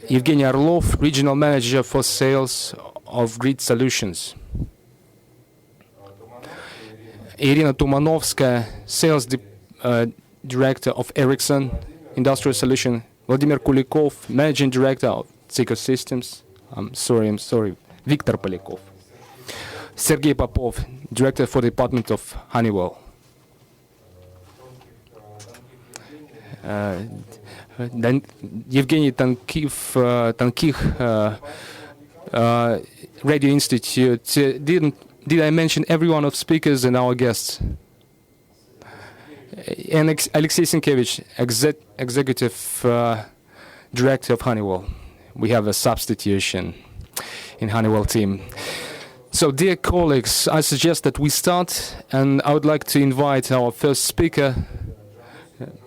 Evgeny Orlov, Regional Manager for Sales of Grid Solutions. Irina Tumanovskaya, Sales Director of Ericsson Industrial Solution. Vladimir Kulikov, Managing Director of Zico Systems. I'm sorry, Viktor Polyakov. Sergei Popov, Director for the Department of Honeywell. Evgeny Tankih, Radio Institute. Did I mention every one of speakers and our guests? And Alexei Sienkiewicz, Executive Director of Honeywell. We have a substitution in Honeywell team. So, dear colleagues, I suggest that we start, and I would like to invite our first speaker,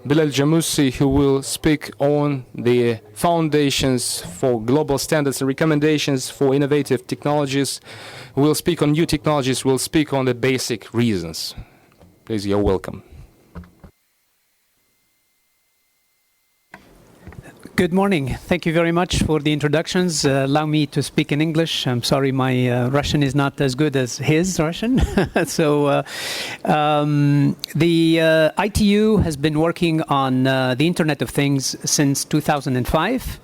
Bilal Jamoussi, who will speak on the foundations for global standards and recommendations for innovative technologies. We'll speak on new technologies. We'll speak on the basic reasons. Please, you're welcome. Good morning. Thank you very much for the introductions. Allow me to speak in English. I'm sorry, my Russian is not as good as his Russian. So the ITU has been working on the Internet of Things since 2005.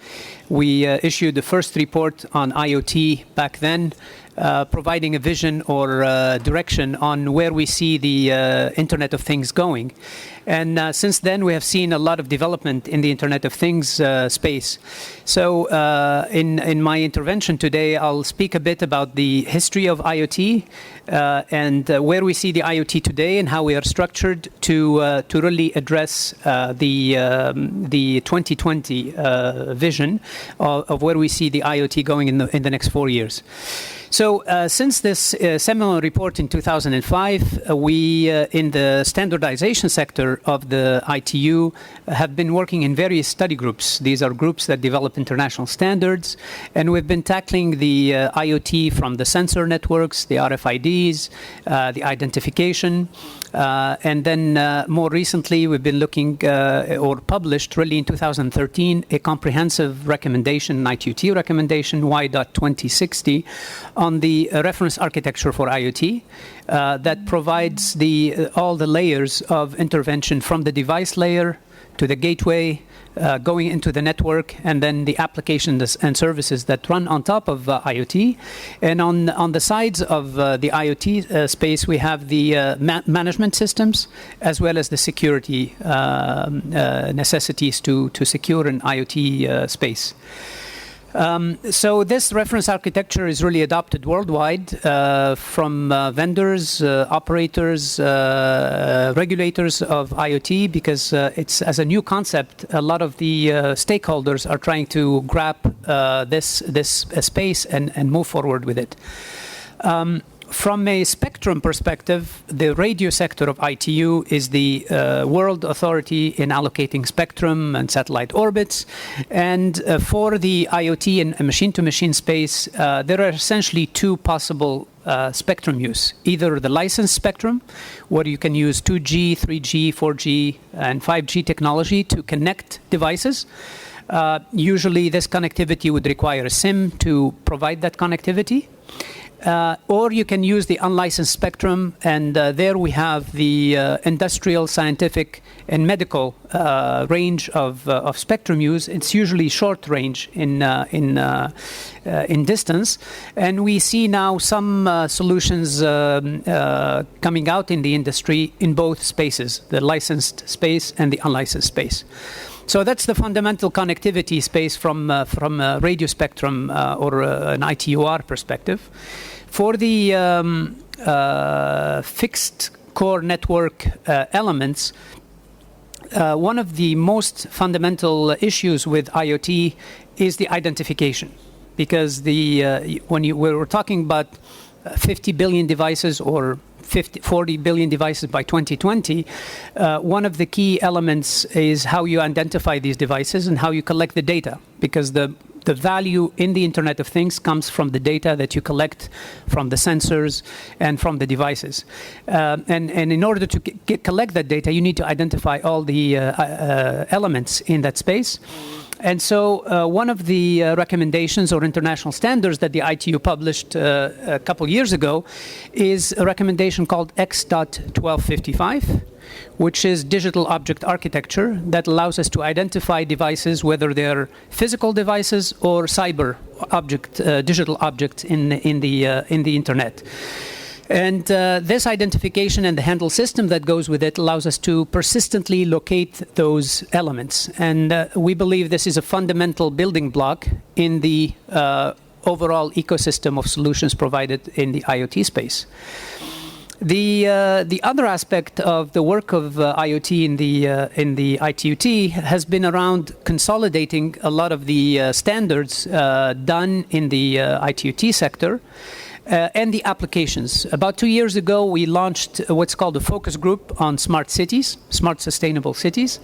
We issued the first report on IoT back then, providing a vision or direction on where we see the Internet of Things going. And since then, we have seen a lot of development in the Internet of Things space. So in my intervention today, I'll speak a bit about the history of IoT and where we see the IoT today and how we are structured to really address the 2020 vision of where we see the IoT going in the next 4 years. So since this seminal report in 2005, we in the standardization sector of the ITU have been working in various study groups. These are groups that develop international standards, and we've been tackling the IoT from the sensor networks, the RFIDs, the identification, and then more recently we've been looking or published really in 2013 a comprehensive recommendation, an ITUT recommendation, Y.2060, on the reference architecture for IoT that provides all the layers of intervention from the device layer to the gateway, going into the network, and then the applications and services that run on top of IoT. And on the sides of the IoT space, we have the management systems as well as the security necessities to secure an IoT space. So this reference architecture is really adopted worldwide from vendors, operators, regulators of IoT, because it's as a new concept. A lot of the stakeholders are trying to grab this space and move forward with it. From a spectrum perspective, the radio sector of ITU is the world authority in allocating spectrum and satellite orbits. And for the IoT and machine-to-machine space, there are essentially two possible spectrum use. Either the licensed spectrum, where you can use 2G, 3G, 4G, and 5G technology to connect devices. Usually this connectivity would require a SIM to provide that connectivity. Or you can use the unlicensed spectrum, and there we have the industrial, scientific, and medical range of spectrum use. It's usually short range in distance, and we see now some solutions coming out in the industry in both spaces, the licensed space and the unlicensed space. So that's the fundamental connectivity space from a radio spectrum or an ITUR perspective. For the fixed core network elements, one of the most fundamental issues with IoT is the identification, because when we're talking about 50 billion devices or 40 billion devices by 2020, one of the key elements is how you identify these devices and how you collect the data, because the value in the Internet of Things comes from the data that you collect from the sensors and from the devices. And in order to collect that data, you need to identify all the elements in that space. And so one of the recommendations or international standards that the ITU published a couple years ago is a recommendation called X.1255, which is digital object architecture that allows us to identify devices, whether they're physical devices or cyber object, digital objects in the internet. And this identification and the handle system that goes with it allows us to persistently locate those elements. And we believe this is a fundamental building block in the overall ecosystem of solutions provided in the IoT space. The other aspect of the work of IoT in the ITUT has been around consolidating a lot of the standards done in the ITUT sector. And the applications. About 2 years ago, we launched what's called a focus group on smart cities, smart sustainable cities.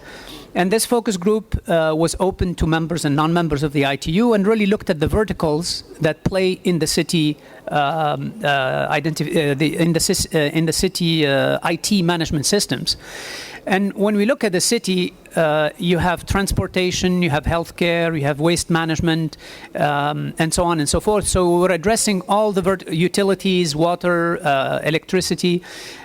And this focus group was open to members and non-members of the ITU and really looked at the verticals that play in the city city IT management systems. And when we look at the city, you have transportation, you have healthcare, you have waste management, and so on and so forth. So we're addressing all the utilities, water, electricity,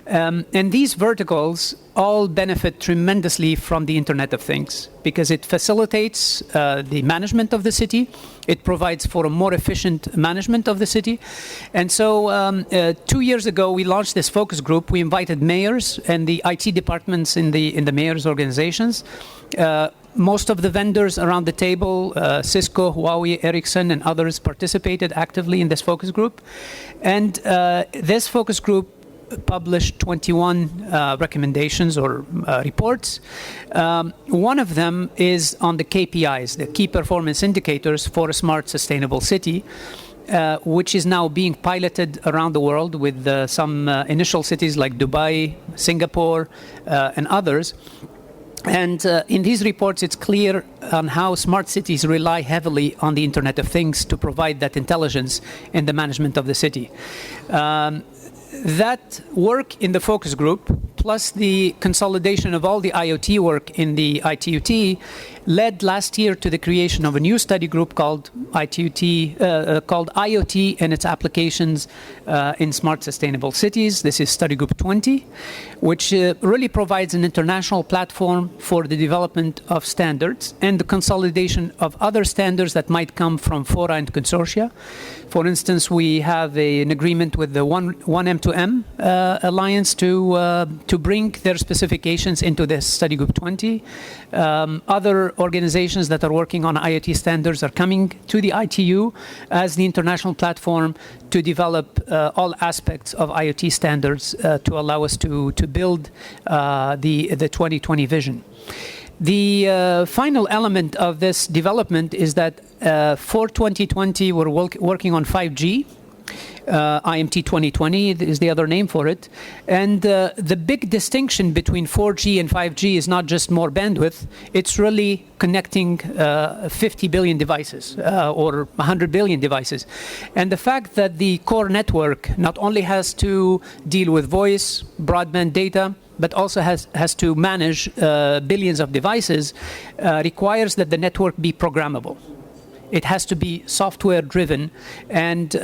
and these verticals all benefit tremendously from the Internet of Things because it facilitates the management of the city. It provides for a more efficient management of the city. And so 2 years ago, we launched this focus group. We invited mayors and the IT departments in the mayors' organizations. Most of the vendors around the table, Cisco, Huawei, Ericsson, and others participated actively in this focus group. And this focus group published 21 recommendations or reports. One of them is on the KPIs, the key performance indicators for a smart, sustainable city, which is now being piloted around the world with some initial cities like Dubai, Singapore, and others. And in these reports, it's clear on how smart cities rely heavily on the Internet of Things to provide that intelligence in the management of the city. That work in the focus group, plus the consolidation of all the IoT work in the ITUT, led last year to the creation of a new study group called IoT and its applications in smart sustainable cities. This is study group 20, which really provides an international platform for the development of standards and the consolidation of other standards that might come from fora and consortia. For instance, we have an agreement with the 1M2M Alliance to bring their specifications into this study group 20. Other organizations that are working on IoT standards are coming to the ITU as the international platform to develop all aspects of IoT standards to allow us to build the 2020 vision. The final element of this development is that for 2020, we're working on 5G. IMT 2020 is the other name for it. And the big distinction between 4G and 5G is not just more bandwidth, it's really connecting 50 billion devices or 100 billion devices. And the fact that the core network not only has to deal with voice, broadband data, but also has to manage billions of devices, requires that the network be programmable. It has to be software driven, and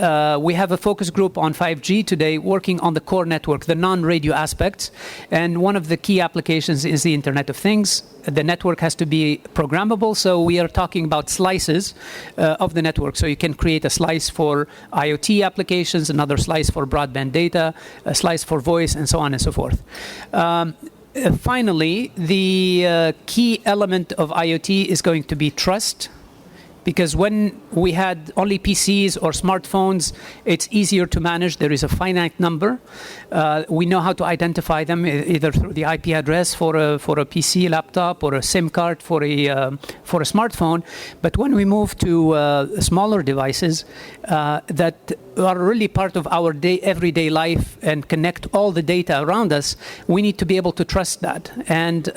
we have a focus group on 5G today working on the core network, the non-radio aspects, and one of the key applications is the Internet of Things. The network has to be programmable, so we are talking about slices of the network. So you can create a slice for IoT applications, another slice for broadband data, a slice for voice, and so on and so forth. Finally, the key element of IoT is going to be trust. Because when we had only PCs or smartphones, it's easier to manage. There is a finite number. We know how to identify them either through the IP address for a PC laptop or a SIM card for a smartphone. But when we move to smaller devices that are really part of our everyday life and connect all the data around us, we need to be able to trust that. And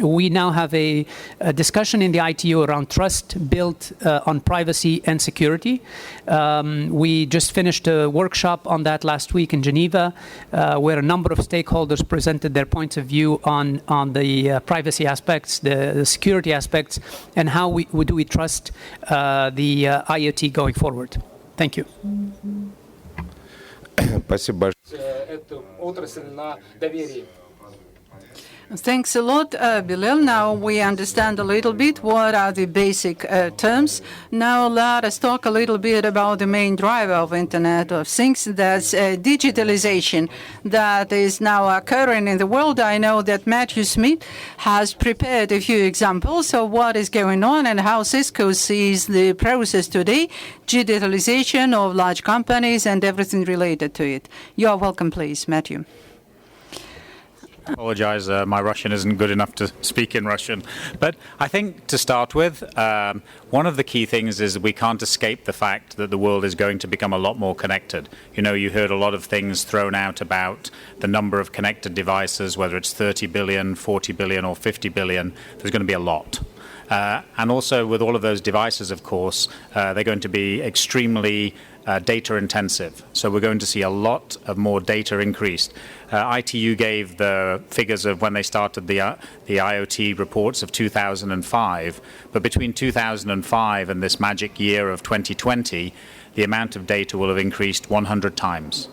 we now have a discussion in the ITU around trust built both on privacy and security. We just finished a workshop on that last week in Geneva, where a number of stakeholders presented their points of view on the privacy aspects, the security aspects, and how do we trust the IoT going forward. Thank you. Спасибо. Эту отрасль на доверии. Thanks a lot, Bilal. Now we understand a little bit what are the basic terms. Now let us talk a little bit about the main driver of Internet of Things, that's digitalization that is now occurring in the world. I know that Matthew Smith has prepared a few examples of what is going on and how Cisco sees the process today, digitalization of large companies and everything related to it. You are welcome, please, Matthew. Apologize, my Russian isn't good enough to speak in Russian. But I think to start with, one of the key things is we can't escape the fact that the world is going to become a lot more connected. You know, you heard a lot of things thrown out about the number of connected devices, whether it's 30 billion, 40 billion, or 50 billion. There's going to be a lot. And also with all of those devices, of course, they're going to be extremely data intensive. So we're going to see a lot of more data increased. ITU gave the figures of when they started the IoT reports of 2005. But between 2005 and this magic year of 2020, the amount of data will have increased 100 times.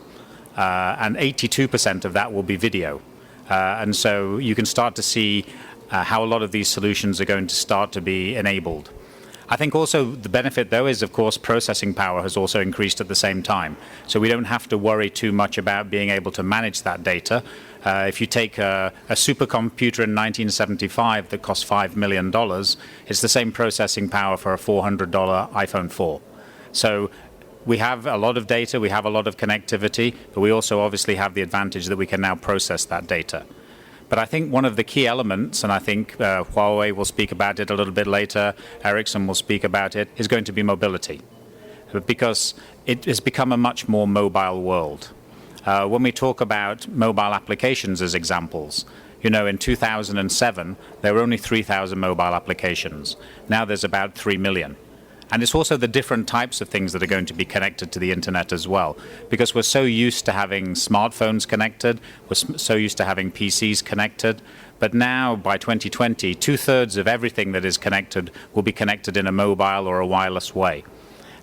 And 82% of that will be video. And so you can start to see how a lot of these solutions are going to start to be enabled. I think also the benefit, though, is, of course, processing power has also increased at the same time. So we don't have to worry too much about being able to manage that data. If you take a supercomputer in 1975 that cost $5 million, it's the same processing power for a $400 iPhone 4. So we have a lot of data, we have a lot of connectivity, but we also obviously have the advantage that we can now process that data. But I think one of the key elements, and I think Huawei will speak about it a little bit later, Ericsson will speak about it, is going to be mobility. Because it has become a much more mobile world. When we talk about mobile applications as examples, you know, in 2007, there were only 3,000 mobile applications. Now there's about 3 million. And it's also the different types of things that are going to be connected to the internet as well. Because we're so used to having smartphones connected, we're so used to having PCs connected. But now, by 2020, 2/3 of everything that is connected will be connected in a mobile or a wireless way.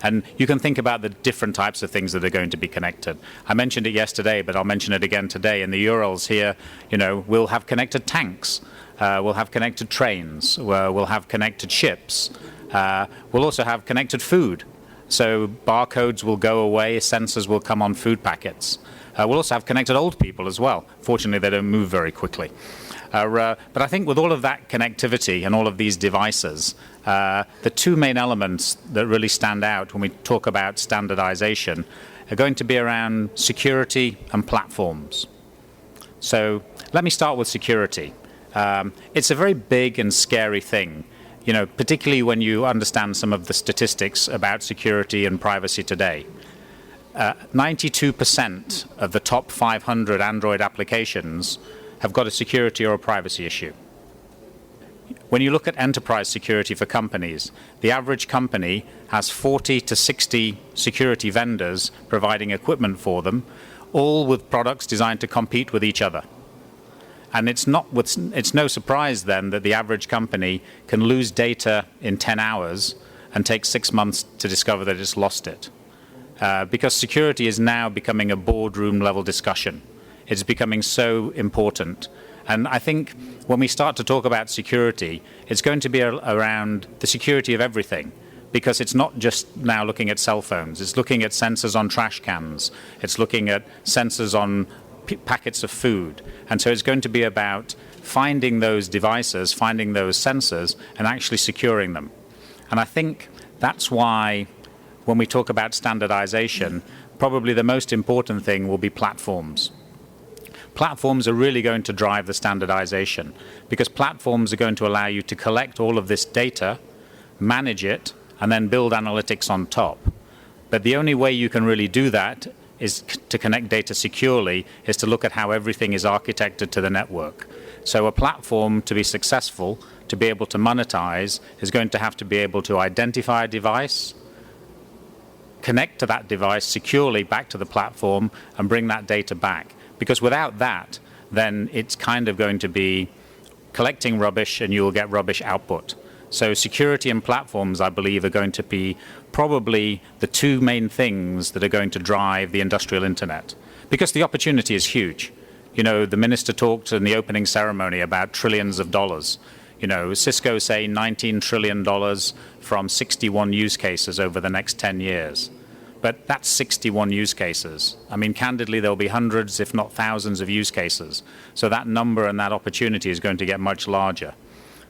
And you can think about the different types of things that are going to be connected. I mentioned it yesterday, but I'll mention it again today. In the Urals here, you know, we'll have connected tanks. We'll have connected trains. We'll have connected ships. We'll also have connected food. So barcodes will go away, sensors will come on food packets. We'll also have connected old people as well. Fortunately, they don't move very quickly. But I think with all of that connectivity and all of these devices, the two main elements that really stand out when we talk about standardization are going to be around security and platforms. So let me start with security. It's a very big and scary thing. You know, particularly when you understand some of the statistics about security and privacy today. 92% of the top 500 Android applications have got a security or a privacy issue. When you look at enterprise security for companies, the average company has 40 to 60 security vendors providing equipment for them, all with products designed to compete with each other. And it's no surprise then that the average company can lose data in 10 hours and take 6 months to discover that it's lost it. Because security is now becoming a boardroom level discussion. It's becoming so important. And I think when we start to talk about security, it's going to be around the security of everything. Because it's not just now looking at cell phones. It's looking at sensors on trash cans. It's looking at sensors on packets of food. And so it's going to be about finding those devices, finding those sensors, and actually securing them. And I think that's why when we talk about standardization, probably the most important thing will be platforms. Platforms are really going to drive the standardization because platforms are going to allow you to collect all of this data, manage it, and then build analytics on top. But the only way you can really do that is to connect data securely, is to look at how everything is architected to the network. So a platform, to be successful, to be able to monetize is going to have to be able to identify a device, connect to that device securely back to the platform, and bring that data back. Because without that, then it's kind of going to be collecting rubbish and you will get rubbish output. So security and platforms, I believe, are going to be probably the two main things that are going to drive the industrial internet. Because the opportunity is huge. You know, the minister talked in the opening ceremony about trillions of dollars. You know, Cisco say $19 trillion from 61 use cases over the next 10 years. But that's 61 use cases. I mean, candidly, there'll be hundreds, if not thousands, of use cases. So that number and that opportunity is going to get much larger.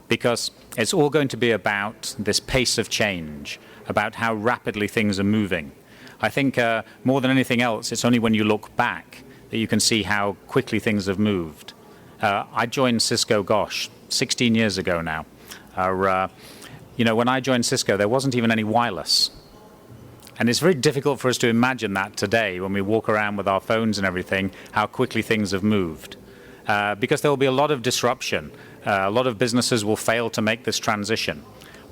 Because it's all going to be about this pace of change, about how rapidly things are moving. I think more than anything else, it's only when you look back that you can see how quickly things have moved. I joined Cisco, 16 years ago now. You know, when I joined Cisco, there wasn't even any wireless. And it's very difficult for us to imagine that today when we walk around with our phones and everything, how quickly things have moved. Because there will be a lot of disruption. A lot of businesses will fail to make this transition.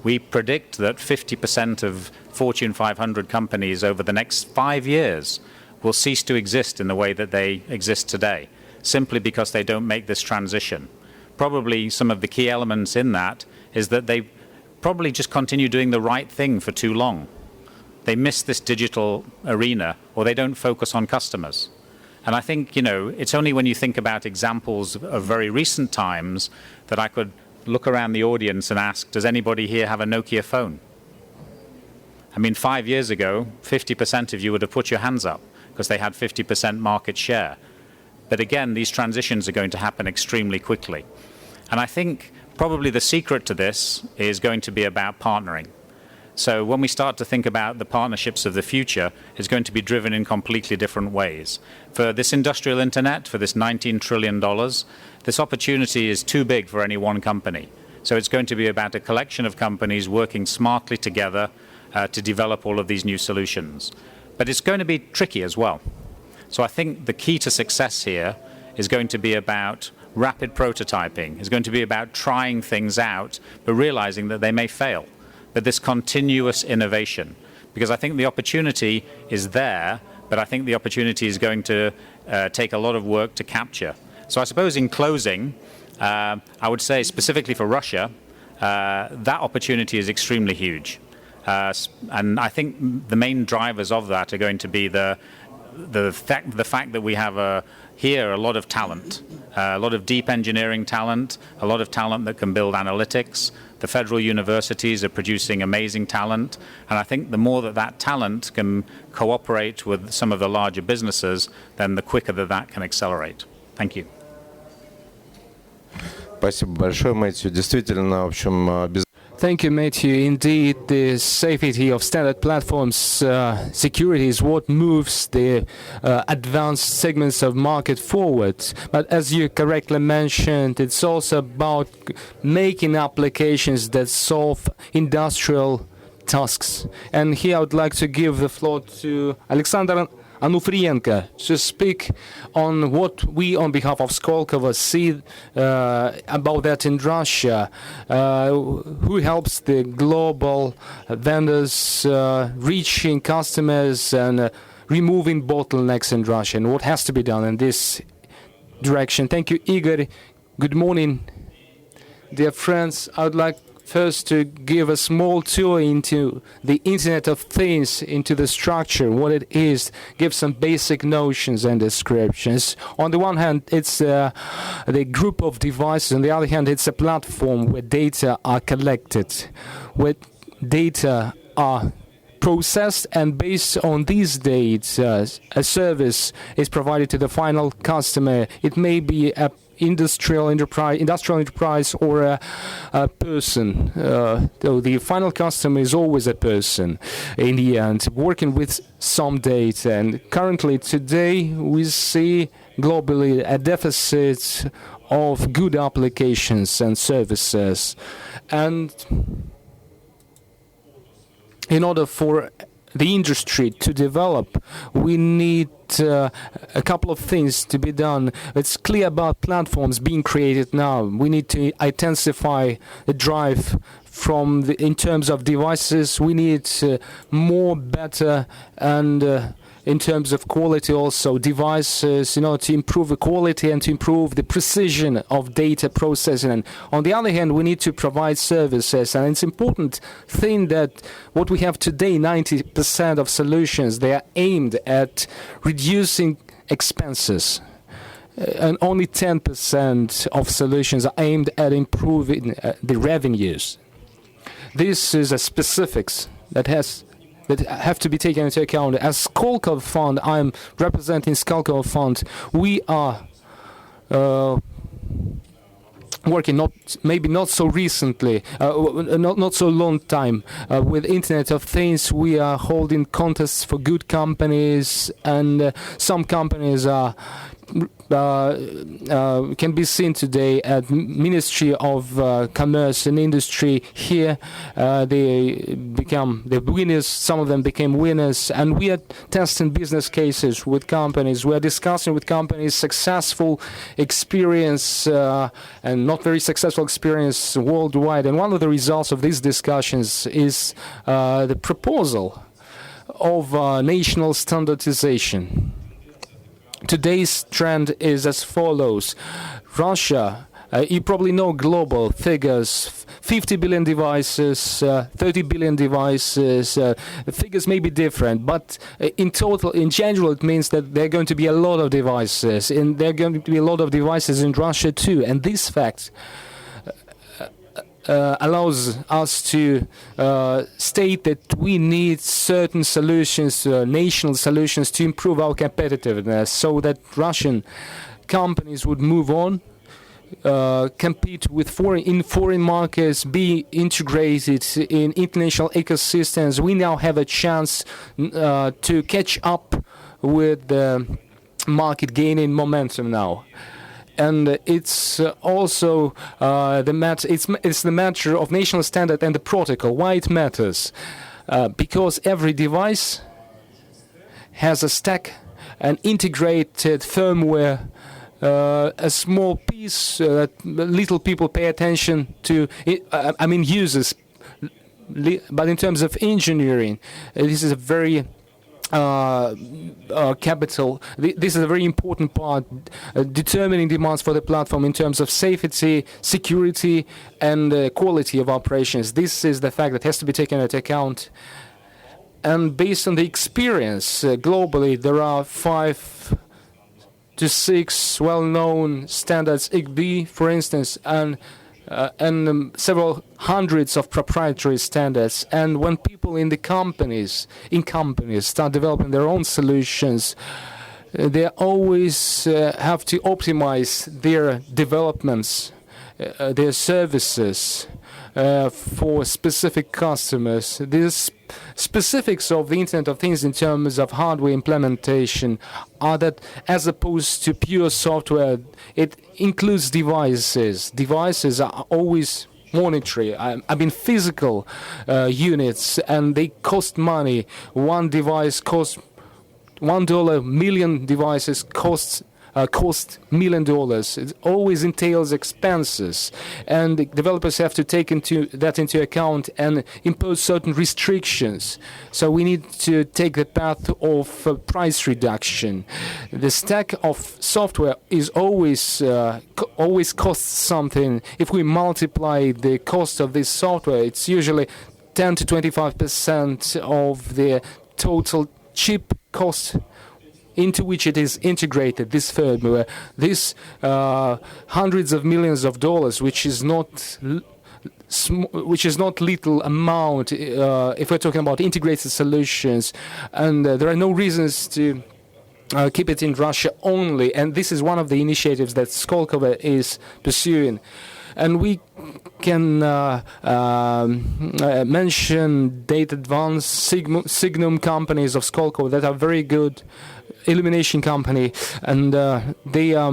We predict that 50% of Fortune 500 companies over the next 5 years will cease to exist in the way that they exist today, simply because they don't make this transition. Probably some of the key elements in that is that they probably just continue doing the right thing for too long. They miss this digital arena, or they don't focus on customers. And I think, you know, it's only when you think about examples of very recent times that I could look around the audience and ask, does anybody here have a Nokia phone? I mean, 5 years ago, 50% of you would have put your hands up because they had 50% market share. But again, these transitions are going to happen extremely quickly. And I think probably the secret to this is going to be about partnering. So when we start to think about the partnerships of the future, it's going to be driven in completely different ways. For this industrial internet, for this $19 trillion, this opportunity is too big for any one company. So it's going to be about a collection of companies working smartly together to develop all of these new solutions. But it's going to be tricky as well. So I think the key to success here is going to be about rapid prototyping. It's going to be about trying things out, but realizing that they may fail. But this continuous innovation, because I think the opportunity is there, but I think the opportunity is going to take a lot of work to capture. So I suppose in closing, I would say specifically for Russia, that opportunity is extremely huge. And I think the main drivers of that are going to be the fact that we have here a lot of talent, a lot of deep engineering talent, a lot of talent that can build analytics. The federal universities are producing amazing talent, and I think the more that talent can cooperate with some of the larger businesses, then the quicker that can accelerate. Thank you. Спасибо большое, Мэтью. Действительно, в общем, без... Thank you, Matthew. Indeed, the safety of standard platforms security is what moves the advanced segments of market forward. But as you correctly mentioned, it's also about making applications that solve industrial tasks. And here I would like to give the floor to Alexander Anufrienko to speak on what we on behalf of Skolkovo see about that in Russia, who helps the global vendors reaching customers and removing bottlenecks in Russia, and what has to be done in this direction. Thank you, Igor. Good morning, dear friends. I would like first to give a small tour into the Internet of Things, into the structure, what it is, give some basic notions and descriptions. On the one hand, it's the group of devices. On the other hand, it's a platform where data are collected, where data are processed, and based on these data, a service is provided to the final customer. It may be a industrial enterprise or a person. Though the final customer is always a person in the end, working with some data. And currently today we see globally a deficit of good applications and services. And in order for the industry to develop, we need a couple of things to be done. It's clear about platforms being created now. We need to intensify the drive in terms of devices. We need more, better, and in terms of quality also devices, to improve the quality and to improve the precision of data processing. And on the other hand, we need to provide services. And it's important thing that what we have today, 90% of solutions, they are aimed at reducing expenses. And only 10% of solutions are aimed at improving the revenues. This is a specifics that have to be taken into account. As Skolkovo Fund, I'm representing Skolkovo Fund. We are working maybe not so recently, not so long time with Internet of Things. We are holding contests for good companies, and some companies are can be seen today at Ministry of Commerce and Industry here. They become the winners. Some of them became winners, and we are testing business cases with companies. We are discussing with companies successful experience and not very successful experience worldwide. And one of the results of these discussions is the proposal of national standardization. Today's trend is as follows. Russia, you probably know global figures, 50 billion devices, 30 billion devices. Figures may be different, but in total, in general, it means that there are going to be a lot of devices, and there are going to be a lot of devices in Russia too. And this fact allows us to state that we need certain solutions, national solutions, to improve our competitiveness, so that Russian companies would move on, compete with foreign markets, be integrated in international ecosystems. We now have a chance to catch up with the market gaining momentum now. And it's also the matter of national standard and the protocol. Why it matters? Because every device has a stack, an integrated firmware, a small piece that little people pay attention to. Users. But in terms of engineering, this is a very capital. This is a very important part, determining demands for the platform in terms of safety, security, and quality of operations. This is the fact that has to be taken into account. And based on the experience globally, there are 5 to 6 well-known standards, ENG, for instance, and several hundreds of proprietary standards. And when people in companies start developing their own solutions, they always have to optimize their developments, their services for specific customers. These specifics of the Internet of Things in terms of hardware implementation are that, as opposed to pure software, it includes devices. Devices are always monetary. Physical units, and they cost money. One device costs $1. Million devices cost $1 million. It always entails expenses, and the developers have to take that into account and impose certain restrictions. So we need to take the path of price reduction. The stack of software is always costs something. If we multiply the cost of this software, it's usually 10 to 25% of the total chip cost into which it is integrated, this firmware. This hundreds of millions of dollars, which is not little amount if we're talking about integrated solutions. And there are no reasons to keep it in Russia only. And this is one of the initiatives that Skolkovo is pursuing. And we can mention Data Advance, Signum companies of Skolkovo that are very good illumination company, and they are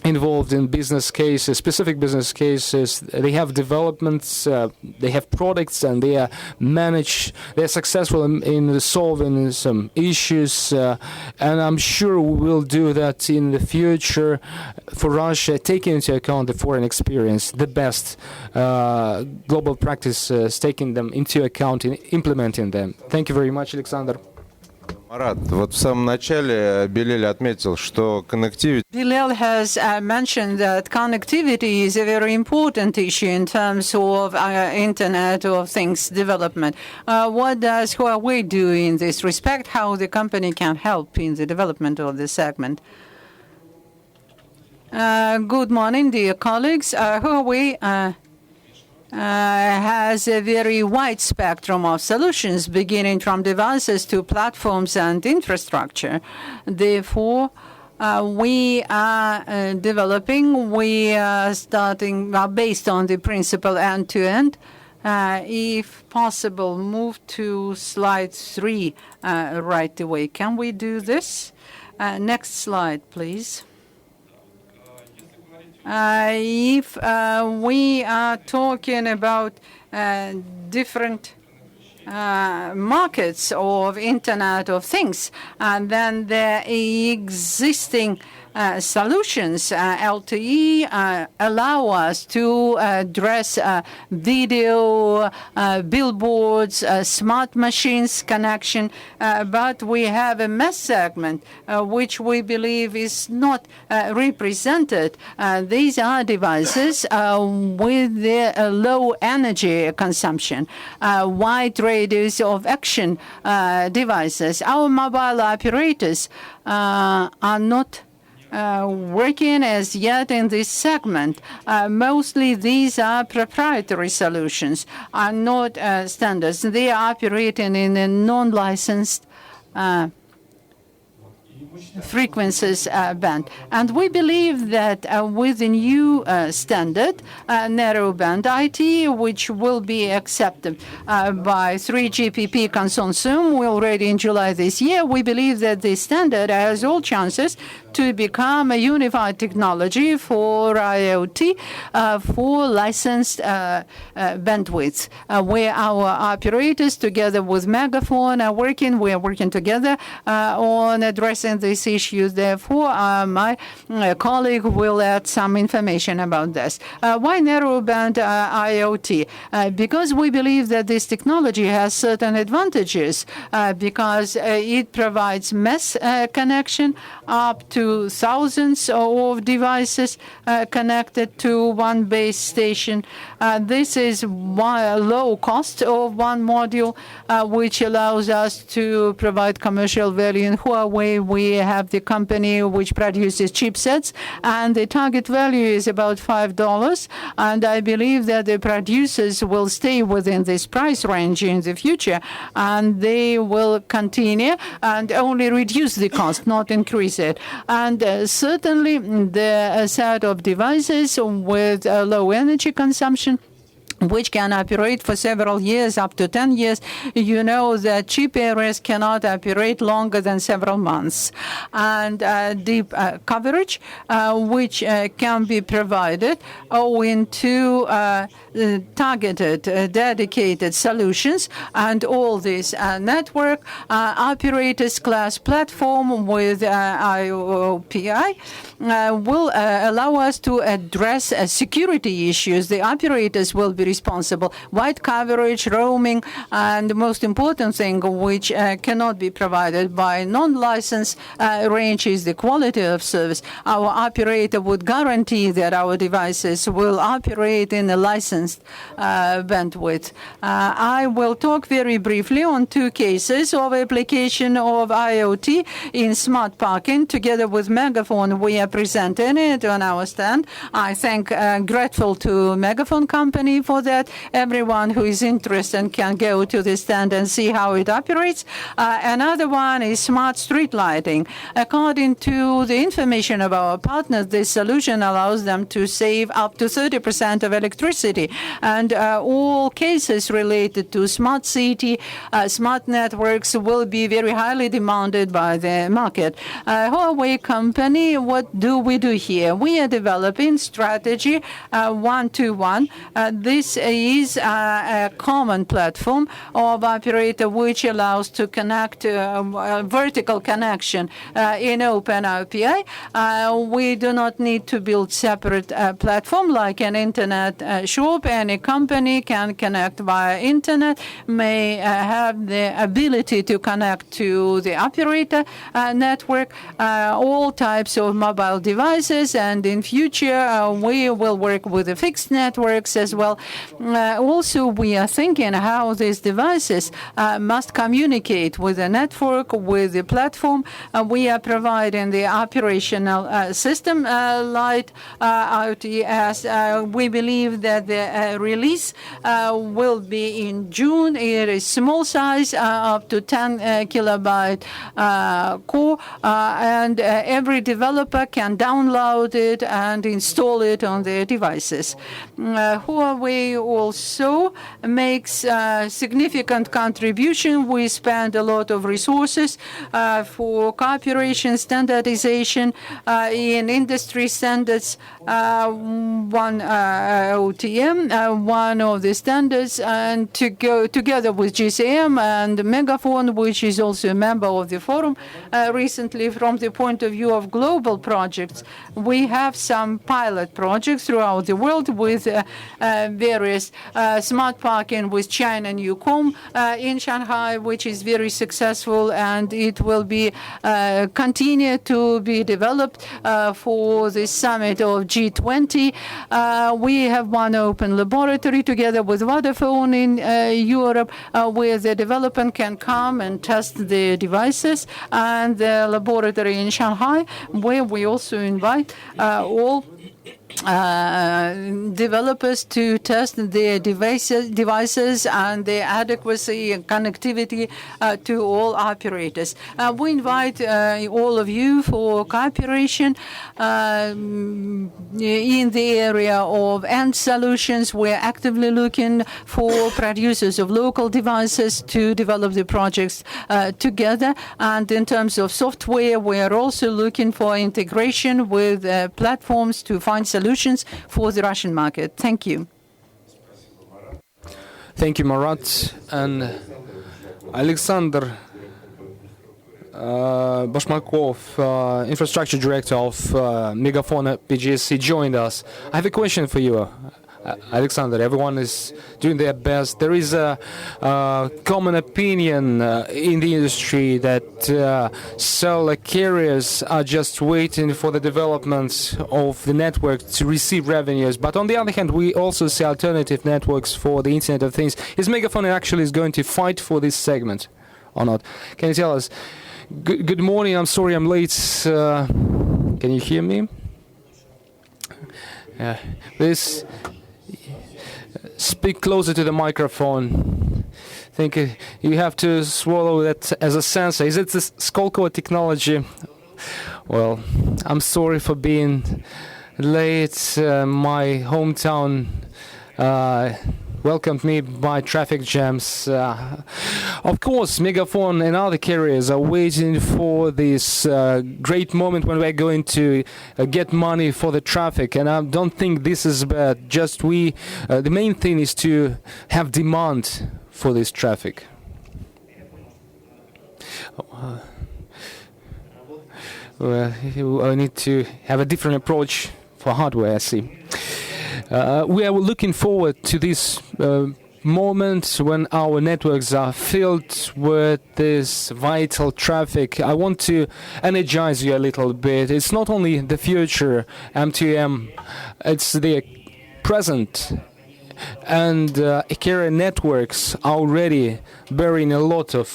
involved in business cases, specific business cases. They have developments, they have products, and they are they're successful in solving some issues. And I'm sure we will do that in the future for Russia, taking into account the foreign experience, the best global practices, taking them into account and implementing them. Thank you very much, Alexander. Марат, вот в самом начале Белель отметил, что connectivity Bilal has mentioned that connectivity is a very important issue in terms of Internet of Things development. What does Huawei do in this respect? How the company can help in the development of this segment? Good morning, dear colleagues. Huawei has a very wide spectrum of solutions, beginning from devices to platforms and infrastructure. Therefore, we are developing, we are starting based on the principle end-to-end. If possible, move to slide 3 right away. Can we do this? Next slide, please. If we are talking about different markets of Internet of Things, and then the existing solutions, LTE, allow us to address video, billboards, smart machines connection, but we have a mass segment which we believe is not represented. These are devices with the low energy consumption, wide radius of action devices. Our mobile operators are not working as yet in this segment. Mostly these are proprietary solutions, are not standards. They are operating in a non-licensed frequencies band. And we believe that with the new standard, narrowband IT, which will be accepted by 3GPP consortium already in July this year, we believe that this standard has all chances to become a unified technology for IoT for licensed bandwidth, where our operators together with Megaphone are working. We are working together on addressing these issues. Therefore, my colleague will add some information about this. Why narrowband IoT? Because we believe that this technology has certain advantages because it provides mass connection up to thousands of devices connected to one base station. This is low cost of one module, which allows us to provide commercial value. In Huawei, we have the company which produces chipsets, and the target value is about $5. And I believe that the producers will stay within this price range in the future, and they will continue and only reduce the cost, not increase it. And certainly the set of devices with low energy consumption, which can operate for several years, up to 10 years. You know that cheap areas cannot operate longer than several months. And deep coverage, which can be provided owing to targeted, dedicated solutions. And all this network operators class platform with IOPI will allow us to address security issues. The operators will be responsible. Wide coverage, roaming, and the most important thing which cannot be provided by non-licensed range is the quality of service. Our operator would guarantee that our devices will operate in a licensed bandwidth. I will talk very briefly on 2 cases of application of IoT in smart parking. Together with Megaphone, we are presenting it on our stand. I thank grateful to Megaphone company for that everyone who is interested can go to the stand and see how it operates. Another one is smart street lighting. According to the information of our partners, this solution allows them to save up to 30% of electricity. And all cases related to smart city, smart networks will be very highly demanded by the market. Huawei company, what do we do here? We are developing strategy one-to-one. This is a common platform of operator which allows to connect vertical connection in open API. We do not need to build separate platform like an internet shop. Any company can connect via internet, may have the ability to connect to the operator network, all types of mobile devices, and in future we will work with the fixed networks as well. Also, we are thinking how these devices must communicate with the network, with the platform. We are providing the operational system light IoT. As we believe that the release will be in June. It is small size, up to 10 kilobyte core, and every developer can download it and install it on their devices. Huawei also makes significant contribution. We spend a lot of resources for cooperation, standardization in industry standards. One OTM, one of the standards, and to go together with GCM and Megaphone, which is also a member of the forum. Recently, from the point of view of global projects, we have some pilot projects throughout the world with various smart parking with China Newcom in Shanghai, which is very successful, and it will be continue to be developed for the summit of G20. We have one open laboratory together with Vodafone in Europe, where the developer can come and test the devices, and the laboratory in Shanghai, where we also invite all developers to test their devices and their adequacy and connectivity to all operators. We invite all of you for cooperation in the area of end solutions. We're actively looking for producers of local devices to develop the projects together. And in terms of software, we're also looking for integration with platforms to find solutions for the Russian market. Thank you. Thank you, Marat. And Alexander Bashmakov, Infrastructure Director of Megaphone PGSC, joined us. I have a question for you, Alexander. Everyone is doing their best. There is a common opinion in the industry that cell carriers are just waiting for the development of the network to receive revenues. But on the other hand, we also see alternative networks for the Internet of Things. Is Megaphone actually going to fight for this segment or not? Can you tell us? Good morning. I'm sorry I'm late. Can you hear me? Please speak closer to the microphone. I think you have to swallow that as a sensor. Is it the Skolkovo technology? Well, I'm sorry for being late. My hometown welcomed me by traffic jams. Of course, Megaphone and other carriers are waiting for this great moment when we're going to get money for the traffic, and I don't think this is bad. Just the main thing is to have demand for this traffic. I need to have a different approach for hardware, I see. We are looking forward to this moment when our networks are filled with this vital traffic. I want to energize you a little bit. It's not only the future, M2M, it's the present. And carrier networks are already bearing a lot of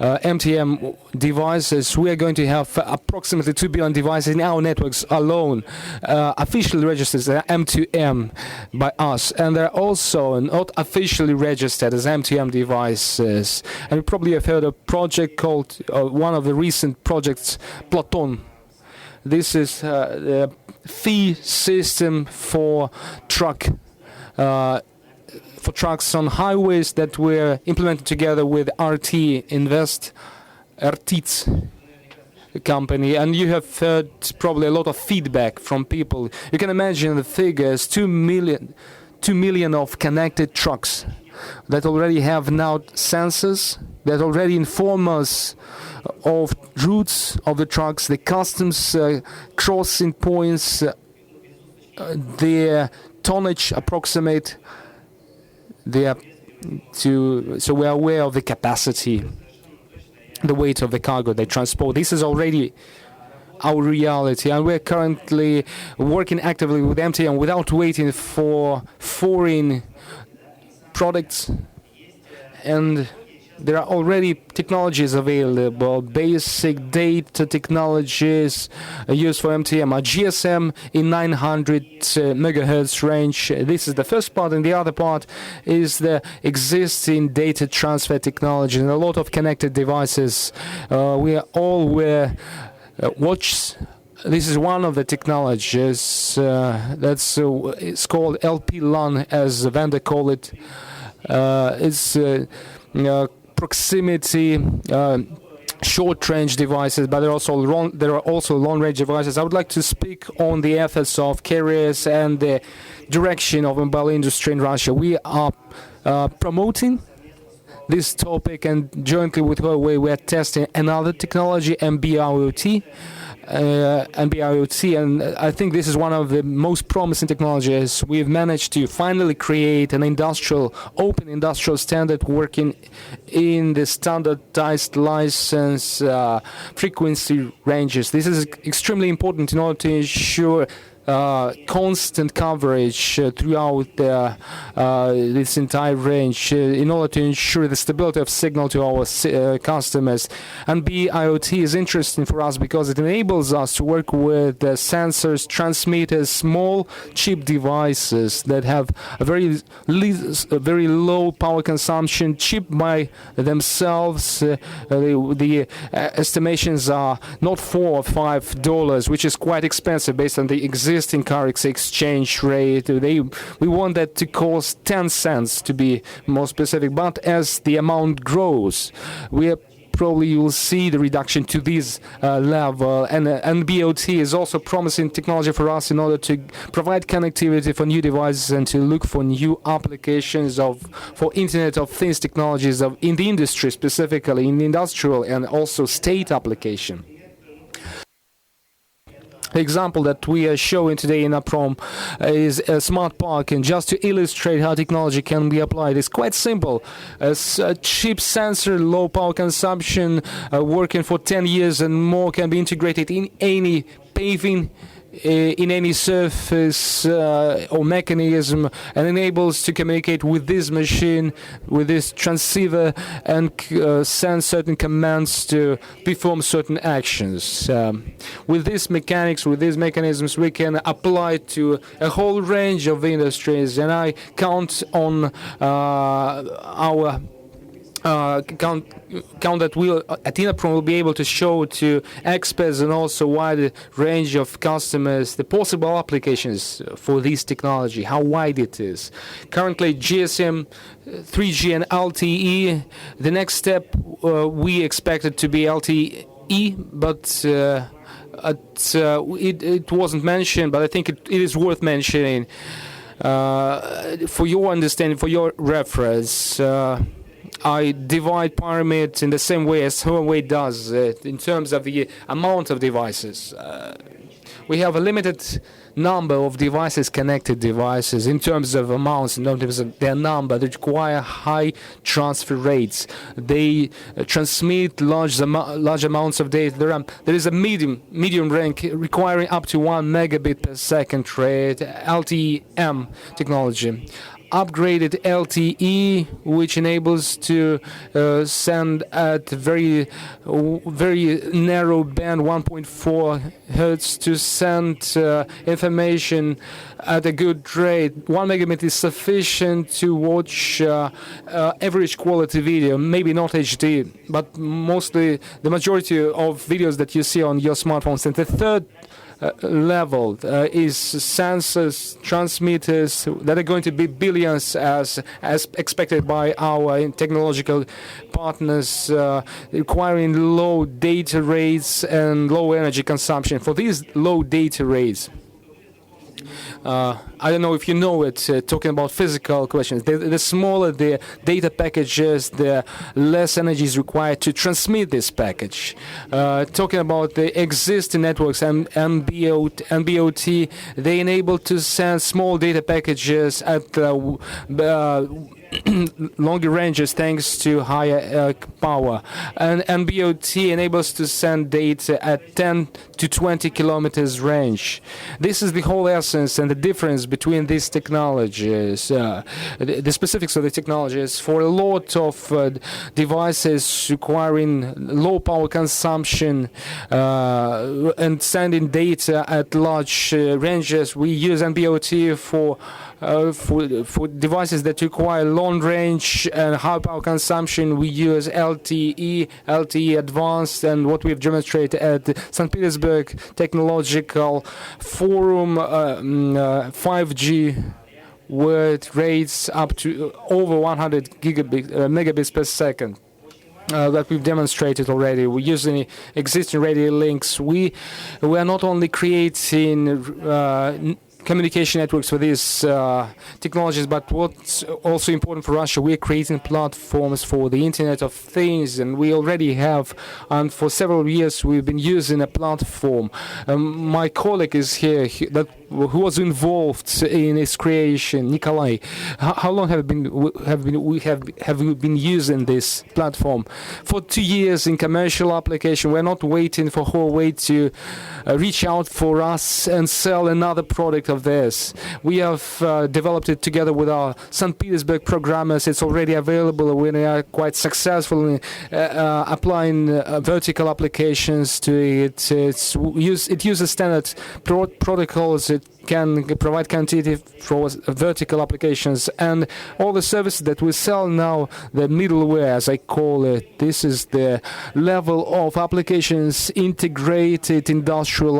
MTM devices. We are going to have approximately 2 billion devices in our networks alone, officially registered as M2M by us, and they're also not officially registered as MTM devices. And you probably have heard of a project called, one of the recent projects, Platon. This is the fee system for trucks on highways that were implemented together with RT Invest, RT's company, and you have heard probably a lot of feedback from people. You can imagine the figures: 2 million of connected trucks that already have now sensors that already inform us of routes of the trucks, the customs crossing points, their tonnage approximate. So we are aware of the capacity, the weight of the cargo they transport. This is already our reality, and we're currently working actively with MTM without waiting for foreign products. And there are already technologies available, basic data technologies used for MTM, a GSM in 900 megahertz range. This is the first part, and the other part is the existing data transfer technology and a lot of connected devices. We are all wear watches. This is one of the technologies it's called LP-LAN, as the vendor call it. It's proximity, short-range devices, but there are also long-range devices. I would like to speak on the efforts of carriers and the direction of mobile industry in Russia. We are promoting this topic, and jointly with Huawei, we are testing another technology, NB-IoT. And I think this is one of the most promising technologies. We've managed to finally create an open industrial standard working in the standardized license frequency ranges. This is extremely important in order to ensure constant coverage throughout this entire range, in order to ensure the stability of signal to our customers. And IoT is interesting for us because it enables us to work with sensors, transmitters, small chip devices that have a very low power consumption, cheap by themselves. The estimations are not $4 or $5, which is quite expensive based on the existing currency exchange rate. We want that to cost 10 cents to be more specific, but as the amount grows, you will see the reduction to this level. And BOT is also promising technology for us in order to provide connectivity for new devices and to look for new applications for Internet of Things technologies in the industry, specifically in the industrial and also state application. The example that we are showing today in Innoprom is a smart park, and just to illustrate how technology can be applied, it's quite simple. A cheap sensor, low power consumption, working for 10 years and more, can be integrated in any paving, in any surface or mechanism, and enables to communicate with this machine, with this transceiver, and send certain commands to perform certain actions. With these mechanics, with these mechanisms, we can apply to a whole range of industries, and I count on our count that we at Innoprom will be able to show to experts and also wide range of customers the possible applications for this technology, how wide it is. Currently, GSM, 3G and LTE. The next step we expected to be LTE, but it wasn't mentioned, but I think it is worth mentioning for your understanding, for your reference. I divide pyramids in the same way as Huawei does in terms of the amount of devices. We have a limited number of devices, connected devices, in terms of amounts, in terms of their number. They require high transfer rates. They transmit large amounts of data. There is a medium rank requiring up to 1 megabit per second rate, LTE-M technology. upgraded LTE, which enables to send at very narrow band, 1.4 hertz, to send information at a good rate. 1 megabit is sufficient to watch average quality video, maybe not HD, but mostly the majority of videos that you see on your smartphones. And the third level is sensors, transmitters that are going to be billions as expected by our technological partners, requiring low data rates and low energy consumption. For these low data rates, I don't know if you know it, talking about physical questions. The smaller the data packages, the less energy is required to transmit this package. Talking about the existing networks, MBOT, they enable to send small data packages at longer ranges thanks to higher power. And MBOT enables to send data at 10 to 20 kilometers range. This is the whole essence and the difference between these technologies. The specifics of the technologies for a lot of devices requiring low power consumption and sending data at large ranges, we use MBOT for devices that require long range and high power consumption. We use LTE Advanced, and what we've demonstrated at the St. Petersburg Technological Forum, 5G with rates up to over 100 megabits per second. That we've demonstrated already. We're using existing radio links. We are not only creating communication networks for these technologies, but what's also important for Russia, we're creating platforms for the Internet of Things, and we already have, and for several years we've been using a platform. My colleague is here who was involved in its creation, Nikolai. How long have we been using this platform? For 2 years in commercial application. We're not waiting for Huawei to reach out for us and sell another product of theirs. We have developed it together with our St. Petersburg programmers. It's already available. We are quite successful in applying vertical applications to it. It uses standard protocols. It can provide connectivity for vertical applications, and all the services that we sell now, the middleware, as I call it, this is the level of applications, integrated industrial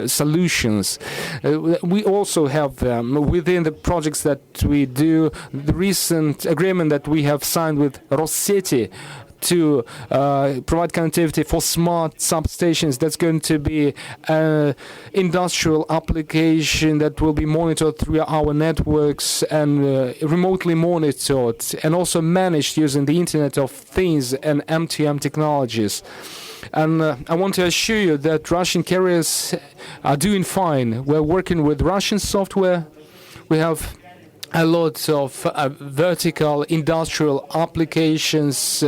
solutions. We also have within the projects that we do, the recent agreement that we have signed with Rosseti to provide connectivity for smart substations. That's going to be an industrial application that will be monitored through our networks and remotely monitored and also managed using the Internet of Things and MTM technologies. And I want to assure you that Russian carriers are doing fine. We're working with Russian software. We have a lot of vertical industrial applications,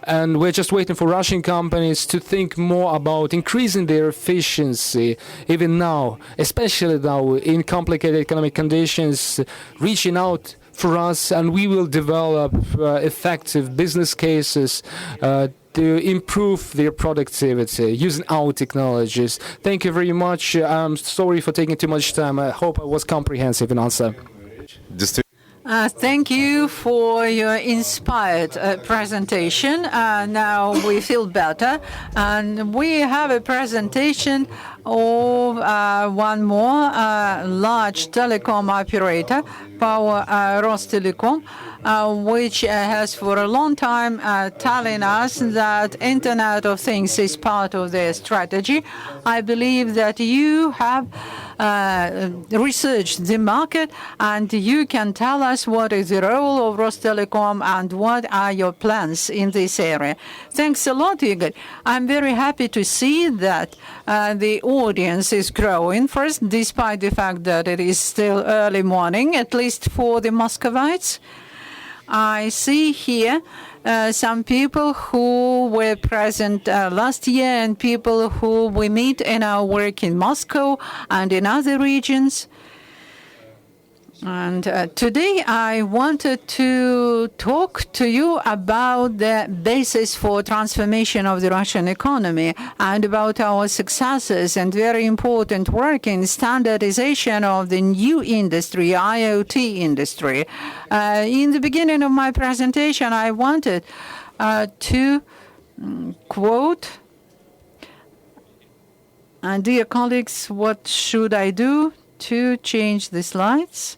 and we're just waiting for Russian companies to think more about increasing their efficiency, even now, especially now in complicated economic conditions, reaching out for us, and we will develop effective business cases to improve their productivity using our technologies. Thank you very much. I'm sorry for taking too much time. I hope I was comprehensive in answer. Thank you for your inspired presentation. Now we feel better. And we have a presentation of one more large telecom operator, Power Rostelecom, which has for a long time telling us that Internet of Things is part of their strategy. I believe that you have researched the market, and you can tell us what is the role of Rostelecom and what are your plans in this area. Thanks a lot, Igor. I'm very happy to see that the audience is growing, first, despite the fact that it is still early morning, at least for the Muscovites. I see here some people who were present last year and people who we meet in our work in Moscow and in other regions. And today I wanted to talk to you about the basis for transformation of the Russian economy and about our successes and very important work in standardization of the new industry, IoT industry. In the beginning of my presentation, I wanted to quote, dear colleagues, what should I do to change the slides?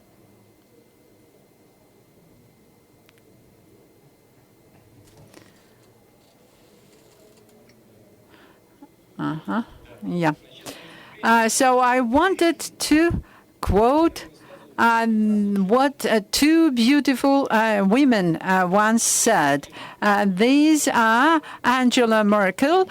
Yeah. So I wanted to quote what two beautiful women once said. These are Angela Merkel,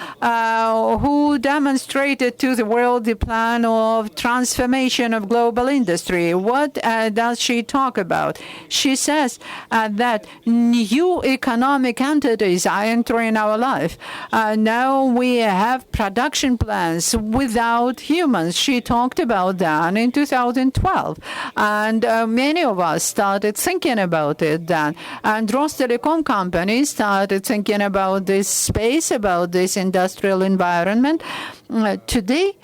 who demonstrated to the world the plan of transformation of global industry. What does she talk about? She says that new economic entities are entering our life. Now we have production plants without humans. She talked about that in 2012. And many of us started thinking about it then. And Rostelecom companies started thinking about this space, about this industrial environment. Today,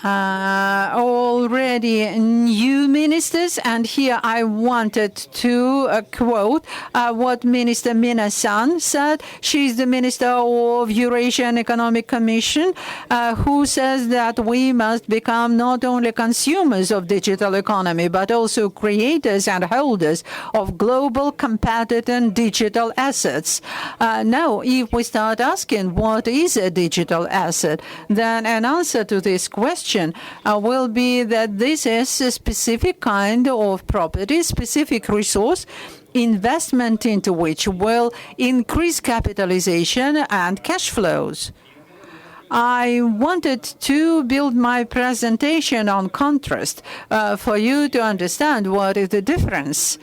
already new ministers, and here I wanted to quote what Minister Minasan said. She's the Minister of Eurasian Economic Commission, who says that we must become not only consumers of digital economy, but also creators and holders of global competitive digital assets. Now, if we start asking what is a digital asset, then an answer to this question will be that this is a specific kind of property, specific resource, investment into which will increase capitalization and cash flows. I wanted to build my presentation on contrast for you to understand what is the difference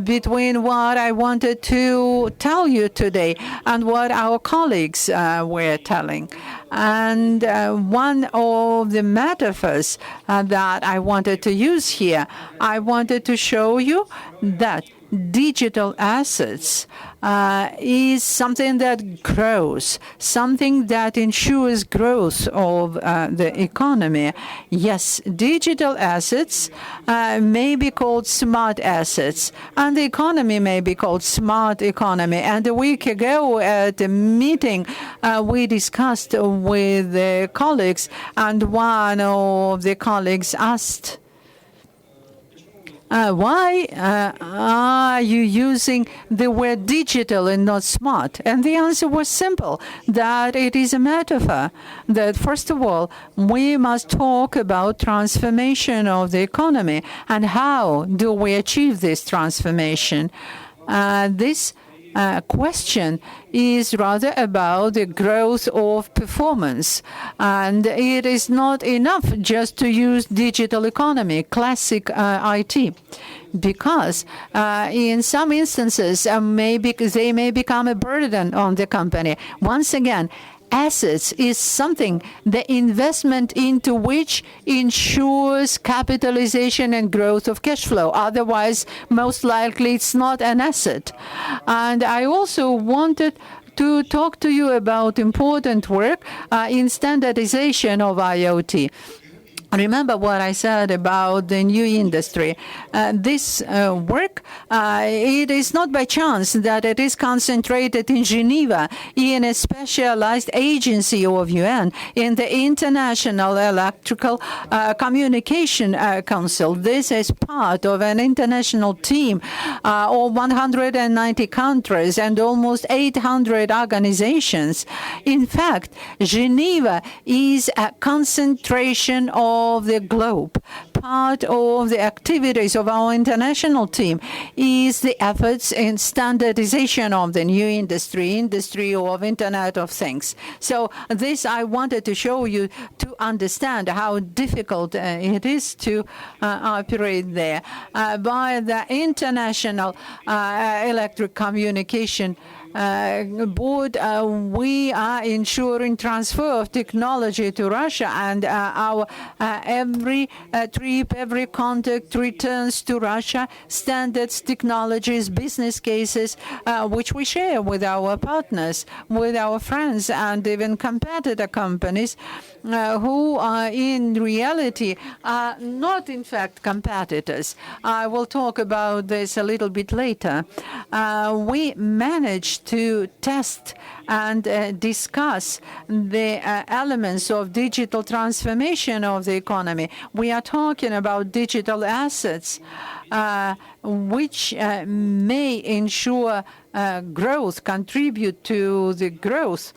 between what I wanted to tell you today and what our colleagues were telling. And one of the metaphors that I wanted to use here, I wanted to show you that digital assets is something that grows, something that ensures growth of the economy. Yes, digital assets may be called smart assets, and the economy may be called smart economy. And a week ago at a meeting, we discussed with the colleagues, and one of the colleagues asked, why are you using the word digital and not smart? And the answer was simple, that it is a metaphor, that first of all, we must talk about transformation of the economy and how do we achieve this transformation. This question is rather about the growth of performance. And it is not enough just to use digital economy, classic IT, because in some instances, they may become a burden on the company. Once again, assets is something, the investment into which ensures capitalization and growth of cash flow. Otherwise, most likely it's not an asset. And I also wanted to talk to you about important work in standardization of IoT. Remember what I said about the new industry. This work, it is not by chance that it is concentrated in Geneva in a specialized agency of UN, in the International Electrical Communication Council. This is part of an international team of 190 countries and almost 800 organizations. In fact, Geneva is a concentration of the globe. Part of the activities of our international team is the efforts in standardization of the new industry of Internet of Things. So this I wanted to show you to understand how difficult it is to operate there. By the International Electric Communication board, we are ensuring transfer of technology to Russia, and our every trip, every contact returns to Russia standards, technologies, business cases, which we share with our partners, with our friends, and even competitor companies who are in reality are not in fact competitors. I will talk about this a little bit later. We managed to test and discuss the elements of digital transformation of the economy. We are talking about digital assets, which may ensure growth, contribute to the growth.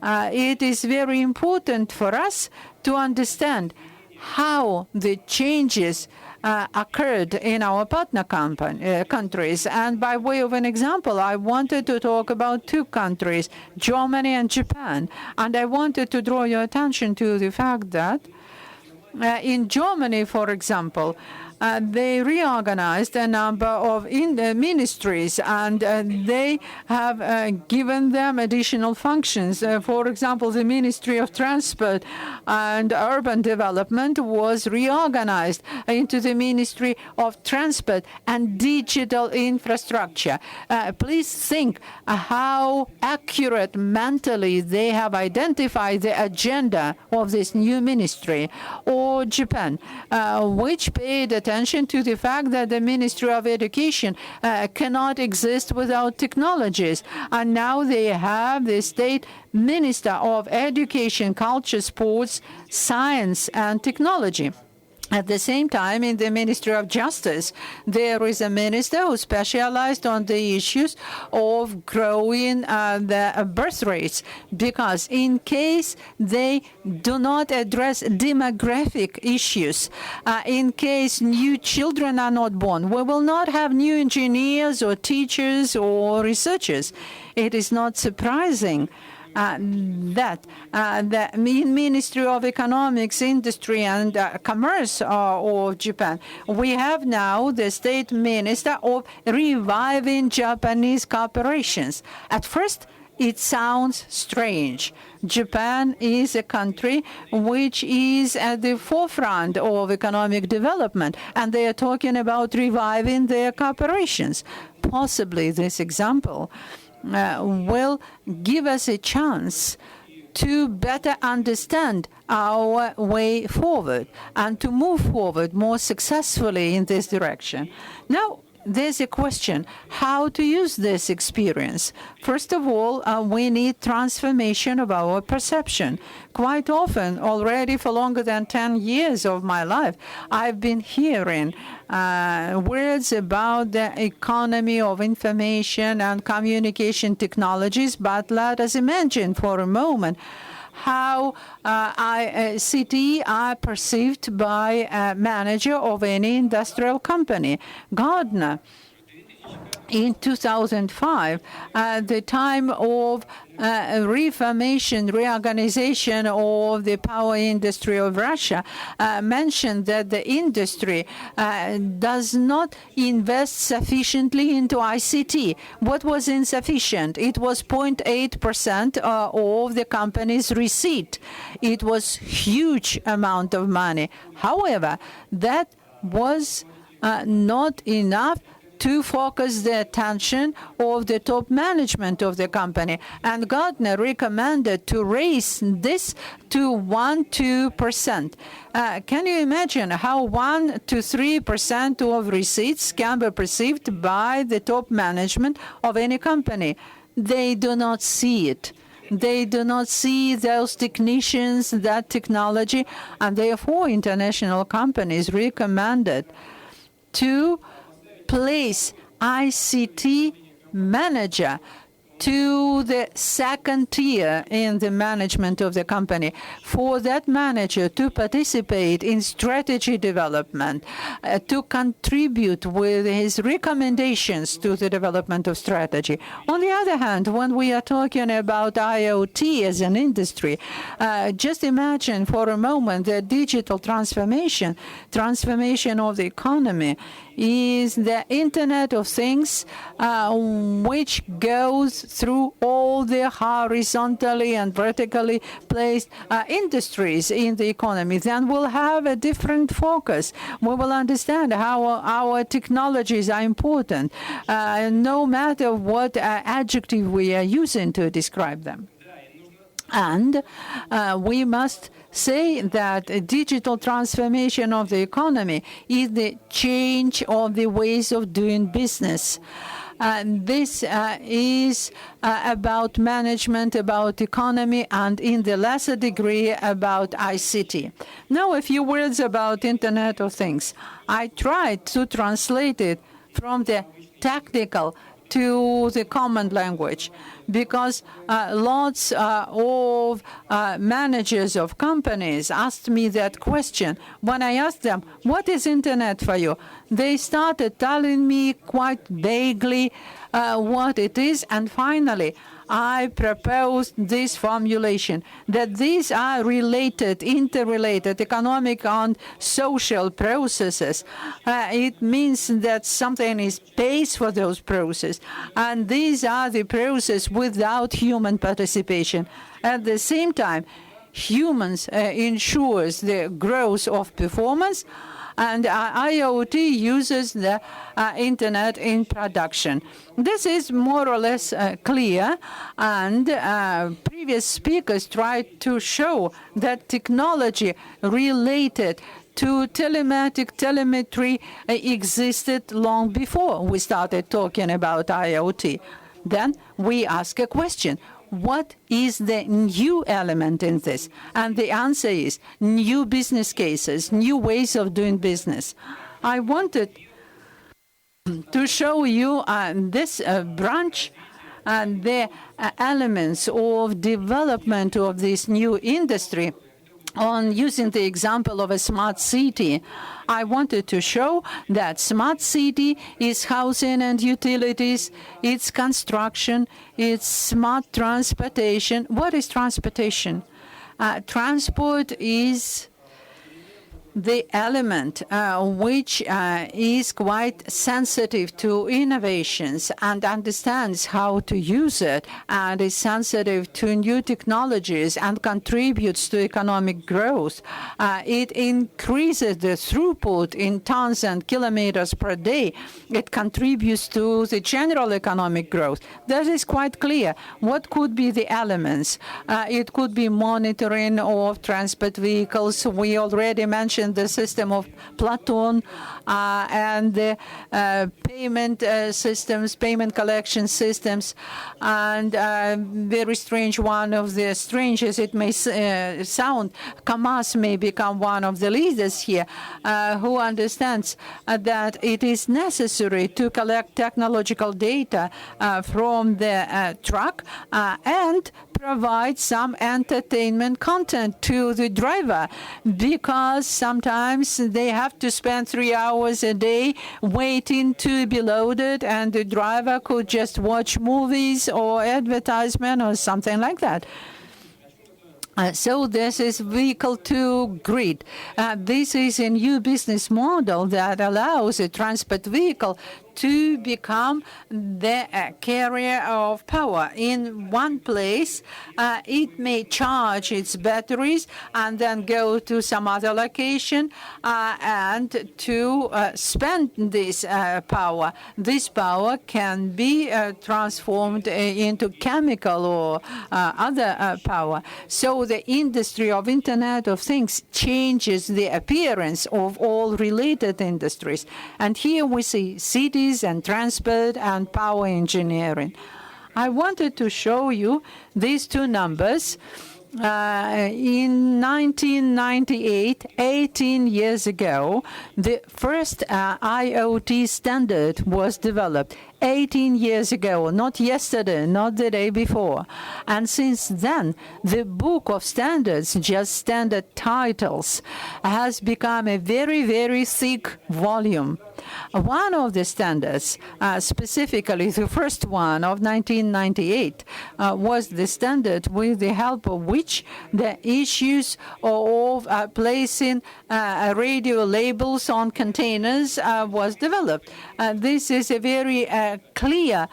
It is very important for us to understand how the changes occurred in our partner countries. And by way of an example, I wanted to talk about two countries, Germany and Japan. And I wanted to draw your attention to the fact that in Germany, for example, they reorganized a number of ministries, and they have given them additional functions. For example, the Ministry of Transport and Urban Development was reorganized into the Ministry of Transport and Digital Infrastructure. Please think how accurate mentally they have identified the agenda of this new ministry. Or Japan, which paid attention to the fact that the Ministry of Education cannot exist without technologies. And now they have the State Minister of Education, Culture, Sports, Science and Technology. At the same time, in the Ministry of Justice, there is a minister who specialized on the issues of growing the birth rates, because in case they do not address demographic issues, in case new children are not born, we will not have new engineers or teachers or researchers. It is not surprising that the Ministry of Economics, Industry and Commerce of Japan, we have now the State Minister of Reviving Japanese Corporations. At first, it sounds strange. Japan is a country which is at the forefront of economic development, and they are talking about reviving their corporations. Possibly this example will give us a chance to better understand our way forward and to move forward more successfully in this direction. Now, there's a question how to use this experience. First of all, we need transformation of our perception. Quite often, already for longer than 10 years of my life, I've been hearing words about the economy of information and communication technologies, but let us imagine for a moment how ICT are perceived by a manager of any industrial company. Gardner, in 2005, at the time of reorganization of the power industry of Russia, mentioned that the industry does not invest sufficiently into ICT. What was insufficient? It was 0.8% of the company's receipt. It was huge amount of money. However, that was not enough to focus the attention of the top management of the company. And Gardner recommended to raise this to 1-2%. Can you imagine how 1-3% of receipts can be perceived by the top management of any company? They do not see it. They do not see those technicians, that technology, and therefore international companies recommended to place ICT manager to the second tier in the management of the company, for that manager to participate in strategy development, to contribute with his recommendations to the development of strategy. On the other hand, when we are talking about IoT as an industry, just imagine for a moment the digital transformation of the economy. is the Internet of Things, which goes through all the horizontally and vertically placed industries in the economy. Then we'll have a different focus. We will understand how our technologies are important, no matter what adjective we are using to describe them. And we must say that digital transformation of the economy is the change of the ways of doing business. This is about management, about economy, and in the lesser degree about ICT. Now, a few words about Internet of Things. I tried to translate it from the technical to the common language, because lots of managers of companies asked me that question. When I asked them, what is Internet for you? They started telling me quite vaguely what it is, and finally I proposed this formulation, that these are related, interrelated economic and social processes. It means that something pays for those processes, and these are the processes without human participation. At the same time, humans ensures the growth of performance, and IoT uses the Internet in production. This is more or less clear, and previous speakers tried to show that technology related to telemetry existed long before we started talking about IoT. Then we ask a question. What is the new element in this? And the answer is new business cases, new ways of doing business. I wanted to show you this branch and the elements of development of this new industry. On using the example of a smart city, I wanted to show that smart city is housing and utilities, it's construction, it's smart transportation. What is transportation? Transport is the element which is quite sensitive to innovations and understands how to use it, and is sensitive to new technologies and contributes to economic growth. It increases the throughput in tons and kilometers per day. It contributes to the general economic growth. That is quite clear. What could be the elements? It could be monitoring of transport vehicles. We already mentioned the system of Platon and the payment systems, payment collection systems, and very strange, one of the strange as it may sound, Kamaz may become one of the leaders here, who understands that it is necessary to collect technological data from the truck and provide some entertainment content to the driver, because sometimes they have to spend 3 hours a day waiting to be loaded, and the driver could just watch movies or advertisement or something like that. So this is vehicle to grid. This is a new business model that allows a transport vehicle to become the carrier of power. In one place, it may charge its batteries and then go to some other location and to spend this power. This power can be transformed into chemical or other power. So the industry of Internet of Things changes the appearance of all related industries. And here we see cities and transport and power engineering. I wanted to show you these two numbers. In 1998, 18 years ago, the first IoT standard was developed. 18 years ago, not yesterday, not the day before. And since then, the book of standards, just standard titles, has become a very, very thick volume. One of the standards, specifically the first one of 1998, was the standard with the help of which the issues of placing radio labels on containers was developed. This is a very clear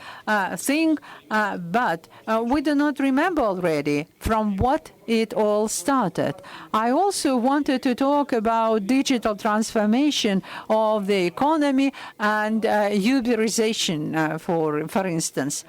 thing, but we do not remember already from what it all started. I also wanted to talk about digital transformation of the economy and Uberization, for instance.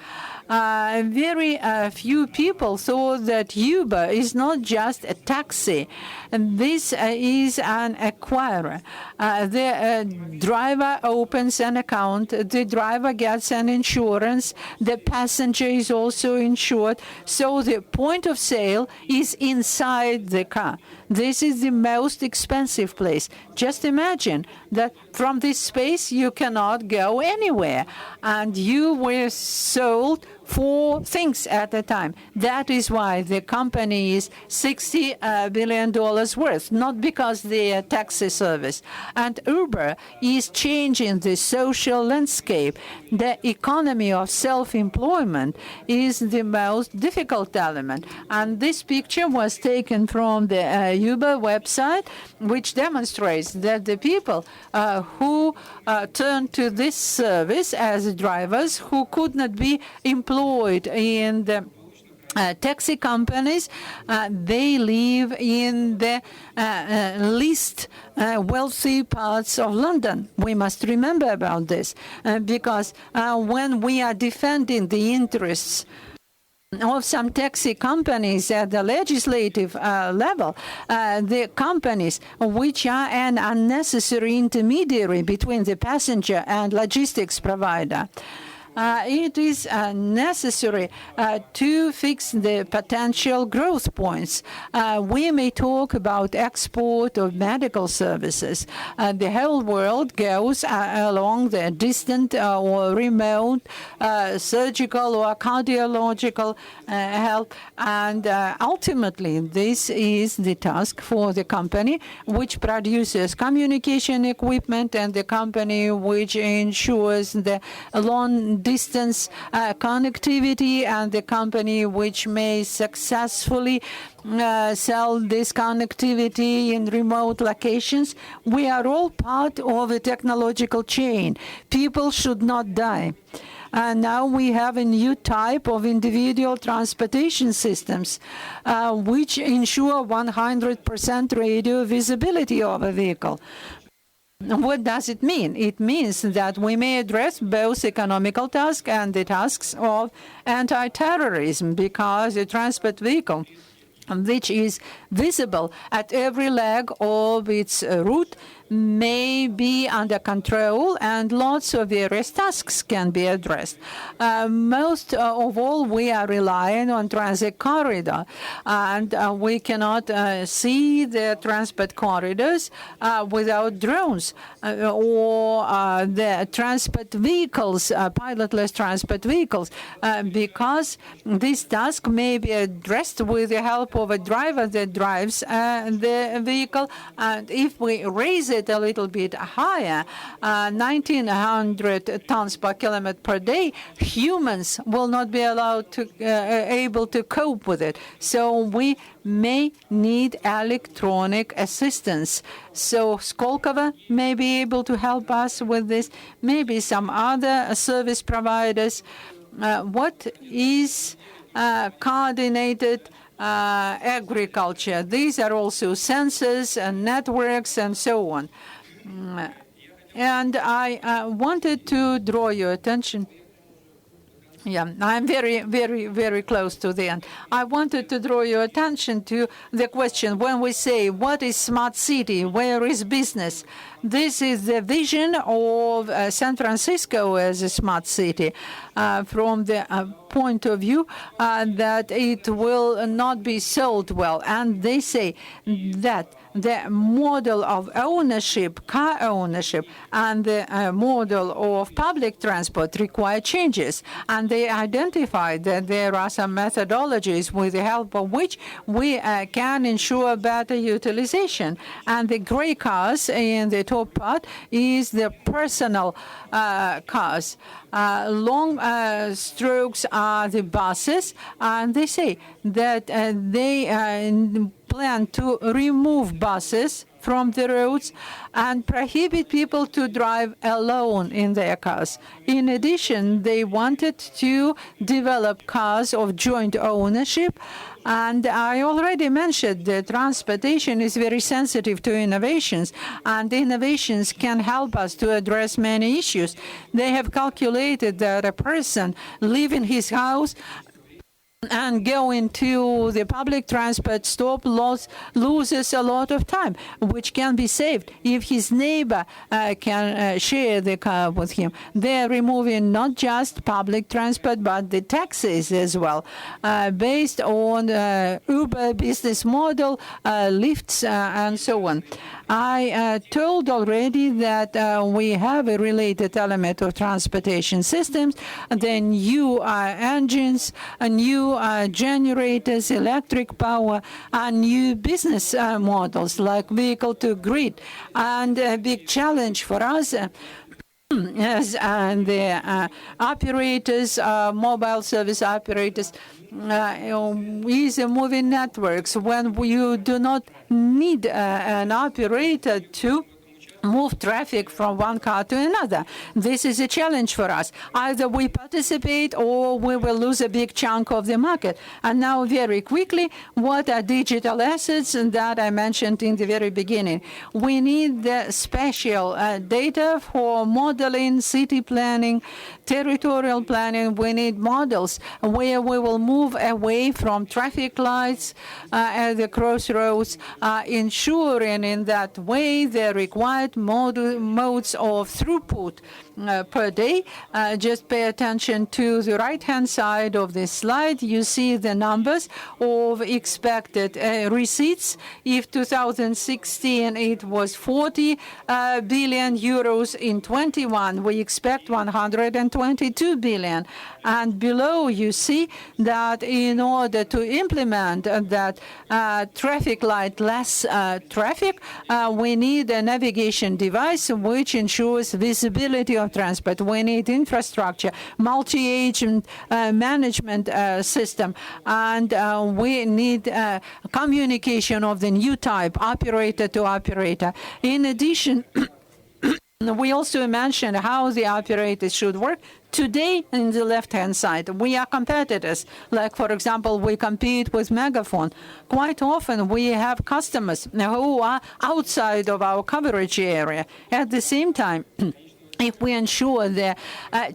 Very few people thought that Uber is not just a taxi. And this is an acquirer. The driver opens an account, the driver gets an insurance, the passenger is also insured, so the point of sale is inside the car. This is the most expensive place. Just imagine that from this space you cannot go anywhere, and you were sold 4 things at a time. That is why the company is $60 billion worth, not because they are a taxi service. And Uber is changing the social landscape. The economy of self-employment is the most difficult element. And this picture was taken from the Uber website, which demonstrates that the people who turn to this service as drivers who could not be employed in the taxi companies, they live in the least wealthy parts of London. We must remember about this, because when we are defending the interests of some taxi companies at the legislative level, the companies which are an unnecessary intermediary between the passenger and logistics provider, it is necessary to fix the potential growth points. We may talk about export of medical services. The whole world goes along the distant or remote surgical or cardiological help, and ultimately this is the task for the company which produces communication equipment and the company which ensures the long-distance connectivity and the company which may successfully sell this connectivity in remote locations. We are all part of a technological chain. People should not die. And now we have a new type of individual transportation systems which ensure 100% radio visibility of a vehicle. What does it mean? It means that we may address both economical tasks and the tasks of anti-terrorism, because a transport vehicle which is visible at every leg of its route may be under control, and lots of various tasks can be addressed. Most of all, we are relying on transit corridor, and we cannot see the transport corridors without drones or the transport vehicles, pilotless transport vehicles, because this task may be addressed with the help of a driver that drives the vehicle. And if we raise it a little bit higher, 1900 tons per kilometer per day, humans will not be allowed to able to cope with it. So we may need electronic assistance. So Skolkovo may be able to help us with this, maybe some other service providers. What is coordinated agriculture? These are also sensors and networks and so on. And I wanted to draw your attention. Yeah, I'm very, very, very close to the end. I wanted to draw your attention to the question when we say, what is smart city? Where is business? This is the vision of San Francisco as a smart city from the point of view that it will not be sold well. And they say that the model of ownership, car ownership, and the model of public transport require changes. And they identified that there are some methodologies with the help of which we can ensure better utilization. And the gray cars in the top part is the personal cars. Long strokes are the buses, and they say that they plan to remove buses from the roads and prohibit people to drive alone in their cars. In addition, they wanted to develop cars of joint ownership. And I already mentioned that transportation is very sensitive to innovations, and innovations can help us to address many issues. They have calculated that a person leaving his house and going to the public transport stop loses a lot of time, which can be saved if his neighbor can share the car with him. They're removing not just public transport, but the taxis as well, based on Uber business model, lifts, and so on. I told already that we have a related element of transportation systems, the new engines, new generators, electric power, and new business models like vehicle to grid. And a big challenge for us as the operators, mobile service operators, is moving networks when you do not need an operator to move traffic from one car to another. This is a challenge for us. Either we participate or we will lose a big chunk of the market. And now very quickly, what are digital assets that I mentioned in the very beginning? We need the special data for modeling, city planning, territorial planning. We need models where we will move away from traffic lights at the crossroads, ensuring in that way the required modes of throughput per day. Just pay attention to the right-hand side of this slide. You see the numbers of expected receipts. If 2016 it was 40 billion euros, in 21 we expect 122 billion. And below you see that in order to implement that traffic light less traffic, we need a navigation device which ensures visibility of transport. We need infrastructure, multi-agent management system, and we need communication of the new type, operator to operator. In addition, we also mentioned how the operators should work. Today, in the left-hand side, we are competitors. Like, for example, we compete with Megaphone. Quite often, we have customers who are outside of our coverage area. At the same time, if we ensure the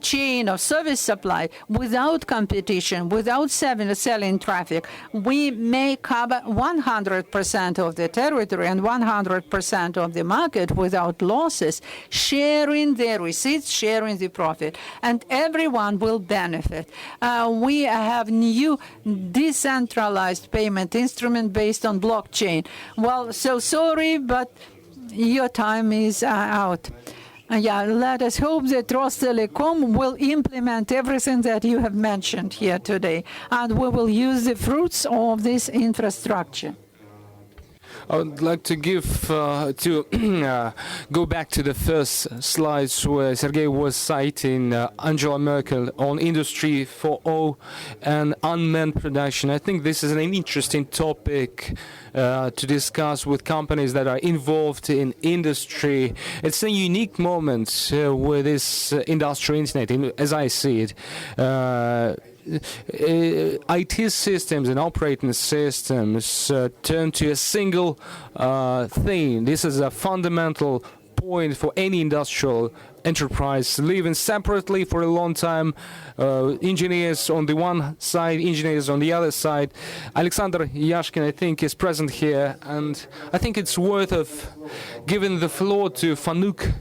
chain of service supply without competition, without selling traffic, we may cover 100% of the territory and 100% of the market without losses, sharing the receipts, sharing the profit, and everyone will benefit. We have new decentralized payment instrument based on blockchain. Well, so sorry, but your time is out. Let us hope that Rostelecom will implement everything that you have mentioned here today, and we will use the fruits of this infrastructure. I would like to go back to the first slides where Sergei was citing Angela Merkel on Industry 4.0 and unmanned production. I think this is an interesting topic to discuss with companies that are involved in industry. It's a unique moment with this industrial internet, as I see it. IT systems and operating systems turn to a single thing. This is a fundamental point for any industrial enterprise living separately for a long time. Engineers on the one side, engineers on the other side. Alexander Yashkin, I think, is present here, and I think it's worth of giving the floor to Fanuc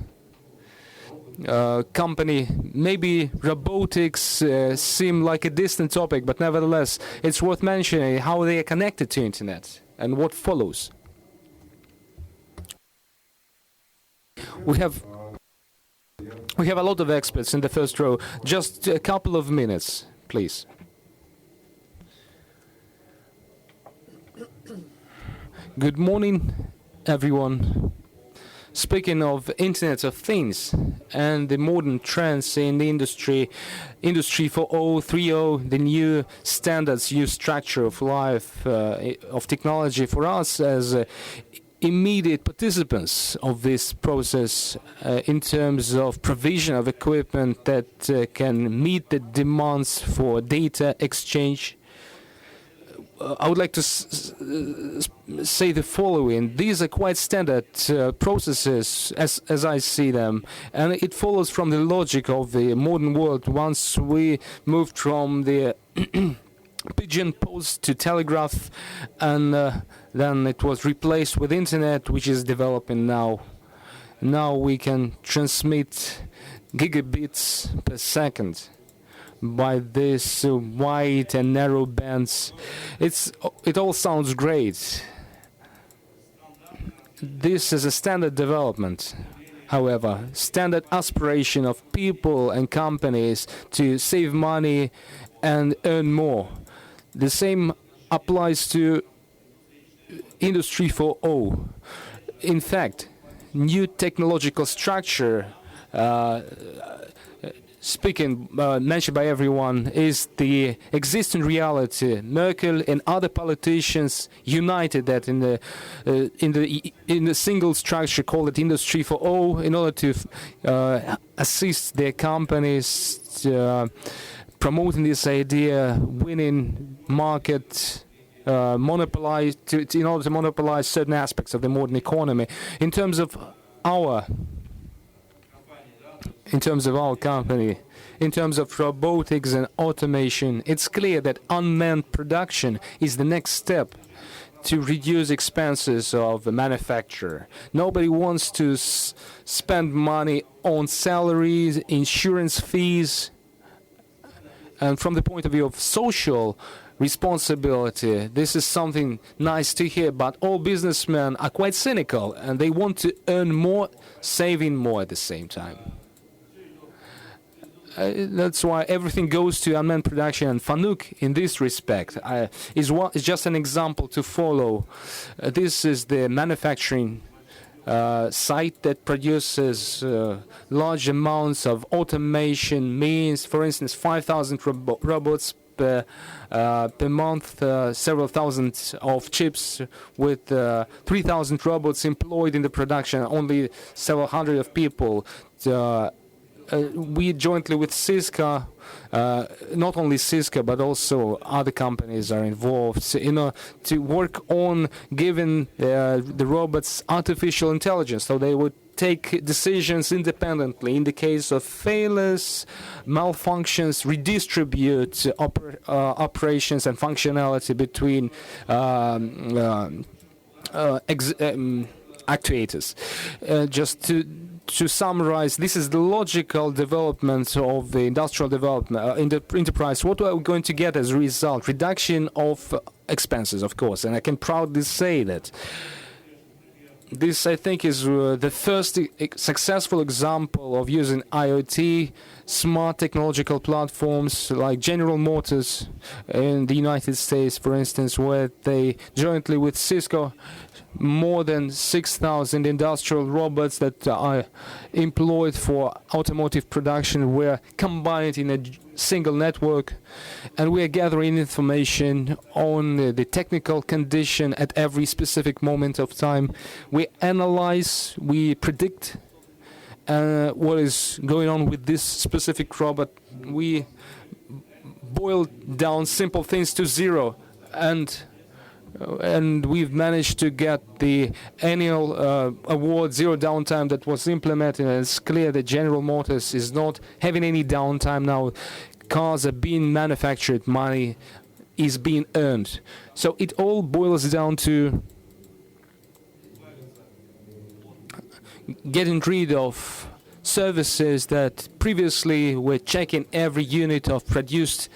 company. Maybe robotics seem like a distant topic, but nevertheless, it's worth mentioning how they are connected to internet and what follows. We have a lot of experts in the first row. Just a couple of minutes, please. Good morning, everyone. Speaking of Internet of Things and the modern trends in the Industry 4.0, 3.0, the new standards, new structure of life, of technology for us as immediate participants of this process in terms of provision of equipment that can meet the demands for data exchange. I would like to say the following. These are quite standard processes as I see them, and it follows from the logic of the modern world. Once we moved from the pigeon post to telegraph, and then it was replaced with internet, which is developing now. Now we can transmit gigabits per second by this wide and narrow bands. It all sounds great. This is a standard development. However, standard aspiration of people and companies to save money and earn more. The same applies to Industry 4.0. In fact, new technological structure mentioned by everyone is the existing reality. Merkel and other politicians united that in the single structure called Industry 4.0 in order to assist their companies promoting this idea, winning market. In order to monopolize certain aspects of the modern economy. In terms of our company, in terms of robotics and automation, it's clear that unmanned production is the next step to reduce expenses of the manufacturer. Nobody wants to spend money on salaries, insurance fees, and from the point of view of social responsibility, this is something nice to hear, but all businessmen are quite cynical and they want to earn more, saving more at the same time. That's why everything goes to unmanned production, and Fanuc in this respect is just an example to follow. This is the manufacturing site that produces large amounts of automation, means, for instance, 5,000 robots per month, several thousand of chips with 3,000 robots employed in the production, only several hundred of people. We jointly with Cisco, not only Cisco but also other companies are involved to work on giving the robots artificial intelligence, so they would take decisions independently. In the case of failures, malfunctions, redistribute operations and functionality between actuators. Just to summarize, this is the logical development of the industrial development in the enterprise. What are we going to get as a result? Reduction of expenses, of course, and I can proudly say that this, I think, is the first successful example of using IoT, smart technological platforms like General Motors in the United States, for instance, where they jointly with Cisco, more than 6,000 industrial robots that are employed for automotive production were combined in a single network, and we are gathering information on the technical condition at every specific moment of time. We analyze, we predict what is going on with this specific robot. We boil down simple things to zero, and and we've managed to get the annual award Zero Downtime that was implemented. And it's clear that General Motors is not having any downtime now. Cars are being manufactured, money is being earned. So it all boils down to getting rid of services that previously were checking every unit of produced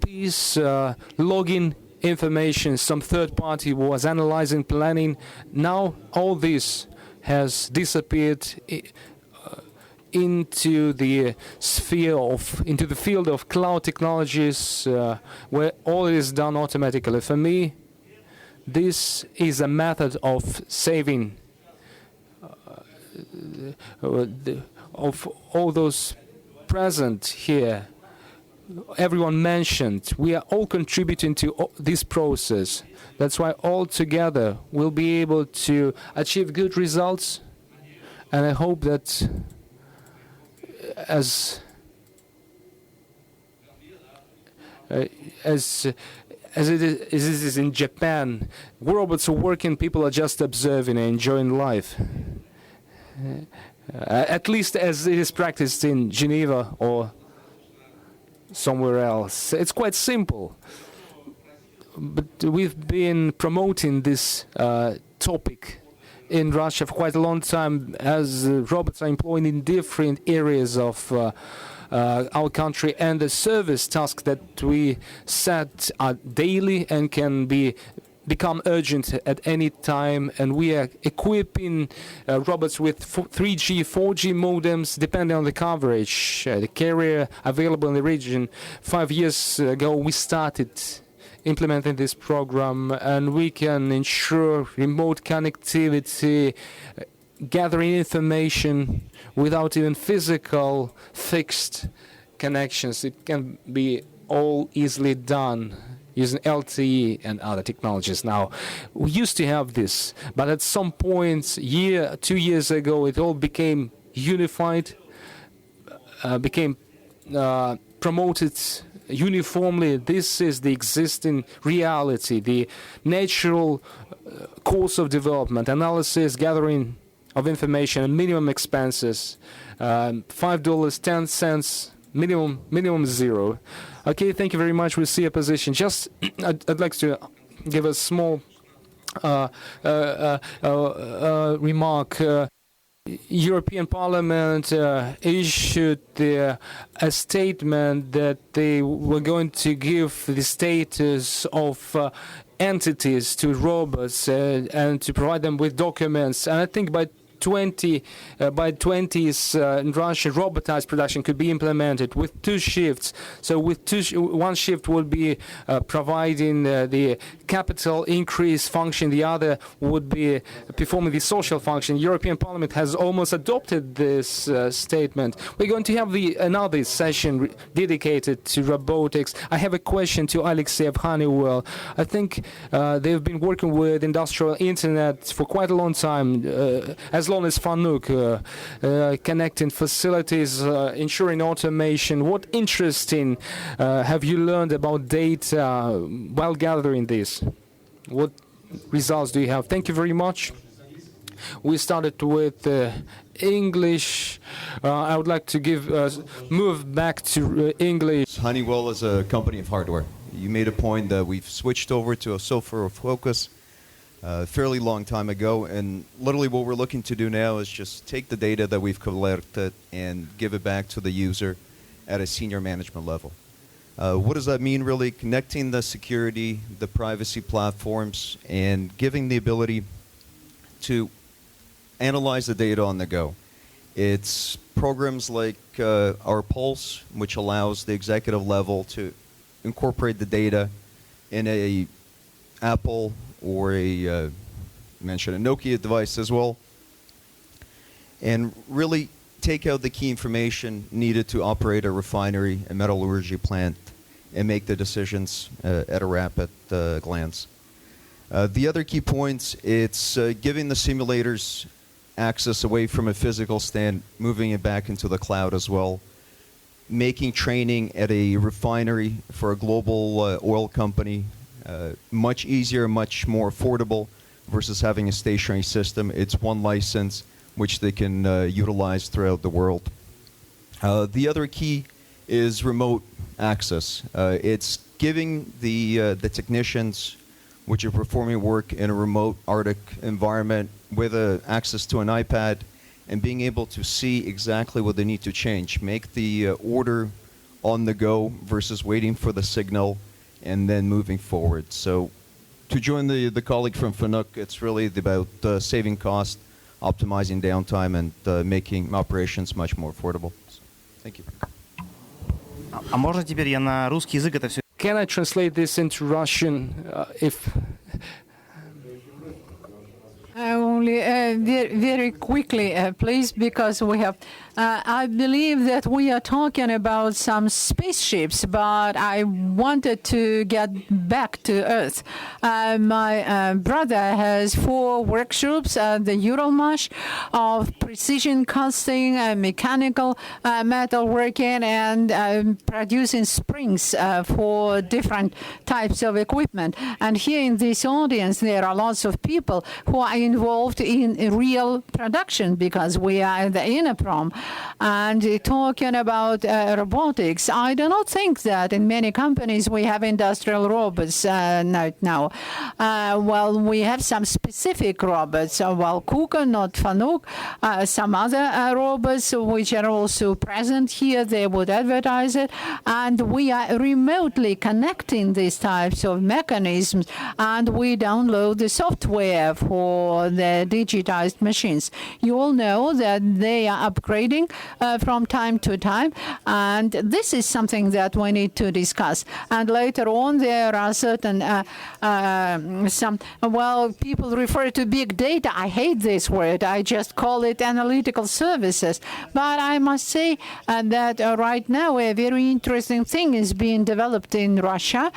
piece, logging information, some third party was analyzing, planning. Now all this has disappeared into the into the field of cloud technologies, where all is done automatically. For me, this is a method of saving of all those present here. Everyone mentioned, we are all contributing to this process. That's why all together we'll be able to achieve good results. And I hope that as it is in Japan, robots are working, people are just observing and enjoying life. At least as it is practiced in Geneva or somewhere else. It's quite simple. But we've been promoting this topic in Russia for quite a long time, as robots are employed in different areas of our country, and the service tasks that we set are daily and can become urgent at any time, and we are equipping robots with 3G, 4G modems depending on the coverage, the carrier available in the region. 5 years ago we started implementing this program, and we can ensure remote connectivity, gathering information without even physical fixed connections. It can be all easily done using LTE and other technologies. Now, we used to have this, but at some point, 2 years ago, it all became unified, became promoted uniformly. This is the existing reality, the natural course of development, analysis, gathering of information, and minimum expenses, $5, 10 cents, minimum zero. Okay, thank you very much. We'll see a position. Just, I'd like to give a small remark. European Parliament issued a statement that they were going to give the status of entities to robots and to provide them with documents. And I think by 20s in Russia, robotized production could be implemented with 2 shifts. So with one shift would be providing the capital increase function, the other would be performing the social function. European Parliament has almost adopted this statement. We're going to have another session dedicated to robotics. I have a question to Alexei of Honeywell. I think they've been working with industrial internet for quite a long time, as long as Fanuk, connecting facilities, ensuring automation. What interesting have you learned about data while gathering this? What results do you have? Thank you very much. We started with English. I would like to move back to English. Honeywell is a company of hardware. You made a point that we've switched over to a software focus a fairly long time ago, and literally what we're looking to do now is just take the data that we've collected and give it back to the user at a senior management level. What does that mean really? Connecting the security, the privacy platforms, and giving the ability to analyze the data on the go. It's programs like our Pulse, which allows the executive level to incorporate the data in a Apple or a mention a Nokia device as well, and really take out the key information needed to operate a refinery, a metallurgy plant, and make the decisions at a rapid glance. The other key points, it's giving the simulators access away from a physical stand, moving it back into the cloud as well, making training at a refinery for a global oil company Much easier, much more affordable versus having a stationary system. It's one license which they can utilize throughout the world. The other key is remote access. It's giving the technicians which are performing work in a remote Arctic environment with access to an iPad and being able to see exactly what they need to change. Make the order on the go versus waiting for the signal and then moving forward. So to join the colleague from Fanuc, it's really about saving cost, optimizing downtime, and making operations much more affordable. So, thank you. А можно теперь я на русский язык это все? Can I translate this into Russian? If Only very quickly, please, because we have. I believe that we are talking about some spaceships, but I wanted to get back to Earth. My brother has 4 workshops at the Uralmash of precision casting, mechanical metalworking, and producing springs for different types of equipment. And here in this audience, there are lots of people who are involved in real production because we are at the Innoprom. And talking about robotics, I do not think that in many companies we have industrial robots right now. Well, we have some specific robots. Well, KUKA, not Fanuc, some other robots which are also present here, they would advertise it. And we are remotely connecting these types of mechanisms, and we download the software for the digitized machines. You all know that they are upgrading from time to time, and this is something that we need to discuss. And later on, there are certain people refer to big data. I hate this word. I just call it analytical services. But I must say that right now a very interesting thing is being developed in Russia.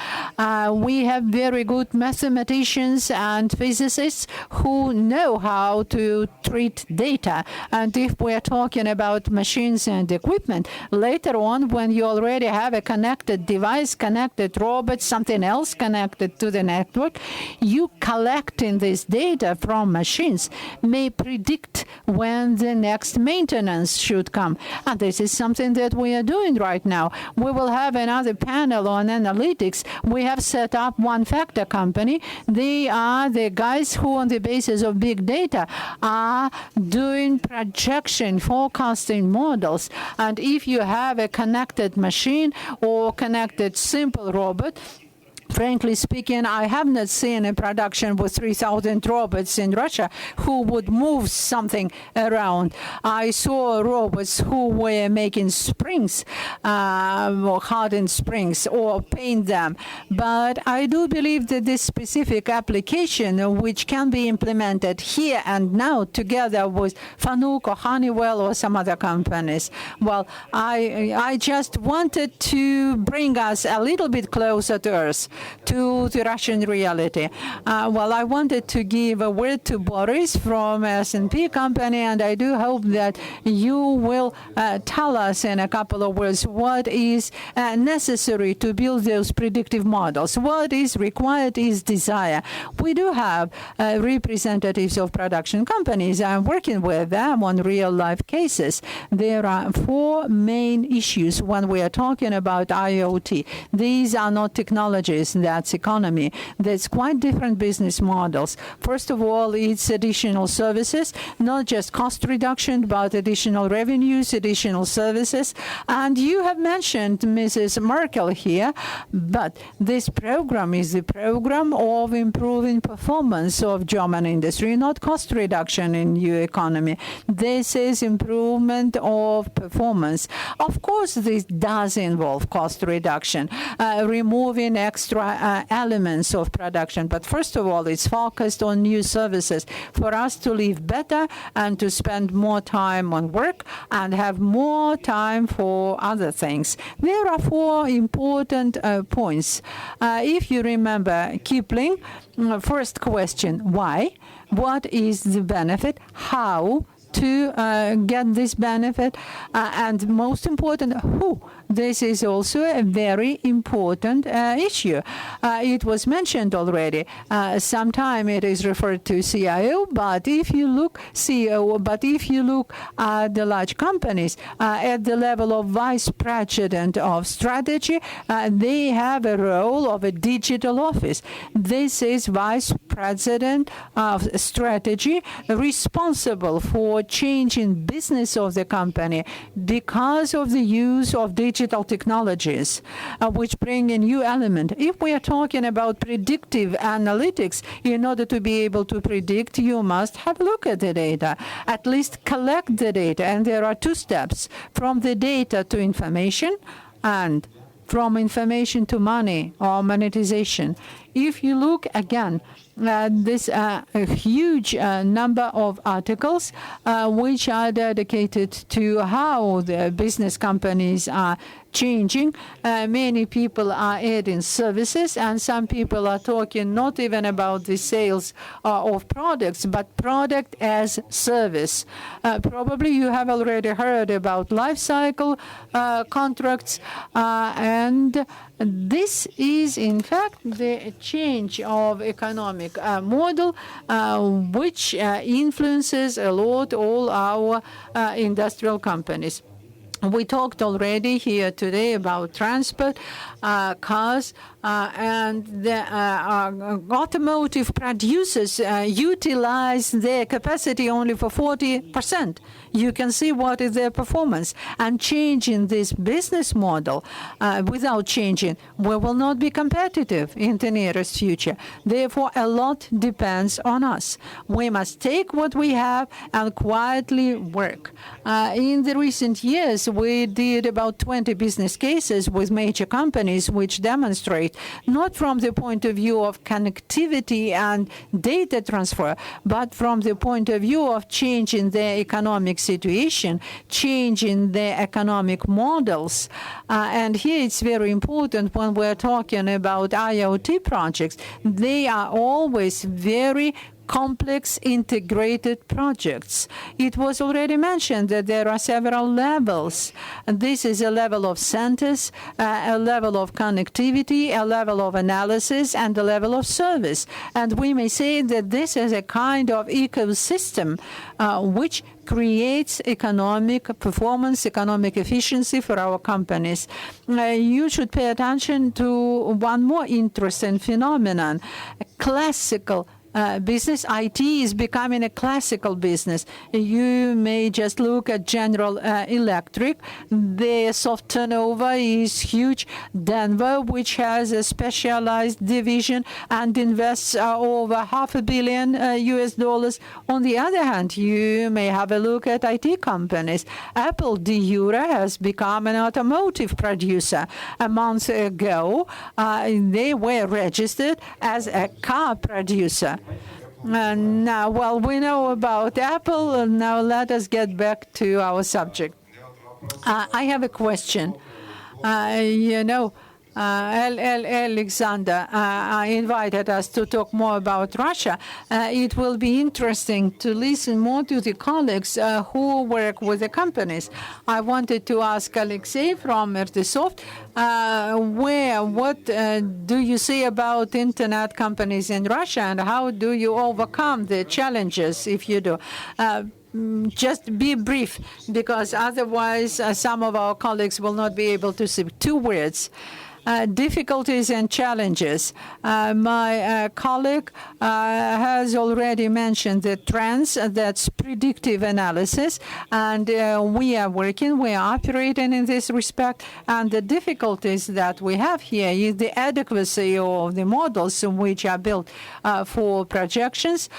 We have very good mathematicians and physicists who know how to treat data. And if we're talking about machines and equipment, later on, when you already have a connected device, connected robot, something else connected to the network, you collecting this data from machines may predict when the next maintenance should come. And this is something that we are doing right now. We will have another panel on analytics. We have set up One Factor company. They are the guys who, on the basis of big data, are doing projection, forecasting models. And if you have a connected machine or connected simple robot, frankly speaking, I have not seen a production with 3,000 robots in Russia who would move something around. I saw robots who were making springs, or hardened springs, or paint them. But I do believe that this specific application, which can be implemented here and now together with Fanuc or Honeywell or some other companies, well, I just wanted to bring us a little bit closer to Earth, to the Russian reality. Well, I wanted to give a word to Boris from S&P company, and I do hope that you will tell us in a couple of words what is necessary to build those predictive models. What is required is desire. We do have representatives of production companies. I'm working with them on real-life cases. There are 4 main issues when we are talking about IoT. These are not technologies, that's economy. There's quite different business models. First of all, it's additional services, not just cost reduction, but additional revenues, additional services. And you have mentioned Mrs. Merkel here, but this program is the program of improving performance of German industry, not cost reduction in new economy. This is improvement of performance. Of course, this does involve cost reduction, removing extra elements of production. But first of all, it's focused on new services for us to live better and to spend more time on work and have more time for other things. There are 4 important points. If you remember Kipling, first question, why? What is the benefit? How to get this benefit? And most important, who This is also a very important issue. It was mentioned already. Sometimes it is referred to CIO, but if you look CEO, but if you look at the large companies at the level of vice president of strategy, they have a role of a digital office. This is vice president of strategy, responsible for changing business of the company because of the use of digital technologies, which bring a new element. If we are talking about predictive analytics, in order to be able to predict, you must have a look at the data, at least collect the data. And there are two steps: from the data to information, and from information to money or monetization. If you look again at this huge number of articles which are dedicated to how the business companies are changing, many people are adding services, and some people are talking not even about the sales of products, but product as service. Probably you have already heard about life cycle contracts, and this is in fact the change of economic model which influences a lot all our industrial companies. We talked already here today about transport, cars, and the automotive producers utilize their capacity only for 40%. You can see what is their performance. And changing this business model without changing, we will not be competitive in the nearest future. Therefore, a lot depends on us. We must take what we have and quietly work. In the recent years, we did about 20 business cases with major companies which demonstrate, not from the point of view of connectivity and data transfer, but from the point of view of changing their economic situation, changing their economic models. And here it's very important when we're talking about IoT projects. They are always very complex integrated projects. It was already mentioned that there are several levels. This is a level of centers, a level of connectivity, a level of analysis, and a level of service. And we may say that this is a kind of ecosystem which creates economic performance, economic efficiency for our companies. You should pay attention to one more interesting phenomenon: classical business. IT is becoming a classical business. You may just look at General Electric. Their soft turnover is huge. Denver, which has a specialized division and invests over $500 million US. On the other hand, you may have a look at IT companies. Apple de jure has become an automotive producer. A month ago, they were registered as a car producer. Now, well, we know about Apple. Now let us get back to our subject. I have a question. Alexander invited us to talk more about Russia. It will be interesting to listen more to the colleagues who work with the companies. I wanted to ask Alexei from Microsoft, what do you say about internet companies in Russia, and how do you overcome the challenges if you do? Just be brief, because otherwise some of our colleagues will not be able to see. 2 words. Difficulties and challenges. My colleague has already mentioned the trends, that's predictive analysis, and we are operating in this respect. And the difficulties that we have here is the adequacy of the models which are built for projections,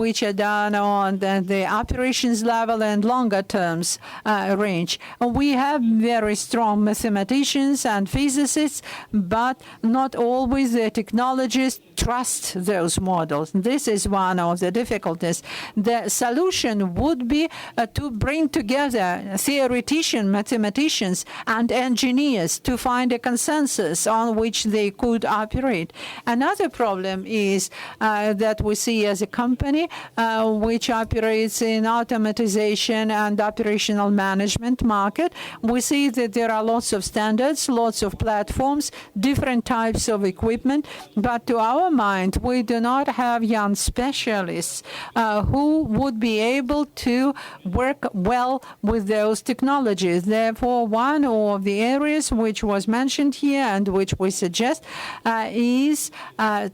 which are done on the operations level and longer terms range. We have very strong mathematicians and physicists technologies, but not always the technologists trust those models. This is one of the difficulties. The solution would be to bring together theoreticians, mathematicians, and engineers to find a consensus on which they could operate. Another problem is that we see as a company which operates in automatization and operational management market. We see that there are lots of standards, lots of platforms, different types of equipment, but to our mind, we do not have young specialists who would be able to work well with those technologies. Therefore, one of the areas which was mentioned here and which we suggest is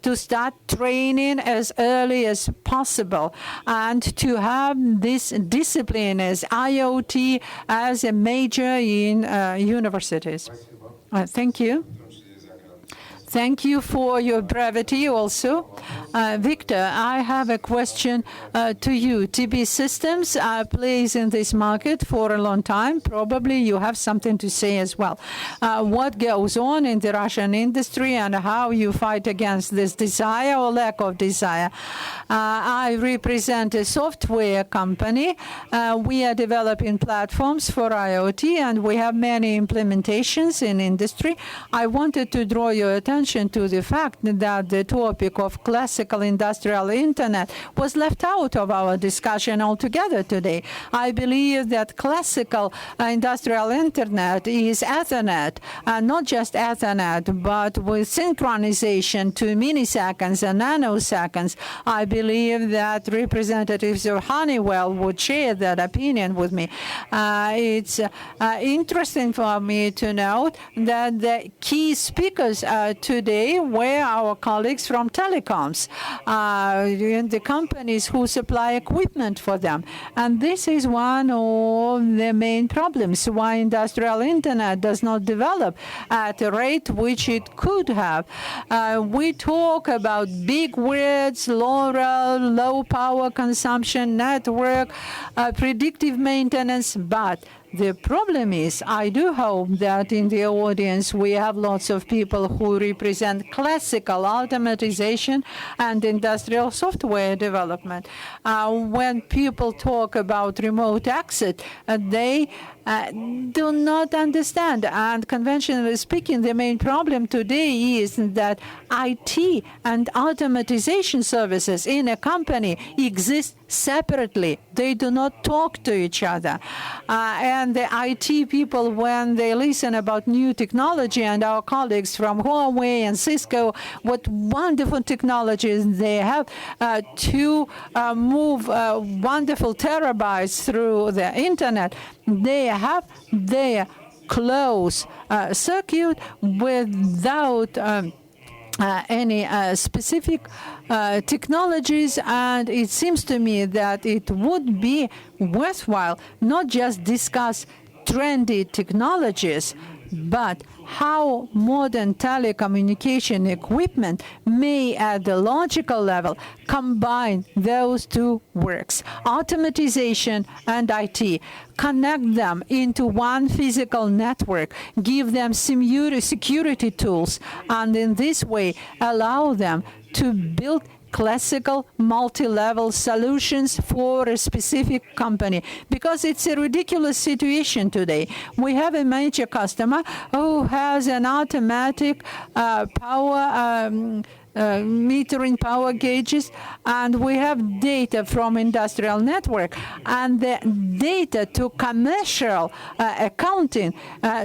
to start training as early as possible and to have this discipline as IoT as a major in universities. Thank you. Thank you for your brevity also. Victor, I have a question to you. TB Systems plays in this market for a long time. Probably you have something to say as well. What goes on in the Russian industry and how you fight against this desire or lack of desire? I represent a software company. We are developing platforms for IoT, and we have many implementations in industry. I wanted to draw your attention to the fact that the topic of classical industrial internet was left out of our discussion altogether today. I believe that classical industrial internet is Ethernet, not just Ethernet, but with synchronization to milliseconds and nanoseconds. I believe that representatives of Honeywell would share that opinion with me. It's interesting for me to note that the key speakers today were our colleagues from telecoms, in the companies who supply equipment for them. And this is one of the main problems why industrial internet does not develop at a rate which it could have. We talk about big words, LoRa, low power consumption, network, predictive maintenance, but the problem is, I do hope that in the audience we have lots of people who represent classical automatization and industrial software development. When people talk about remote access, they do not understand. And conventionally speaking, the main problem today is that IT and automatization services in a company exist separately. They do not talk to each other. And the IT people, when they listen about new technology, and our colleagues from Huawei and Cisco, what wonderful technologies they have to move wonderful terabytes through the internet, they have their closed circuit without any specific technologies, and it seems to me that it would be worthwhile not just discuss trendy technologies, but how modern telecommunication equipment may, at the logical level, combine those two works, automatization and IT, connect them into one physical network, give them security tools, and in this way allow them to build classical multi-level solutions for a specific company, because it's a ridiculous situation today. We have a major customer who has an automatic power metering power gauges, and we have data from industrial network, and the data to commercial accounting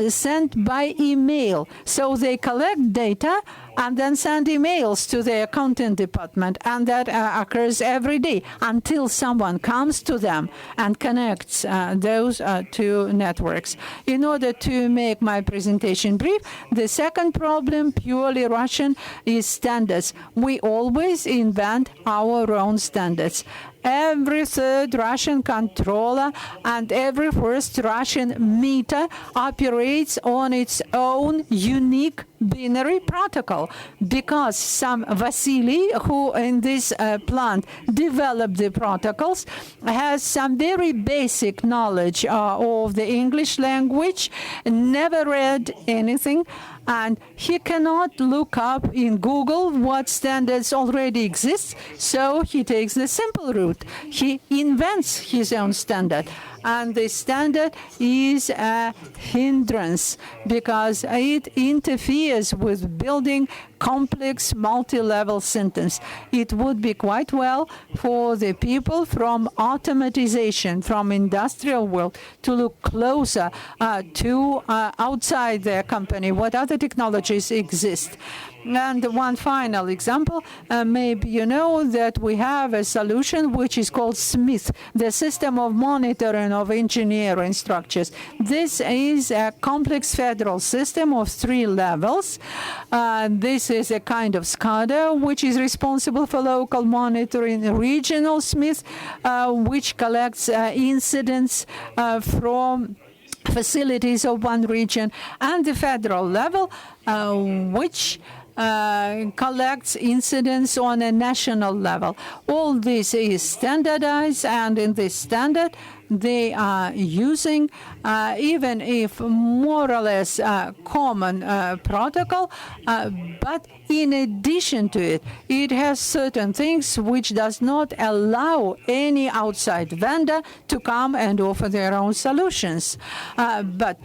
sent by email. So they collect data and then send emails to the accounting department, and that occurs every day until someone comes to them and connects those two networks. In order to make my presentation brief, the second problem, purely Russian, is standards. We always invent our own standards. Every third Russian controller and every first Russian meter operates on its own unique binary protocol, because some Vasily, who in this plant developed the protocols, has some very basic knowledge of the English language, never read anything, and he cannot look up in Google what standards already exist, so he takes the simple route. He invents his own standard. And the standard is a hindrance because it interferes with building complex multi-level systems. It would be quite well for the people from automatization, from industrial world, to look closer to outside their company, what other technologies exist. And one final example, maybe you know that we have a solution which is called SMITH, the System of Monitoring of Engineering Structures. This is a complex federal system of 3 levels. This is a kind of SCADA, which is responsible for local monitoring, regional SMITH, which collects incidents from facilities of one region, and the federal level, which collects incidents on a national level. All this is standardized, and in this standard, they are using, even if more or less common protocol, but in addition to it, it has certain things which does not allow any outside vendor to come and offer their own solutions. But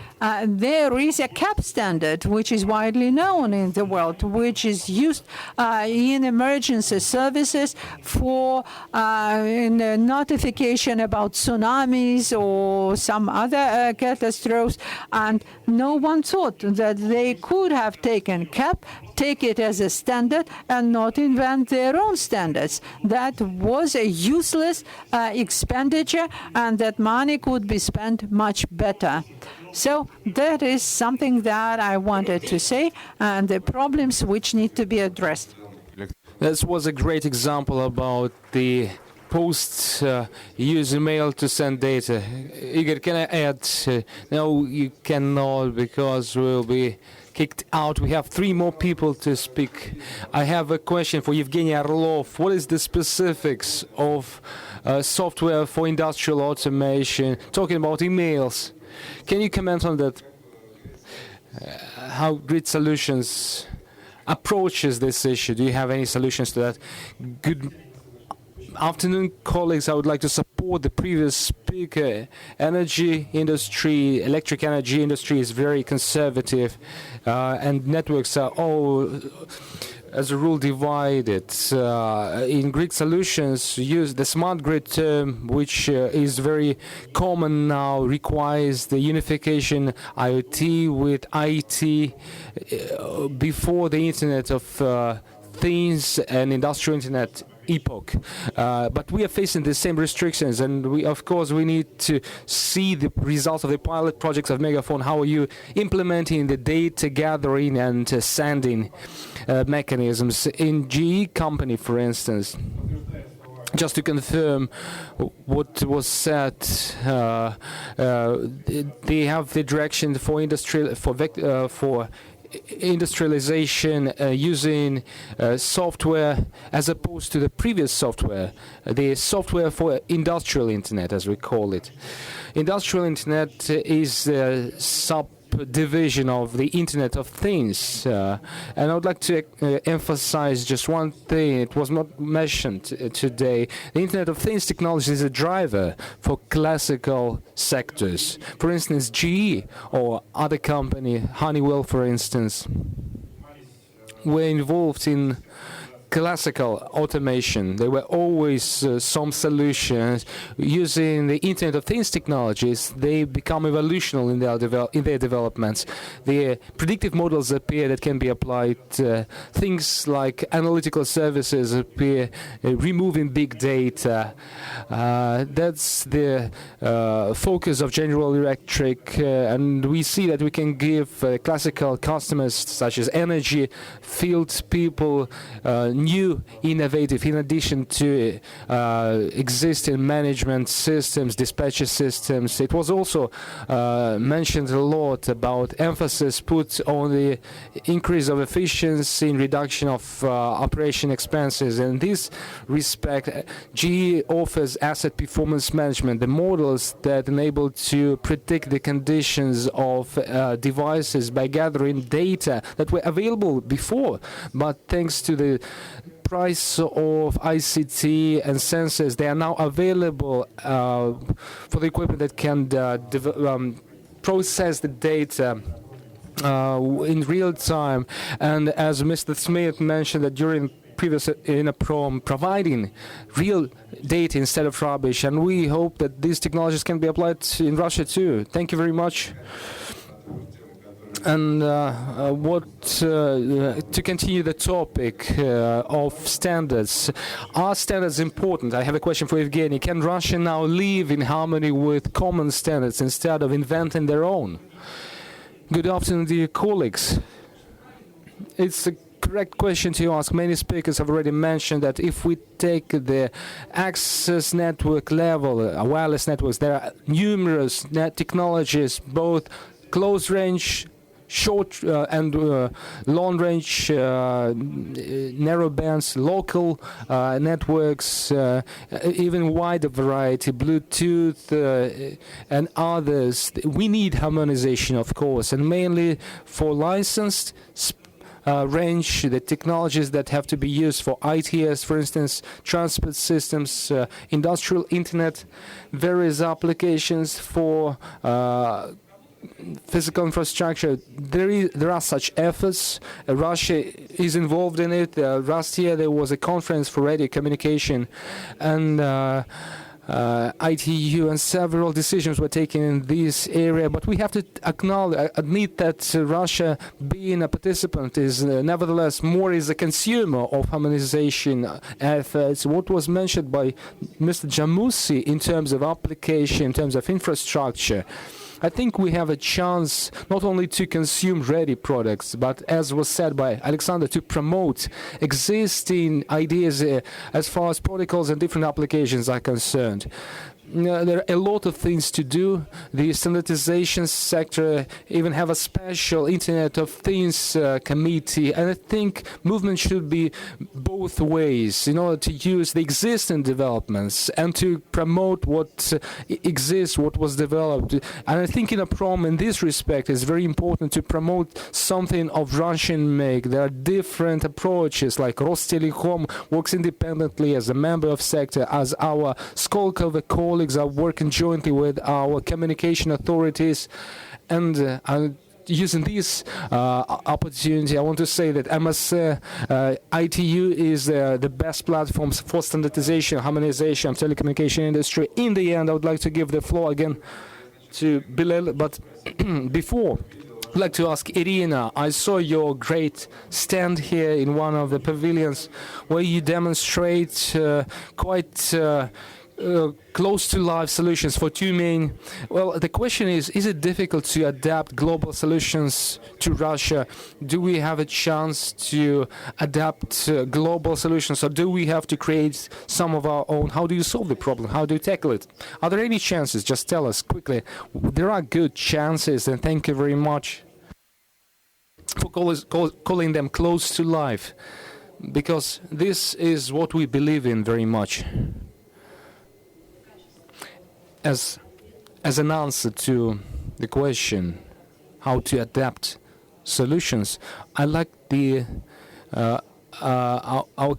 there is a CAP standard, which is widely known in the world, which is used in emergency services for notification about tsunamis or some other catastrophes, and no one thought that they could have taken CAP, take it as a standard, and not invent their own standards. That was a useless expenditure, and that money could be spent much better. So that is something that I wanted to say, and the problems which need to be addressed. This was a great example about the use email to send data. Igor, can I add? No, you cannot, because we'll be kicked out. We have 3 more people to speak. I have a question for Evgeny Orlov. What is the specifics of software for industrial automation? Talking about emails. Can you comment on that? How Grid Solutions approaches this issue? Do you have any solutions to that? Good afternoon, colleagues. I would like to support the previous speaker. Energy industry, electric energy industry is very conservative, and networks are all, as a rule, divided. In Grid Solutions, use the smart grid term, which is very common now, requires the unification IoT with IT before the Internet of Things and Industrial Internet epoch, but we are facing the same restrictions, and of course we need to see the results of the pilot projects of Megaphone. How are you implementing the data gathering and sending mechanisms in GE company, for instance? Just to confirm what was said, they have the direction for industrialization using software as opposed to the previous software, the software for industrial internet, as we call it. Industrial internet is a subdivision of the Internet of Things, and I would like to emphasize just one thing. It was not mentioned today. The Internet of Things technology is a driver for classical sectors. For instance, GE or other company, Honeywell, for instance, were involved in classical automation. There were always some solutions using the Internet of Things technologies. They become evolutional in their developments. The predictive models appear that can be applied. Things like analytical services appear, removing big data. That's the focus of General Electric, and we see that we can give classical customers such as energy, field people, new innovative, in addition to existing management systems, dispatcher systems. It was also mentioned a lot about emphasis put on the increase of efficiency and reduction of operation expenses. In this respect, GE offers asset performance management, the models that enable to predict the conditions of devices by gathering data that were available before, but thanks to the price of ICT and sensors, they are now available for the equipment that can process the data in real time. And as Mr. Smith mentioned, that during previous Innопроm, providing real data instead of rubbish, and we hope that these technologies can be applied in Russia too. Thank you very much. And to continue the topic of standards, are standards important? I have a question for Evgeny. Can Russia now live in harmony with common standards instead of inventing their own? Good afternoon, dear colleagues. It's a correct question to ask. Many speakers have already mentioned that if we take the access network level, wireless networks, there are numerous technologies, both close range, short and long range, narrow bands, local networks, even wider variety, Bluetooth and others. We need harmonization, of course, and mainly for licensed range, the technologies that have to be used for ITS, for instance, transport systems, industrial internet, various applications for physical infrastructure. There are such efforts. Russia is involved in it. Last year there was a conference for radio communication, and ITU and several decisions were taken in this area. But we have to admit that Russia, being a participant, is nevertheless more is a consumer of harmonization efforts. What was mentioned by Mr. Jamusi in terms of application, in terms of infrastructure, I think we have a chance not only to consume ready products, but as was said by Alexander, to promote existing ideas as far as protocols and different applications are concerned. There are a lot of things to do. The standardization sector even have a special Internet of Things committee, and I think movement should be both ways in order to use the existing developments and to promote what exists, what was developed. And I think Innoprom in this respect is very important to promote something of Russian make. There are different approaches, like Rostelecom works independently as a member of sector, as our Skolkovo colleagues are working jointly with our communication authorities. And using this opportunity, I want to say that ITU is the best platform for standardization, harmonization of telecommunication industry. In the end, I would like to give the floor again to Bilal, but before, I'd like to ask Irina, I saw your great stand here in one of the pavilions where you demonstrate quite close to life solutions for two main. Well, the question is it difficult to adapt global solutions to Russia? Do we have a chance to adapt global solutions, or do we have to create some of our own? How do you solve the problem? How do you tackle it? Are there any chances? Just tell us quickly. There are good chances, and thank you very much for calling them close to life, because this is what we believe in very much. As an answer to the question how to adapt solutions, I like our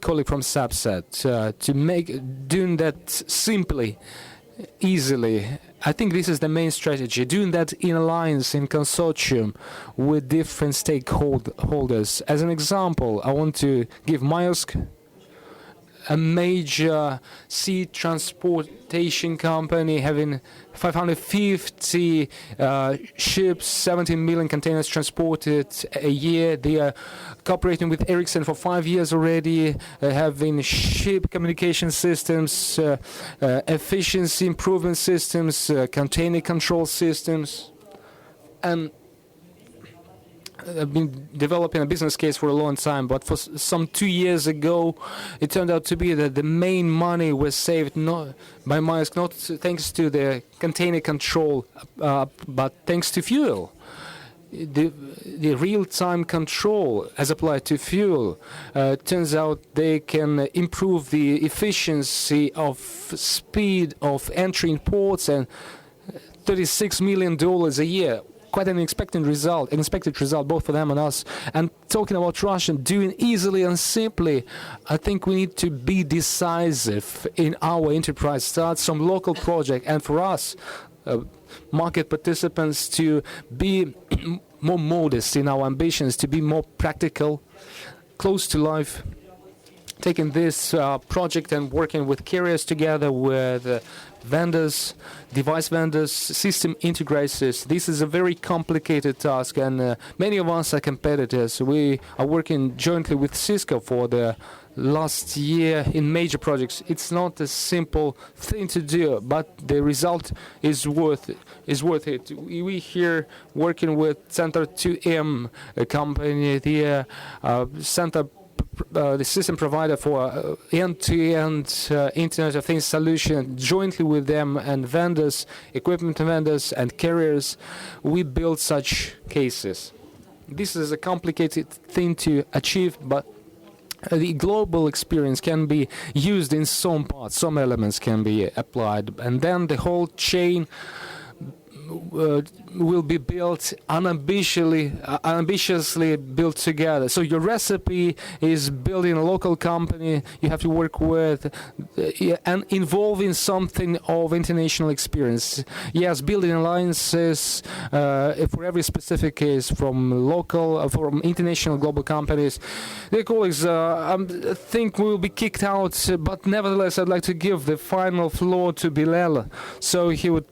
colleague from Subset to make doing that simply, easily. I think this is the main strategy, doing that in alliance, in consortium with different stakeholders. As an example, I want to give Maersk, a major sea transportation company having 550 ships, 17 million containers transported a year. They are cooperating with Ericsson for 5 years already, having ship communication systems, efficiency improvement systems, container control systems. And been developing a business case for a long time, but for some 2 years ago, it turned out to be that the main money was saved not by Maersk, not thanks to the container control, but thanks to fuel. The real-time control as applied to fuel turns out they can improve the efficiency of speed of entering ports and $36 million a year. Quite an unexpected result both for them and us. And talking about Russia, doing easily and simply, I think we need to be decisive in our enterprise, start some local project, and for us, market participants, to be more modest in our ambitions, to be more practical, close to life, taking this project and working with carriers together with vendors, device vendors, system integrators. This is a very complicated task, and many of us are competitors. We are working jointly with Cisco for the last year in major projects. It's not a simple thing to do, but the result is worth it. We here working with Center 2M, a company, the system provider for end-to-end Internet of Things solution. Jointly with them and vendors, equipment vendors and carriers, we build such cases. This is a complicated thing to achieve, but the global experience can be used in some parts, some elements can be applied, and then the whole chain will be built unambitiously built together. So your recipe is building a local company you have to work with and involving something of international experience. Yes, building alliances for every specific case from international global companies. Dear colleagues, I think we will be kicked out, but nevertheless I'd like to give the final floor to Bilal so he would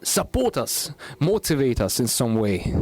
support us, motivate us in some way.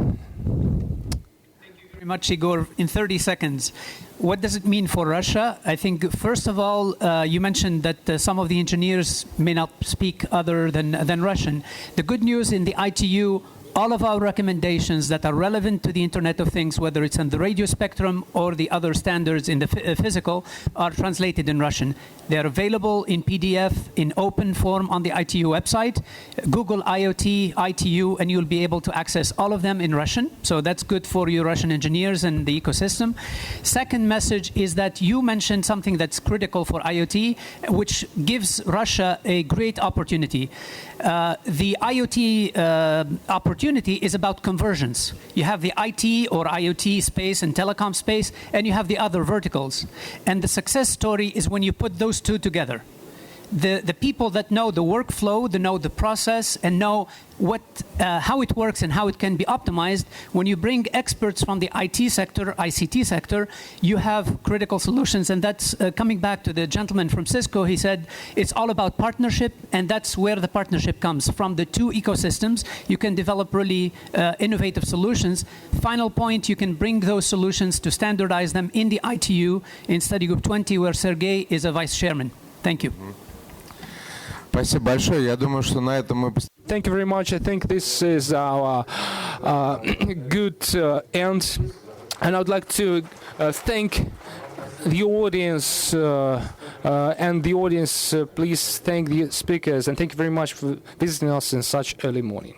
Very much, Igor. In 30 seconds, what does it mean for Russia? I think, first of all, you mentioned that some of the engineers may not speak other than Russian. The good news in the ITU, all of our recommendations that are relevant to the Internet of Things, whether it's in the radio spectrum or the other standards in the physical, are translated in Russian. They are available in PDF in open form on the ITU website. Google IoT, ITU, and you'll be able to access all of them in Russian. So that's good for you Russian engineers and the ecosystem. Second message is that you mentioned something that's critical for IoT, which gives Russia a great opportunity. The IoT opportunity is about conversions. You have the IT or IoT space and telecom space, and you have the other verticals. And the success story is when you put those two together. The people that know the workflow, they know the process, and know how it works and how it can be optimized. When you bring experts from the IT sector, ICT sector, you have critical solutions. And that's coming back to the gentleman from Cisco. He said it's all about partnership, and that's where the partnership comes from. The two ecosystems, you can develop really innovative solutions. Final point, you can bring those solutions to standardize them in the ITU in Study Group 20, where Sergey is a vice chairman. Thank you. Спасибо большое. Я думаю, что на этом мы... Thank you very much. I think this is our good end. And I would like to thank the audience and the audience. Please thank the speakers. And thank you very much for visiting us in such early morning.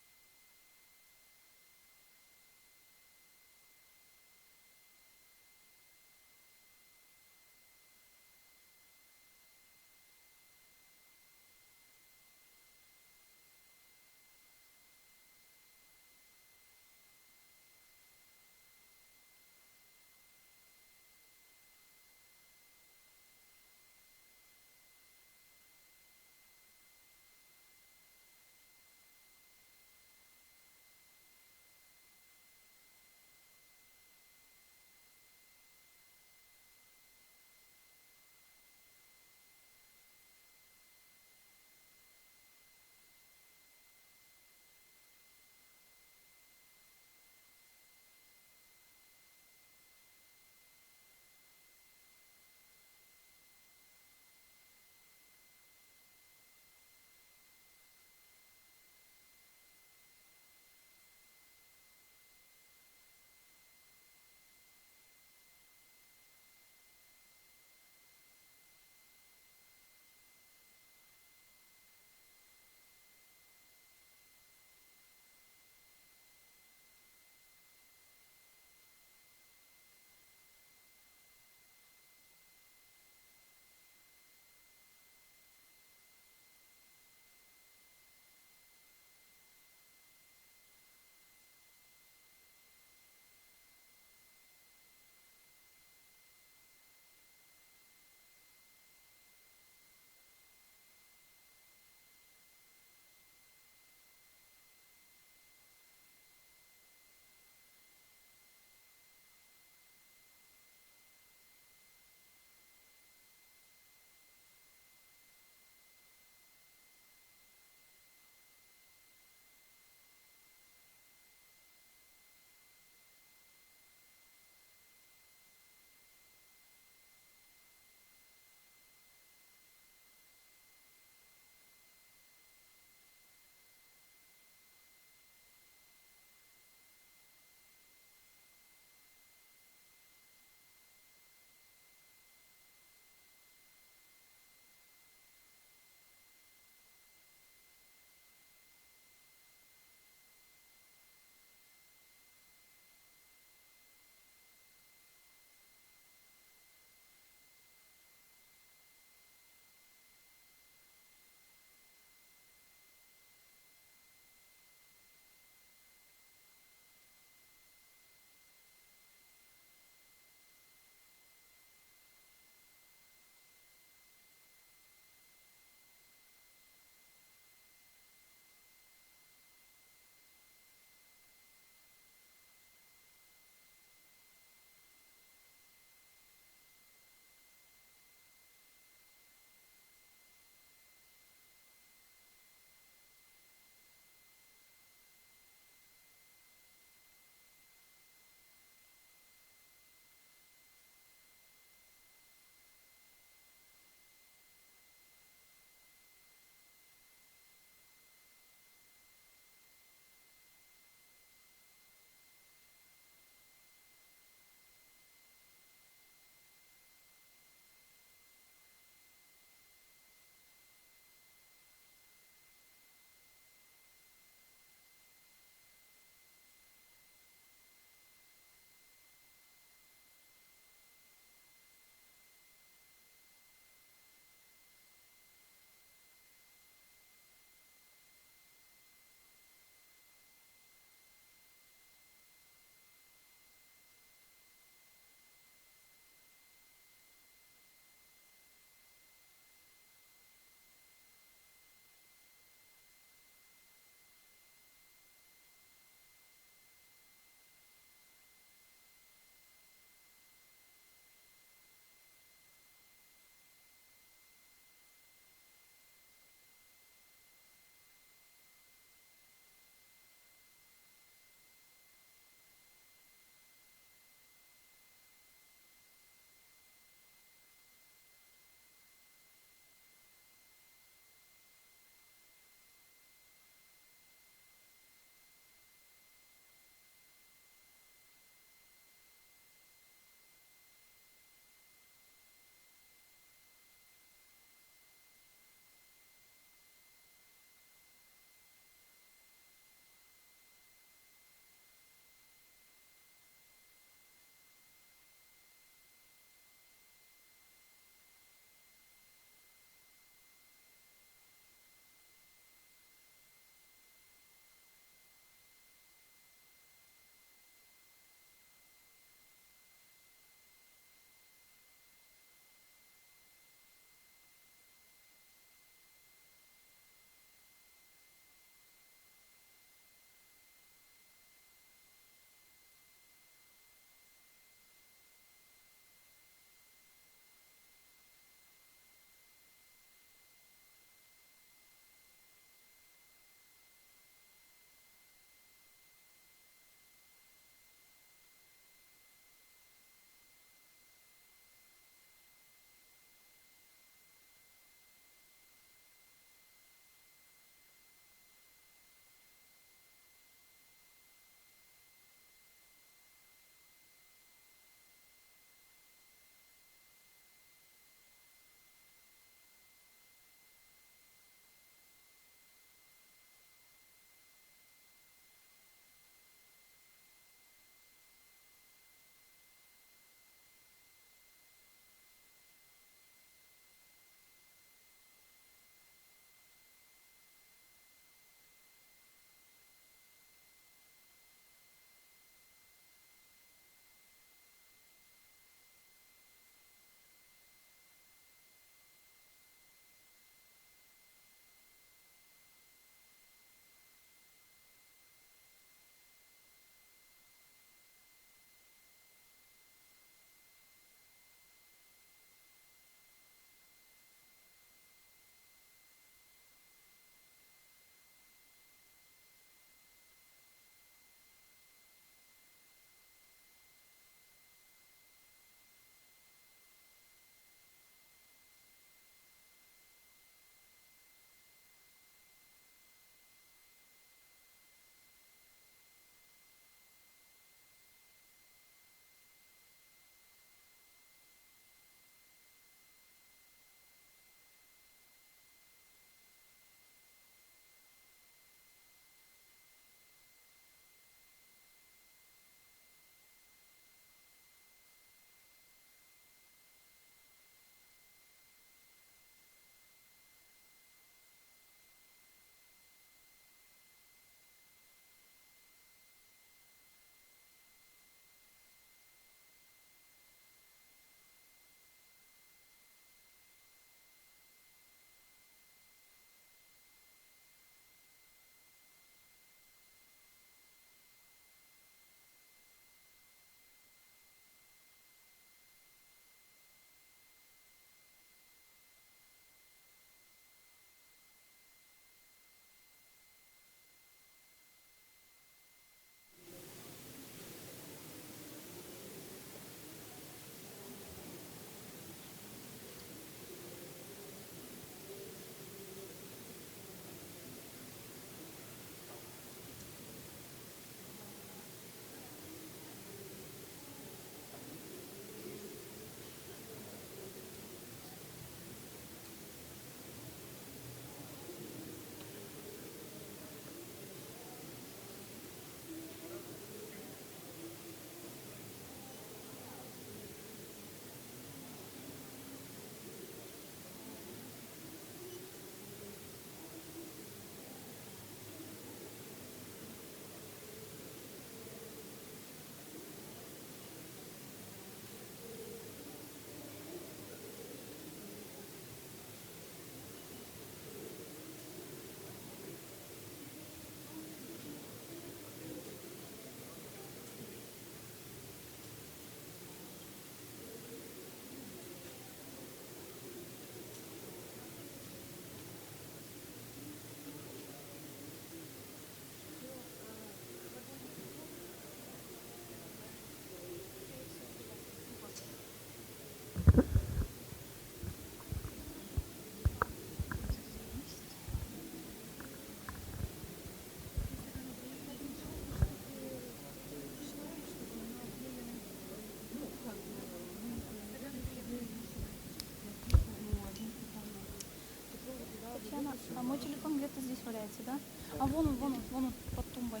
Мой телефон где-то здесь валяется, да? А вон он, под тумбой.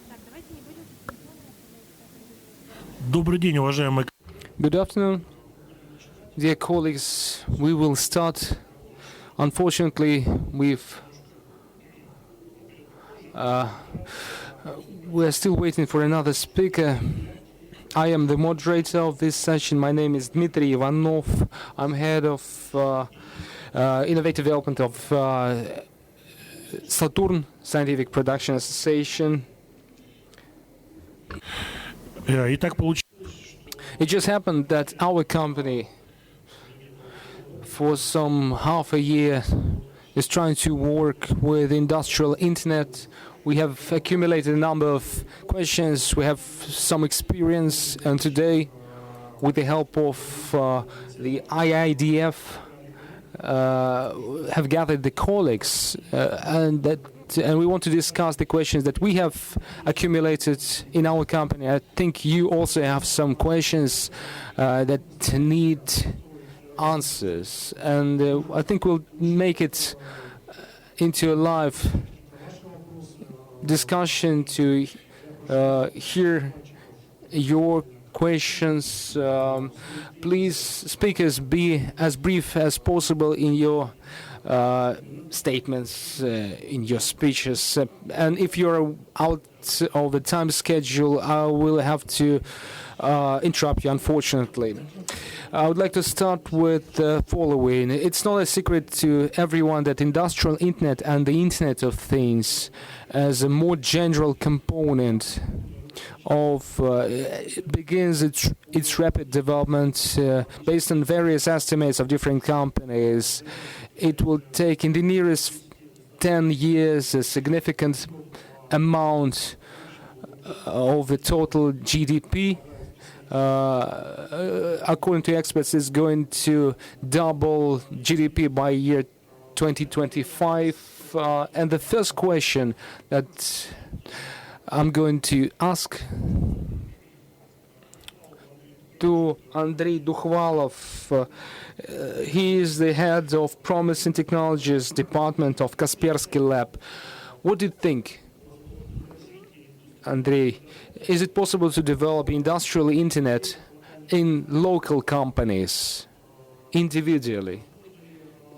Так, давайте не будем. Добрый день, уважаемые. Good afternoon, dear colleagues. We will start. Unfortunately, we're still waiting for another speaker. I am the moderator of this session. My name is Dmitry Ivanov. I'm head of innovative development of Saturn Scientific Production Association. Итак, It just happened that our company, for some half a year, is trying to work with industrial internet. We have accumulated a number of questions, we have some experience, and today, with the help of the IIDF, have gathered the colleagues, and we want to discuss the questions that we have accumulated in our company. I think you also have some questions that need answers, and I think we'll make it into a live discussion to hear your questions. Please, speakers, be as brief as possible in your statements, in your speeches, and if you're out of the time schedule, I will have to interrupt you, unfortunately. I would like to start with the following. It's not a secret to everyone that industrial internet and the Internet of Things as a more general component of begins its rapid development based on various estimates of different companies. It will take in the nearest 10 years a significant amount of the total GDP. According to experts, is going to double GDP by year 2025. And the first question that I'm going to ask to Andrei Dukhvalov. He is the head of Promising Technologies Department of Kaspersky Lab. What do you think, Andrei? Is it possible to develop industrial internet in local companies, individually?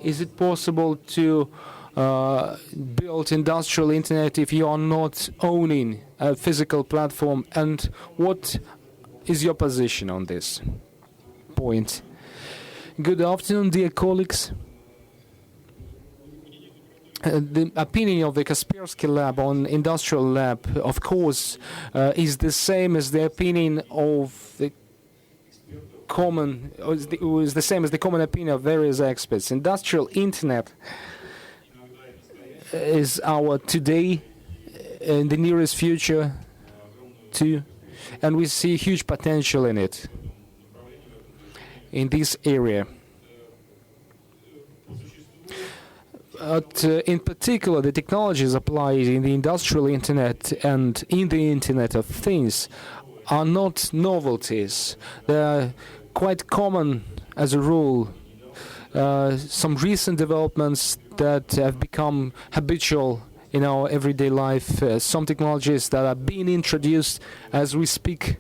Is it possible to build industrial internet if you are not owning a physical platform? And what is your position on this point? Good afternoon, dear colleagues. The opinion of the Kaspersky Lab on Industrial Lab, of course, is the same as the opinion of the is the same as the common opinion of various experts. Industrial Internet is our today and the nearest future too, and we see huge potential in it, in this area. In particular, the technologies applied in the industrial internet and in the Internet of Things are not novelties. They are quite common as a rule. Some recent developments that have become habitual in our everyday life, some technologies that are being introduced as we speak.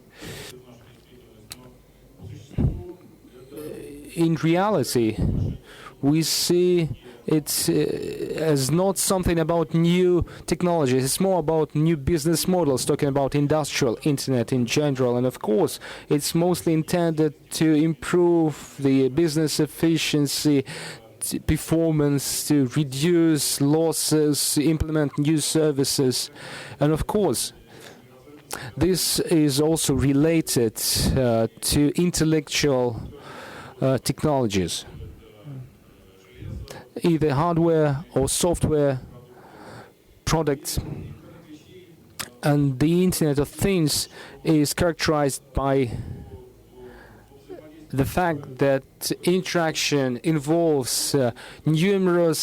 In reality, we see it as not something about new technologies. It's more about new business models, talking about industrial internet in general. And of course, it's mostly intended to improve the business efficiency, performance, to reduce losses, implement new services. And of course, this is also related to intellectual technologies, either hardware or software products. And the Internet of Things is characterized by the fact that interaction involves numerous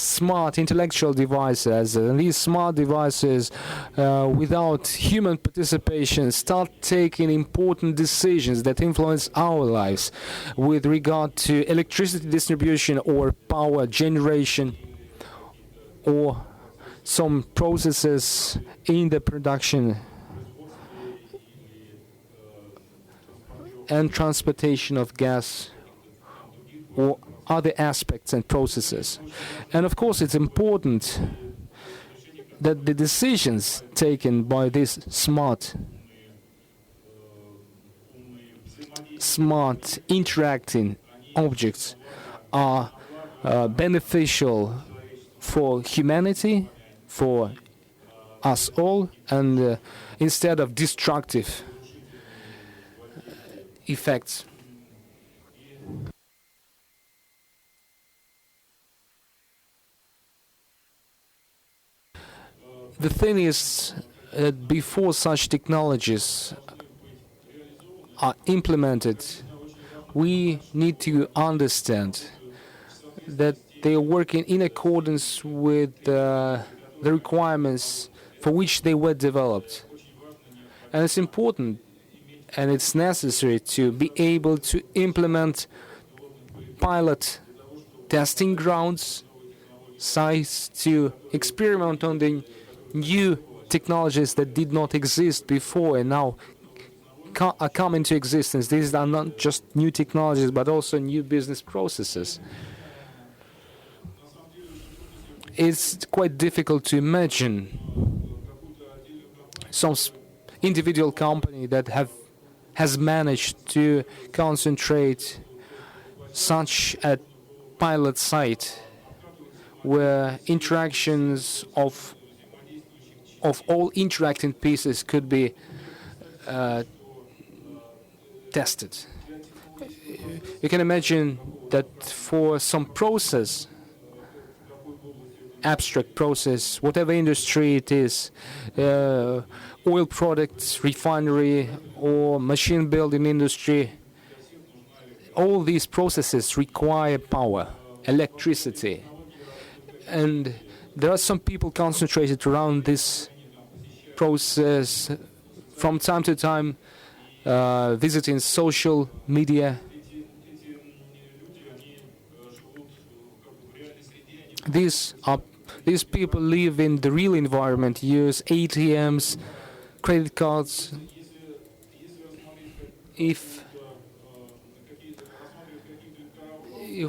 smart intellectual devices, and these smart devices, without human participation, start taking important decisions that influence our lives with regard to electricity distribution or power generation. or some processes in the production and transportation of gas or other aspects and processes. And of course, it's important that the decisions taken by these smart interacting objects are beneficial for humanity, for us all, and instead of destructive effects. The thing is that before such technologies are implemented, we need to understand that they are working in accordance with the requirements for which they were developed. And it's important and it's necessary to be able to implement pilot testing grounds, sites to experiment on the new technologies that did not exist before and now are coming into existence. These are not just new technologies, but also new business processes. It's quite difficult to imagine some individual company that has managed to concentrate such a pilot site where interactions of all interacting pieces could be tested. You can imagine that for some process, abstract process, whatever industry it is, oil products, refinery, or machine building industry, all these processes require power, electricity. And there are some people concentrated around this process from time to time, visiting social media. These people live in the real environment, use ATMs, credit cards. If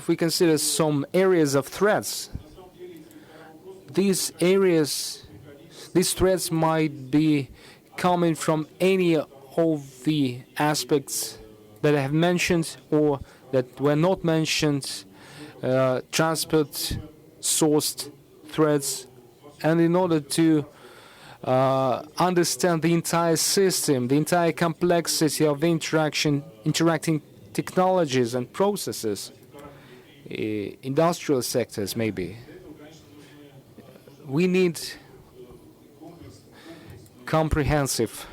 we consider some areas of threats, these threats might be coming from any of the aspects that I have mentioned or that were not mentioned, transport sourced threats. And in order to understand the entire system, the entire complexity of interacting technologies and processes, industrial sectors maybe, we need comprehensive,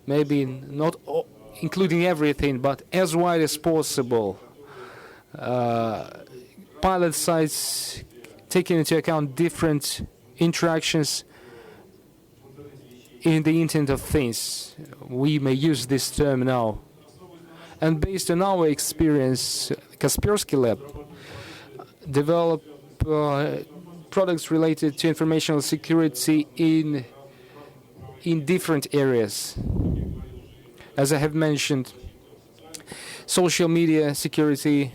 maybe not including everything, but as wide as possible, pilot sites taking into account different interactions in the Internet of Things. We may use this term now. And based on our experience, Kaspersky Lab developed products related to informational security in different areas. As I have mentioned, social media security,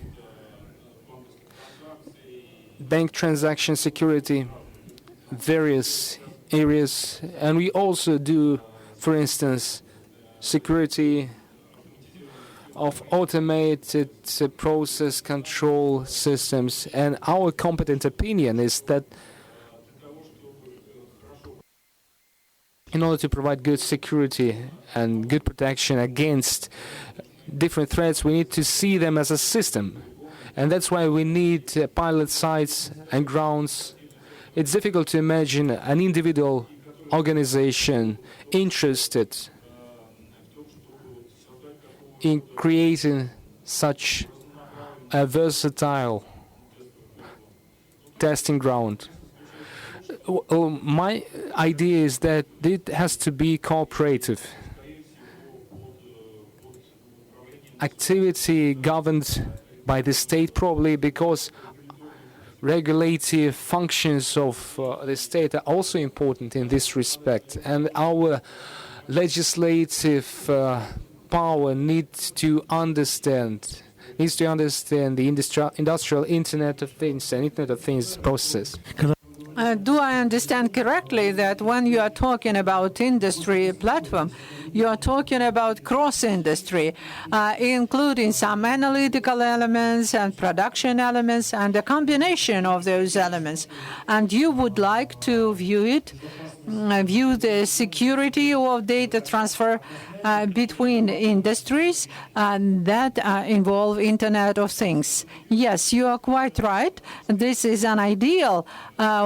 bank transaction security, various areas. And we also do, for instance, security of automated process control systems. And our competent opinion is that in order to provide good security and good protection against different threats, we need to see them as a system. And that's why we need pilot sites and grounds. It's difficult to imagine an individual organization interested in creating such a versatile testing ground. My idea is that it has to be cooperative. Activity governed by the state, probably, because regulative functions of the state are also important in this respect, and our legislative power needs to understand the industrial Internet of Things and Internet of Things process. Do I understand correctly that when you are talking about industry platform, you are talking about cross-industry, including some analytical elements and production elements and a combination of those elements, and you would like to view the security of data transfer between industries that involve Internet of Things? Yes, you are quite right. This is an ideal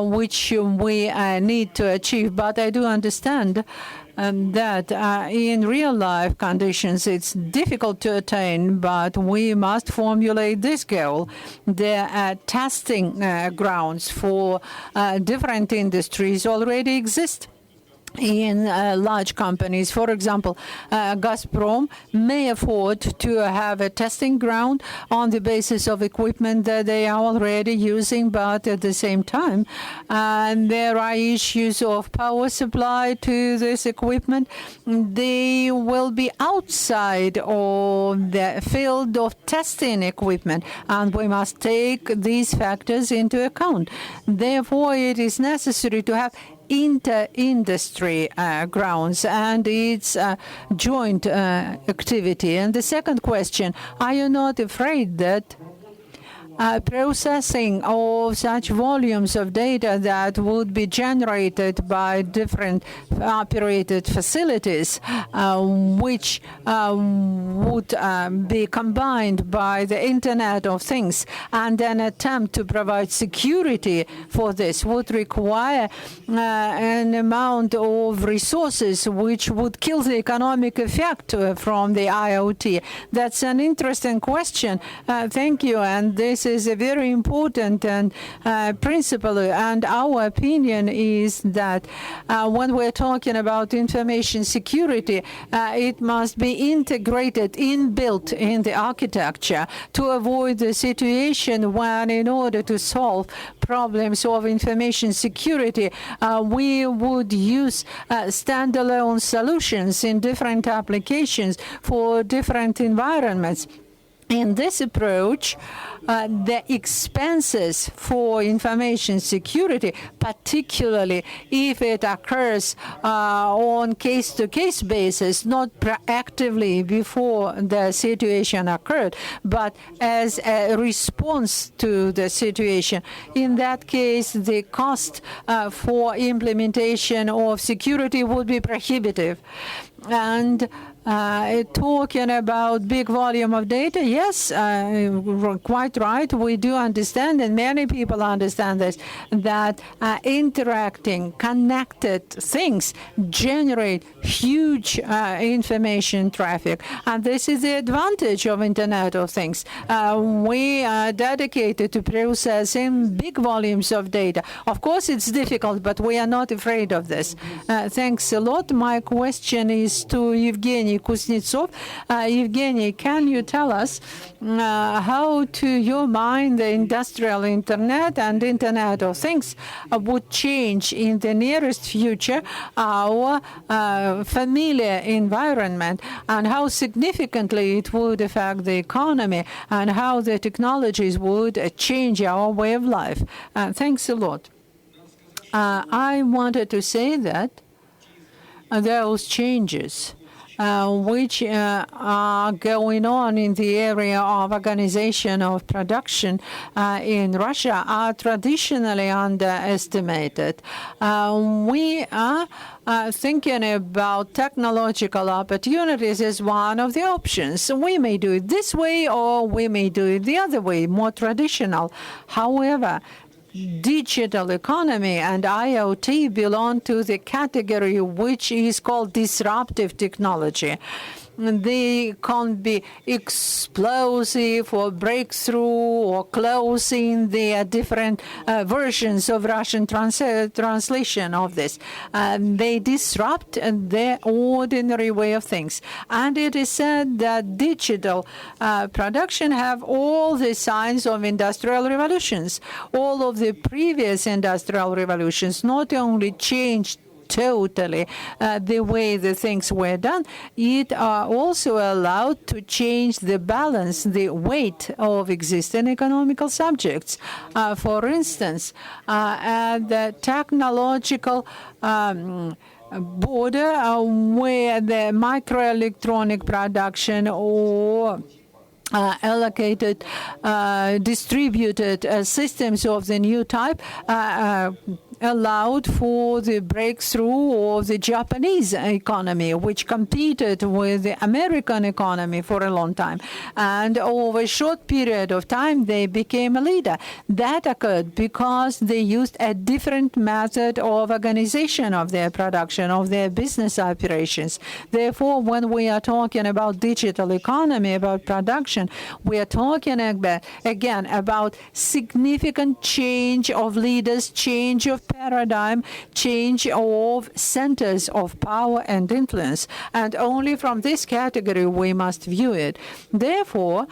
which we need to achieve, but I do understand that in real-life conditions it's difficult to attain, but we must formulate this goal. The testing grounds for different industries already exist in large companies. For example, Gazprom may afford to have a testing ground on the basis of equipment that they are already using, but at the same time, there are issues of power supply to this equipment. They will be outside of the field of testing equipment, and we must take these factors into account. Therefore, it is necessary to have inter-industry grounds, and it's joint activity. And the second question, are you not afraid that processing of such volumes of data that would be generated by different operated facilities, which would be combined by the Internet of Things, and an attempt to provide security for this would require an amount of resources which would kill the economic effect from the IoT? That's an interesting question. Thank you. And this is a very important principle, and our opinion is that when we're talking about information security, it must be integrated, inbuilt in the architecture to avoid the situation when, in order to solve problems of information security, we would use standalone solutions in different applications for different environments. In this approach, the expenses for information security, particularly if it occurs on case-to-case basis, not proactively before the situation occurred, but as a response to the situation. In that case, the cost for implementation of security would be prohibitive. And talking about big volume of data, yes, quite right. We do understand, and many people understand this, that interacting, connected things generate huge information traffic. And this is the advantage of Internet of Things. We are dedicated to processing big volumes of data. Of course, it's difficult, but we are not afraid of this. Thanks a lot. My question is to Evgeny Kuznetsov. Evgeny, can you tell us how, to your mind, the industrial Internet and Internet of Things would change in the nearest future our familiar environment, and how significantly it would affect the economy, and how the technologies would change our way of life? Thanks a lot. I wanted to say that those changes which are going on in the area of organization of production in Russia are traditionally underestimated. We are thinking about technological opportunities as one of the options. We may do it this way, or we may do it the other way, more traditional. However, digital economy and IoT belong to the category which is called disruptive technology. they can't be explosive or breakthrough or closing. There are different versions of Russian translation of this. They disrupt the ordinary way of things. And it is said that digital production have all the signs of industrial revolutions. All of the previous industrial revolutions not only changed totally the way the things were done, it also allowed to change the balance, the weight of existing economical subjects. For instance, at the technological border where the microelectronic production or allocated, distributed systems of the new type allowed for the breakthrough of the Japanese economy, which competed with the American economy for a long time. And over a short period of time, they became a leader. That occurred because they used a different method of organization of their production, of their business operations. Therefore, when we are talking about digital economy, about production, we are talking again about significant change of leaders, change of paradigm, change of centers of power and influence. And only from this category we must view it. Therefore,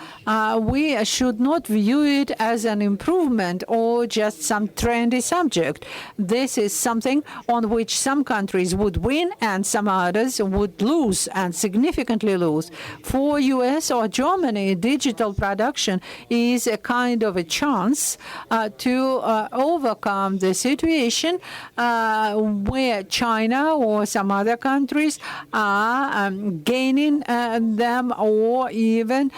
we should not view it as an improvement or just some trendy subject. This is something on which some countries would win and some others would lose, and significantly lose. For US or Germany, digital production is a kind of a chance to overcome the situation where China or some other countries are gaining them or even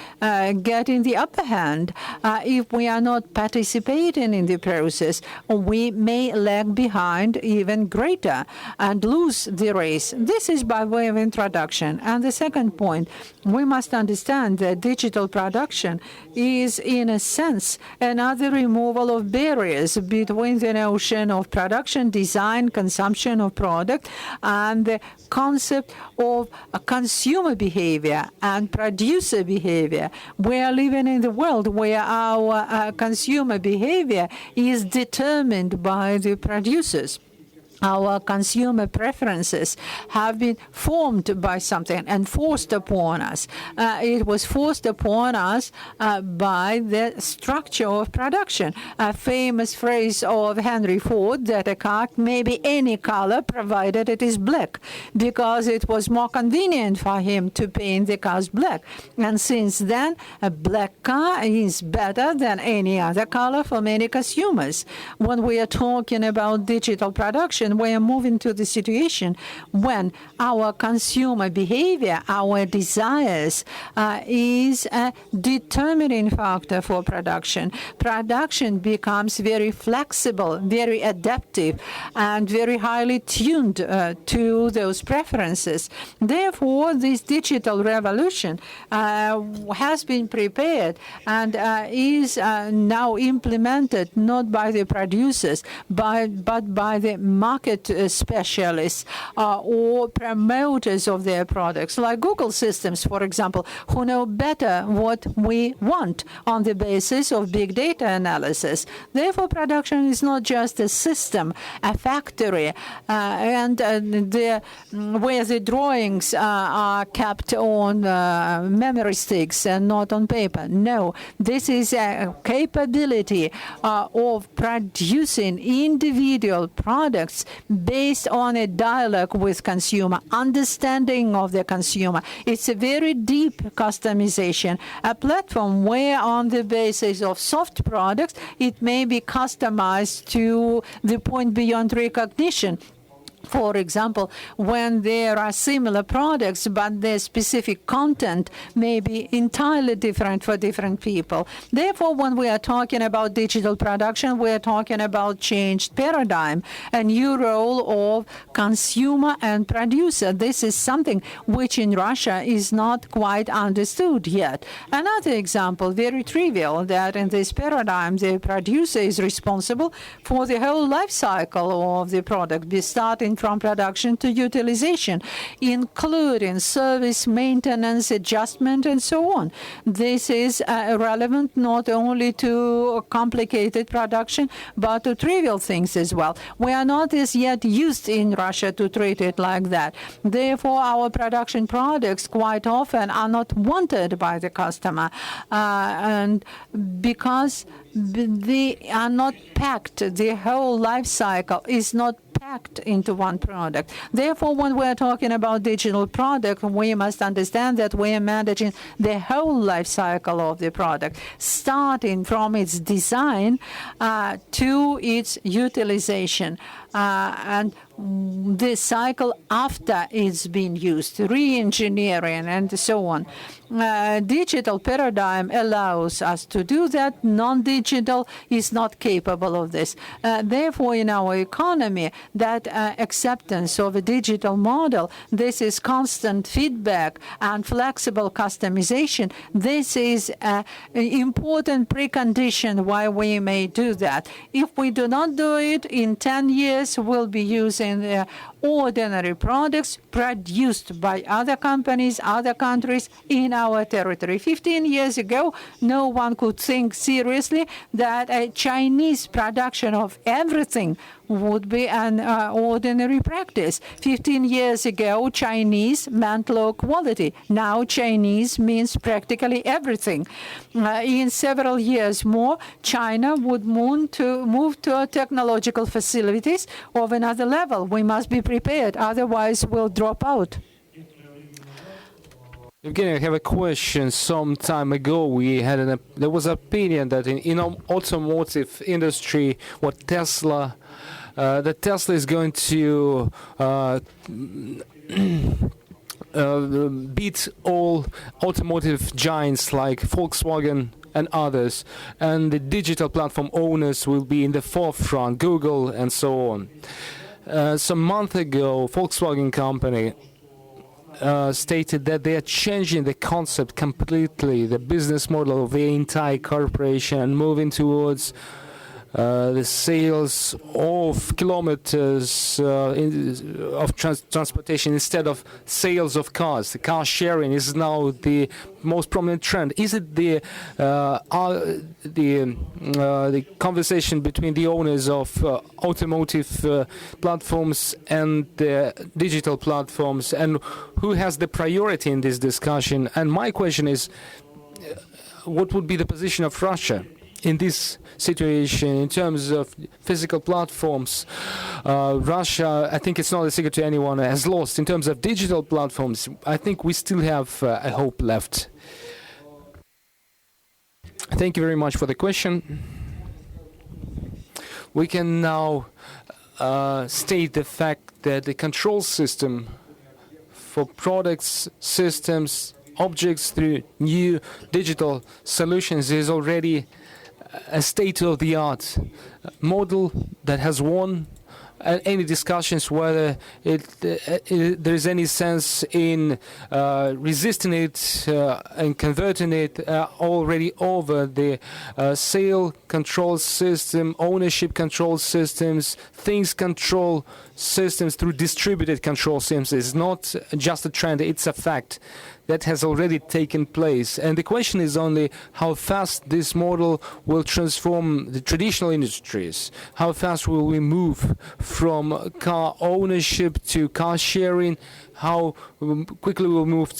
getting the upper hand. If we are not participating in the process, we may lag behind even greater and lose the race. This is by way of introduction. And the second point, we must understand that digital production is, in a sense, another removal of barriers between the notion of production, design, consumption of product, and the concept of consumer behavior and producer behavior. We are living in the world where our consumer behavior is determined by the producers. Our consumer preferences have been formed by something and forced upon us. It was forced upon us by the structure of production. A famous phrase of Henry Ford that a car may be any color provided it is black, because it was more convenient for him to paint the cars black. And since then, a black car is better than any other color for many consumers. When we are talking about digital production, we are moving to the situation when our consumer behavior, our desires, is a determining factor for production. Production becomes very flexible, very adaptive, and very highly tuned to those preferences. Therefore, this digital revolution has been prepared and is now implemented not by the producers, but by the market specialists or promoters of their products, like Google systems, for example, who know better what we want on the basis of big data analysis. Therefore, production is not just a system, a factory, and where the drawings are kept on memory sticks and not on paper. No, this is a capability of producing individual products based on a dialogue with consumer, understanding of the consumer. It's a very deep customization, a platform where on the basis of soft products, it may be customized to the point beyond recognition. For example, when there are similar products, but their specific content may be entirely different for different people. Therefore, when we are talking about digital production, we are talking about changed paradigm, a new role of consumer and producer. This is something which in Russia is not quite understood yet. Another example, very trivial, that in this paradigm, the producer is responsible for the whole life cycle of the product, starting starting from production to utilization, including service, maintenance, adjustment, and so on. This is relevant not only to complicated production, but to trivial things as well. We are not as yet used in Russia to treat it like that. Therefore, our production products quite often are not wanted by the customer, and because they are not packed, the whole life cycle is not packed into one product. Therefore, when we're talking about digital product, we must understand that we are managing the whole life cycle of the product, starting from its design to its utilization, and the cycle after it's been used, re-engineering, and so on. Digital paradigm allows us to do that. Non-digital is not capable of this. Therefore, in our economy, that acceptance of a digital model, this is constant feedback and flexible customization. This is an important precondition why we may do that. If we do not do it, in 10 years, we'll be using ordinary products produced by other companies, other countries in our territory. 15 years ago, no one could think seriously that a Chinese production of everything would be an ordinary practice. 15 years ago, Chinese meant low quality. Now Chinese means practically everything. In several years more, China would move to technological facilities of another level. We must be prepared, otherwise we'll drop out. Evgeny, I have a question. Some time ago, there was an opinion that in automotive industry, that Tesla is going to beat all automotive giants like Volkswagen and others, and the digital platform owners will be in the forefront, Google and so on. Some month ago, Volkswagen company stated that they are changing the concept completely, the business model of the entire corporation, and moving towards the sales of kilometers of transportation instead of sales of cars. The car sharing is now the most prominent trend. Is it the conversation between the owners of automotive platforms and the digital platforms, and who has the priority in this discussion? And my question is, what would be the position of Russia in this situation in terms of physical platforms? Russia, I think it's not a secret to anyone, has lost. In terms of digital platforms, I think we still have a hope left. Thank you very much for the question. We can now state the fact that the control system for products, systems, objects through new digital solutions is already a state-of-the-art model that has won any discussions whether there is any sense in resisting it and converting it already over the sale control system, ownership control systems, things control systems through distributed control systems. It's not just a trend, it's a fact that has already taken place. And the question is only how fast this model will transform the traditional industries. How fast will we move from car ownership to car sharing? How quickly we'll move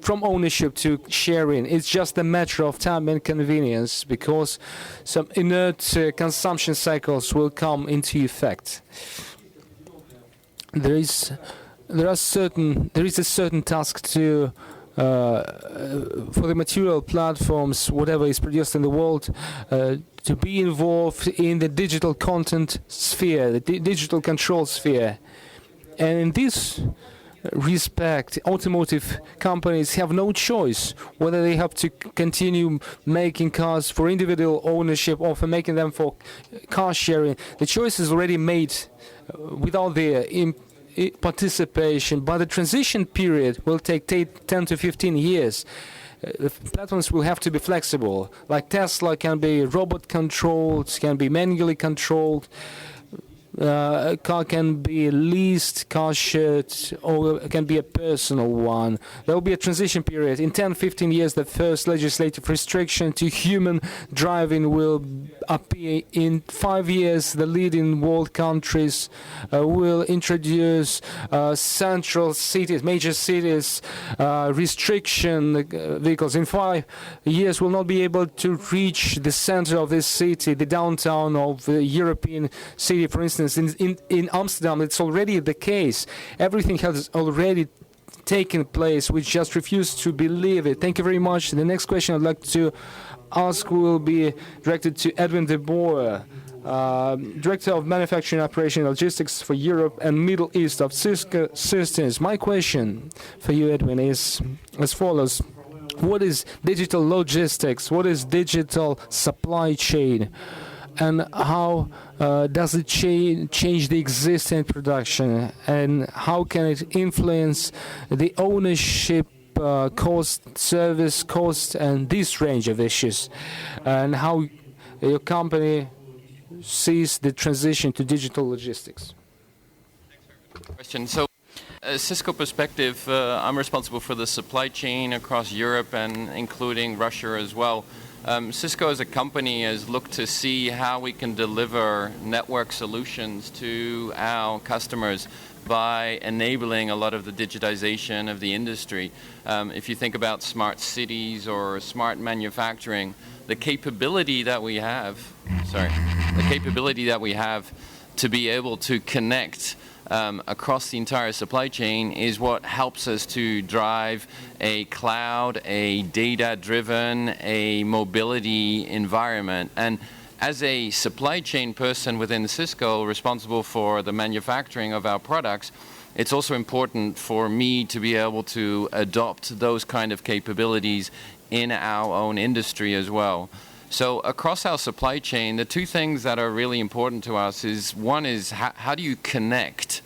from ownership to sharing? It's just a matter of time and convenience, because some inert consumption cycles will come into effect. There is a certain task for the material platforms, whatever is produced in the world, to be involved in the digital content sphere, the digital control sphere. And in this respect, automotive companies have no choice whether they have to continue making cars for individual ownership or for making them for car sharing. The choice is already made without their participation, but the transition period will take 10 to 15 years. The platforms will have to be flexible. Like Tesla can be robot controlled, can be manually controlled. a car can be leased, car shared, or it can be a personal one. There will be a transition period. In 10-15 years, the first legislative restriction to human driving will appear. In 5 years, the leading world countries will introduce central cities, major cities, restriction vehicles. In 5 years, will not be able to reach the center of this city, the downtown of the European city, for instance. In Amsterdam, it's already the case. Everything has already taken place. We just refuse to believe it. Thank you very much. The next question I'd like to ask will be directed to Edwin de Boer, Director of Manufacturing Operation and Logistics for Europe and Middle East of Cisco Systems. My question for you, Edwin, is as follows. What is digital logistics? What is digital supply chain? And how does it change the existing production? And how can it influence the ownership, cost, service cost, and this range of issues? And how your company sees the transition to digital logistics? Question. So, Cisco perspective, I'm responsible for the supply chain across Europe and including Russia as well. Cisco as a company has looked to see how we can deliver network solutions to our customers by enabling a lot of the digitization of the industry. If you think about smart cities or smart manufacturing, the capability that we have, to be able to connect across the entire supply chain is what helps us to drive a cloud, a data-driven, a mobility environment. And as a supply chain person within Cisco responsible for the manufacturing of our products, it's also important for me to be able to adopt those kind of capabilities in our own industry as well. So across our supply chain, the two things that are really important to us is, one is how do you connect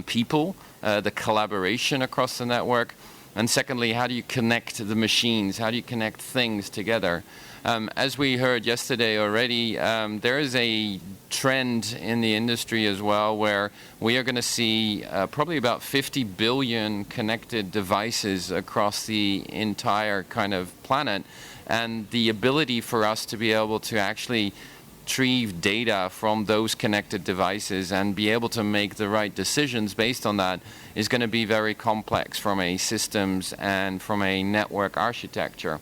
people, the collaboration across the network, and secondly, how do you connect the machines, how do you connect things together? As we heard yesterday already, there is a trend in the industry as well where we are going to see probably about 50 billion connected devices across the entire kind of planet. And the ability for us to be able to actually retrieve data from those connected devices and be able to make the right decisions based on that is going to be very complex from a systems and from a network architecture.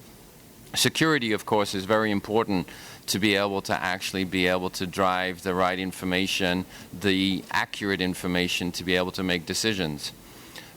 Security, of course, is very important to be able to actually be able to drive the right information, the accurate information to be able to make decisions.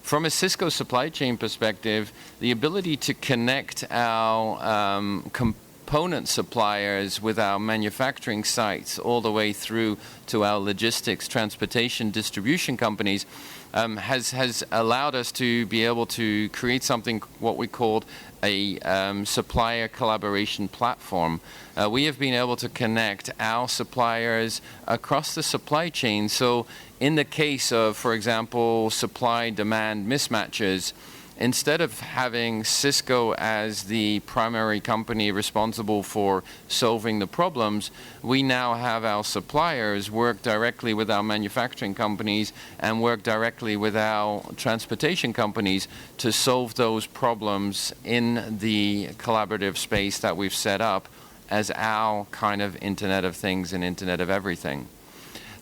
From a Cisco supply chain perspective, the ability to connect our component suppliers with our manufacturing sites all the way through to our logistics, transportation, distribution companies has allowed us to be able to create something what we called a supplier collaboration platform. We have been able to connect our suppliers across the supply chain. So in the case of, for example, supply-demand mismatches, instead of having Cisco as the primary company responsible for solving the problems, we now have our suppliers work directly with our manufacturing companies and work directly with our transportation companies to solve those problems in the collaborative space that we've set up as our kind of Internet of Things and Internet of Everything.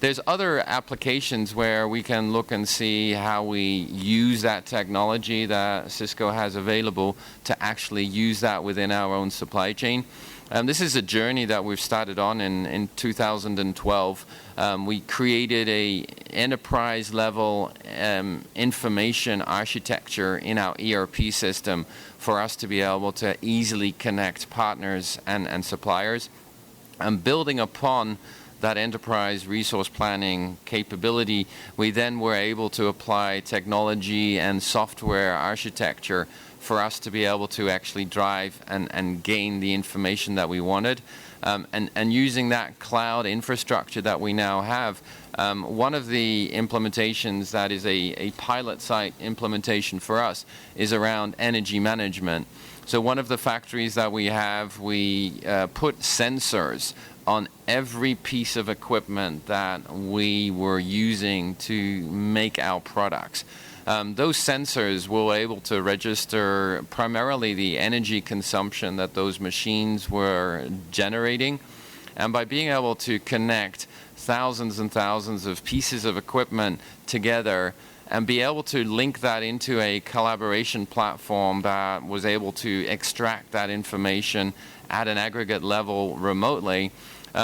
There's other applications where we can look and see how we use that technology that Cisco has available to actually use that within our own supply chain. This is a journey that we've started on in 2012. We created a enterprise level information architecture in our ERP system for us to be able to easily connect partners and suppliers. And building upon that enterprise resource planning capability, we then were able to apply technology and software architecture for us to be able to actually drive and gain the information that we wanted. And using that cloud infrastructure that we now have, One of the implementations that is a pilot site implementation for us is around energy management. So one of the factories that we have, we put sensors on every piece of equipment that we were using to make our products. Those sensors were able to register primarily the energy consumption that those machines were generating. And by being able to connect thousands and thousands of pieces of equipment together and be able to link that into a collaboration platform that was able to extract that information at an aggregate level remotely,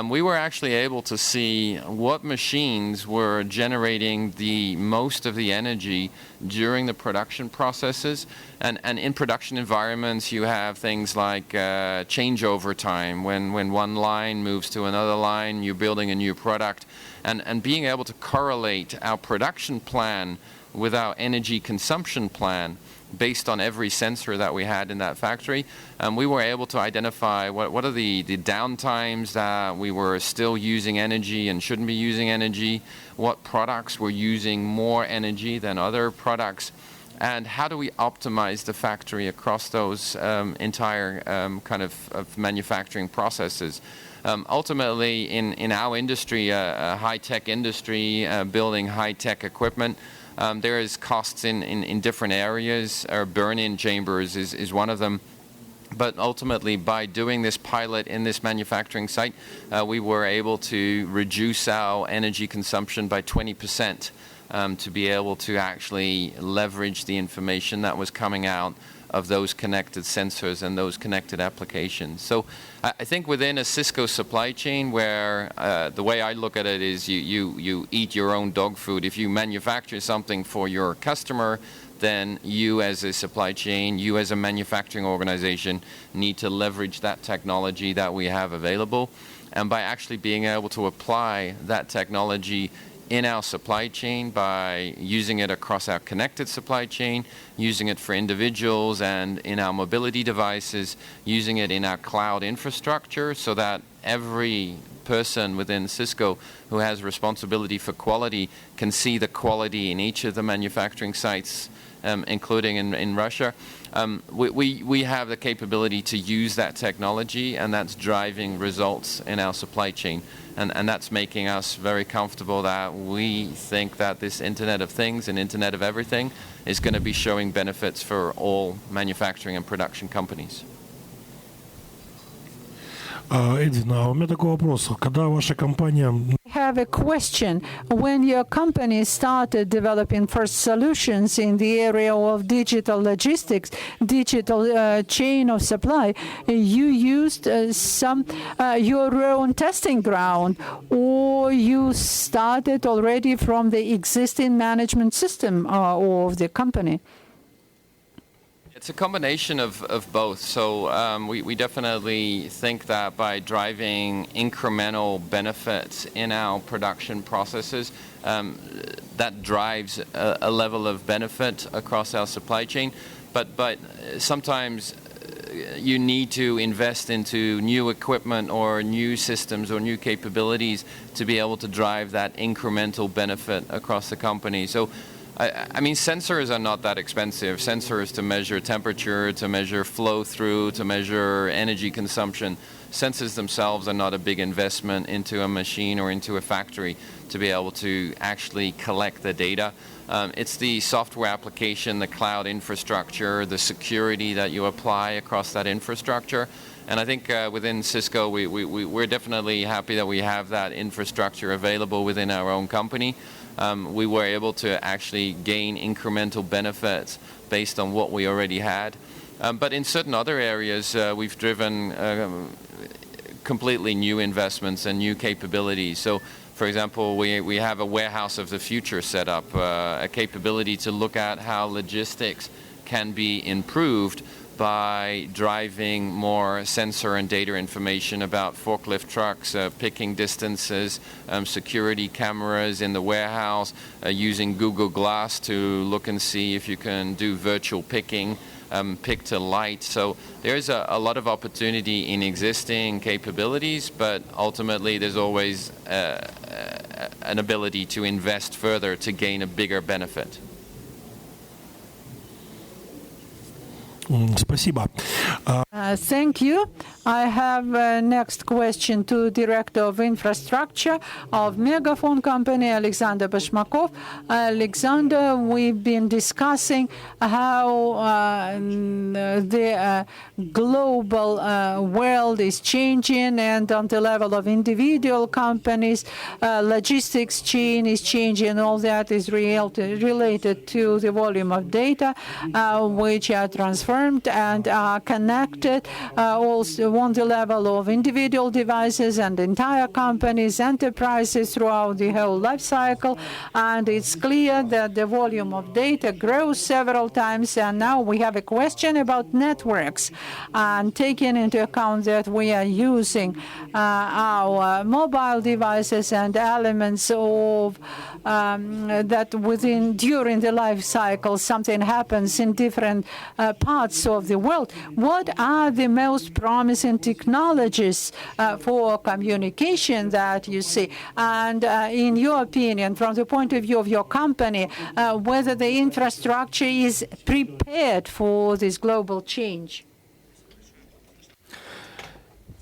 we were actually able to see what machines were generating the most of the energy during the production processes. And in production environments, you have things like changeover time, when one line moves to another line, you're building a new product. And being able to correlate our production plan with our energy consumption plan based on every sensor that we had in that factory, we were able to identify what are the downtimes that we were still using energy and shouldn't be using energy, what products were using more energy than other products, and how do we optimize the factory across those entire kind of manufacturing processes. Ultimately, in our industry, a high-tech industry, building high-tech equipment, there is costs in different areas. Our burn-in chambers is one of them. But ultimately, by doing this pilot in this manufacturing site, we were able to reduce our energy consumption by 20% to be able to actually leverage the information that was coming out of those connected sensors and those connected applications. So I think within a Cisco supply chain where the way I look at it is you eat your own dog food. If you manufacture something for your customer, then you as a supply chain, you as a manufacturing organization need to leverage that technology that we have available. And by actually being able to apply that technology in our supply chain by using it across our connected supply chain, using it for individuals and in our mobility devices, using it in our cloud infrastructure so that every person within Cisco who has responsibility for quality can see the quality in each of the manufacturing sites, including in Russia. We have the capability to use that technology, and that's driving results in our supply chain. And that's making us very comfortable that we think that this Internet of Things and Internet of Everything is going to be showing benefits for all manufacturing and production companies. Эдин, а у меня такой вопрос. Когда ваша компания... I have a question. When your company started developing first solutions in the area of digital logistics, digital chain of supply, you used your own testing ground, or you started already from the existing management system of the company? It's a combination of both. So we definitely think that by driving incremental benefits in our production processes, that drives a level of benefit across our supply chain. But sometimes you need to invest into new equipment or new systems or new capabilities to be able to drive that incremental benefit across the company. So I mean, sensors are not that expensive. Sensors to measure temperature, to measure flow through, to measure energy consumption. Sensors themselves are not a big investment into a machine or into a factory to be able to actually collect the data. It's the software application, the cloud infrastructure, the security that you apply across that infrastructure. And I think within Cisco, we're definitely happy that we have that infrastructure available within our own company. We were able to actually gain incremental benefits based on what we already had. But in certain other areas, we've driven completely new investments and new capabilities. So, for example, we have a warehouse of the future set up, a capability to look at how logistics can be improved by driving more sensor and data information about forklift trucks, picking distances, security cameras in the warehouse, using Google Glass to look and see if you can do virtual picking, pick to light. So there's a lot of opportunity in existing capabilities, but ultimately there's always a an ability to invest further to gain a bigger benefit. Спасибо. Thank you. I have next question to Director of Infrastructure of Megaphone Company, Alexander Bashmakov. Alexander, we've been discussing how the global world is changing, and on the level of individual companies, logistics chain is changing. All that is related to the volume of data which are transformed and are connected also on the level of individual devices and entire companies, enterprises throughout the whole life cycle. And it's clear that the volume of data grows several times. And now we have a question about networks. And taking into account that we are using our mobile devices and elements of that during the life cycle, something happens in different parts of the world. What are the most promising technologies for communication that you see? And in your opinion, from the point of view of your company, whether the infrastructure is prepared for this global change?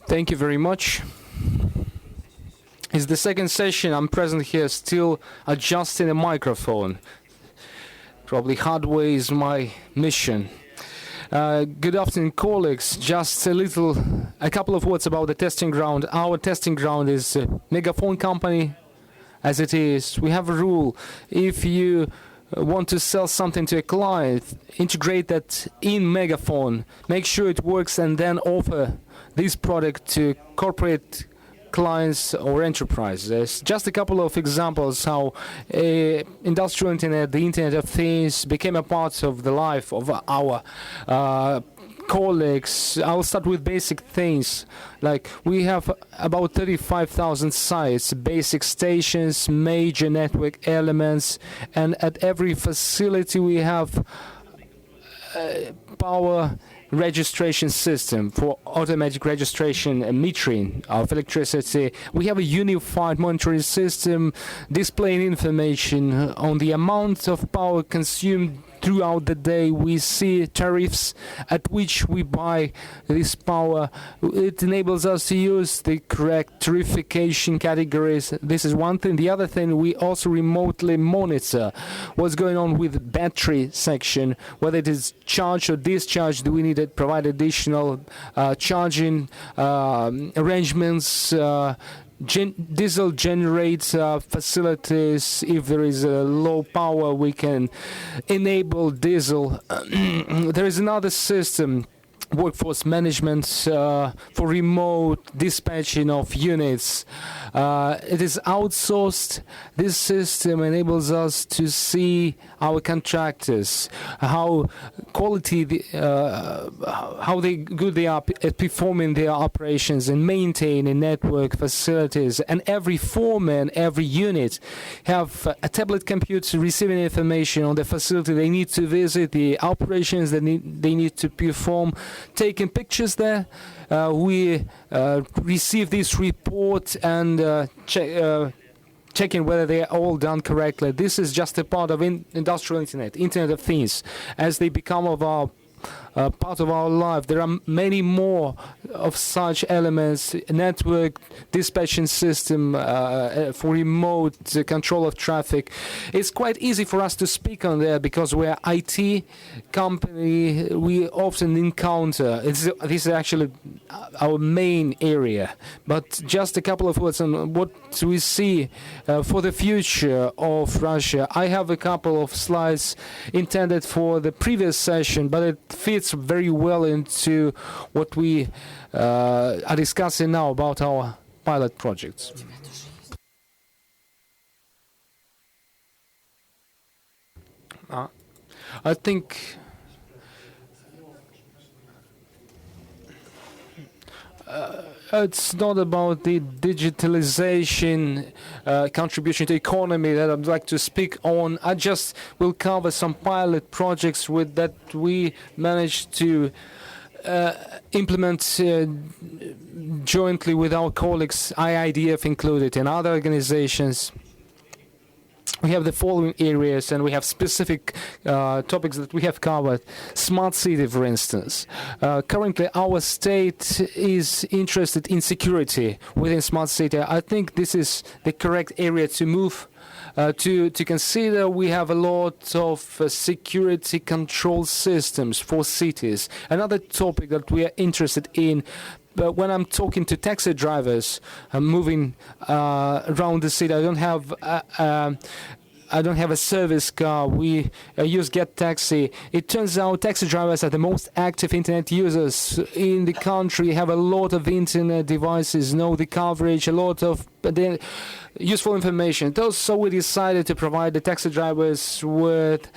Thank you very much. It's the second session. I'm present here still adjusting a microphone. Probably hardware is my mission. Good afternoon, colleagues. Just a couple of words about the testing ground. Our testing ground is Megaphone Company, as it is. We have a rule: if you want to sell something to a client, integrate that in Megaphone, make sure it works, and then offer this product to corporate clients or enterprises. Just a couple of examples how industrial internet, the Internet of Things, became a part of the life of our colleagues. I'll start with basic things. Like, we have about 35,000 sites, basic stations, major network elements, and at every facility we have power registration system for automatic registration and metering of electricity. We have a unified monitoring system displaying information on the amount of power consumed throughout the day. We see tariffs at which we buy this power. It enables us to use the correct tariffication categories. This is one thing. The other thing, we also remotely monitor what's going on with battery section, whether it is charged or discharged. Do we need to provide additional charging arrangements? Diesel generator facilities. If there is a low power, we can enable diesel. There is another system, workforce management for remote dispatching of units. It is outsourced. This system enables us to see our contractors, how good they are at performing their operations and maintaining network facilities. And every foreman, every unit have a tablet computer receiving information on the facility they need to visit, the operations that they need to perform, taking pictures there. We receive this report and checking whether they are all done correctly. This is just a part of industrial Internet of Things. As they become part of our life, there are many more of such elements. Network dispatching system for remote control of traffic. It's quite easy for us to speak on there because we're IT company. We often encounter this is actually our main area. But just a couple of words on what we see for the future of Russia. I have a couple of slides intended for the previous session, but it fits very well into what we are discussing now about our pilot projects. I think it's not about the digitalization contribution to economy that I'd like to speak on. I just will cover some pilot projects that we managed to implement jointly with our colleagues, IIDF included, and other organizations. we have the following areas, and we have specific topics that we have covered. Smart city, for instance. Currently, our state is interested in security within smart city. I think this is the correct area to move to consider. We have a lot of security control systems for cities. Another topic that we are interested in. But when I'm talking to taxi drivers, I'm moving around the city. I don't have a service car. We use Get Taxi. It turns out taxi drivers are the most active internet users in the country, have a lot of internet devices, know the coverage, a lot of useful information. So we decided to provide the taxi drivers with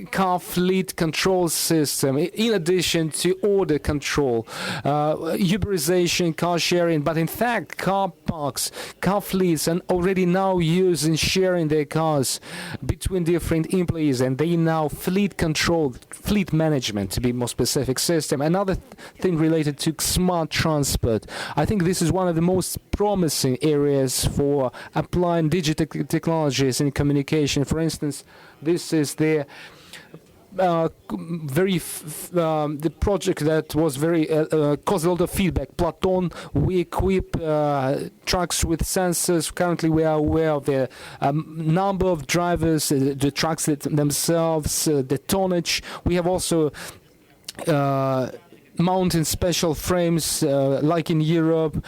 car fleet control system, in addition to order control, Uberization, car sharing. But in fact, car parks, car fleets are already now using sharing their cars between different employees, and they now fleet control, fleet management, to be more specific, system. Another thing related to smart transport. I think this is one of the most promising areas for applying digital technologies in communication. For instance, this is the the project that was very caused a lot of feedback. Platon, we equip trucks with sensors. Currently, we are aware of the number of drivers, the trucks themselves, the tonnage. We have also mounting special frames like in Europe.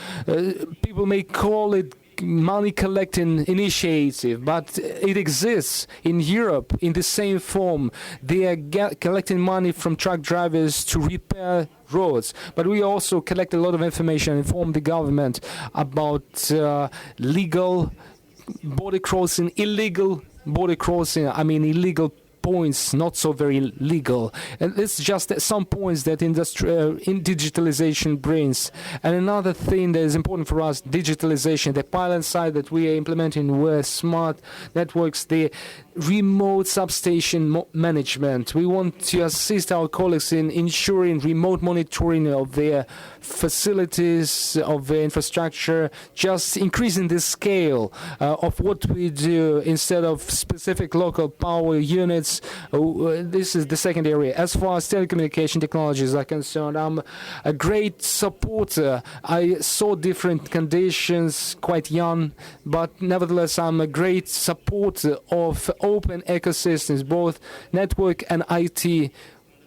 People may call it money collecting initiative, but it exists in Europe in the same form. They are collecting money from truck drivers to repair roads, but we also collect a lot of information, inform the government about legal border crossing, illegal border crossing, illegal points, not so very legal. And it's just some points that in digitalization brings. And another thing that is important for us, digitalization, the pilot side that we are implementing with smart networks, the remote substation management. We want to assist our colleagues in ensuring remote monitoring of their facilities, of their infrastructure, just increasing the scale of what we do instead of specific local power units. This is the second area. As far as telecommunication technologies are concerned, I'm a great supporter. I saw different conditions, quite young, but nevertheless, I'm a great supporter of open ecosystems, both network and IT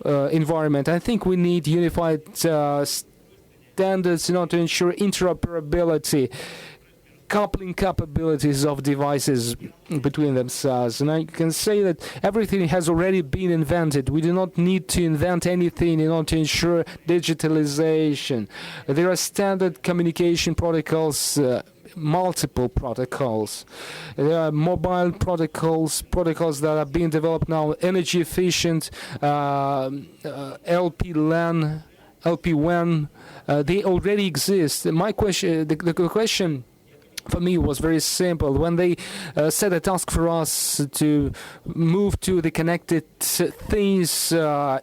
environment. I think we need unified standards in order to ensure interoperability, coupling capabilities of devices between themselves. And I can say that everything has already been invented. We do not need to invent anything in order to ensure digitalization. There are standard communication protocols, multiple protocols. There are mobile protocols that are being developed now, energy efficient, LP-LAN, LP-WAN. They already exist. My question, the question for me was very simple. When they set a task for us to move to the connected things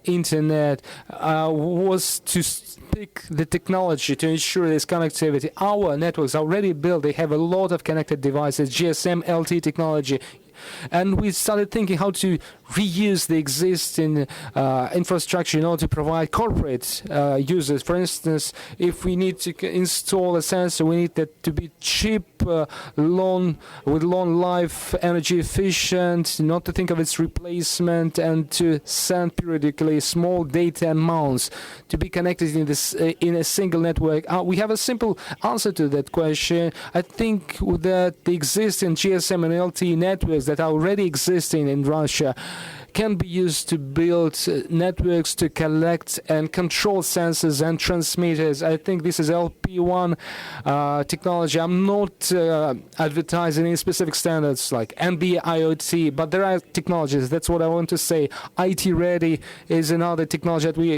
internet, was to pick the technology to ensure this connectivity. Our networks are already built. They have a lot of connected devices, GSM, LT technology. And we started thinking how to reuse the existing infrastructure in order to provide corporate users. For instance, if we need to install a sensor, we need that to be cheap, long life, energy efficient, not to think of its replacement, and to send periodically small data amounts to be connected in a single network. We have a simple answer to that question. I think that the existing GSM and LTE networks that are already existing in Russia can be used to build networks to collect and control sensors and transmitters. I think this is LP1 technology. I'm not advertising any specific standards like NB IoT, but there are technologies. That's what I want to say. IT Ready is another technology that we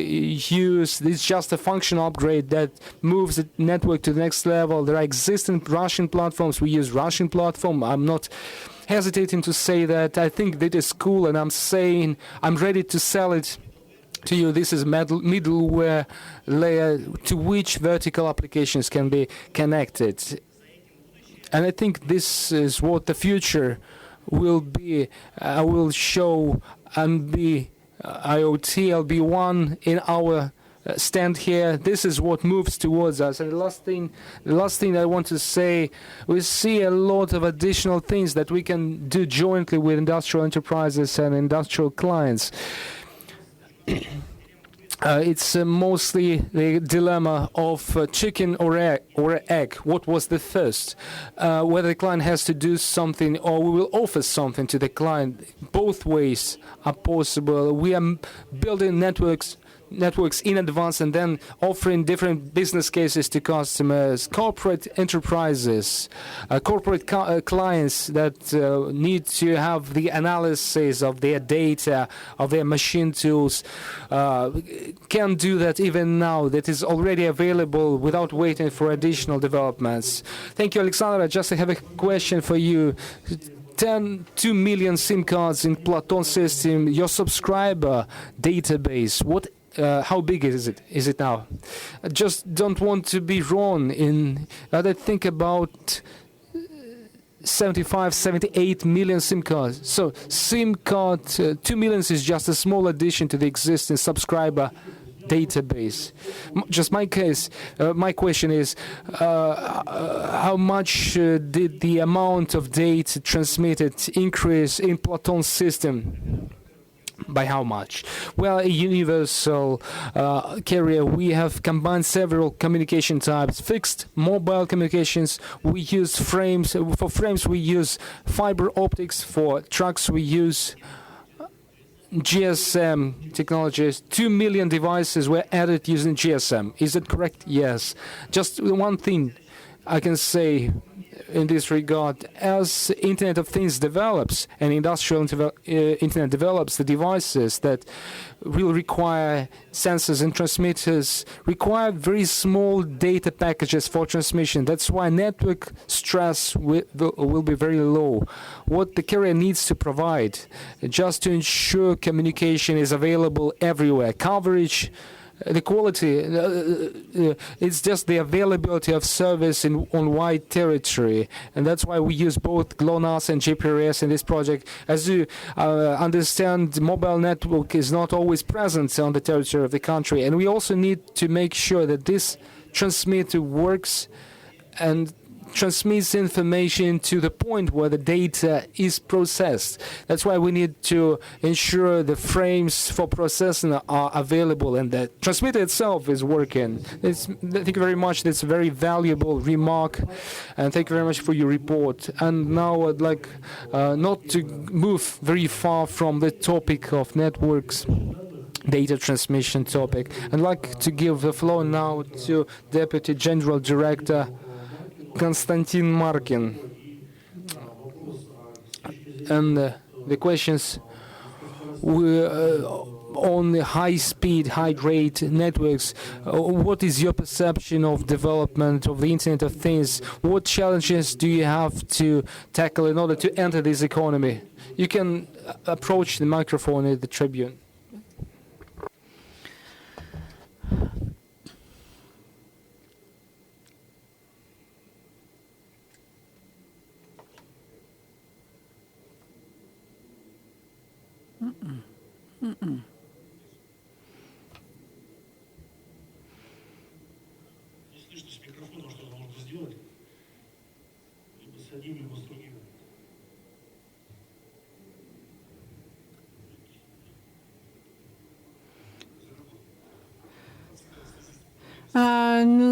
use. It's just a functional upgrade that moves the network to the next level. There are existing Russian platforms. We use Russian platform. I'm not hesitating to say that. I think that is cool, and I'm saying I'm ready to sell it to you. This is middleware layer to which vertical applications can be connected. And I think this is what the future will be. Will show and be IoT LB1 in our stand here. This is what moves towards us. And the last thing I want to say, we see a lot of additional things that we can do jointly with industrial enterprises and industrial clients. It's mostly the dilemma of chicken or egg. What was the first? Whether the client has to do something or we will offer something to the client. Both ways are possible. We are building networks in advance and then offering different business cases to customers, corporate enterprises, corporate clients that need to have the analysis of their data, of their machine tools, can do that even now. That is already available without waiting for additional developments. Thank you, Alexandra. Just I have a question for you. 2 million SIM cards in Platon system, your subscriber database, how big is it? Is it now? I just don't want to be wrong in that. I think about 75, 78 million SIM cards. So SIM card 2 million is just a small addition to the existing subscriber database. Just my case, my question is, how much did the amount of data transmitted increase in Platon system? By how much? Well, a universal carrier, we have combined several communication types. Fixed mobile communications, we use frames. For frames, we use fiber optics. For trucks, we use GSM technologies. 2 million devices were added using GSM. Is it correct? Yes. Just one thing I can say in this regard, as Internet of Things develops and industrial Internet develops, the devices that will require sensors and transmitters require very small data packages for transmission. That's why network stress will be very low. What the carrier needs to provide, just to ensure communication is available everywhere, coverage, the quality, it's just the availability of service on wide territory, and that's why we use both GLONASS and GPRS in this project. As you understand, mobile network is not always present on the territory of the country, and we also need to make sure that this transmitter works and transmits information to the point where the data is processed. That's why we need to ensure the frames for processing are available and the transmitter itself is working. Thank you very much. That's a very valuable remark, and thank you very much for your report. And now I'd like not to move very far from the topic of networks, data transmission topic. I'd like to give the floor now to Deputy General Director Konstantin Markin. And the questions on the high-speed, high-rate networks. What is your perception of development of the Internet of Things? What challenges do you have to tackle in order to enter this economy? You can approach the microphone at the tribune.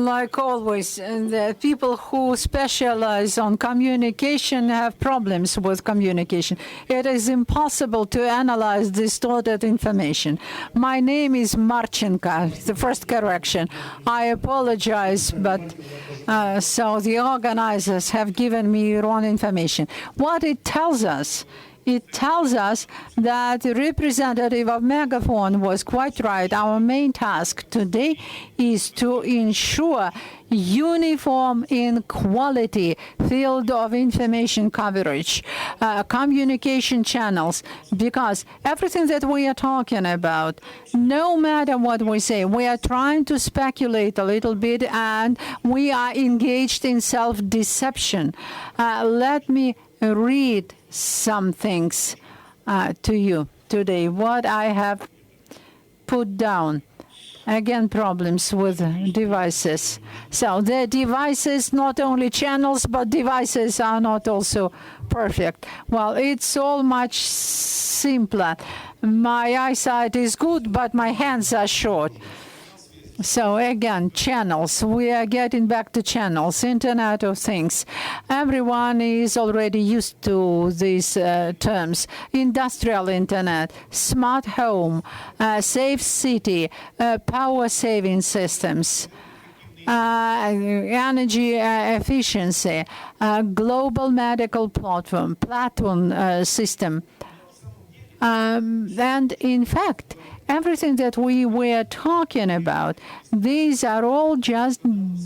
Like always, the people who specialize on communication have problems with communication. It is impossible to analyze distorted information. My name is Marchenko, the first correction. I apologize, but so the organizers have given me wrong information. What it tells us it tells us that the representative of Megaphone was quite right. Our main task today is to ensure uniform in quality field of information coverage, communication channels, because everything that we are talking about, no matter what we say, we are trying to speculate a little bit and we are engaged in self-deception. Let me read some things to you today, what I have put down. Again, problems with devices. So the devices, not only channels, but devices are not also perfect. Well, it's all much simpler. My eyesight is good, but my hands are short. So again, channels. We are getting back to channels, Internet of Things. Everyone is already used to these terms. Industrial Internet, smart home, safe city, power saving systems, energy efficiency, global medical platform system. And in fact, everything that we were talking about, these are all just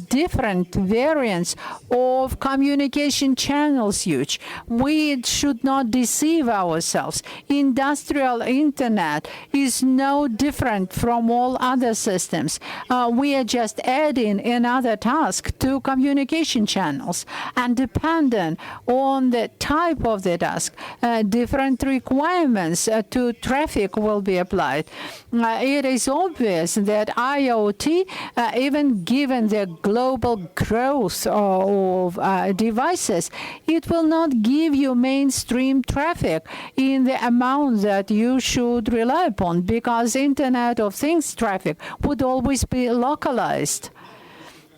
different variants of communication channels huge. We should not deceive ourselves. Industrial Internet is no different from all other systems. We are just adding another task to communication channels. And dependent on the type of the task, different requirements to traffic will be applied. It is obvious that IoT, even given the global growth of devices, it will not give you mainstream traffic in the amount that you should rely upon, because Internet of Things traffic would always be localized.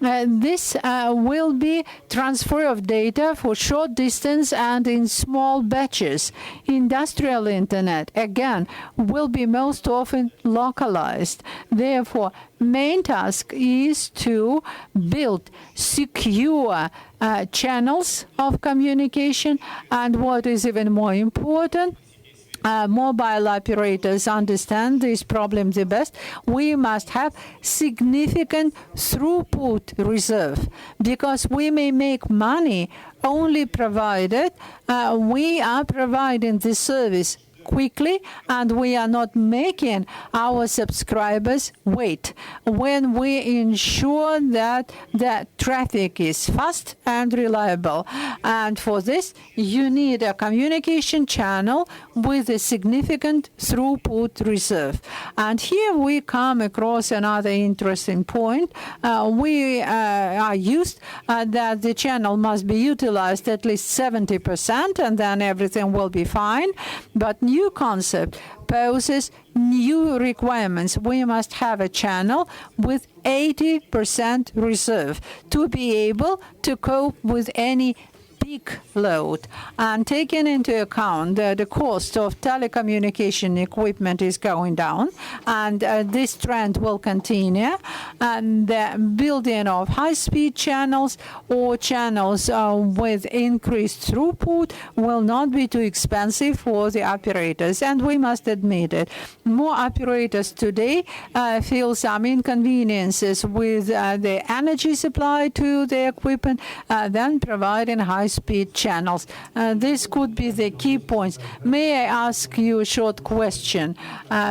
This will be transfer of data for short distance and in small batches. Industrial Internet, again, will be most often localized. Therefore, main task is to build secure channels of communication, and what is even more important, mobile operators understand this problem the best. We must have significant throughput reserve, because we may make money only provided we are providing the service quickly and we are not making our subscribers wait. When we ensure that the traffic is fast and reliable, and for this you need a communication channel with a significant throughput reserve. And here we come across another interesting point. We are used that the channel must be utilized at least 70% and then everything will be fine. But new concept poses new requirements. We must have a channel with 80% reserve to be able to cope with any peak load. And taking into account that the cost of telecommunication equipment is going down, and this trend will continue, and the building of high-speed channels or channels with increased throughput will not be too expensive for the operators. And we must admit it. More operators today feel some inconveniences with the energy supply to the equipment than providing high-speed channels. This could be the key points. May I ask you a short question?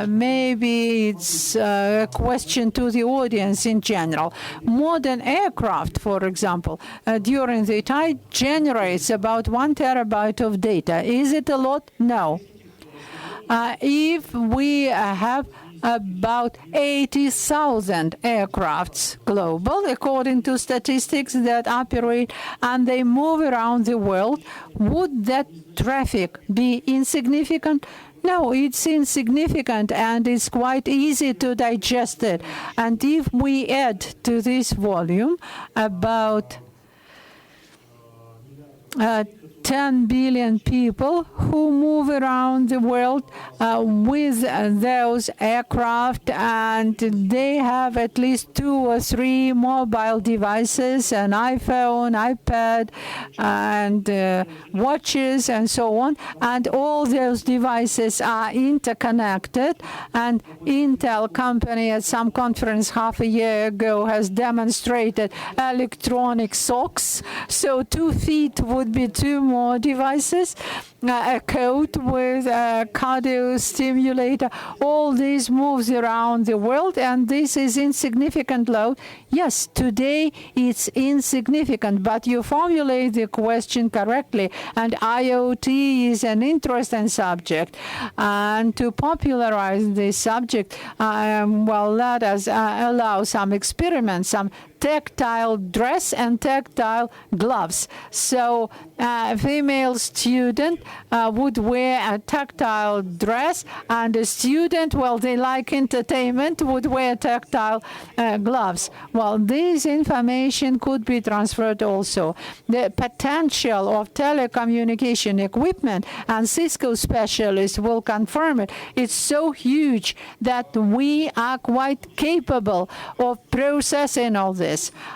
Maybe it's a question to the audience in general. Modern aircraft, for example, during the tide generates about 1 terabyte of data. Is it a lot? No. If we have about 80,000 aircrafts global, according to statistics that operate, and they move around the world, would that traffic be insignificant? No, it's insignificant and it's quite easy to digest it. And if we add to this volume about 10 billion people who move around the world with those aircraft, and they have at least 2 or 3 mobile devices, an iPhone, iPad, and watches, and so on. And all those devices are interconnected. And Intel company at some conference half a year ago has demonstrated electronic socks. So 2 feet would be 2 more devices, a coat with a cardio stimulator. All this moves around the world, and this is insignificant load. Yes, today it's insignificant, but you formulate the question correctly, and IoT is an interesting subject. And to popularize this subject, well, let us allow some experiments, some tactile dress and tactile gloves. So a female student would wear a tactile dress, and a student, well, they like entertainment, would wear tactile gloves. Well, this information could be transferred also. The potential of telecommunication equipment, and Cisco specialists will confirm it, it's so huge that we are quite capable of processing all this.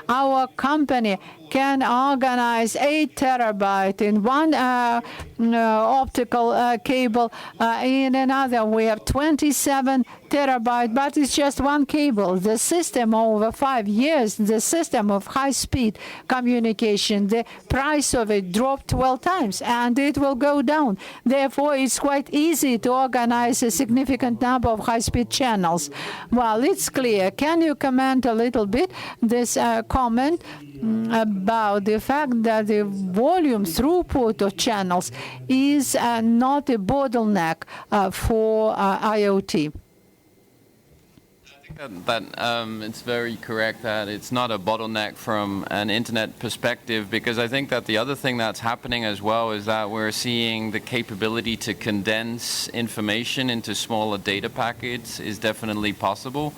Our company can organize 8 terabyte in one optical cable. In another, we have 27 terabyte, but it's just one cable. The system over 5 years, the system of high-speed communication, the price of it dropped 12 times, and it will go down. Therefore, it's quite easy to organize a significant number of high-speed channels. Well, it's clear. Can you comment a little bit this comment about the fact that the volume throughput of channels is not a bottleneck for IoT? That it's very correct that it's not a bottleneck from an internet perspective, because I think that the other thing that's happening as well is that we're seeing the capability to condense information into smaller data packets is definitely possible.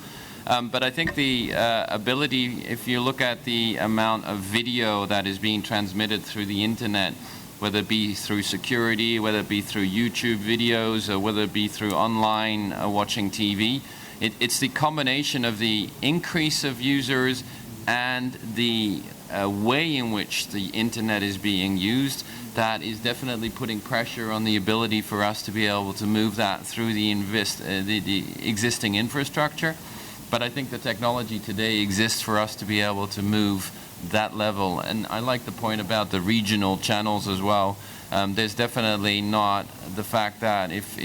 But I think the ability, if you look at the amount of video that is being transmitted through the internet, whether it be through security, whether it be through YouTube videos, or whether it be through online watching TV, it's the combination of the increase of users and the way in which the internet is being used that is definitely putting pressure on the ability for us to be able to move that through the existing infrastructure. But I think the technology today exists for us to be able to move that level. And I like the point about the regional channels as well. There's definitely not the fact that if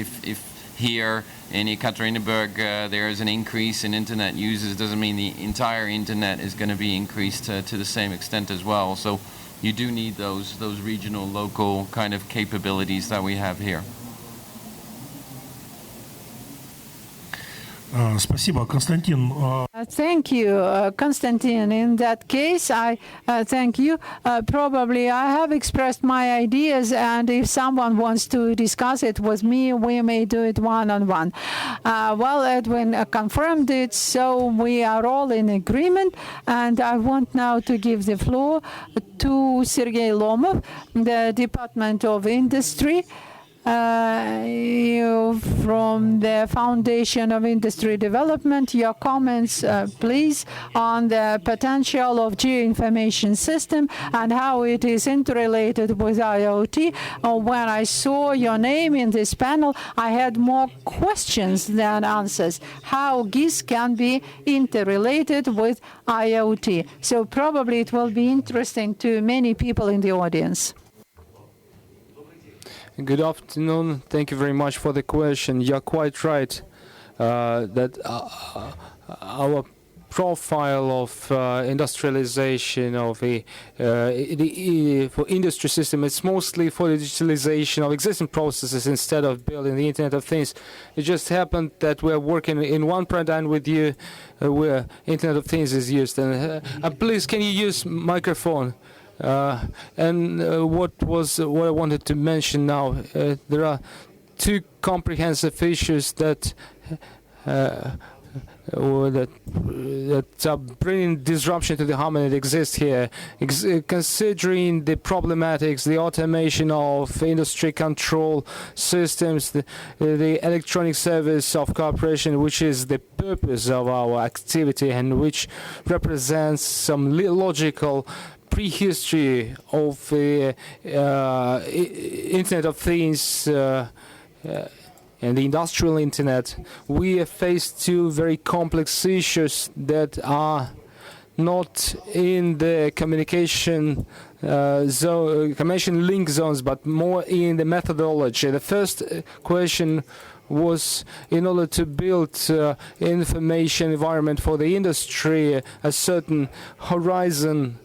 here in Ekaterinburg there is an increase in internet users, doesn't mean the entire internet is going to be increased to the same extent as well. So you do need those regional, local kind of capabilities that we have here. Спасибо, Константин. Thank you, Konstantin. In that case, I thank you. Probably I have expressed my ideas, and if someone wants to discuss it with me, we may do it one-on-one. Well, Edwin confirmed it, so we are all in agreement. And I want now to give the floor to Sergei Lomov, the Department of Industry, from the Foundation of Industry Development. Your comments, please, on the potential of geoinformation system and how it is interrelated with IoT. When I saw your name in this panel, I had more questions than answers. How GIS can be interrelated with IoT. So probably it will be interesting to many people in the audience. Good afternoon. Thank you very much for the question. You're quite right that our profile of industrialization of the for industry system, it's mostly for the digitalization of existing processes instead of building the Internet of Things. It just happened that we're working in one paradigm with you where Internet of Things is used. And please, can you use microphone? What I wanted to mention now, there are two comprehensive issues that that are bringing disruption to the harmony that exists here. Considering the problematics, the automation of industry control systems, the electronic service of cooperation, which is the purpose of our activity and which represents some logical prehistory of the Internet of Things and the industrial internet, we have faced two very complex issues that are not in the communication link zones, but more in the methodology. The first question was, in order to build information environment for the industry, a certain horizon,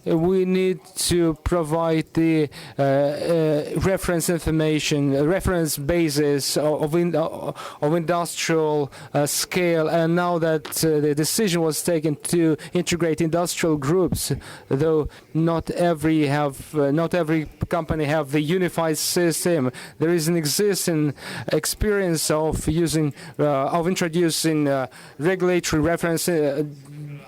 we need to provide the reference information, reference basis of industrial scale. And now that the decision was taken to integrate industrial groups, though not every company have the unified system, there is an existing experience of introducing regulatory reference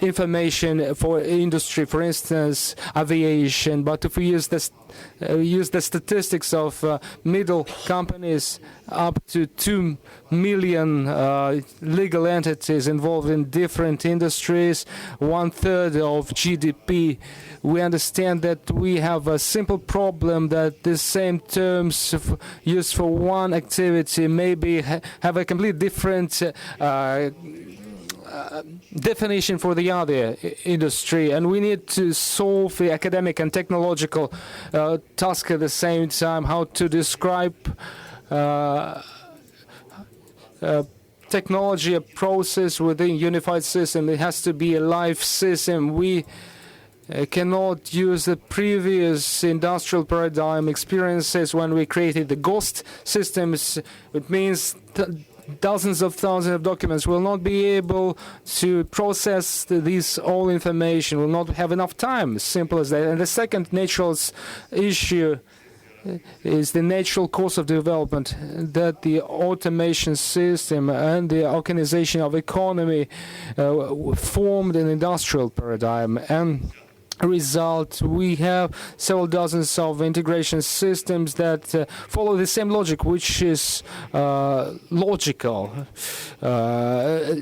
information for industry, for instance, aviation. But if we use the statistics of middle companies, up to 2 million legal entities involved in different industries, 1/3 of GDP, we understand that we have a simple problem that the same terms used for one activity maybe have a completely different definition for the other industry, and we need to solve the academic and technological task at the same time, how to describe technology, a process within unified system. It has to be a live system. We cannot use the previous industrial paradigm experiences when we created the ghost systems. It means dozens of thousands of documents will not be able to process this all information, will not have enough time, simple as that. And the second natural issue is the natural course of development, that the automation system and the organization of economy formed an industrial paradigm. And result, we have several dozens of integration systems that follow the same logic, which is logical,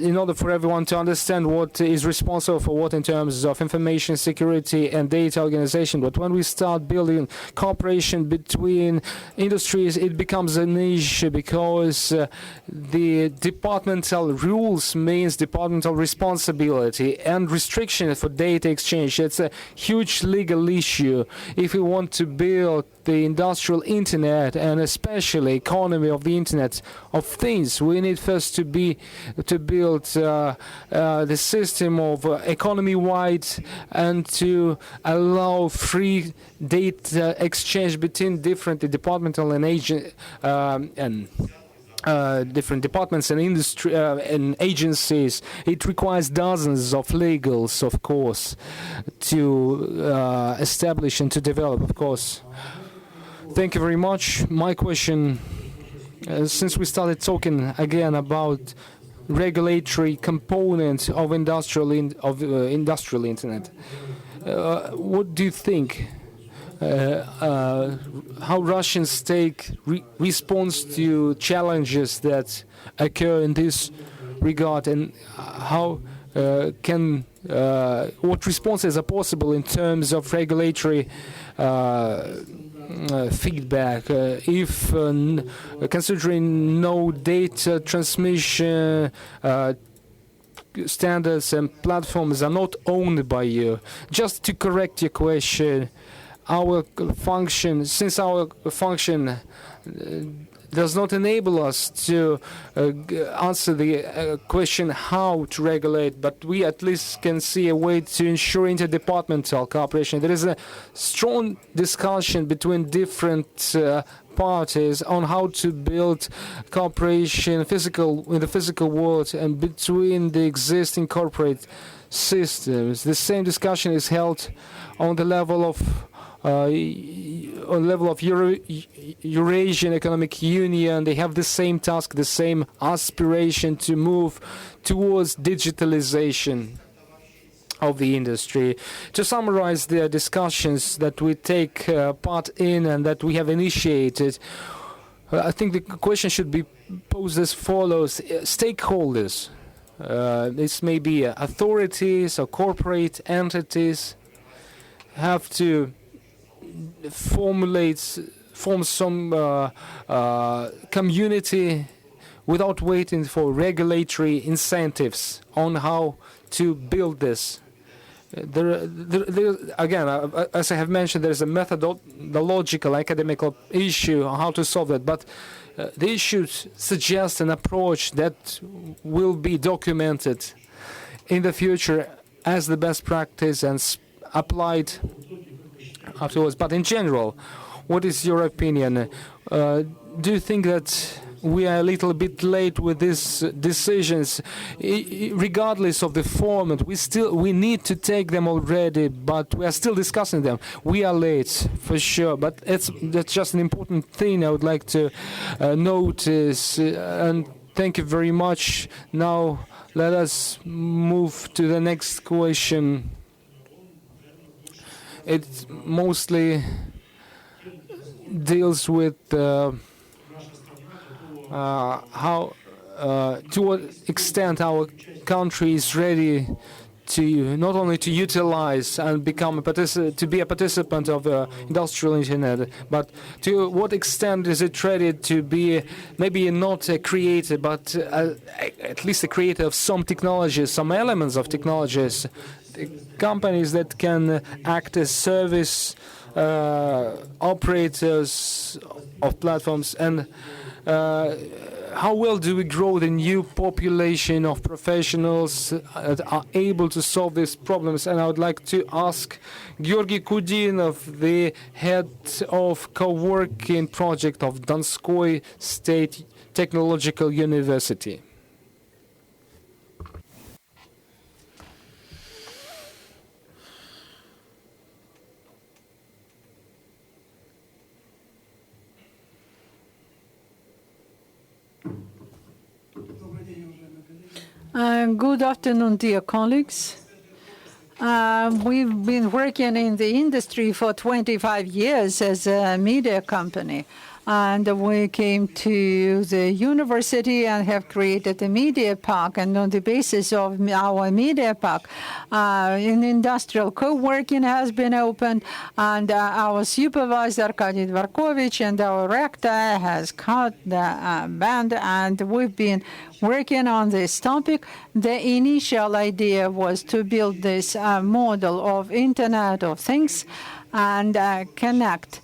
in order for everyone to understand what is responsible for what in terms of information security and data organization. But when we start building cooperation between industries, it becomes an issue, because the departmental rules means departmental responsibility and restriction for data exchange. It's a huge legal issue. If we want to build the industrial internet and especially economy of the Internet of Things, we need first to build the system of economy-wide and to allow free data exchange between different departmental and different departments and industry and agencies. It requires dozens of legals, of course, to establish and to develop, of course. Thank you very much. My question, since we started talking again about regulatory component of industrial internet, what do you think? How Russians take response to challenges that occur in this regard, and how what responses are possible in terms of regulatory feedback, if considering no data transmission standards and platforms are not owned by you. Just to correct your question, our function does not enable us to answer the question how to regulate, but we at least can see a way to ensure interdepartmental cooperation. There is a strong discussion between different parties on how to build cooperation in the physical world and between the existing corporate systems. The same discussion is held on the level of on level of Eurasian Economic Union, they have the same task, the same aspiration to move towards digitalization of the industry. To summarize the discussions that we take part in and that we have initiated, I think the question should be posed as follows. Stakeholders, this may be authorities or corporate entities, have to form some community without waiting for regulatory incentives on how to build this. Again, as I have mentioned, there's a methodological, academical issue on how to solve that, but the issues suggest an approach that will be documented in the future as the best practice and applied afterwards. But in general, what is your opinion? Do you think that we are a little bit late with these decisions? Regardless of the format, we need to take them already, but we are still discussing them. We are late for sure, but that's just an important thing I would like to notice. And thank you very much. Now let us move to the next question. It mostly deals with how, to what extent our country is ready to not only to utilize and become to be a participant of the industrial internet, but to what extent is it ready to be maybe not a creator, but at least a creator of some technologies, some elements of technologies, companies that can act as service operators of platforms, and how well do we grow the new population of professionals that are able to solve these problems? And I would like to ask Georgy Kudinov, the head of co-working project of Donskoy State Technological University. Good afternoon, dear colleagues. We've been working in the industry for 25 years as a media company. And we came to the university and have created a media park. And on the basis of our media park, an industrial co-working has been opened. And our supervisor, Arkady Dvorkovich, and our rector has cut the band. And we've been working on this topic. The initial idea was to build this model of Internet of Things and connect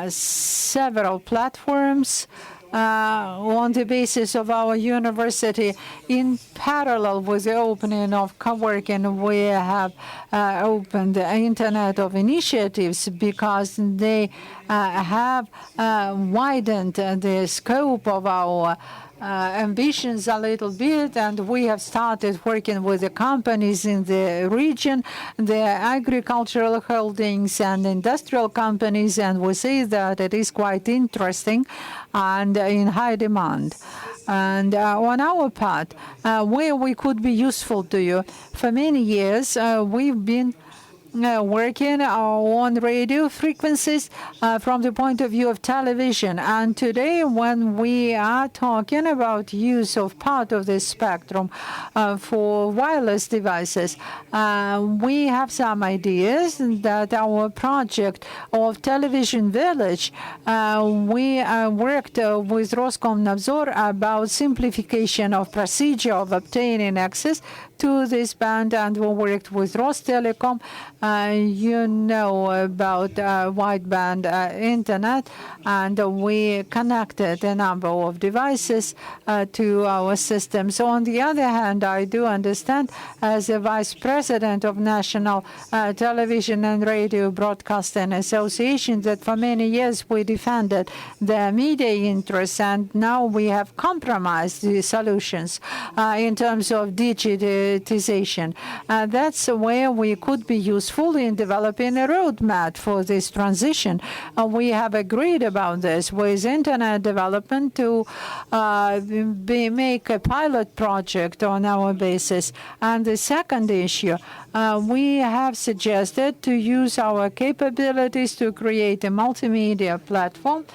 several platforms on the basis of our university. In parallel with the opening of co-working, we have opened the Internet of Initiatives because they have widened the scope of our ambitions a little bit, and we have started working with the companies in the region, the agricultural holdings and industrial companies, and we see that it is quite interesting and in high demand. And on our part, where we could be useful to you, for many years we've been working on radio frequencies from the point of view of television. And today, when we are talking about use of part of the spectrum for wireless devices, we have some ideas that our project of Television Village, we worked with Roskomnadzor about simplification of procedure of obtaining access to this band, and we worked with Rostelecom. You know about wideband internet, and we connected a number of devices to our system. So on the other hand, I do understand, as a vice president of National Television and Radio Broadcasting Association, that for many years we defended the media interests, and now we have compromised the solutions in terms of digitization. That's where we could be useful successful in developing a roadmap for this transition. We have agreed about this with Internet development to make a pilot project on our basis. And the second issue, we have suggested to use our capabilities to create a multimedia platform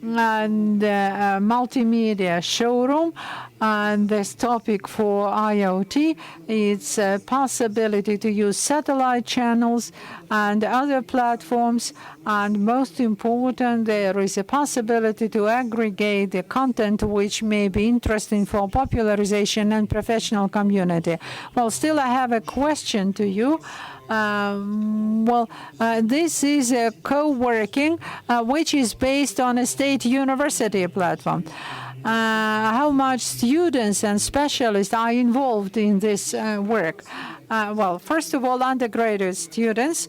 and a multimedia showroom. And this topic for IoT, it's a possibility to use satellite channels and other platforms. And most important, there is a possibility to aggregate the content which may be interesting for popularization and professional community. Well, still I have a question to you. This is a co-working which is based on a state university platform. How much students and specialists are involved in this work? Well, first of all, undergraduate students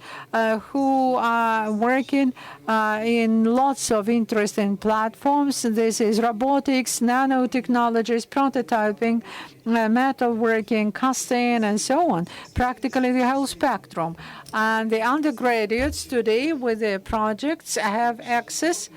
who are working in lots of interesting platforms. This is robotics, nanotechnologies, prototyping, metalworking, casting, and so on. Practically the whole spectrum. And the undergraduates today with their projects have access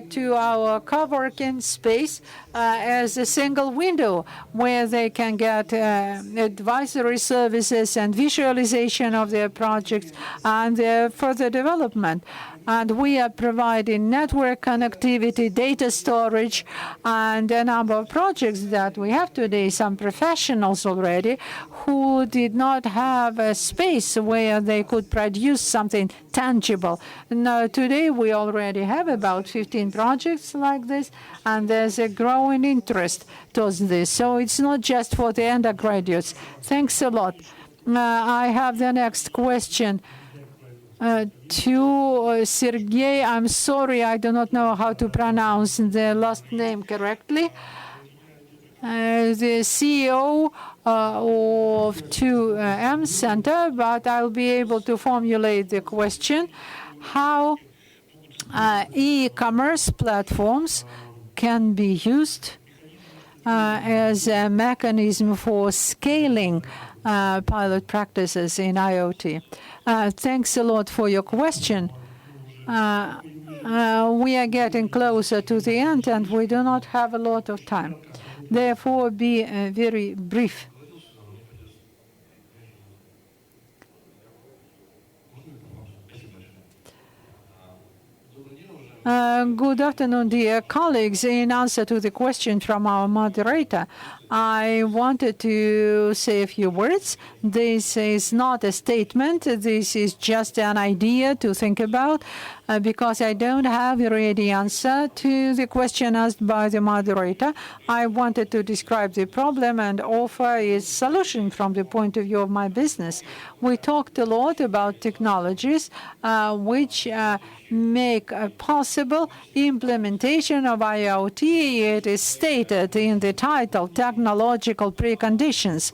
to our co-working space as a single window where they can get advisory services and visualization of their projects and their further development. And we are providing network connectivity, data storage, and a number of projects that we have today, some professionals already who did not have a space where they could produce something tangible. Now, today we already have about 15 projects like this, and there's a growing interest towards this. So it's not just for the undergraduates. Thanks a lot. I have the next question. To Sergey, I'm sorry, I do not know how to pronounce the last name correctly. The CEO of 2M Center, but I'll be able to formulate the question. How e-commerce platforms can be used as a mechanism for scaling pilot practices in IoT. Thanks a lot for your question. We are getting closer to the end, and we do not have a lot of time. Therefore, be very brief. Good afternoon, dear colleagues. In answer to the question from our moderator, I wanted to say a few words. This is not a statement. This is just an idea to think about because I don't have a ready answer to the question asked by the moderator. I wanted to describe the problem and offer its solution from the point of view of my business. We talked a lot about technologies which make possible implementation of IoT. It is stated in the title, technological preconditions.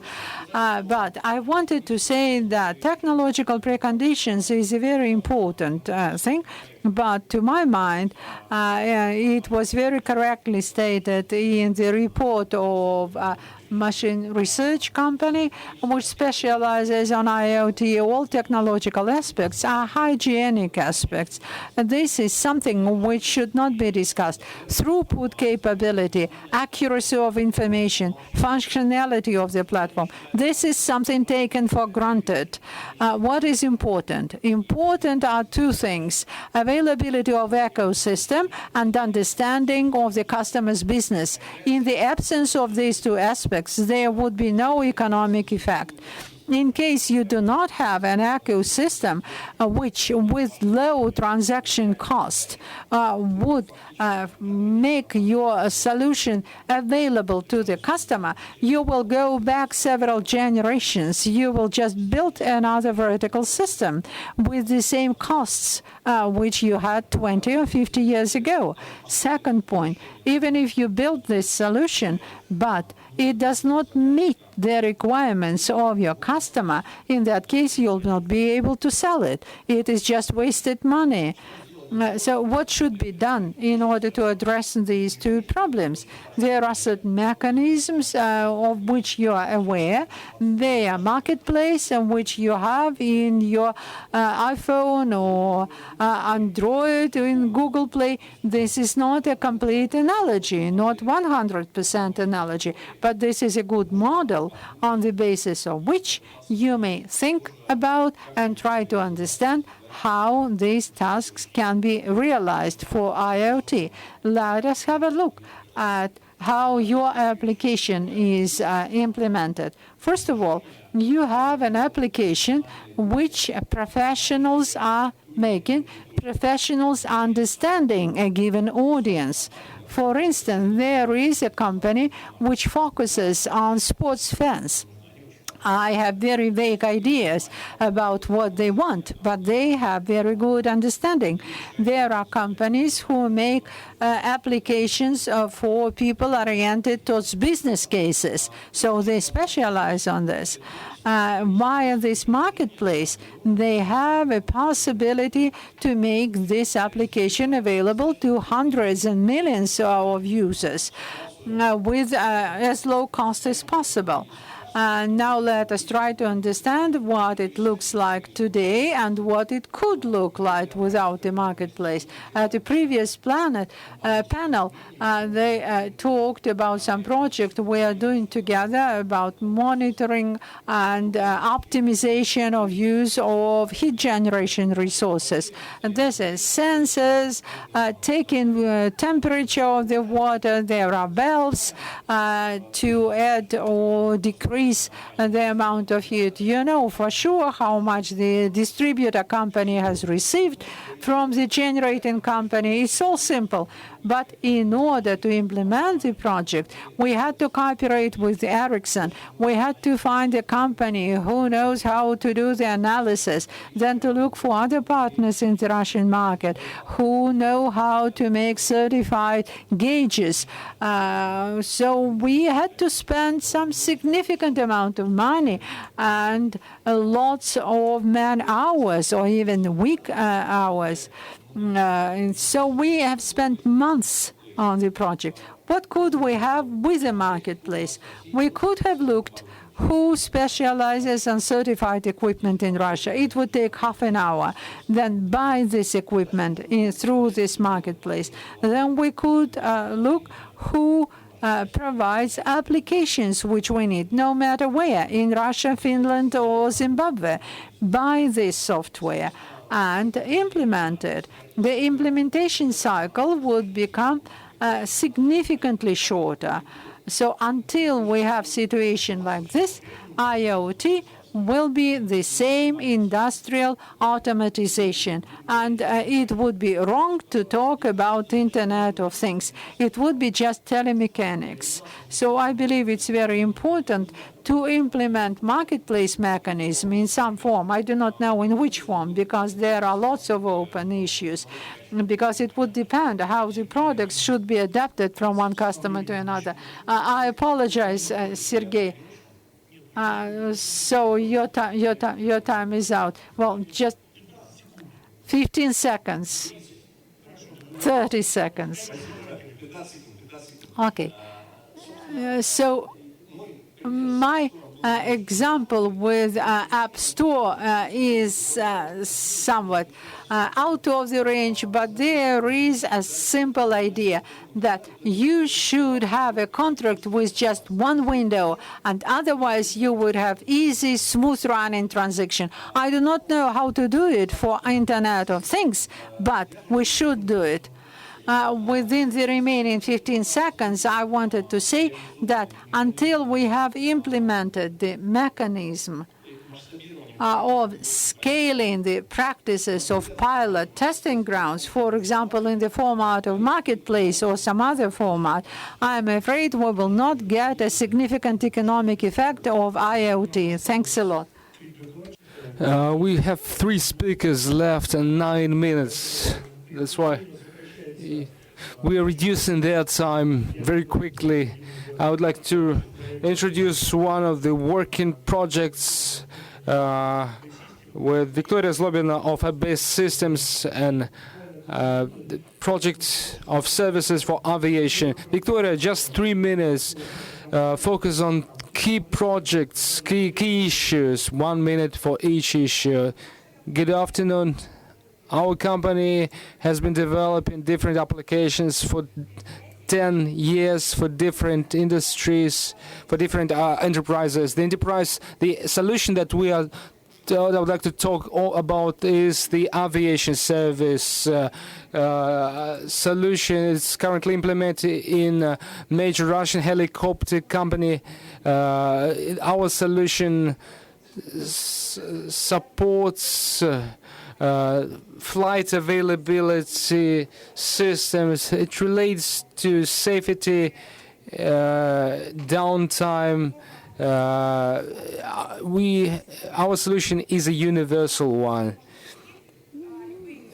But I wanted to say that technological preconditions is a very important thing. But to my mind, it was very correctly stated in the report of machine research company, which specializes on IoT. All technological aspects are hygienic aspects. And this is something which should not be discussed. Throughput capability, accuracy of information, functionality of the platform. This is something taken for granted. What is important? Important are two things: availability of ecosystem and understanding of the customer's business. In the absence of these two aspects, there would be no economic effect. In case you do not have an ecosystem which, with low transaction cost, would make your solution available to the customer, you will go back several generations. You will just build another vertical system with the same costs which you had 20 or 50 years ago. Second point, even if you build this solution, but it does not meet the requirements of your customer, in that case, you'll not be able to sell it. It is just wasted money. So what should be done in order to address these two problems? There are certain mechanisms of which you are aware. They are marketplace which you have in your iPhone or Android or in Google Play. This is not a complete analogy, not 100% analogy, but this is a good model on the basis of which you may think about and try to understand how these tasks can be realized for IoT. Let us have a look at how your application is implemented. First of all, you have an application which professionals are making, professionals understanding a given audience. For instance, there is a company which focuses on sports fans. I have very vague ideas about what they want, but they have very good understanding. There are companies who make applications for people oriented towards business cases, so they specialize on this. Via this marketplace, they have a possibility to make this application available to hundreds and millions of users with as low cost as possible. Now let us try to understand what it looks like today and what it could look like without the marketplace. At the previous panel, they talked about some project we are doing together about monitoring and optimization of use of heat generation resources. And this is sensors taking temperature of the water. There are valves to add or decrease the amount of heat. You know for sure how much the distributor company has received from the generating company. It's all simple. But in order to implement the project, we had to cooperate with Ericsson. We had to find a company who knows how to do the analysis, then to look for other partners in the Russian market who know how to make certified gauges. So we had to spend some significant amount of money and lots of man hours or even week hours. So we have spent months on the project. What could we have with the marketplace? We could have looked who specializes on certified equipment in Russia. It would take half an hour. Then buy this equipment through this marketplace. Then we could look who provides applications which we need, no matter where, in Russia, Finland, or Zimbabwe. Buy this software and implement it. The implementation cycle would become significantly shorter. So until we have situation like this, IoT will be the same industrial automatization. And it would be wrong to talk about Internet of Things. It would be just telemechanics. So I believe it's very important to implement marketplace mechanism in some form. I do not know in which form, because there are lots of open issues, because it would depend how the products should be adapted from one customer to another. I apologize, Sergey. So your time is out. Well, just 15 seconds, 30 seconds. Okay. So my example with App Store is somewhat out of the range, but there is a simple idea that you should have a contract with just one window, and otherwise you would have easy, smooth running transaction. I do not know how to do it for Internet of Things, but we should do it. Within the remaining 15 seconds, I wanted to say that until we have implemented the mechanism of scaling the practices of pilot testing grounds, for example, in the format of marketplace or some other format, I'm afraid we will not get a significant economic effect of IoT. Thanks a lot. We have 3 speakers left and 9 minutes. That's why we are reducing their time very quickly. I would like to introduce one of the working projects with Victoria Zlobina of Abyss Systems and the project of services for aviation. Victoria, just 3 minutes. Focus on key projects, key issues. 1 minute for each issue. Good afternoon. Our company has been developing different applications for 10 years for different industries, for different enterprises. The solution that I would like to talk about is the aviation service solution. It's currently implemented in a major Russian helicopter company. Our solution supports flight availability systems. It relates to safety, downtime. Our solution is a universal one.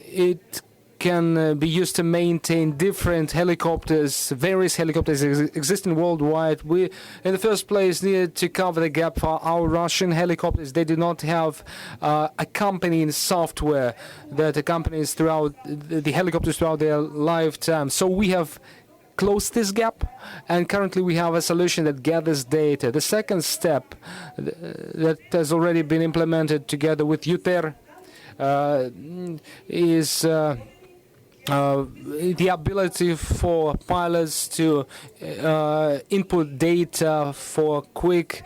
It can be used to maintain different helicopters, various helicopters existing worldwide. We, in the first place, needed to cover the gap for our Russian helicopters. They do not have accompanying software that accompanies throughout the helicopters throughout their lifetime. So we have closed this gap, and currently we have a solution that gathers data. The second step that has already been implemented together with UTER is the ability for pilots to input data for quick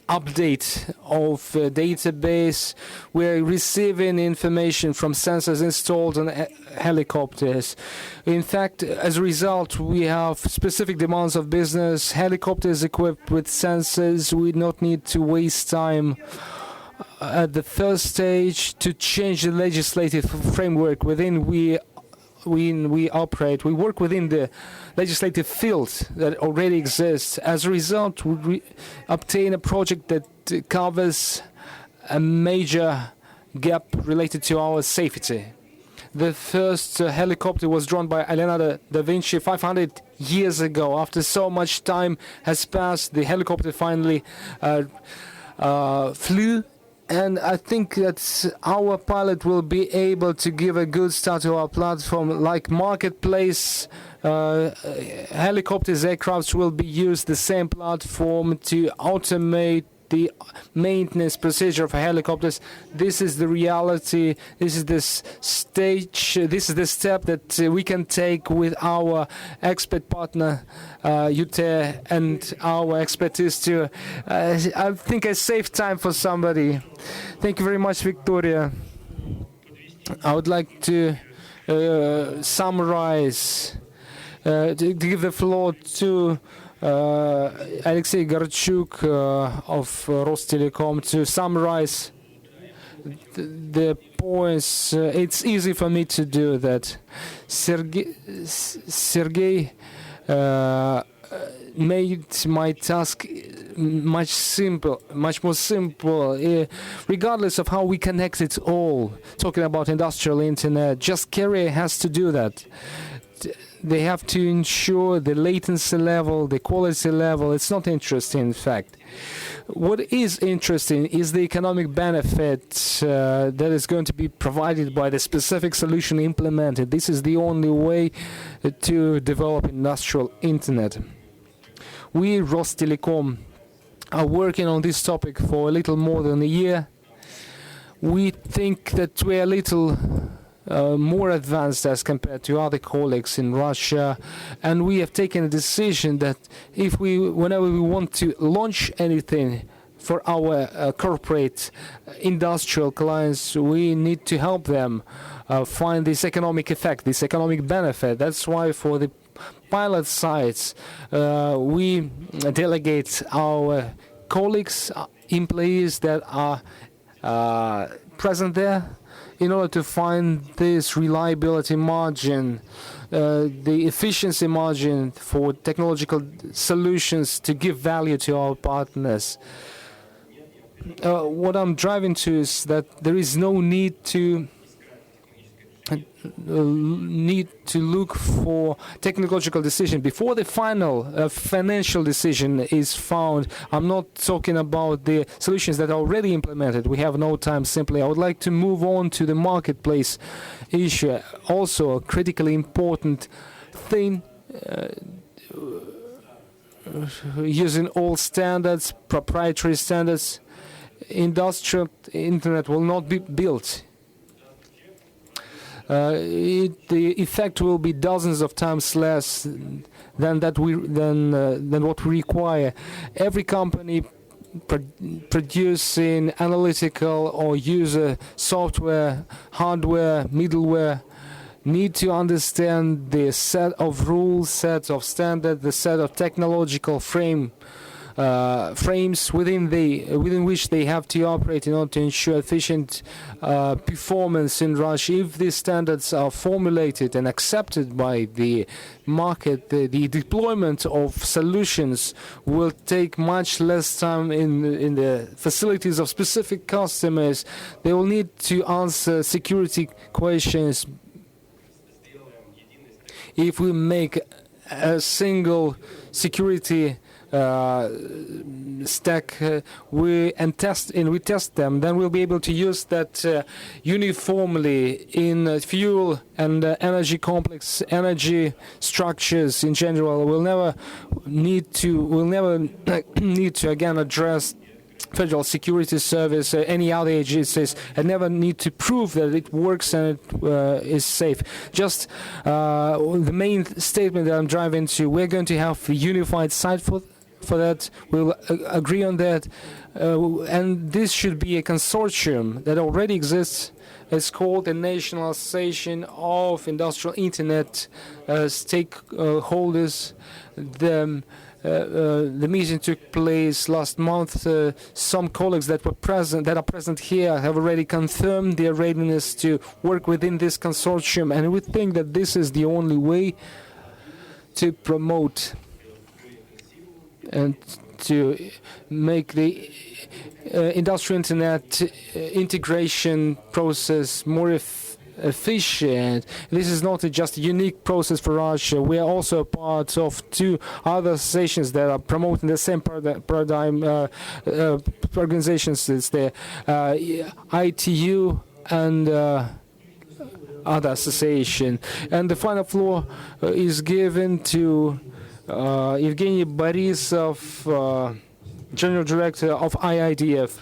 update of database. We're receiving information from sensors installed on helicopters. In fact, as a result, we have specific demands of business. Helicopters equipped with sensors, we don't need to waste time at the first stage to change the legislative framework within we operate. We work within the legislative field that already exists. As a result, we obtain a project that covers a major gap related to our safety. The first helicopter was drawn by Leonardo da Vinci 500 years ago. After so much time has passed, the helicopter finally flew. And I think that our pilot will be able to give a good start to our platform. Like marketplace helicopters, aircrafts will be used the same platform to automate the maintenance procedure for helicopters. This is the reality. This is the stage. This is the step that we can take with our expert partner, UTE, and our expertise too. I think I saved time for somebody. Thank you very much, Victoria. I would like to summarize, to give the floor to Alexei Gorchuk of Rostelecom to summarize the points. It's easy for me to do that. Sergey made my task much more simple, regardless of how we connect it all. Talking about industrial internet, just carrier has to do that. They have to ensure the latency level, the quality level. It's not interesting, in fact. What is interesting is the economic benefit that is going to be provided by the specific solution implemented. This is the only way to develop industrial internet. We, Rostelecom, are working on this topic for a little more than a year. We think that we are a little more advanced as compared to other colleagues in Russia, and we have taken a decision that whenever we want to launch anything for our corporate industrial clients, we need to help them find this economic effect, this economic benefit. That's why for the pilot sites, we delegate our colleagues, employees that are present there, in order to find this reliability margin, the efficiency margin for technological solutions to give value to our partners. What I'm driving to is that there is no need to need to look for technological decision before the final financial decision is found. I'm not talking about the solutions that are already implemented. We have no time simply. I would like to move on to the marketplace issue. Also a critically important thing, using all standards, proprietary standards. Industrial internet will not be built. The effect will be dozens of times less than what we require. Every company producing analytical or user software, hardware, middleware need to understand the set of rules, set of standards, the set of technological frames within which they have to operate in order to ensure efficient performance in Russia. If these standards are formulated and accepted by the market, the deployment of solutions will take much less time in the facilities of specific customers. They will need to answer security questions. If we make a single security stack, we test them, then we'll be able to use that uniformly in fuel and energy complex, energy structures in general. We'll never need to again address Federal Security Service, any other agencies, and never need to prove that it works and it is safe. Just the main statement that I'm driving to, we're going to have a unified site for that. We'll agree on that. And this should be a consortium that already exists. It's called the National Association of Industrial Internet Stakeholders. The meeting took place last month. Some colleagues that are present here have already confirmed their readiness to work within this consortium, and we think that this is the only way to promote and to make the industrial internet integration process more efficient. This is not just a unique process for Russia. We are also a part of two other associations that are promoting the same paradigm organizations. It's the ITU and other association. And the final floor is given to Evgeny Borisov, General Director of IIDF.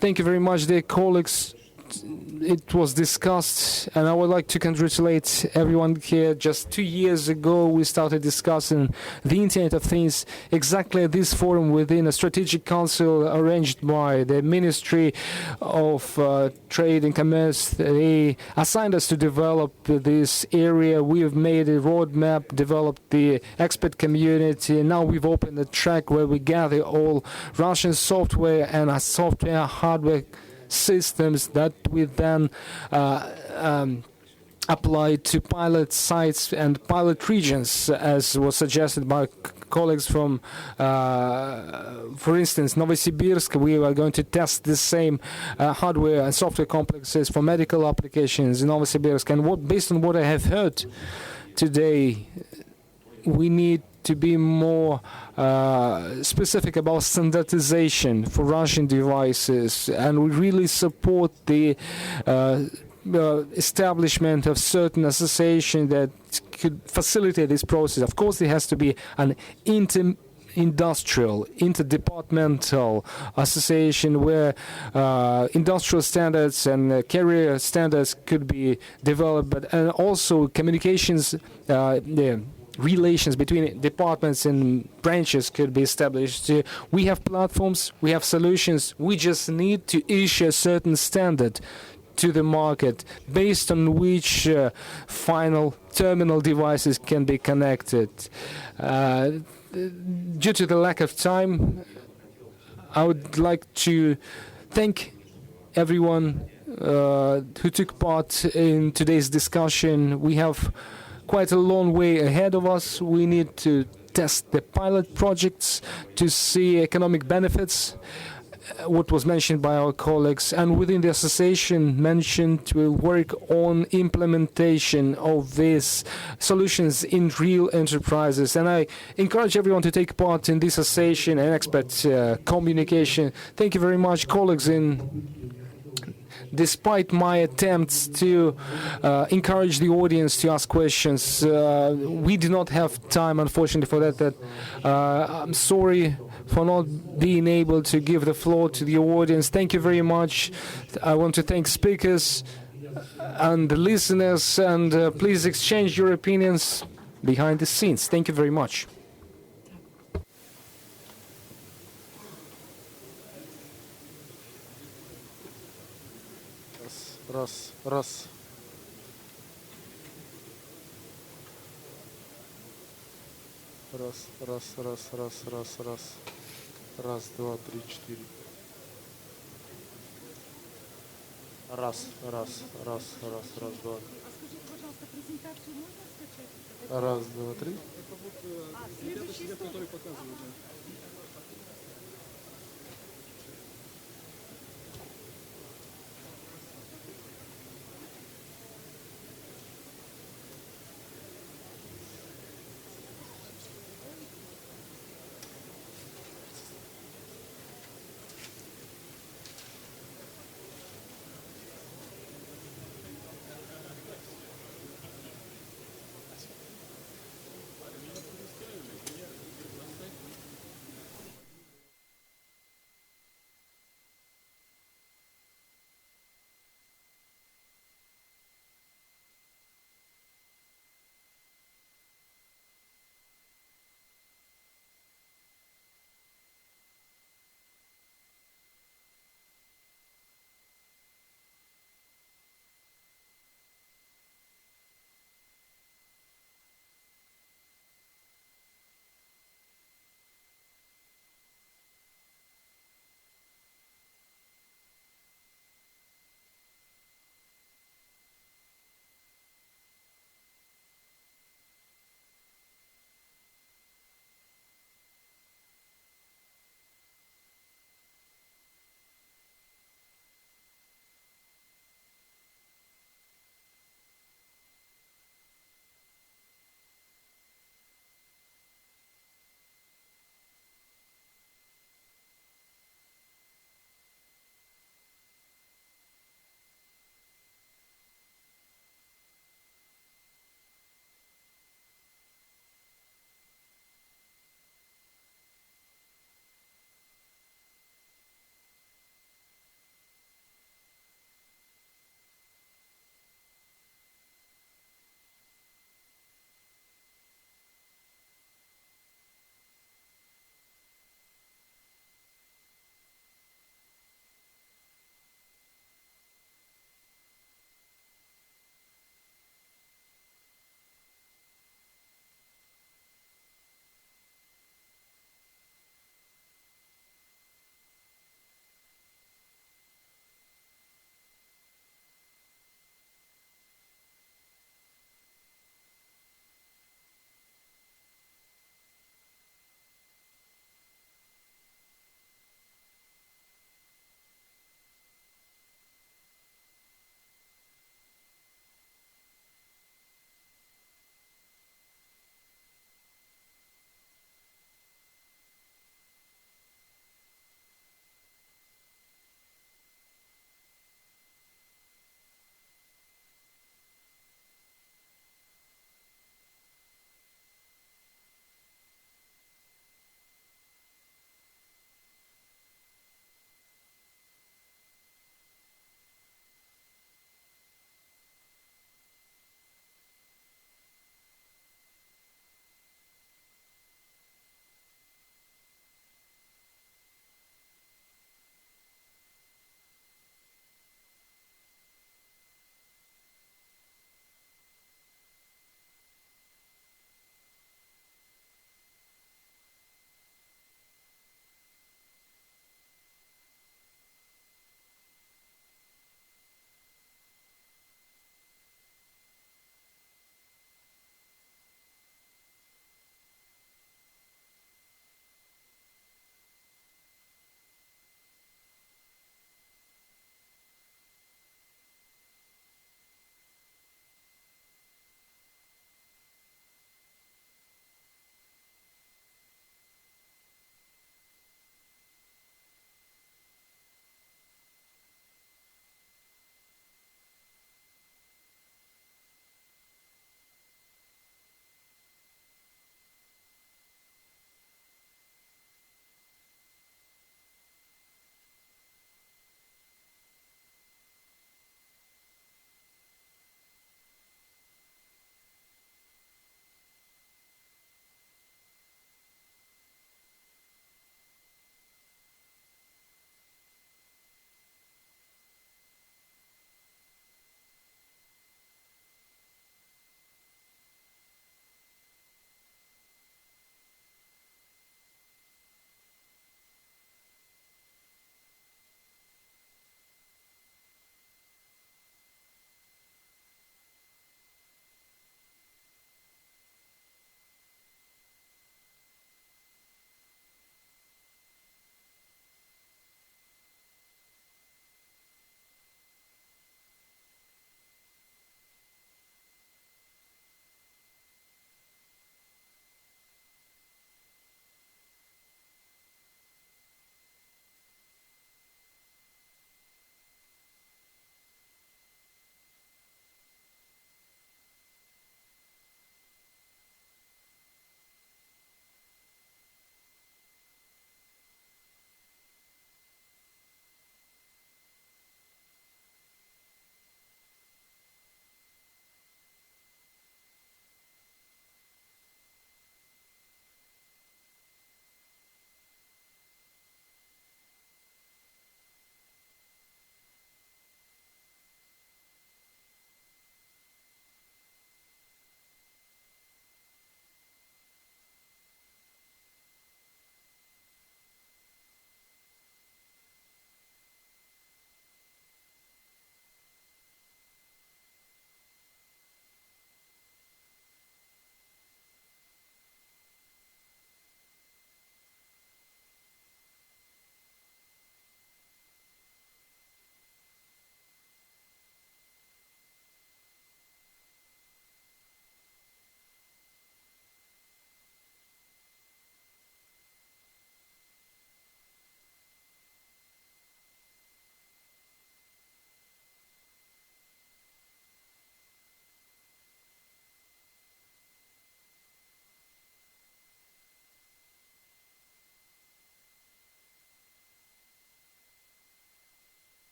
Thank you very much, dear colleagues. It was discussed, and I would like to congratulate everyone here. Just 2 years ago, we started discussing the Internet of Things exactly at this forum within a strategic council arranged by the Ministry of Trade and Commerce. They assigned us to develop this area. We have made a roadmap, developed the expert community, and now we've opened a track where we gather all Russian software and software hardware systems that we then apply to pilot sites and pilot regions, as was suggested by colleagues from, for instance, Novosibirsk. We are going to test the same hardware and software complexes for medical applications in Novosibirsk. And based on what I have heard today, we need to be more specific about standardization for Russian devices, and we really support the establishment of certain association that could facilitate this process. Of course, there has to be an industrial, interdepartmental association where industrial standards and carrier standards could be developed, but and also communications relations between departments and branches could be established. We have platforms, we have solutions, we just need to issue a certain standard to the market based on which final terminal devices can be connected. Due to the lack of time, I would like to thank everyone who took part in today's discussion. We have quite a long way ahead of us. We need to test the pilot projects to see economic benefits, what was mentioned by our colleagues, and within the association mentioned to work on implementation of these solutions in real enterprises. And I encourage everyone to take part in this association and expert communication. Thank you very much, colleagues. Despite my attempts to encourage the audience to ask questions, we do not have time, unfortunately, for that. I'm sorry for not being able to give the floor to the audience. Thank you very much. I want to thank speakers and the listeners, and please exchange your opinions behind the scenes. Thank you very much. Раз, раз. Раз, раз, раз, раз, раз, раз. Раз, два, три, четыре. Раз, раз, раз, раз, раз, два. Скажите, пожалуйста, презентацию можно скачать? Раз, два, три. Следующий слайд.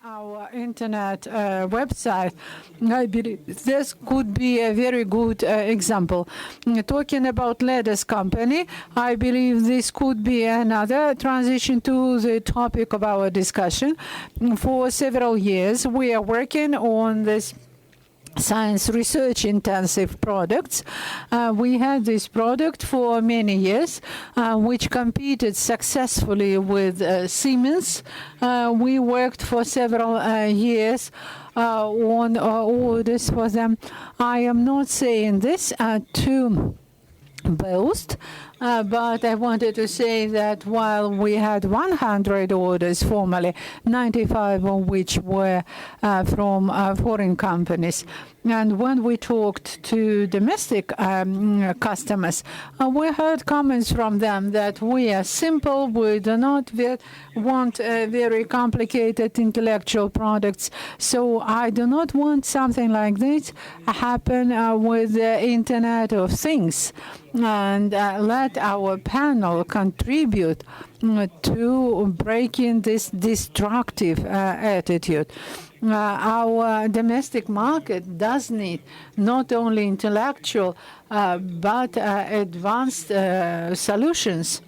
our internet website, I believe this could be a very good example. Talking about letters company, I believe this could be another transition to the topic of our discussion. For several years, we are working on this science research intensive products. We had this product for many years, which competed successfully with Siemens. We worked for several years on orders for them. I am not saying this to boast, but I wanted to say that while we had 100 orders formally, 95 of which were from foreign companies. And when we talked to domestic customers, we heard comments from them that we are simple, we do not want very complicated intellectual products. So I do not want something like this happen with the Internet of Things. And let our panel contribute to breaking this destructive attitude. Our domestic market does need not only intellectual but advanced solutions.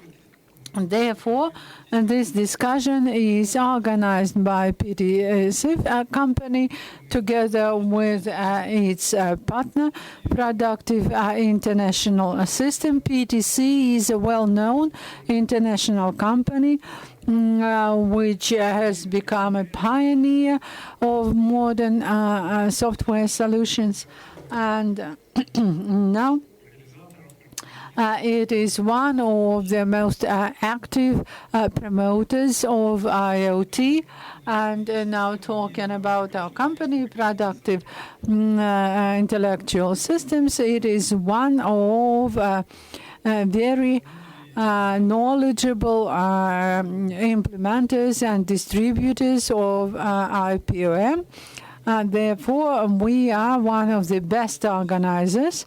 Therefore, this discussion is organized by PTSF company together with its partner, Productive International System. PTC is a well-known international company which has become a pioneer of modern software solutions. And now it is one of the most active promoters of IoT. And now talking about our company, Productive Intellectual Systems, it is one of very knowledgeable implementers and distributors of IPOM. Therefore, we are one of the best organizers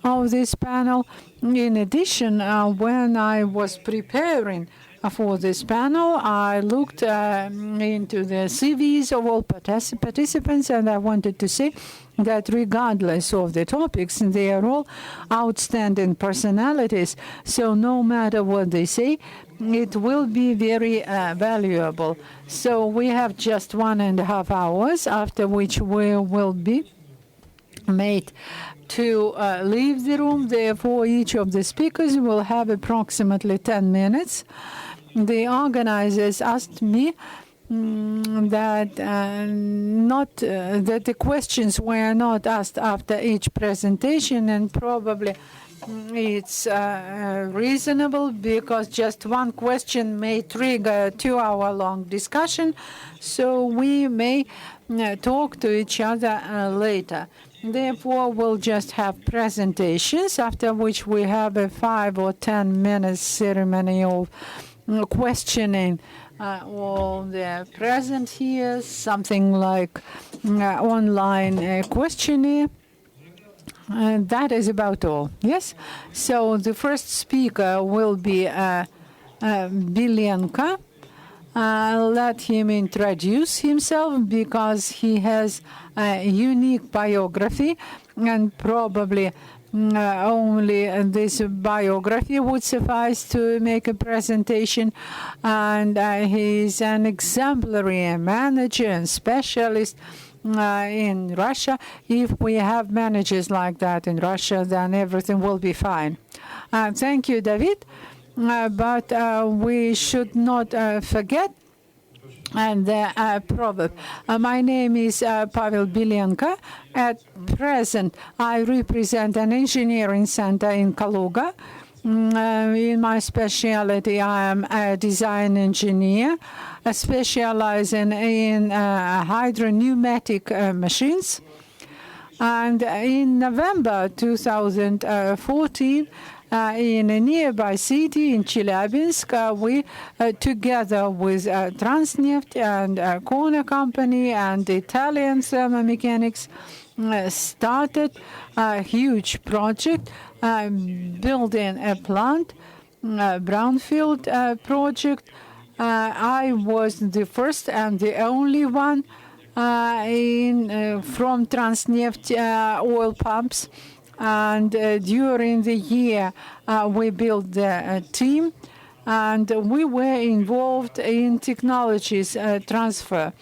of this panel. In addition, when I was preparing for this panel, I looked into the CVs of all participants, and I wanted to say that regardless of the topics, they are all outstanding personalities. So no matter what they say, it will be very valuable. So we have just 1.5 hours, after which we will be made to leave the room. Therefore, each of the speakers will have approximately 10 minutes. The organizers asked me that that the questions were not asked after each presentation, and probably it's reasonable because just one question may trigger a 2-hour-long discussion, so we may talk to each other later. Therefore, we'll just have presentations, after which we have a 5 or 10 minute ceremony of questioning all the present here, something like online questionnaire. And that is about all. Yes? So the first speaker will be Bilenka. Let him introduce himself because he has a unique biography, and probably only this biography would suffice to make a presentation. And he's an exemplary manager and specialist in Russia. If we have managers like that in Russia, then everything will be fine. Thank you, David. But we should not forget the proverb. My name is Pavel Bilenka. At present, I represent an engineering center in Kaluga. In my specialty, I am a design engineer, specializing in hydropneumatic machines. And in November 2014, in a nearby city in Chelyabinsk, we, together with Transneft and Kona Company and Italian thermomechanics, started a huge project, building a plant, brownfield project, I was the first and the only one from Transneft oil pumps. And during the year, we built the team, and we were involved in technologies transfer.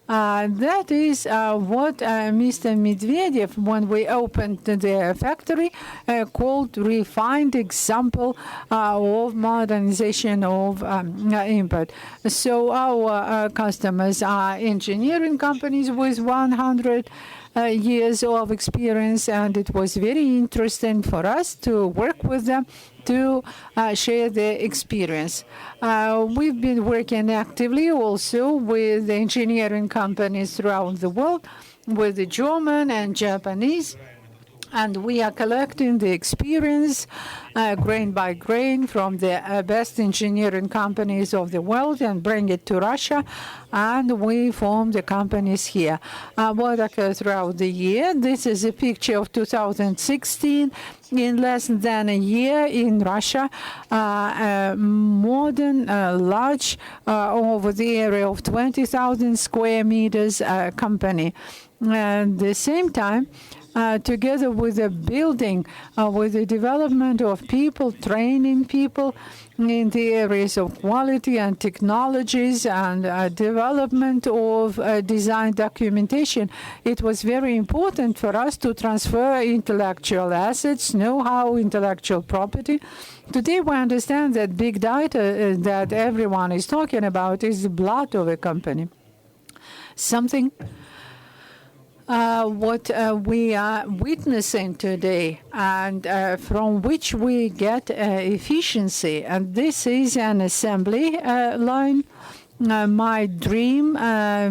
That is what Mr. Medvedev, when we opened the factory, called refined example of modernization of import. So our customers are engineering companies with 100 years of experience, and it was very interesting for us to work with them to share the experience. We've been working actively also with engineering companies throughout the world, with the German and Japanese. And we are collecting the experience grain by grain from the best engineering companies of the world and bring it to Russia. And we form the companies here. What occurred throughout the year? This is a picture of 2016. In less than a year in Russia, modern, large, over the area of 20,000 square meters company. At the same time, together with the building, with the development of people, training people in the areas of quality and technologies and development of design documentation, it was very important for us to transfer intellectual assets, know-how, intellectual property. Today we understand that big data that everyone is talking about is the blood of a company. Something what we are witnessing today, and from which we get efficiency. And this is an assembly line. My dream,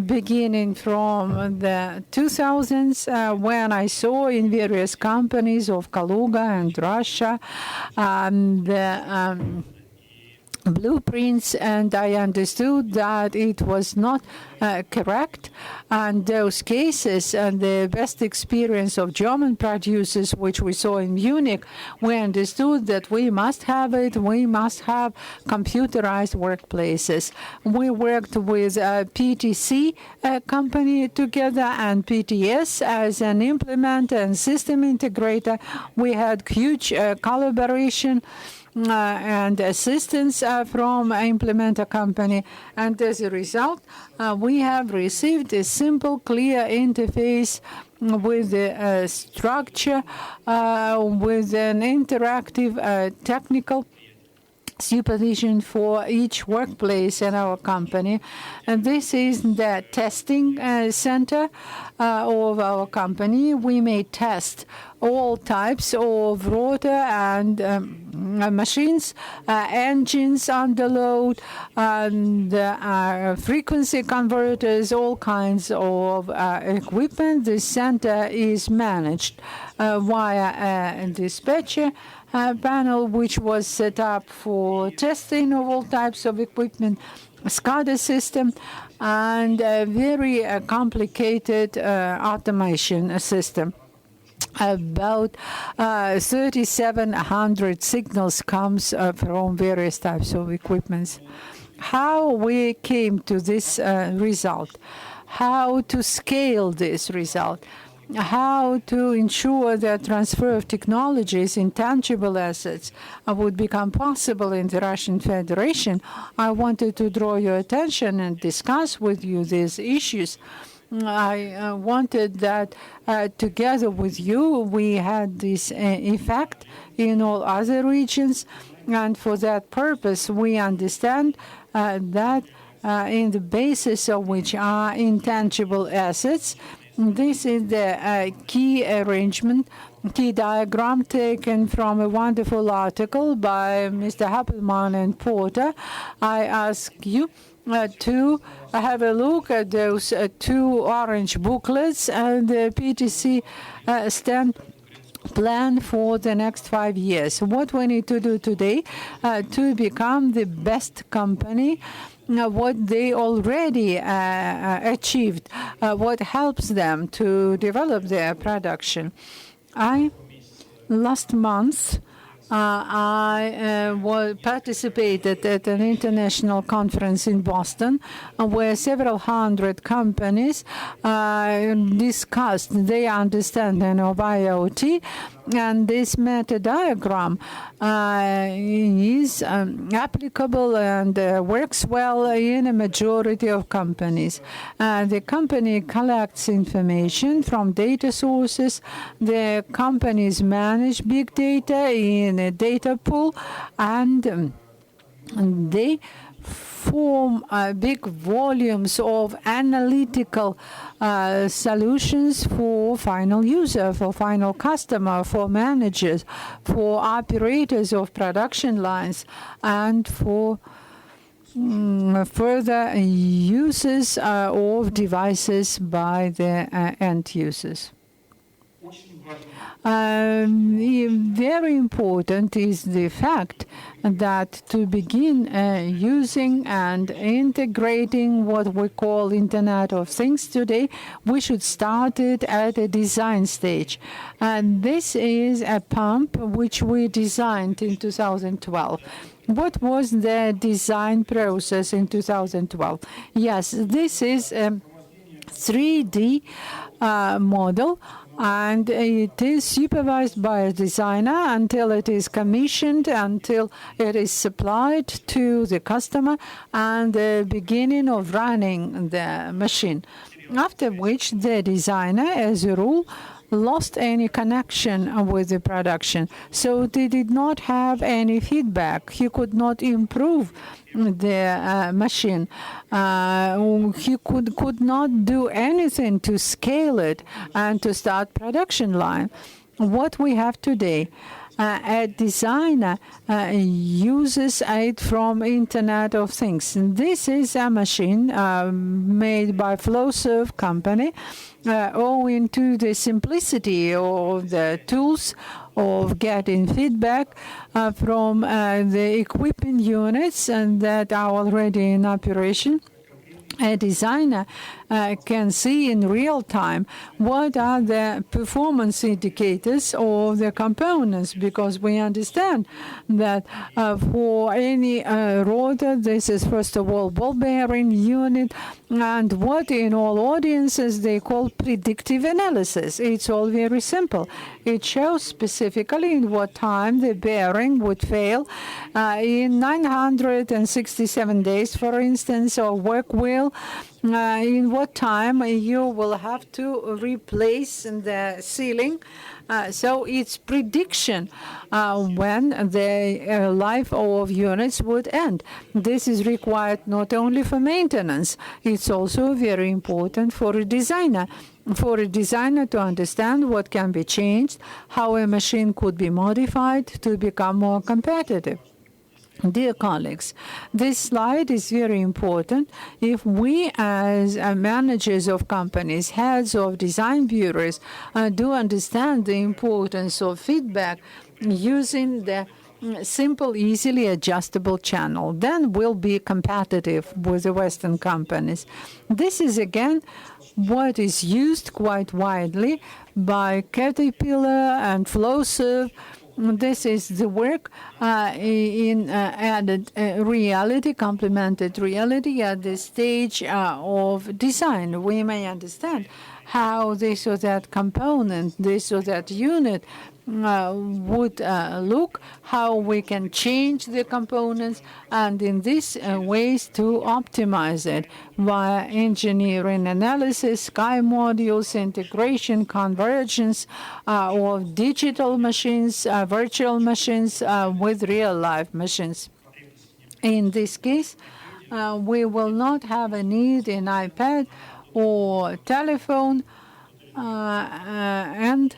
beginning from the 2000s, when I saw in various companies of Kaluga and Russia, blueprints, and I understood that it was not correct. And those cases and the best experience of German producers, which we saw in Munich, we understood that we must have it. We must have computerized workplaces. We worked with PTC company together and PTS as an implementer and system integrator. We had huge collaboration and assistance from implementer company, and as a result we have received a simple, clear interface with the structure, with an interactive technical supervision for each workplace in our company. And this is the testing center of our company. We may test all types of rotor and machines, engines under load, and frequency converters, all kinds of equipment. The center is managed via a dispatcher panel, which was set up for testing of all types of equipment, SCADA system, and a very complicated automation system. About 3,700 signals comes from various types of equipments. How we came to this result, how to scale this result, how to ensure that transfer of technologies, intangible assets, would become possible in the Russian Federation. I wanted to draw your attention and discuss with you these issues. I wanted that together with you we had this effect in all other regions, and for that purpose we understand that in the basis of which are intangible assets. This is the key arrangement, key diagram taken from a wonderful article by Mr. Happelmann and Porter. I ask you to have a look at those two orange booklets and the PTC stand plan for the next 5 years. What we need to do today to become the best company, what they already achieved, what helps them to develop their production. Last month, I participated at an international conference in Boston where several hundred companies discussed their understanding of IoT, and this meta diagram is applicable and works well in a majority of companies. The company collects information from data sources. The companies manage big data in a data pool, and they form big volumes of analytical solutions for final user, for final customer, for managers, for operators of production lines, and for further uses of devices by the end users. Very important is the fact that to begin using and integrating what we call Internet of Things today, we should start it at a design stage. And this is a pump which we designed in 2012. What was the design process in 2012? Yes, this is a 3D model, and it is supervised by a designer until it is commissioned, until it is supplied to the customer, and the beginning of running the machine. After which the designer, as a rule, lost any connection with the production. So they did not have any feedback. He could not improve the machine. He could not do anything to scale it and to start production line. What we have today, a designer uses it from Internet of Things. This is a machine made by Flowserve company, owing to the simplicity of the tools of getting feedback from the equipment units and that are already in operation. A designer can see in real time what are the performance indicators of the components, because we understand that for any rotor, this is first of all ball bearing unit, and what in all audiences they call predictive analysis. It's all very simple. It shows specifically in what time the bearing would fail in 967 days, for instance, or work wheel. In what time you will have to replace the ceiling. So it's prediction when the life of units would end. This is required not only for maintenance, it's also very important for a designer. For a designer to understand what can be changed, how a machine could be modified to become more competitive. Dear colleagues, this slide is very important. If we as managers of companies, heads of design bureaus, do understand the importance of feedback using the simple, easily adjustable channel, then we'll be competitive with the Western companies. This is, again, what is used quite widely by Caterpillar and Flowserve. This is the work in added reality, complemented reality at the stage of design. We may understand how this or that component, this or that unit would look, how we can change the components, and in these ways to optimize it via engineering analysis, SKY modules, integration, convergence of digital machines, virtual machines with real-life machines. In this case, we will not have a need in iPad or telephone, and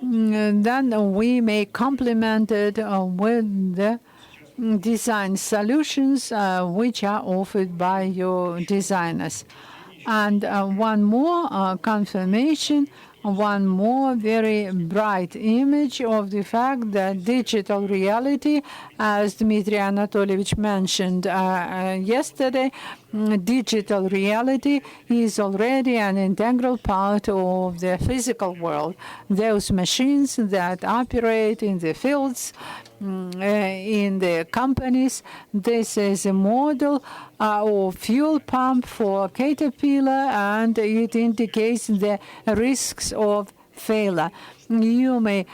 then we may complement it with the design solutions which are offered by your designers. And one more confirmation, one more very bright image of the fact that digital reality, as Dmitry Anatolievich mentioned yesterday, digital reality is already an integral part of the physical world. Those machines that operate in the fields, in the companies. This is a model of fuel pump for Caterpillar, and it indicates the risks of failure. You may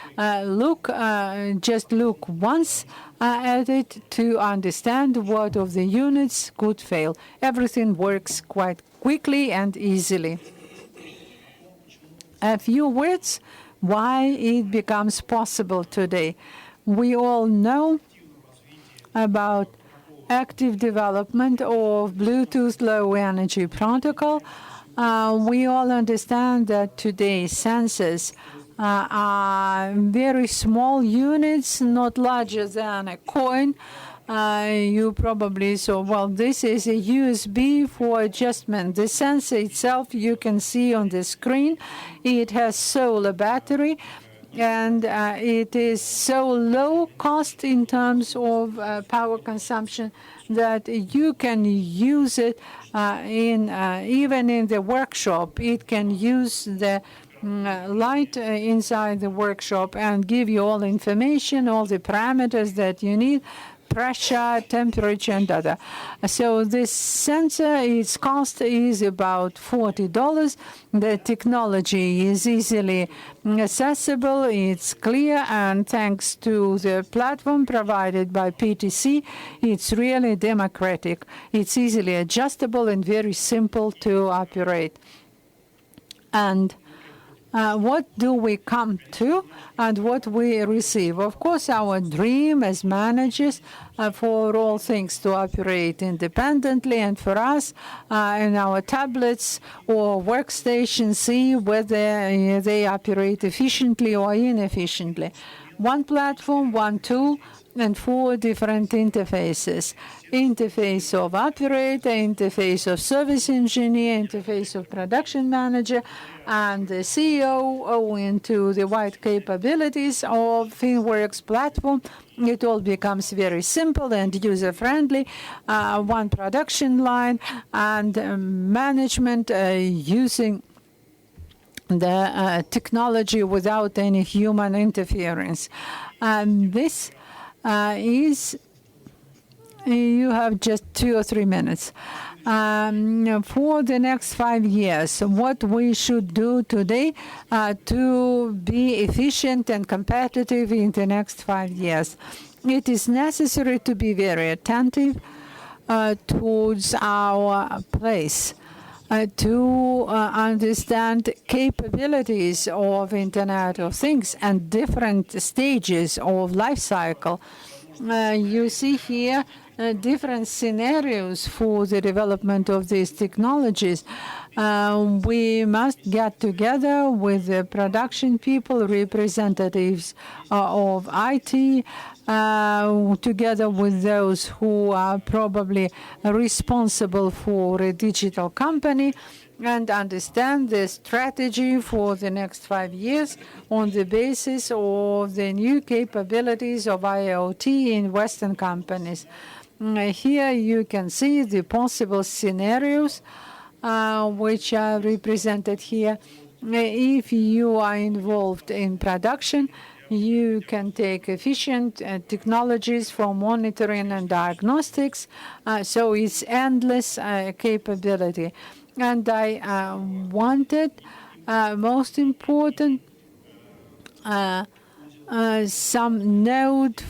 just look once at it to understand what of the units could fail. Everything works quite quickly and easily. A few words why it becomes possible today. We all know about active development of Bluetooth Low Energy Protocol. We all understand that today sensors are very small units, not larger than a coin. You probably saw, well, this is a USB for adjustment. The sensor itself, you can see on the screen, it has solar battery, and it is so low cost in terms of power consumption that you can use it even in the workshop. It can use the light inside the workshop and give you all information, all the parameters that you need, pressure, temperature, and other. So this sensor, its cost is about $40. The technology is easily accessible, it's clear, and thanks to the platform provided by PTC, it's really democratic. It's easily adjustable and very simple to operate. And what do we come to and what we receive? Of course, our dream as managers for all things to operate independently, and for us in our tablets or workstations, see whether they operate efficiently or inefficiently. One platform, one tool, and 4 different interfaces. Interface of operator, interface of service engineer, interface of production manager, and the CEO, owing to the wide capabilities of ThingWorx platform. It all becomes very simple and user-friendly. One production line and management using the technology without any human interference. And this is, you have just 2 or 3 minutes. For the next 5 years, what we should do today to be efficient and competitive in the next 5 years. It is necessary to be very attentive towards our place, to understand capabilities of Internet of Things and different stages of life cycle. You see here different scenarios for the development of these technologies. We must get together with the production people, representatives of IT, together with those who are probably responsible for a digital company, and understand the strategy for the next 5 years on the basis of the new capabilities of IoT in Western companies. Here you can see the possible scenarios which are represented here. If you are involved in production, you can take efficient technologies for monitoring and diagnostics. So it's endless capability. And I wanted, most important, some node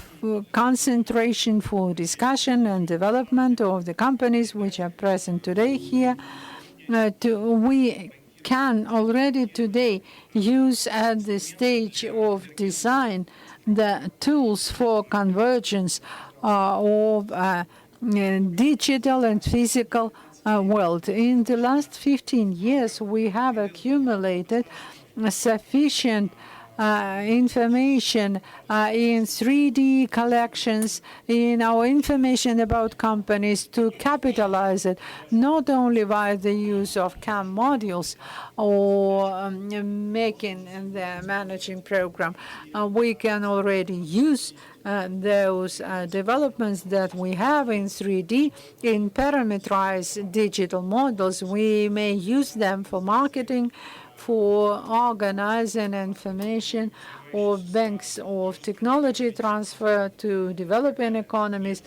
concentration for discussion and development of the companies which are present today here. We can already today use at the stage of design the tools for convergence of digital and physical world. In the last 15 years, we have accumulated sufficient information in 3D collections, in our information about companies to capitalize it, not only via the use of CAM modules or making the managing program. We can already use those developments that we have in 3D in parameterized digital models. We may use them for marketing, for organizing information, or banks of technology transfer to developing economies.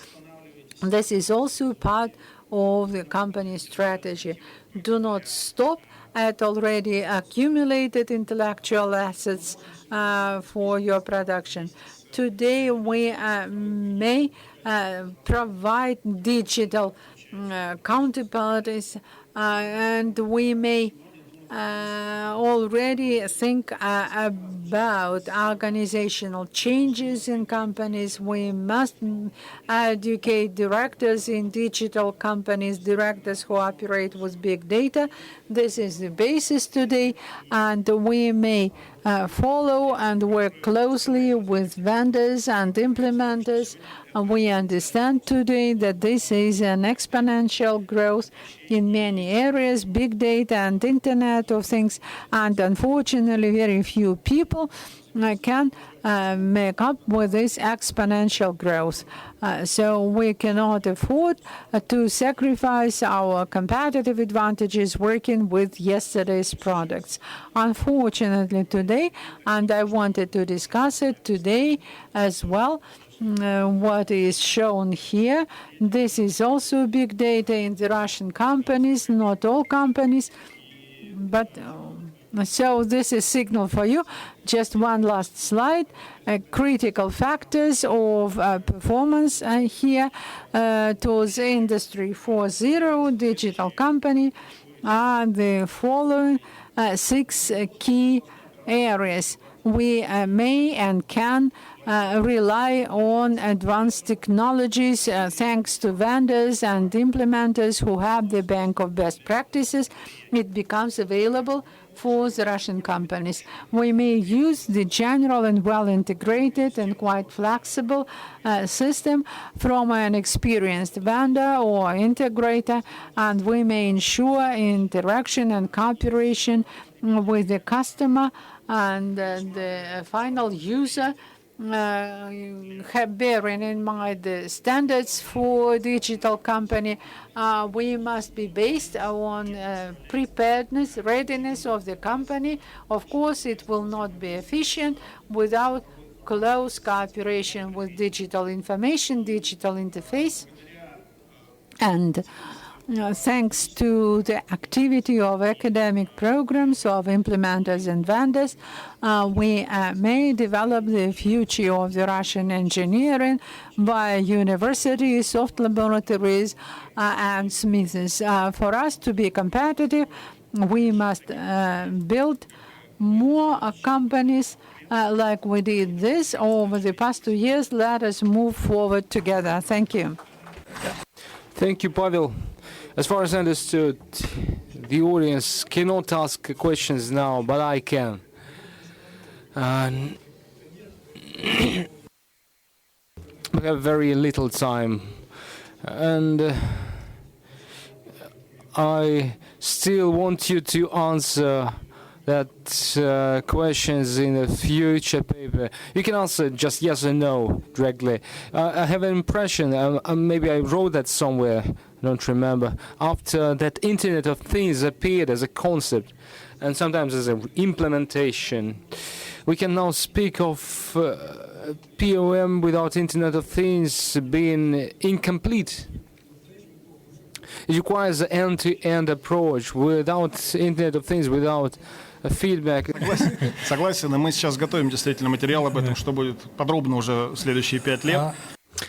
This is also part of the company strategy. Do not stop at already accumulated intellectual assets for your production. Today, we may provide digital counterparties, and we may already think about organizational changes in companies. We must educate directors in digital companies, directors who operate with big data. This is the basis today, and we may follow and work closely with vendors and implementers. We understand today that this is an exponential growth in many areas, big data and Internet of Things, and unfortunately very few people can make up with this exponential growth. So we cannot afford to sacrifice our competitive advantages working with yesterday's products. Unfortunately today, and I wanted to discuss it today as well, what is shown here, this is also big data in the Russian companies, not all companies, but so this is signal for you. Just one last slide. Critical factors of performance here towards Industry 4.0 digital company are the following 6 key areas. We may and can rely on advanced technologies thanks to vendors and implementers who have the bank of best practices. It becomes available for the Russian companies. We may use the general and well-integrated and quite flexible system from an experienced vendor or integrator, and we may ensure interaction and cooperation with the customer and the final user, bearing in mind the standards for digital company. We must be based on preparedness, readiness of the company. Of course, it will not be efficient without close cooperation with digital information, digital interface. And thanks to the activity of academic programs of implementers and vendors, we may develop the future of the Russian engineering by universities, soft laboratories, and smithies. For us to be competitive, we must build more companies like we did this over the past 2 years. Let us move forward together. Thank you. Thank you, Pavel. As far as I understood, the audience cannot ask questions now, but I can. We have very little time, and I still want you to answer that questions in a future paper. You can answer just yes or no directly. I have an impression, maybe I wrote that somewhere, I don't remember, after that Internet of Things appeared as a concept and sometimes as an implementation, we can now speak of POM without Internet of Things being incomplete. It requires an end-to-end approach without Internet of Things, without feedback. Согласен, и мы сейчас готовим действительно материал об этом, что будет подробно уже в следующие 5 лет.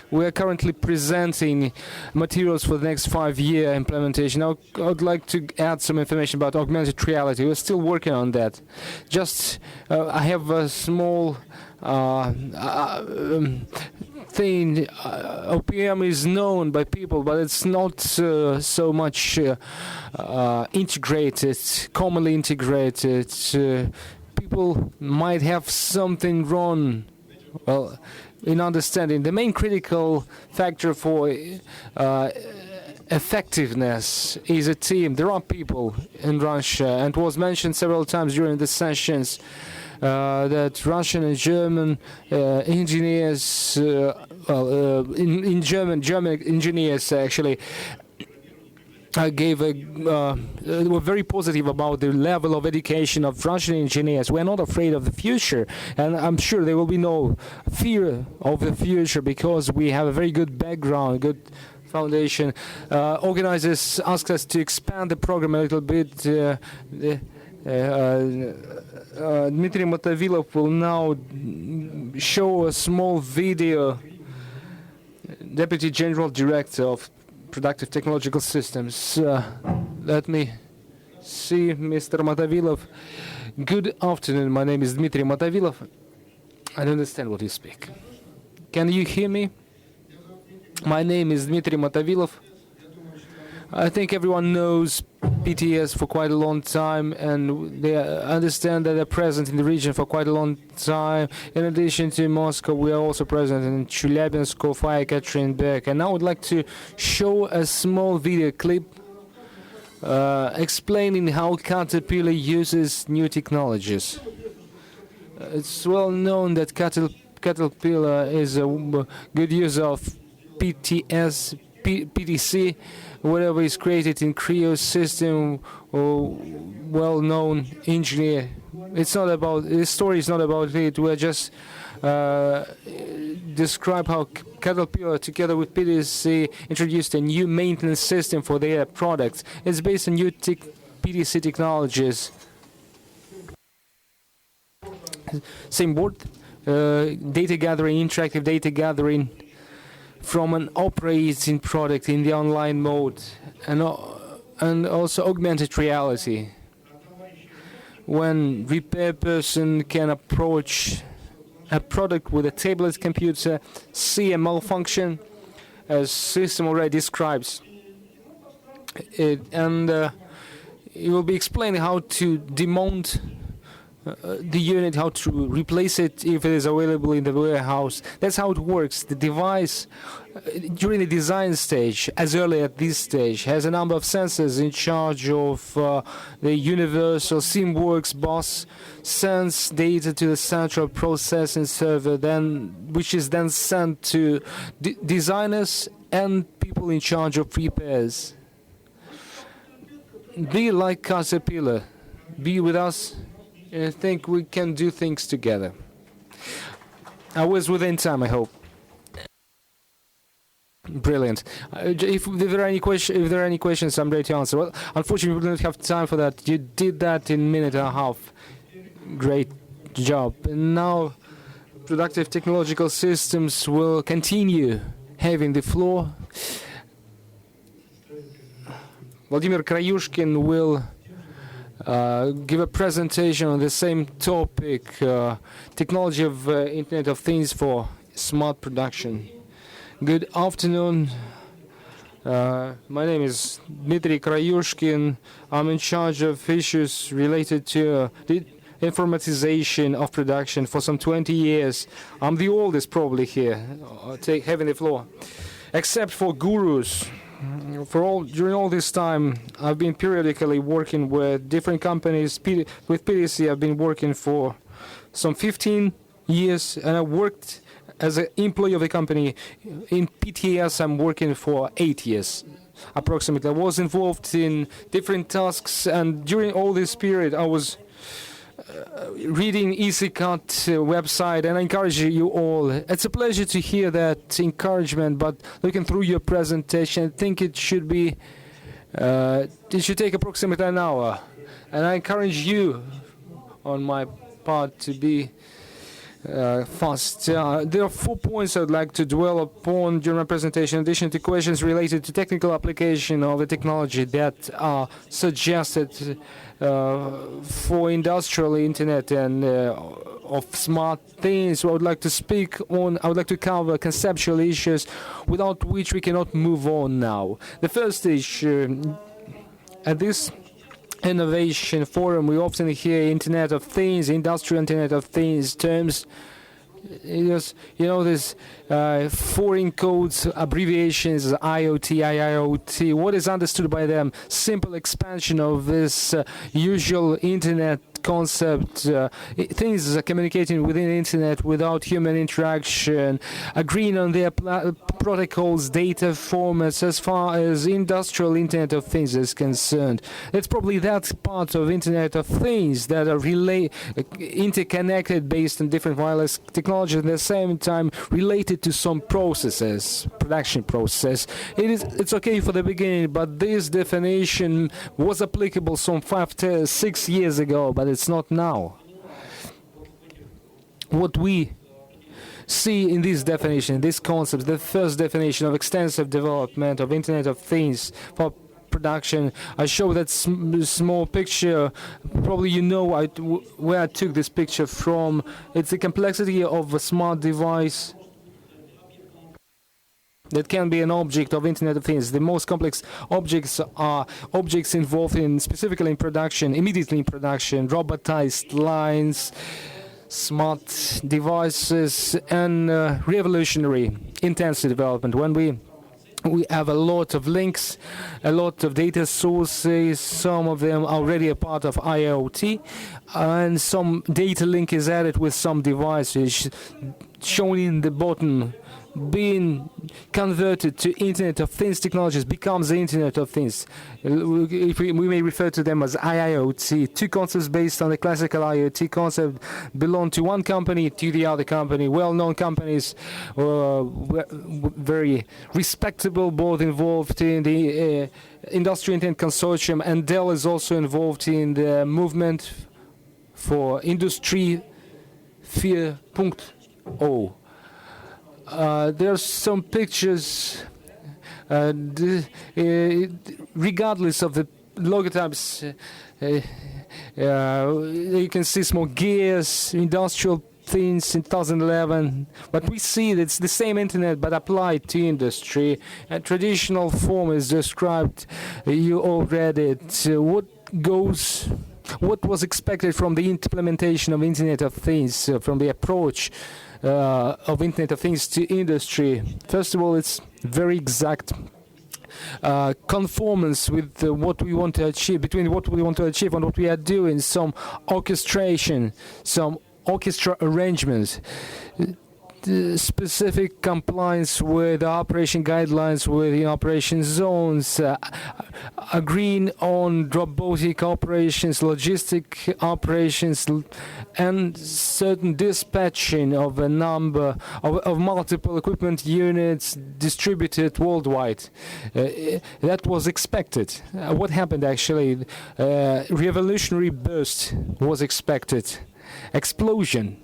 We are currently presenting materials for the next 5-year implementation. I would like to add some information about augmented reality. We're still working on that. Just, I have a small thing. OPM is known by people, but it's not so much integrated, commonly integrated. people might have something wrong, well, in understanding. The main critical factor for effectiveness is a team. There are people in Russia, and it was mentioned several times during the sessions that Russian and German engineers, in German engineers actually were very positive about the level of education of Russian engineers. We're not afraid of the future, and I'm sure there will be no fear of the future because we have a very good background, good foundation. Organizers asked us to expand the program a little bit. Dmitry Motovilov will now show a small video. Deputy General Director of Productive Technological Systems. Let me see, Mr. Motovilov. Good afternoon. My name is Dmitry Motovilov. I don't understand what you speak. Can you hear me? My name is Dmitry Motovilov. I think everyone knows PTS for quite a long time, and they understand that they're present in the region for quite a long time. In addition to Moscow, we are also present in Chelyabinsk, Ufa, Ekaterinburg. And I would like to show a small video clip explaining how Caterpillar uses new technologies. It's well known that Caterpillar is a good user of PTC, whatever is created in Creo system or well-known engineer. It's not about, this story is not about it. We're just describe how Caterpillar together with PTC introduced a new maintenance system for their products. It's based on new PTC technologies. Same board, data gathering, interactive data gathering from an operating product in the online mode, and also augmented reality. When repair person can approach a product with a tablet computer, see a malfunction, as system already describes it, and it will be explained how to demount the unit, how to replace it if it is available in the warehouse. That's how it works. The device, during the design stage, as early at this stage, has a number of sensors in charge of the universal SimWorks bus, sends data to the central processing server, which is then sent to designers and people in charge of repairs. Be like Caterpillar. Be with us. I think we can do things together. I was within time, I hope. Brilliant. If there are any questions, I'm ready to answer. Well, unfortunately, we don't have time for that. You did that in a minute and a half. Great job. And now, Productive Technological Systems will continue having the floor. Vladimir Krayushkin will give a presentation on the same topic, technology of Internet of Things for smart production. Good afternoon. My name is Dmitry Krayushkin. I'm in charge of issues related to the informatization of production for some 20 years. I'm the oldest probably here, having the floor, except for gurus. During all this time, I've been periodically working with different companies. With PTC, I've been working for some 15 years, and I worked as an employee of the company. In PTS, I'm working for 8 years, approximately. I was involved in different tasks, and during all this period, I was reading EasyCut website, and I encourage you all. It's a pleasure to hear that encouragement, but looking through your presentation, I think it should be, it should take approximately an hour. And I encourage you, on my part, to be fast. There are 4 points I'd like to dwell upon during my presentation, in addition to questions related to technical application of the technology that are suggested for industrial internet and of smart things. I would like to speak on, I would like to cover conceptual issues without which we cannot move on now. The first issue, at this innovation forum, we often hear Internet of Things, Industrial Internet of Things terms. There's foreign codes, abbreviations, IoT, IIoT. What is understood by them? Simple expansion of this usual Internet concept. Things are communicating within the Internet without human interaction, agreeing on their protocols, data formats as far as industrial Internet of Things is concerned. It's probably that part of Internet of Things that are interconnected based on different wireless technologies, at the same time related to some processes, production process. It's okay for the beginning, but this definition was applicable some 6 years ago, but it's not now. What we see in this definition, this concept, the first definition of extensive development of Internet of Things for production, I show that small picture. Probably you know where I took this picture from. It's the complexity of a smart device that can be an object of Internet of Things. The most complex objects are objects involved specifically in production, immediately in production, robotized lines, smart devices, and revolutionary intensive development. When we have a lot of links, a lot of data sources, some of them already a part of IoT, and some data link is added with some devices shown in the bottom, being converted to Internet of Things technologies becomes the Internet of Things. We may refer to them as IIoT. Two concepts based on the classical IoT concept belong to one company, to the other company. Well-known companies, very respectable, both involved in the Industrial Internet Consortium, and Dell is also involved in the movement for Industry 4.0. There's some pictures, regardless of the logotypes. You can see small gears, industrial things in 2011, but we see that it's the same internet but applied to industry. A traditional form is described. You all read it. What was expected from the implementation of Internet of Things, from the approach of Internet of Things to industry? First of all, it's very exact conformance with what we want to achieve, between what we want to achieve and what we are doing, some orchestration, some orchestra arrangements, specific compliance with the operation guidelines, with the operation zones, agreeing on robotic operations, logistic operations, and certain dispatching of a number of multiple equipment units distributed worldwide. That was expected. What happened actually? Revolutionary burst was expected. Explosion.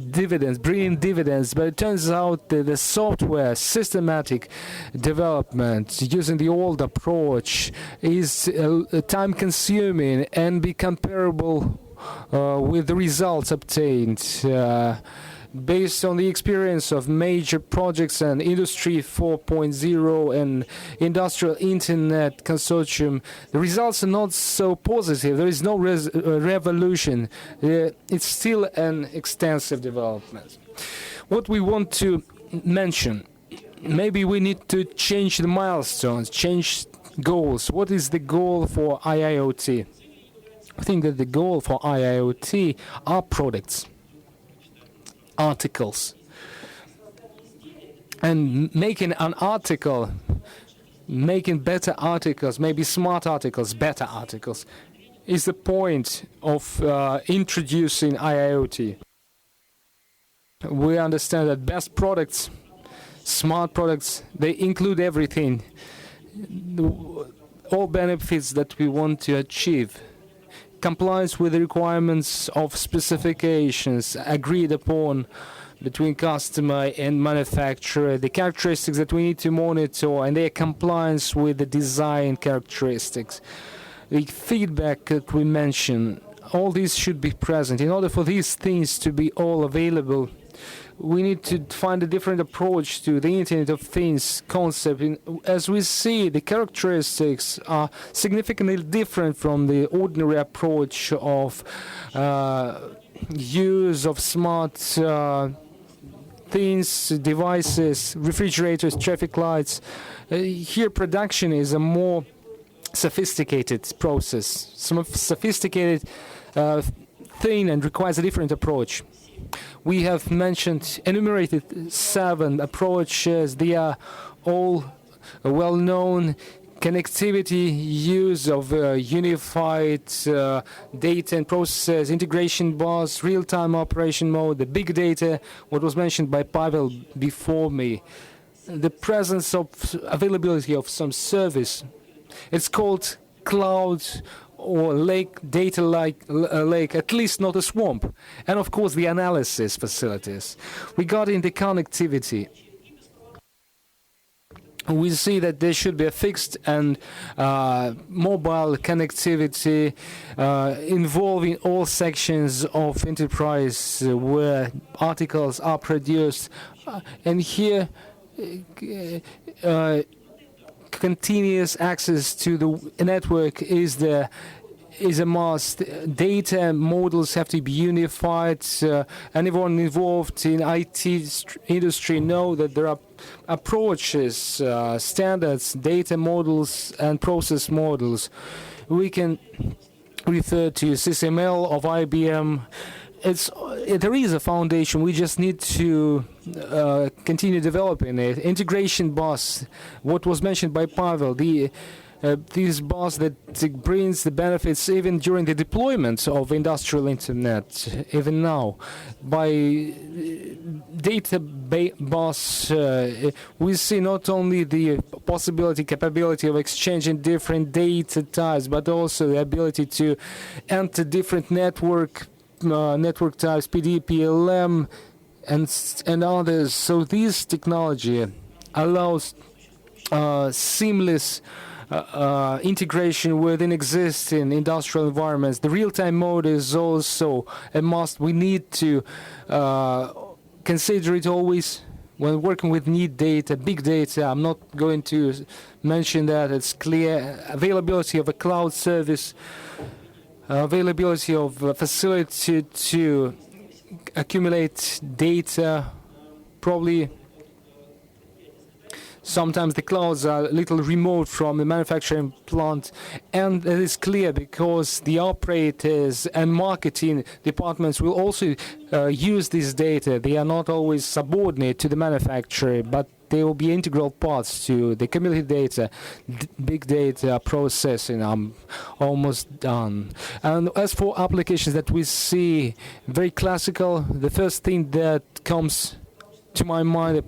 Dividends, bringing dividends, but it turns out that the software systematic development using the old approach is time consuming and be comparable with the results obtained. Based on the experience of major projects and Industry 4.0 and Industrial Internet Consortium, the results are not so positive. There is no revolution. It's still an extensive development. What we want to mention, maybe we need to change the milestones, change goals. What is the goal for IIoT? I think that the goal for IIoT are products, articles, and making an article, making better articles, maybe smart articles, better articles, is the point of introducing IIoT. We understand that best products, smart products, they include everything, all benefits that we want to achieve. Compliance with the requirements of specifications agreed upon between customer and manufacturer, the characteristics that we need to monitor, and their compliance with the design characteristics. The feedback that we mentioned, all these should be present. In order for these things to be all available, We need to find a different approach to the Internet of Things concept. As we see, the characteristics are significantly different from the ordinary approach of use of smart things, devices, refrigerators, traffic lights. Here, production is a more sophisticated process, some sophisticated thing, and requires a different approach. We have enumerated 7 approaches. They are all well-known: connectivity, use of unified data and process, integration bus, real-time operation mode, the big data, what was mentioned by Pavel before me, the presence of availability of some service. It's called cloud or lake, data like lake, at least not a swamp. And of course the analysis facilities. Regarding the connectivity, we see that there should be a fixed and mobile connectivity involving all sections of enterprise where articles are produced. And here continuous access to the network is a must. Data models have to be unified. Anyone involved in IT industry know that there are approaches, standards, data models, and process models. We can refer to SysML of IBM. There is a foundation. We just need to continue developing it. Integration bus, what was mentioned by Pavel, this bus that brings the benefits even during the deployment of industrial internet, even now. By data bus, we see not only the capability of exchanging different data types, but also the ability to enter different network types, PD, PLM, and others. So this technology allows seamless integration within existing industrial environments. The real-time mode is also a must. We need to consider it always when working with neat data, big data. I'm not going to mention that. It's clear. Availability of a cloud service, availability of a facility to accumulate data. Probably sometimes the clouds are a little remote from the manufacturing plant, and it is clear because the operators and marketing departments will also use this data. They are not always subordinate to the manufacturer, but they will be integral parts to the community data, big data processing. I'm almost done. And as for applications that we see, very classical, the first thing that comes to my mind,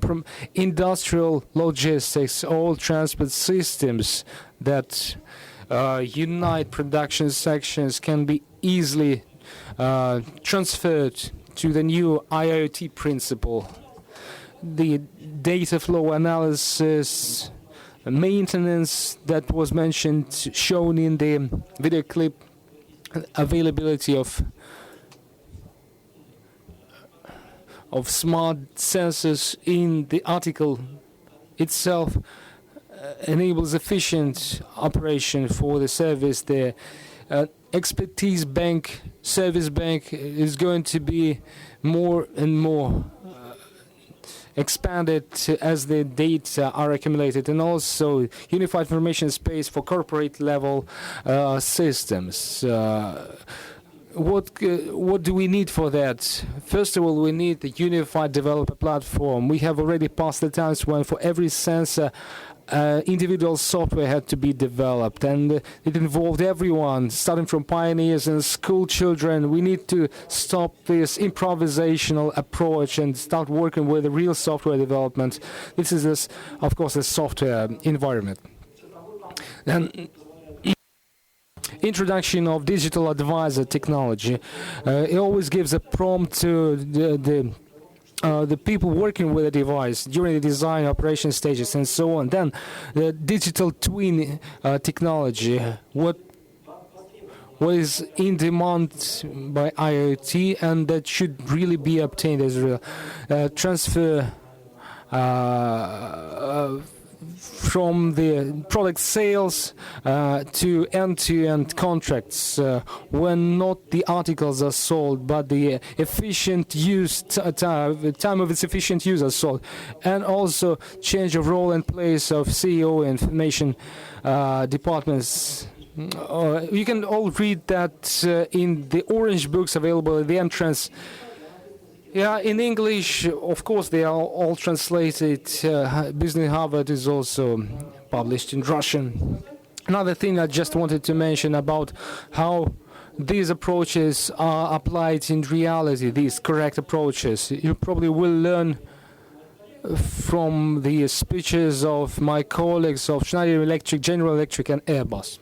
industrial logistics, all transport systems that unite production sections can be easily transferred to the new IoT principle. The data flow analysis, maintenance that was mentioned, shown in the video clip, availability of smart sensors in the article itself enables efficient operation for the service. The expertise bank, service bank is going to be more and more expanded as the data are accumulated, and also unified information space for corporate level systems. What do we need for that? First of all, we need the unified developer platform. We have already passed the times when for every sensor individual software had to be developed, and it involved everyone, starting from pioneers and school children. We need to stop this improvisational approach and start working with the real software development. This is, of course, a software environment. And introduction of digital advisor technology. It always gives a prompt to the people working with a device during the design, operation stages, and so on. Then the digital twin technology. What what is in demand by IoT, and that should really be obtained as real transfer from the product sales to end-to-end contracts when not the articles are sold, but the efficient use time of its efficient use are sold, and also change of role and place of CEO information departments. You can all read that in the orange books available at the entrance. Yeah, in English, of course, they are all translated. Business Harvard is also published in Russian. Another thing I just wanted to mention about how these approaches are applied in reality, these correct approaches. You probably will learn from the speeches of my colleagues of Schneider Electric, General Electric, and Airbus.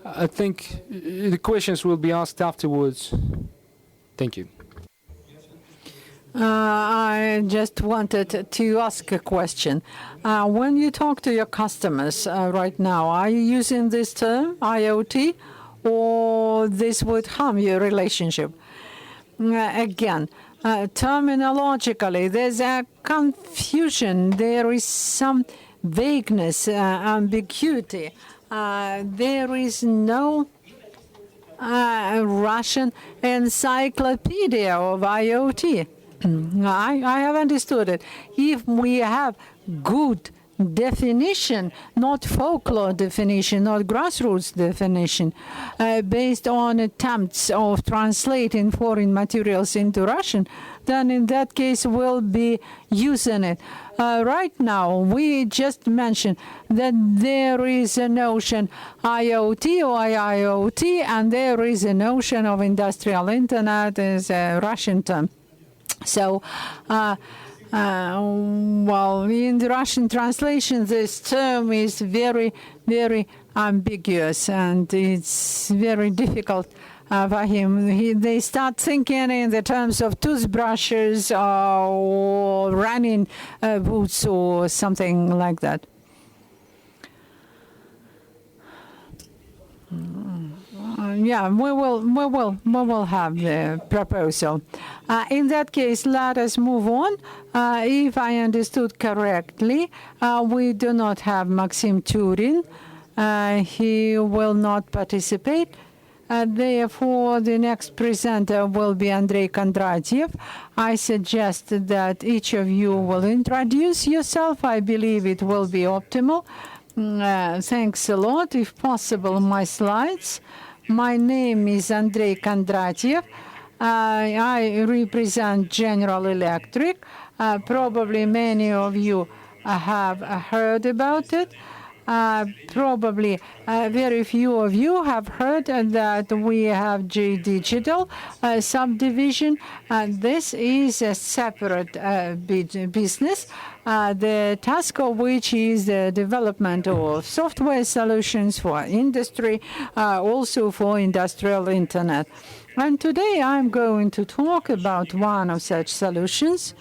I think the questions will be asked afterwards. Thank you. I just wanted to ask a question. When you talk to your customers right now, are you using this term, IoT, or this would harm your relationship? Again, terminologically, there's a confusion. There is some vagueness, ambiguity. There is no Russian encyclopedia of IoT. I have understood it. If we have good definition, not folklore definition, not grassroots definition, based on attempts of translating foreign materials into Russian, then in that case we'll be using it. Right now, we just mentioned that there is a notion IoT or IIoT, and there is a notion of industrial internet as a Russian term. So, well, in the Russian translation, this term is very, very ambiguous, and it's very difficult for him. They start thinking in the terms of toothbrushes or running boots or something like that. Yeah, we will have the proposal. In that case, let us move on. If I understood correctly, we do not have Maxim Turin. He will not participate. Therefore, the next presenter will be Andrei Kondratiev. I suggest that each of you will introduce yourself. I believe it will be optimal. Thanks a lot. If possible, my slides. My name is Andrei Kondratiev. I represent General Electric. Probably many of you have heard about it. Probably very few of you have heard that we have G Digital subdivision. This is a separate business, the task of which is the development of software solutions for industry, also for industrial internet. And today I'm going to talk about one of such solutions,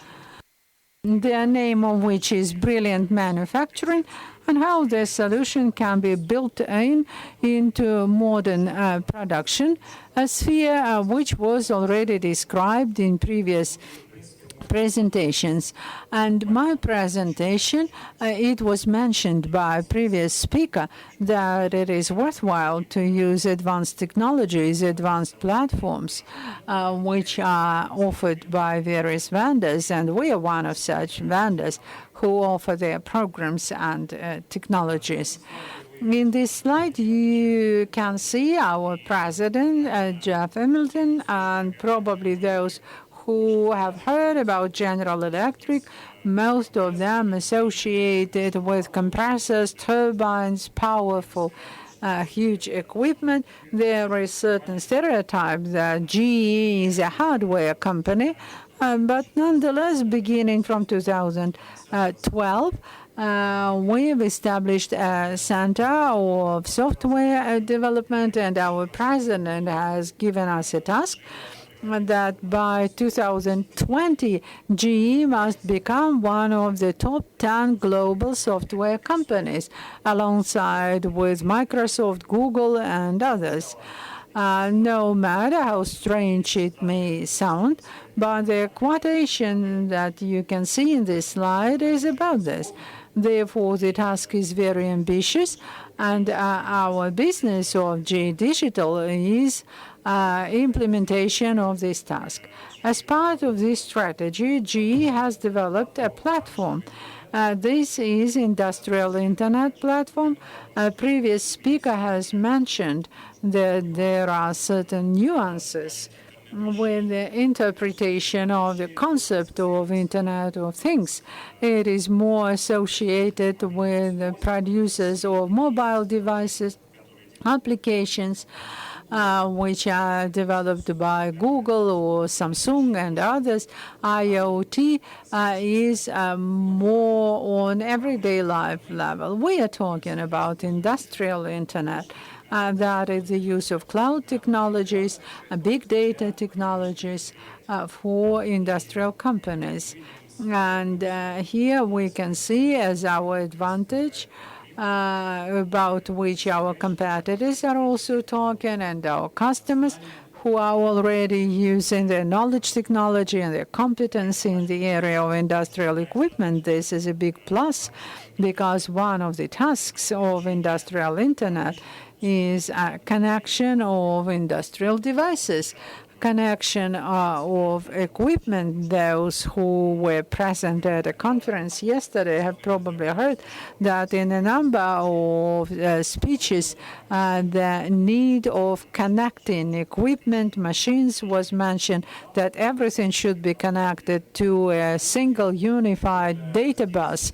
the name of which is Brilliant Manufacturing, and how the solution can be built into modern production, a sphere which was already described in previous presentations. And my presentation, it was mentioned by a previous speaker that it is worthwhile to use advanced technologies, advanced platforms, which are offered by various vendors, and we are one of such vendors who offer their programs and technologies. In this slide, you can see our president, Jeff Hamilton, and probably those who have heard about General Electric, most of them associated with compressors, turbines, powerful, huge equipment. There is certain stereotype that GE is a hardware company, but nonetheless, beginning from 2012, we've established a center of software development, and our president has given us a task that by 2020, GE must become one of the top 10 global software companies, alongside with Microsoft, Google, and others. No matter how strange it may sound, but the quotation that you can see in this slide is about this. Therefore, the task is very ambitious, and our business of GE Digital is implementation of this task. As part of this strategy, GE has developed a platform. This is Industrial Internet Platform. A previous speaker has mentioned that there are certain nuances with the interpretation of the concept of Internet of Things. It is more associated with the producers of mobile devices, applications, which are developed by Google or Samsung and others. IoT is more on everyday life level. We are talking about industrial internet. That is the use of cloud technologies, big data technologies for industrial companies. And here we can see as our advantage about which our competitors are also talking, and our customers who are already using their knowledge technology and their competence in the area of industrial equipment. This is a big plus, because one of the tasks of industrial internet is a connection of industrial devices, connection of equipment. Those who were present at a conference yesterday have probably heard that in a number of speeches, the need of connecting equipment, machines was mentioned, that everything should be connected to a single unified data bus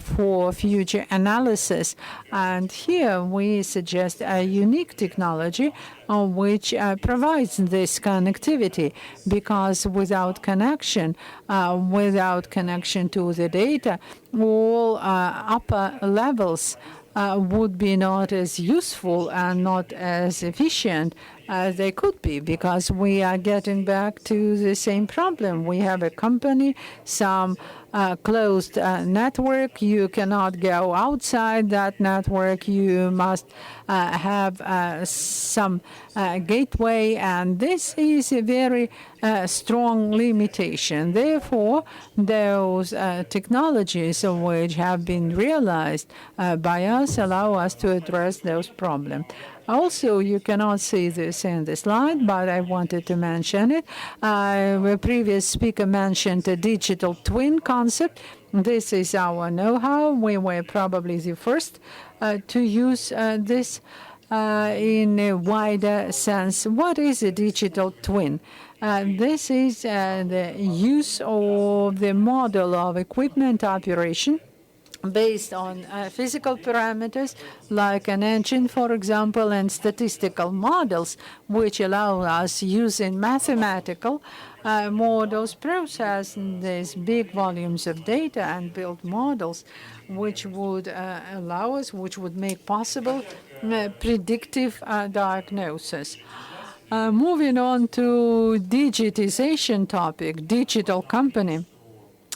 for future analysis. And here we suggest a unique technology which provides this connectivity, because without connection to the data, all upper levels would be not as useful and not as efficient as they could be, because we are getting back to the same problem. We have a company, some closed network. You cannot go outside that network. You must have some gateway, and this is a very strong limitation. Therefore, those technologies which have been realized by us allow us to address those problems. Also, you cannot see this in the slide, but I wanted to mention it. The previous speaker mentioned the digital twin concept. This is our know-how. We were probably the first to use this in a wider sense. What is a digital twin? This is the use of the model of equipment operation based on physical parameters like an engine, for example, and statistical models, which allow us, using mathematical models, process these big volumes of data and build models which would allow us, which would make possible predictive diagnosis. Moving on to digitization topic, digital company.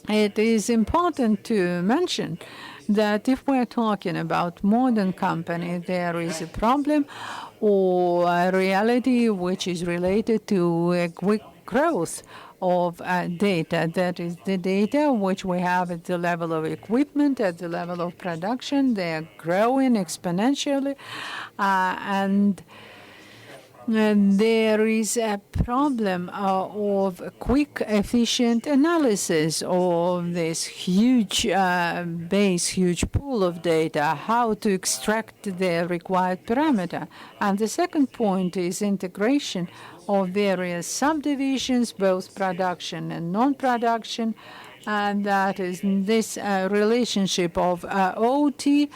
It is important to mention that if we're talking about modern company, there is a problem or a reality which is related to a quick growth of data. That is the data which we have at the level of equipment, at the level of production. They are growing exponentially, and there is a problem of quick, efficient analysis of this huge base, huge pool of data, how to extract the required parameter. And the second point is integration of various subdivisions, both production and non-production. And that is this relationship of OT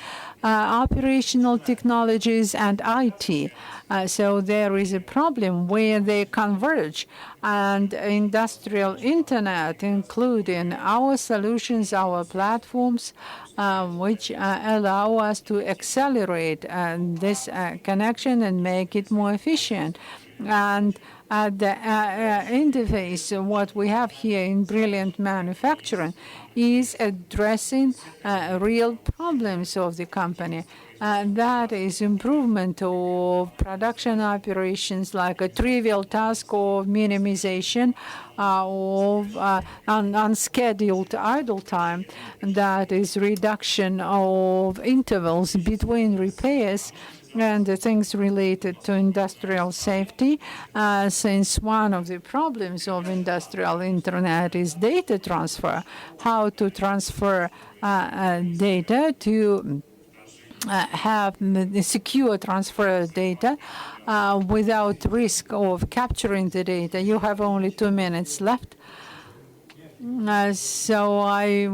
operational technologies and IT. So there is a problem where they converge, and industrial internet, including our solutions, our platforms, which allow us to accelerate this connection and make it more efficient. And at the interface, what we have here in Brilliant Manufacturing is addressing real problems of the company. That is improvement of production operations, like a trivial task of minimization of unscheduled idle time. That is reduction of intervals between repairs and the things related to industrial safety, since one of the problems of industrial internet is data transfer, how to transfer data to have the secure transfer of data without risk of capturing the data. You have only 2 minutes left. So I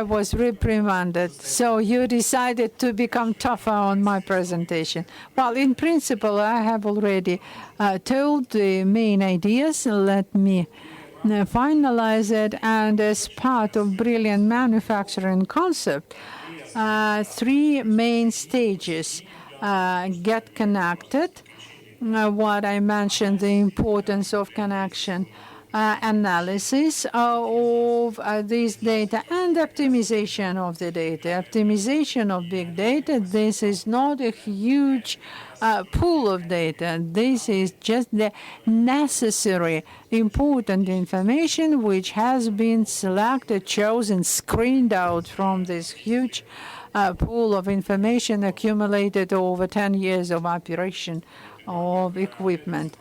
was reprimanded. So you decided to become tougher on my presentation. Well, in principle, I have already told the main ideas. Let me finalize it. And as part of Brilliant Manufacturing concept, 3 main stages: get connected, what I mentioned, the importance of connection, analysis of this data, and optimization of the data. Optimization of big data, this is not a huge pool of data. This is just the necessary, important information which has been selected, chosen, screened out from this huge pool of information accumulated over 10 years of operation of equipment.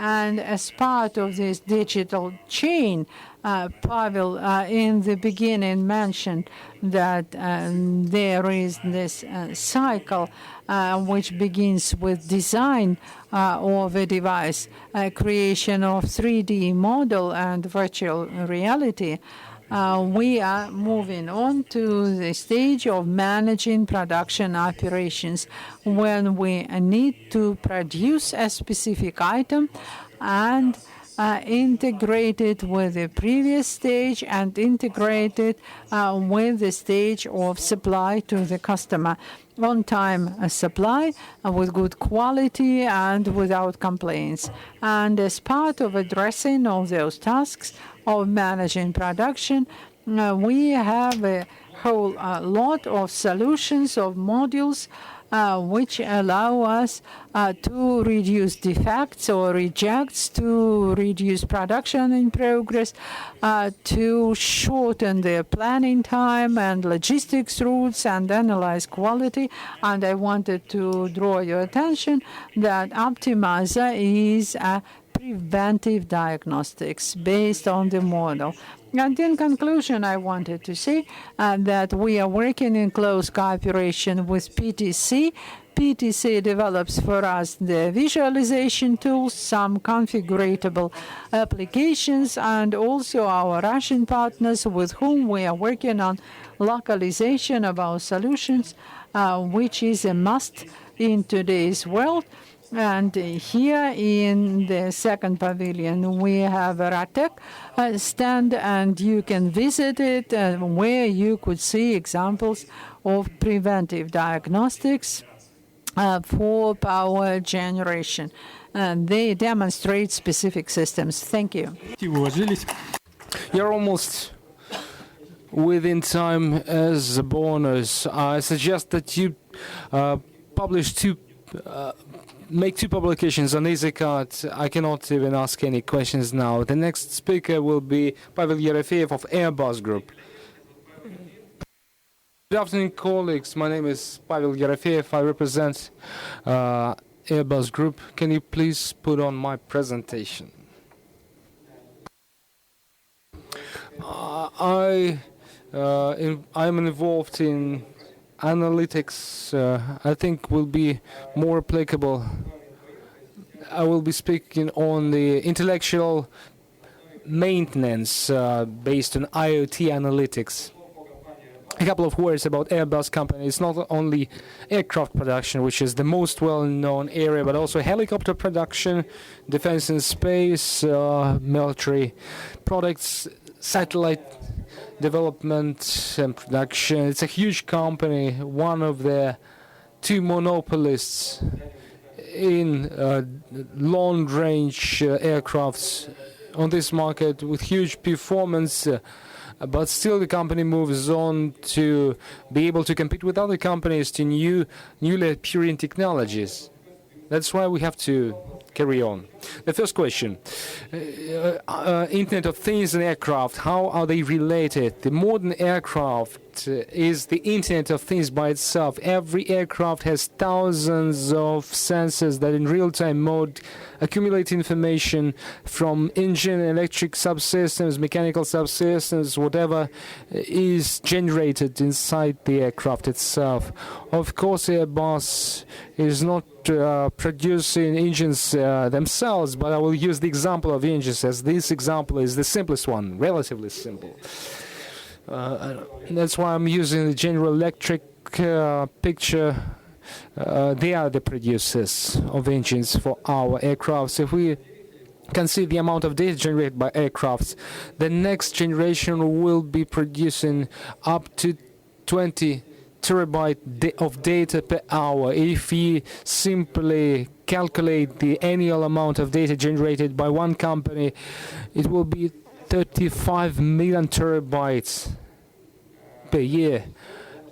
And as part of this digital chain, Pavel in the beginning mentioned that there is this cycle which begins with design of a device, creation of 3D model and virtual reality. We are moving on to the stage of managing production operations, when we need to produce a specific item and integrate it with the previous stage and integrate it with the stage of supply to the customer. On-time supply with good quality and without complaints. And as part of addressing all those tasks of managing production, we have a whole lot of solutions, of modules, which allow us to reduce defects or rejects, to reduce production in progress, to shorten the planning time and logistics routes and analyze quality. And I wanted to draw your attention that Optimizer is a preventive diagnostics based on the model. And in conclusion, I wanted to say that we are working in close cooperation with PTC. PTC develops for us the visualization tools, some configurable applications, and also our Russian partners with whom we are working on localization of our solutions, which is a must in today's world. And here in the second pavilion, we have a RATEC stand, and you can visit it, where you could see examples of preventive diagnostics for power generation. And they demonstrate specific systems. Thank you. You're almost within time. As a bonus, I suggest that you make 2 publications on EasyCard. I cannot even ask any questions now. The next speaker will be Pavel Yerefeev of Airbus Group. Good afternoon, colleagues. My name is Pavel Yerefeev. I represent Airbus Group. Can you please put on my presentation? I'm involved in analytics. I think will be more applicable. I will be speaking on the intellectual maintenance based on IoT analytics. A couple of words about Airbus company. It's not only aircraft production, which is the most well-known area, but also helicopter production, defense and space, military products, satellite development and production. It's a huge company, one of the two monopolists in long-range aircrafts on this market with huge performance. But still the company moves on to be able to compete with other companies to newly appearing technologies. That's why we have to carry on. The first question, Internet of Things and aircraft, how are they related? The modern aircraft is the Internet of Things by itself. Every aircraft has thousands of sensors that in real-time mode accumulate information from engine, electric subsystems, mechanical subsystems, whatever is generated inside the aircraft itself. Of course, Airbus is not producing engines themselves, but I will use the example of engines as this example is the simplest one, relatively simple. That's why I'm using the General Electric picture. They are the producers of engines for our aircraft. So if we can see the amount of data generated by aircrafts, the next generation will be producing up to 20 terabyte of data per hour. If we simply calculate the annual amount of data generated by one company, it will be 35 million terabytes per year.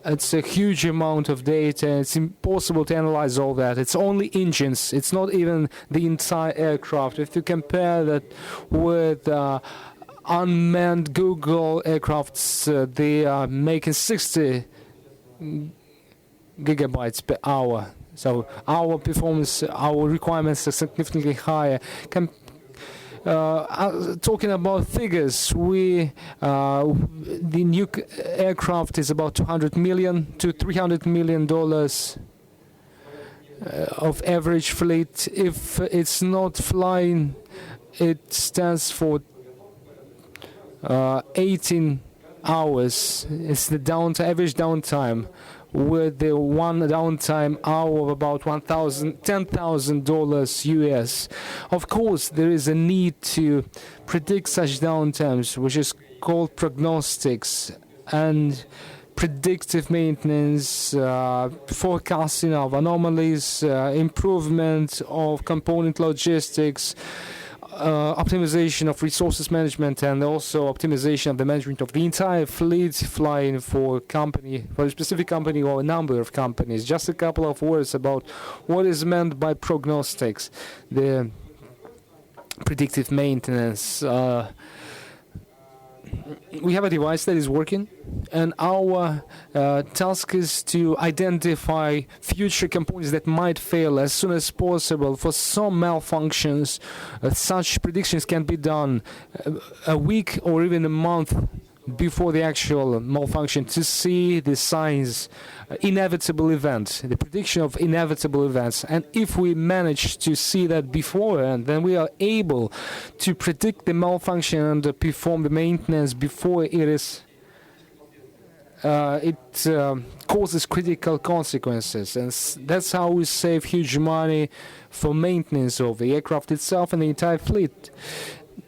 It's a huge amount of data. It's impossible to analyze all that. It's only engines. It's not even the entire aircraft. If you compare that with unmanned Google aircrafts, they are making 60 gigabytes per hour. So our performance, our requirements are significantly higher. Talking about figures, the new aircraft is about $200 million to $300 million of average fleet. If it's not flying, it stands for 18 hours. It's the average downtime, with the one downtime hour of about $10,000 US. Of course, there is a need to predict such downtimes, which is called prognostics and predictive maintenance, forecasting of anomalies, improvement of component logistics, optimization of resources management, and also optimization of the management of the entire fleet flying for a specific company or a number of companies. Just a couple of words about what is meant by prognostics, the predictive maintenance. We have a device that is working, and our task is to identify future components that might fail as soon as possible. For some malfunctions, such predictions can be done a week or even a month before the actual malfunction to see the signs, inevitable events, the prediction of inevitable events. And if we manage to see that beforehand, then we are able to predict the malfunction and perform the maintenance before it causes critical consequences. And that's how we save huge money for maintenance of the aircraft itself and the entire fleet.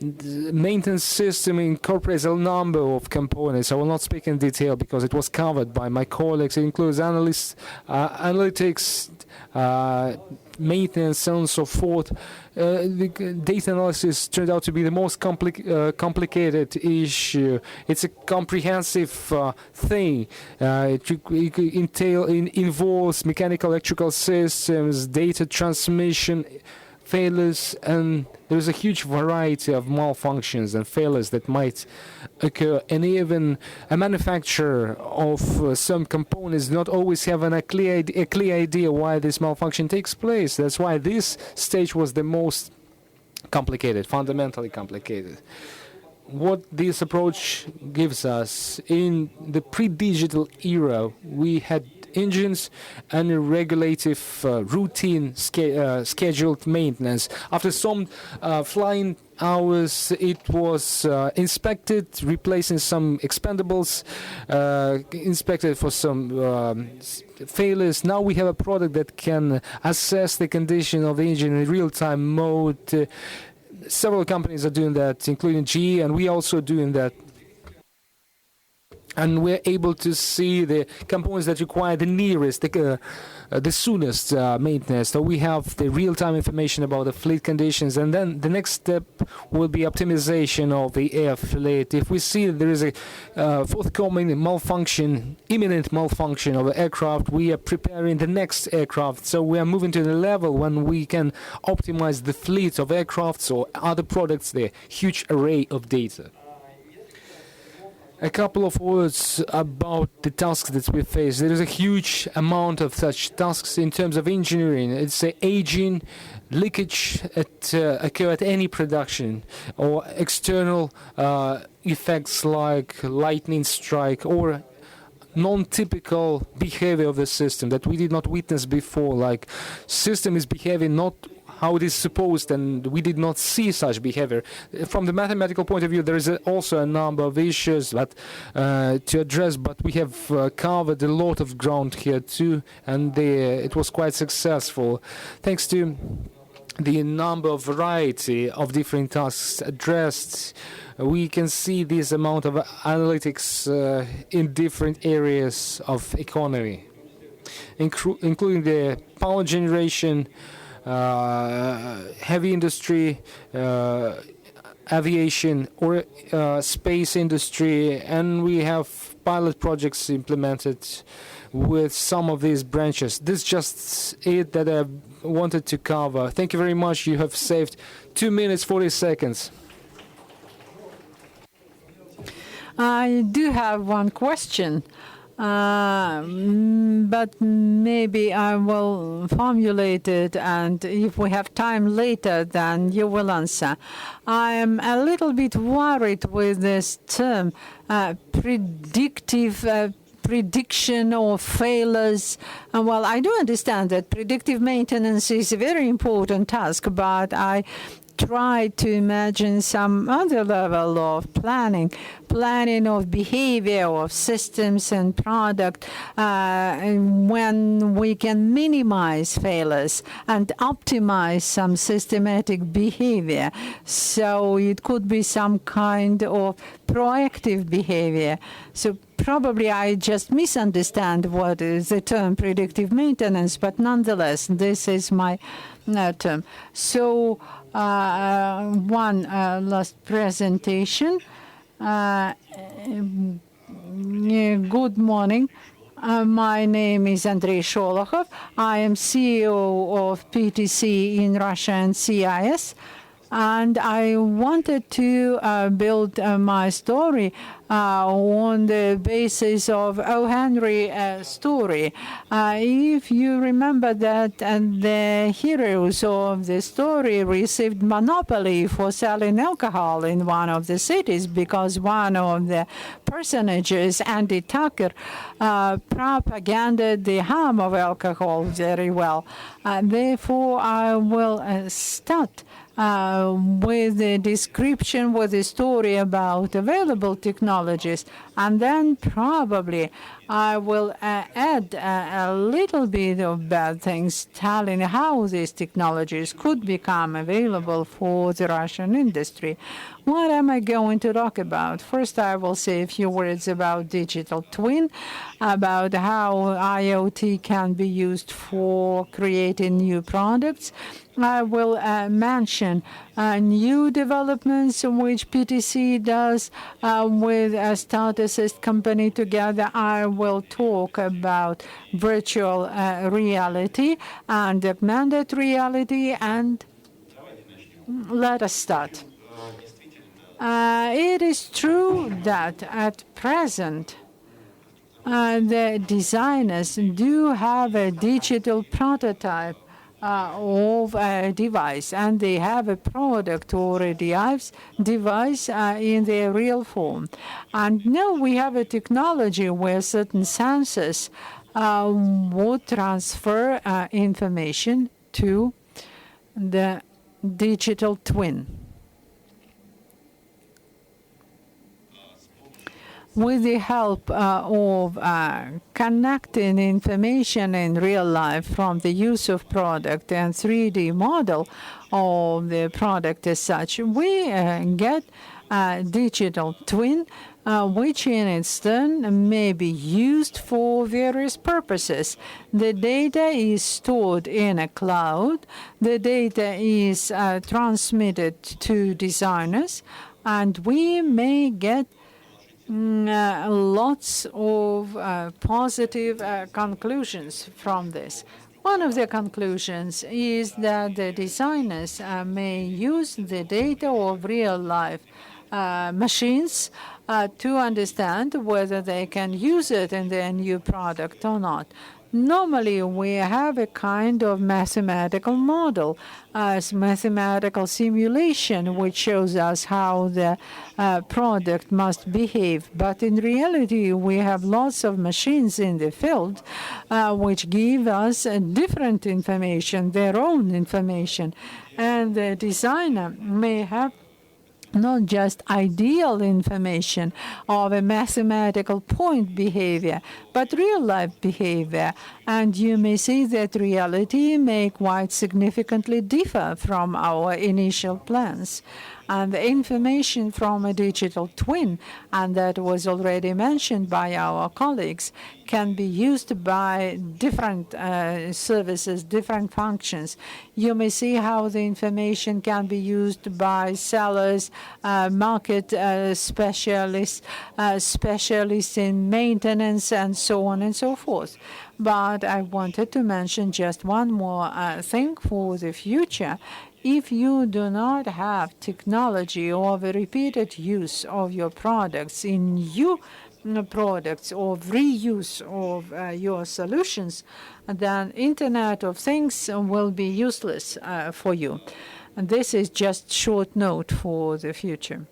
The maintenance system incorporates a number of components. I will not speak in detail because it was covered by my colleagues. It includes analytics, maintenance, so on and so forth. The data analysis turned out to be the most complicated issue. It's a comprehensive thing. It involves mechanical, electrical systems, data transmission, failures, and there's a huge variety of malfunctions and failures that might occur. And even a manufacturer of some components not always have a clear idea why this malfunction takes place. That's why this stage was the most complicated, fundamentally complicated. What this approach gives us, in the pre-digital era, we had engines and regulative routine scheduled maintenance. After some flying hours, it was inspected, replacing some expendables, inspected for some failures. Now we have a product that can assess the condition of the engine in real-time mode. Several companies are doing that, including GE, and we are also doing that. And we're able to see the components that require the nearest, the soonest maintenance. So we have the real-time information about the fleet conditions, and then the next step will be optimization of the air fleet. If we see there is a forthcoming malfunction, imminent malfunction of an aircraft, we are preparing the next aircraft. So we are moving to the level when we can optimize the fleet of aircrafts or other products, the huge array of data. A couple of words about the tasks that we face. There is a huge amount of such tasks in terms of engineering. It's aging, leakage occur at any production, or external effects like lightning strike or non-typical behavior of the system that we did not witness before, like system is behaving not how it is supposed, and we did not see such behavior. From the mathematical point of view, there is also a number of issues that to address, but we have covered a lot of ground here too, and it was quite successful. Thanks to the number of variety of different tasks addressed, we can see this amount of analytics in different areas of economy, including the power generation, heavy industry, aviation, or space industry, and we have pilot projects implemented with some of these branches. This is just it that I wanted to cover. Thank you very much. You have saved 2 minutes 40 seconds. I do have one question. But maybe I will formulate it, and if we have time later, then you will answer. I am a little bit worried with this term, prediction of failures. Well, I do understand that predictive maintenance is a very important task, but I try to imagine some other level of planning of behavior of systems and product, when we can minimize failures and optimize some systematic behavior. So it could be some kind of proactive behavior. So probably I just misunderstand what is the term predictive maintenance, but nonetheless, this is my term. So one last presentation. Good morning. My name is Andrei Sholokhov. I am CEO of PTC in Russia and CIS. And I wanted to build my story on the basis of O. Henry story. If you remember that the heroes of the story received monopoly for selling alcohol in one of the cities because one of the personages, Andy Tucker, propaganded the harm of alcohol very well. Therefore, I will start with the description, with the story about available technologies, and then probably I will add a little bit of bad things, telling how these technologies could become available for the Russian industry. What am I going to talk about? First, I will say a few words about digital twin, about how IoT can be used for creating new products. I will mention new developments which PTC does with a Start Assist company together. I will talk about virtual reality and augmented reality, and let us start. It is true that at present the designers do have a digital prototype of a device, and they have a product or a device in their real form. And now we have a technology where certain sensors would transfer information to the digital twin. With the help of connecting information in real life from the use of product and 3D model of the product as such, we get a digital twin which in its turn may be used for various purposes. The data is stored in a cloud, the data is transmitted to designers, and we may get lots of positive conclusions from this. One of the conclusions is that the designers may use the data of real-life machines to understand whether they can use it in their new product or not. Normally, we have a kind of mathematical model, as mathematical simulation, which shows us how the product must behave. But in reality, we have lots of machines in the field which give us different information, their own information. And the designer may have not just ideal information of a mathematical point behavior, but real-life behavior. And you may see that reality may quite significantly differ from our initial plans. And the information from a digital twin, and that was already mentioned by our colleagues, can be used by different services, different functions. You may see how the information can be used by sellers, market specialists, specialists in maintenance, and so on and so forth. But I wanted to mention just one more thing for the future. If you do not have technology or the repeated use of your products in new products or reuse of your solutions, then Internet of Things will be useless for you. And this is just short note for the future.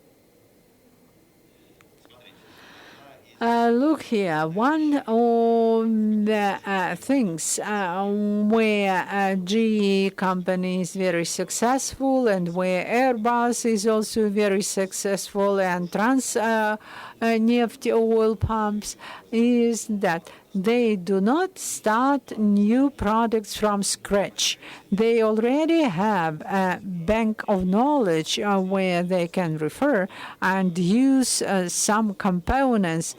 Look here, one of the things where GE company is very successful and where Airbus is also very successful and Transneft oil pumps is that they do not start new products from scratch. They already have a bank of knowledge where they can refer and use some components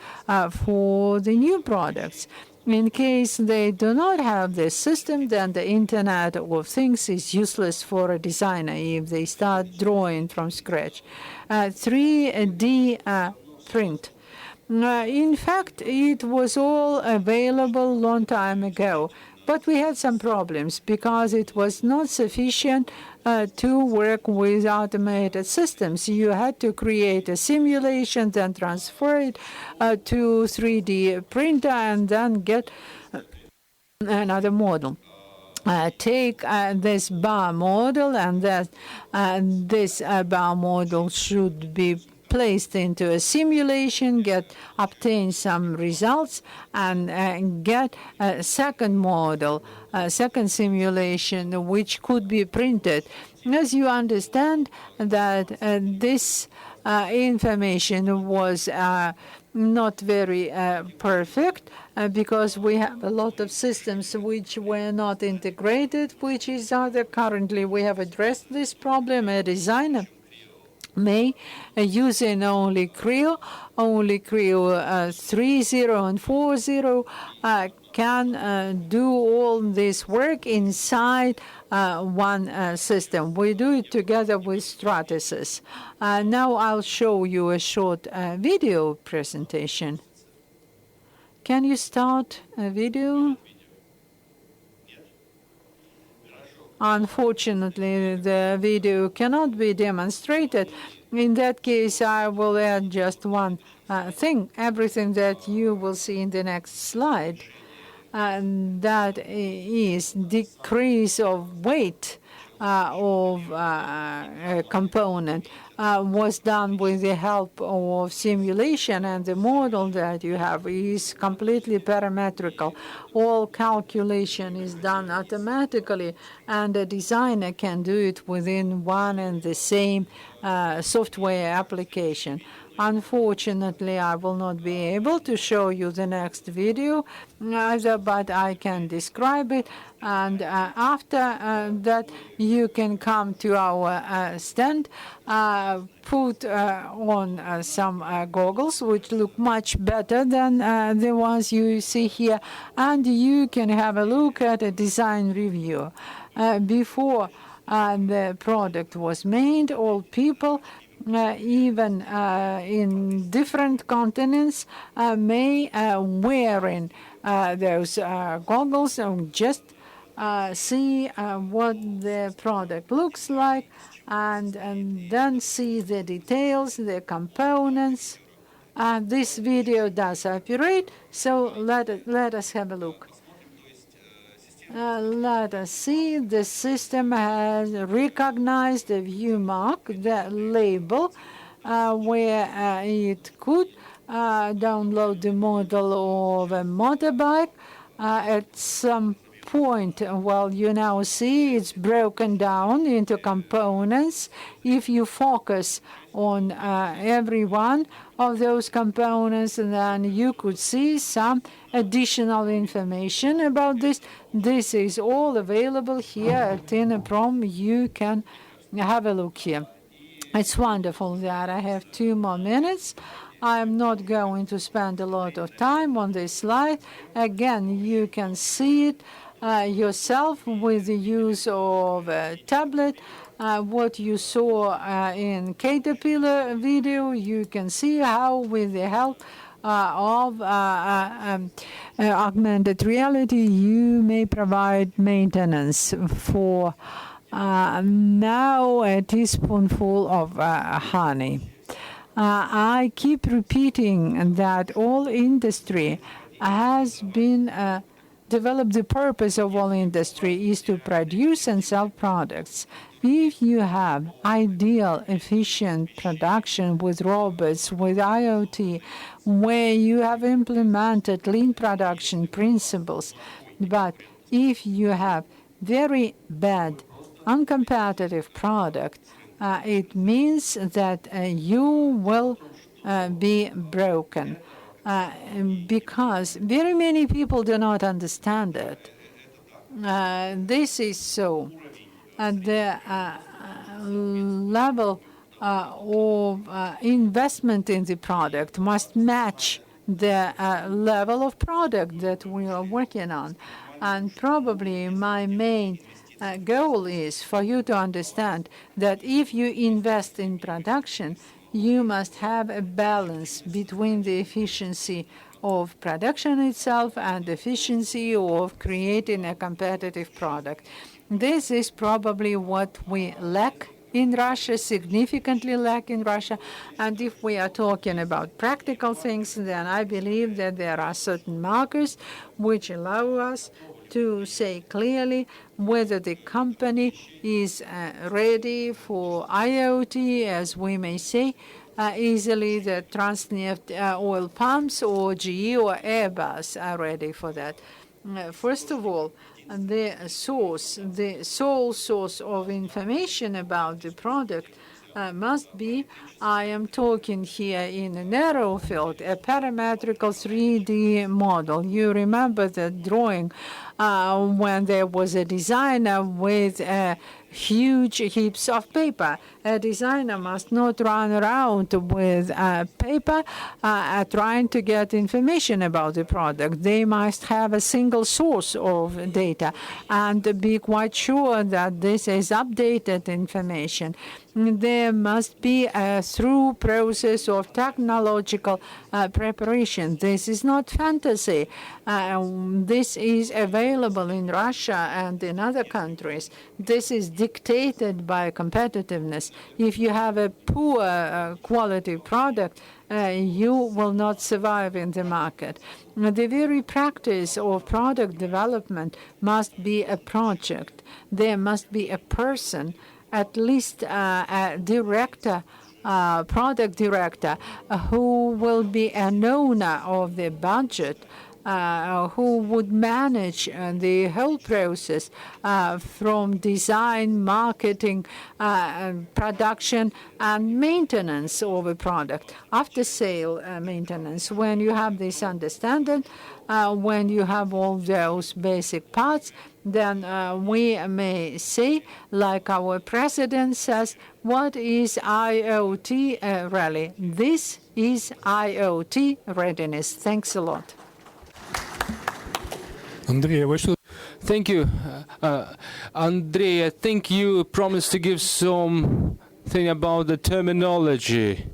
for the new products. In case they do not have this system, then the Internet of Things is useless for a designer if they start drawing from scratch. 3D print. In fact, it was all available a long time ago, but we had some problems because it was not sufficient to work with automated systems. You had to create a simulation, then transfer it to 3D printer, and then get another model. Take this bar model, and that this bar model should be placed into a simulation, obtain some results, and get a second model, a second simulation, which could be printed. As you understand that this information was not very perfect because we have a lot of systems which were not integrated, which is currently we have addressed this problem. A designer may using only Creo 3.0 and 4.0 can do all this work inside one system. We do it together with Stratasys. Now I'll show you a short video presentation. Can you start a video? Unfortunately, the video cannot be demonstrated. In that case, I will add just one thing, everything that you will see in the next slide. And that is decrease of weight of a component was done with the help of simulation, and the model that you have is completely parametrical. All calculation is done automatically, and a designer can do it within one and the same software application. Unfortunately, I will not be able to show you the next video either, but I can describe it. And after that, you can come to our stand, put on some goggles, which look much better than the ones you see here, and you can have a look at a design review. Before the product was made, all people even in different continents may wearing those goggles and just see what the product looks like, and then see the details, the components. This video does operate, so let us have a look. Let us see. The system has recognized the view mark, the label, where it could download the model of a motorbike. At some point, well, you now see it's broken down into components. If you focus on every one of those components, then you could see some additional information about this. This is all available here at Innопроm. You can have a look here. It's wonderful that I have 2 more minutes. I'm not going to spend a lot of time on this slide. Again, you can see it yourself with the use of a tablet. What you saw in Caterpillar video, you can see how with the help of augmented reality, you may provide maintenance for now a teaspoonful of honey. I keep repeating that all industry has been developed. The purpose of all industry is to produce and sell products. If you have ideal, efficient production with robots, with IoT, where you have implemented lean production principles, but if you have very bad, uncompetitive product, it means that you will be broken. Because very many people do not understand it. This is so. The level of investment in the product must match the level of product that we are working on. And probably my main goal is for you to understand that if you invest in production, you must have a balance between the efficiency of production itself and efficiency of creating a competitive product. This is probably what we lack in Russia, significantly lack in Russia. And if we are talking about practical things, then I believe that there are certain markers which allow us to say clearly whether the company is ready for IoT, as we may say easily, the Transneft oil pumps or GE or Airbus are ready for that. First of all, the sole source of information about the product must be, I am talking here in a narrow field, a parametrical 3D model. You remember the drawing when there was a designer with huge heaps of paper. A designer must not run around with paper trying to get information about the product. They must have a single source of data and be quite sure that this is updated information. There must be a through process of technological preparation. This is not fantasy. This is available in Russia and in other countries. This is dictated by competitiveness. If you have a poor quality product, you will not survive in the market. The very practice of product development must be a project. There must be a person, at least a director, product director, who will be an owner of the budget, who would manage the whole process from design, marketing, production, and maintenance of a product, after-sale maintenance. When you have this understanding, when you have all those basic parts, then we may say, like our president says, what is IoT really? This is IoT readiness. Thanks a lot. Thank you. Andrei, I think you promised to give something about the terminology.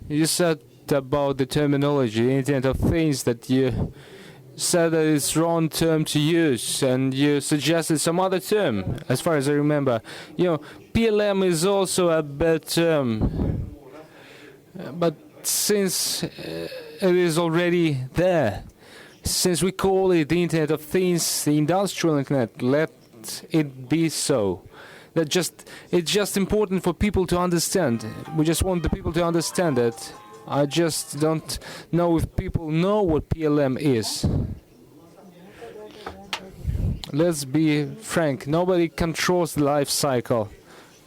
You said about the terminology, Internet of Things, that you said that it's wrong term to use, and you suggested some other term, as far as I remember. You know, PLM is also a bad term, but since it is already there, since we call it the Internet of Things, the industrial Internet, let it be so. It's just important for people to understand. We just want the people to understand it. I just don't know if people know what PLM is. Let's be frank. Nobody controls the life cycle.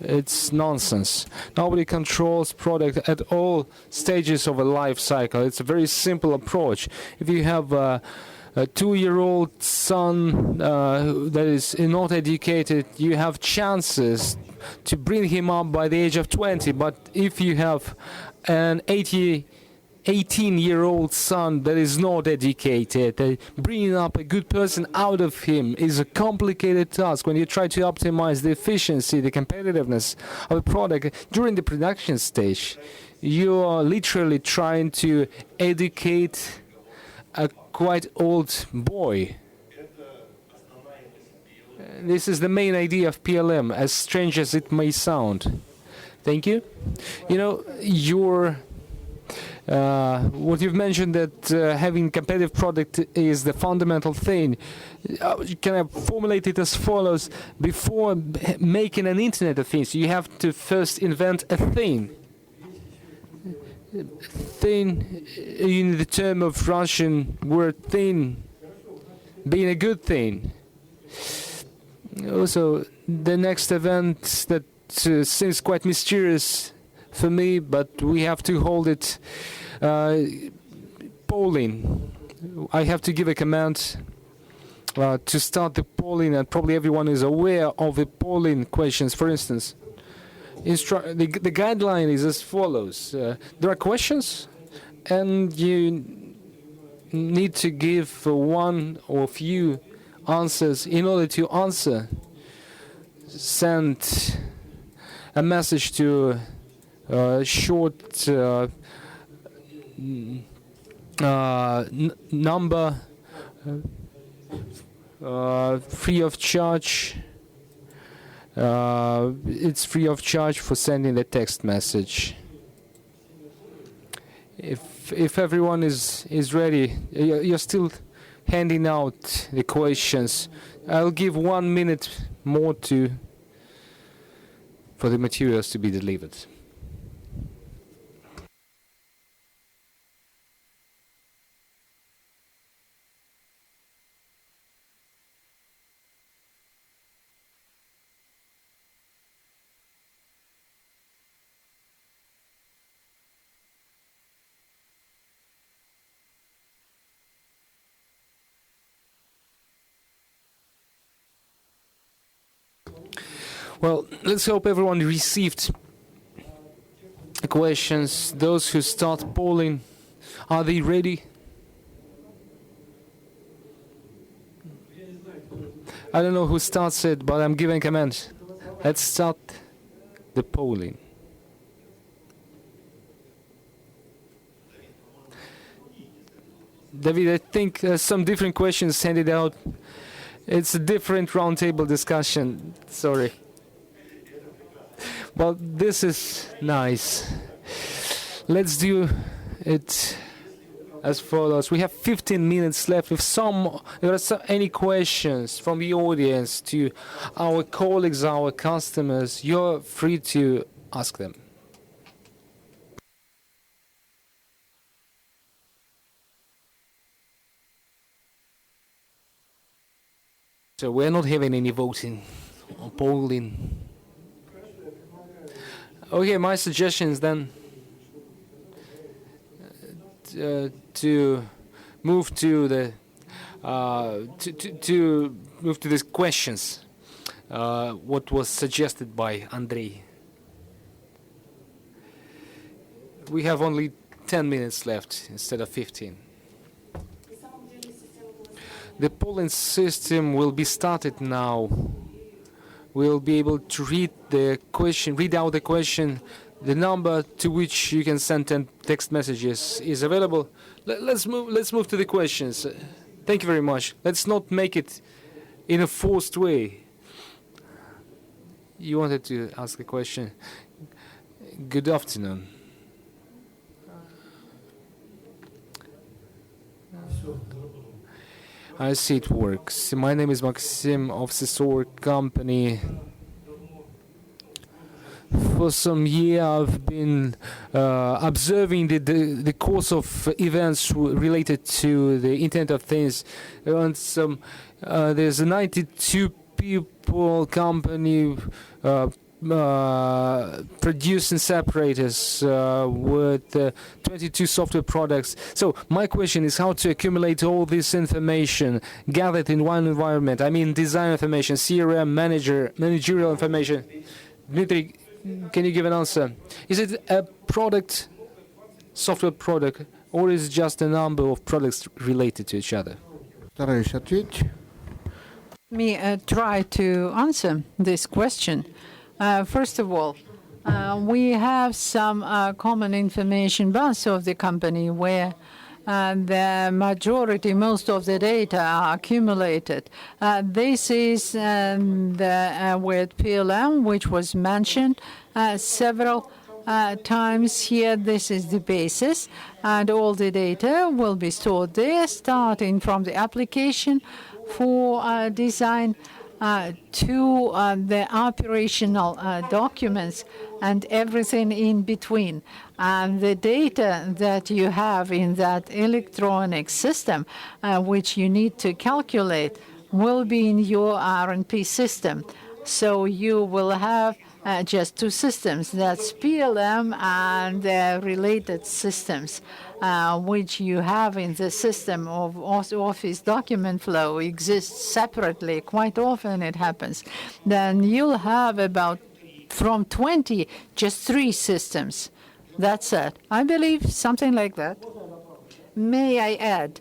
It's nonsense. Nobody controls product at all stages of a life cycle. It's a very simple approach. If you have a 2-year-old son that is not educated, you have chances to bring him up by the age of 20. But if you have an 18-year-old son that is not educated, bringing up a good person out of him is a complicated task. When you try to optimize the efficiency, the competitiveness of a product during the production stage, you are literally trying to educate a quite old boy. This is the main idea of PLM, as strange as it may sound. Thank you. You know, what you've mentioned, that having competitive product is the fundamental thing. Can I formulate it as follows? Before making an Internet of Things, you have to first invent a thing. Thing, in the term of Russian word "thing," being a good thing. Also, the next event that seems quite mysterious for me, but we have to hold it. Polling. I have to give a command to start the polling, and probably everyone is aware of the polling questions. For instance, the guideline is as follows. There are questions, and you need to give one or few answers. In order to answer, send a message to short number, free of charge. It's free of charge for sending the text message. If everyone is ready, you're still handing out the questions. I'll give 1 minute more for the materials to be delivered. Well, let's hope everyone received the questions. Those who start polling, are they ready? I don't know who starts it, but I'm giving command. Let's start the polling. David, I think some different questions handed out. It's a different roundtable discussion. Sorry. Well, this is nice. Let's do it as follows. We have 15 minutes left. If there are any questions from the audience to our colleagues, our customers, you're free to ask them. So we're not having any voting or polling. Okay, my suggestion is then to move to the to move to these questions. What was suggested by Andrei. We have only 10 minutes left instead of 15. The polling system will be started now. We'll be able to read out the question. The number to which you can send text messages is available. Let's move to the questions. Thank you very much. Let's not make it in a forced way. You wanted to ask a question. Good afternoon. I see it works. My name is Maxim of Sisor company. For some year I've been observing the course of events related to the Internet of Things. And there's a 92 people company producing separators with 22 software products. So my question is how to accumulate all this information gathered in one environment. I mean design information, CRM, managerial information. Dmitry, can you give an answer? Is it a product, software product, or is it just a number of products related to each other? Let me try to answer this question. First of all, we have some common information bus of the company where the majority, most of the data are accumulated. This is the with PLM, which was mentioned several times here. This is the basis, and all the data will be stored there, starting from the application for design to the operational documents and everything in between. And the data that you have in that electronic system, which you need to calculate, will be in your R&P system. So you will have just two systems, that's PLM and the related systems, which you have in the system of Office document flow exists separately. Quite often it happens. Then you'll have about from 20, just 3 systems. That's it. I believe something like that. May I add?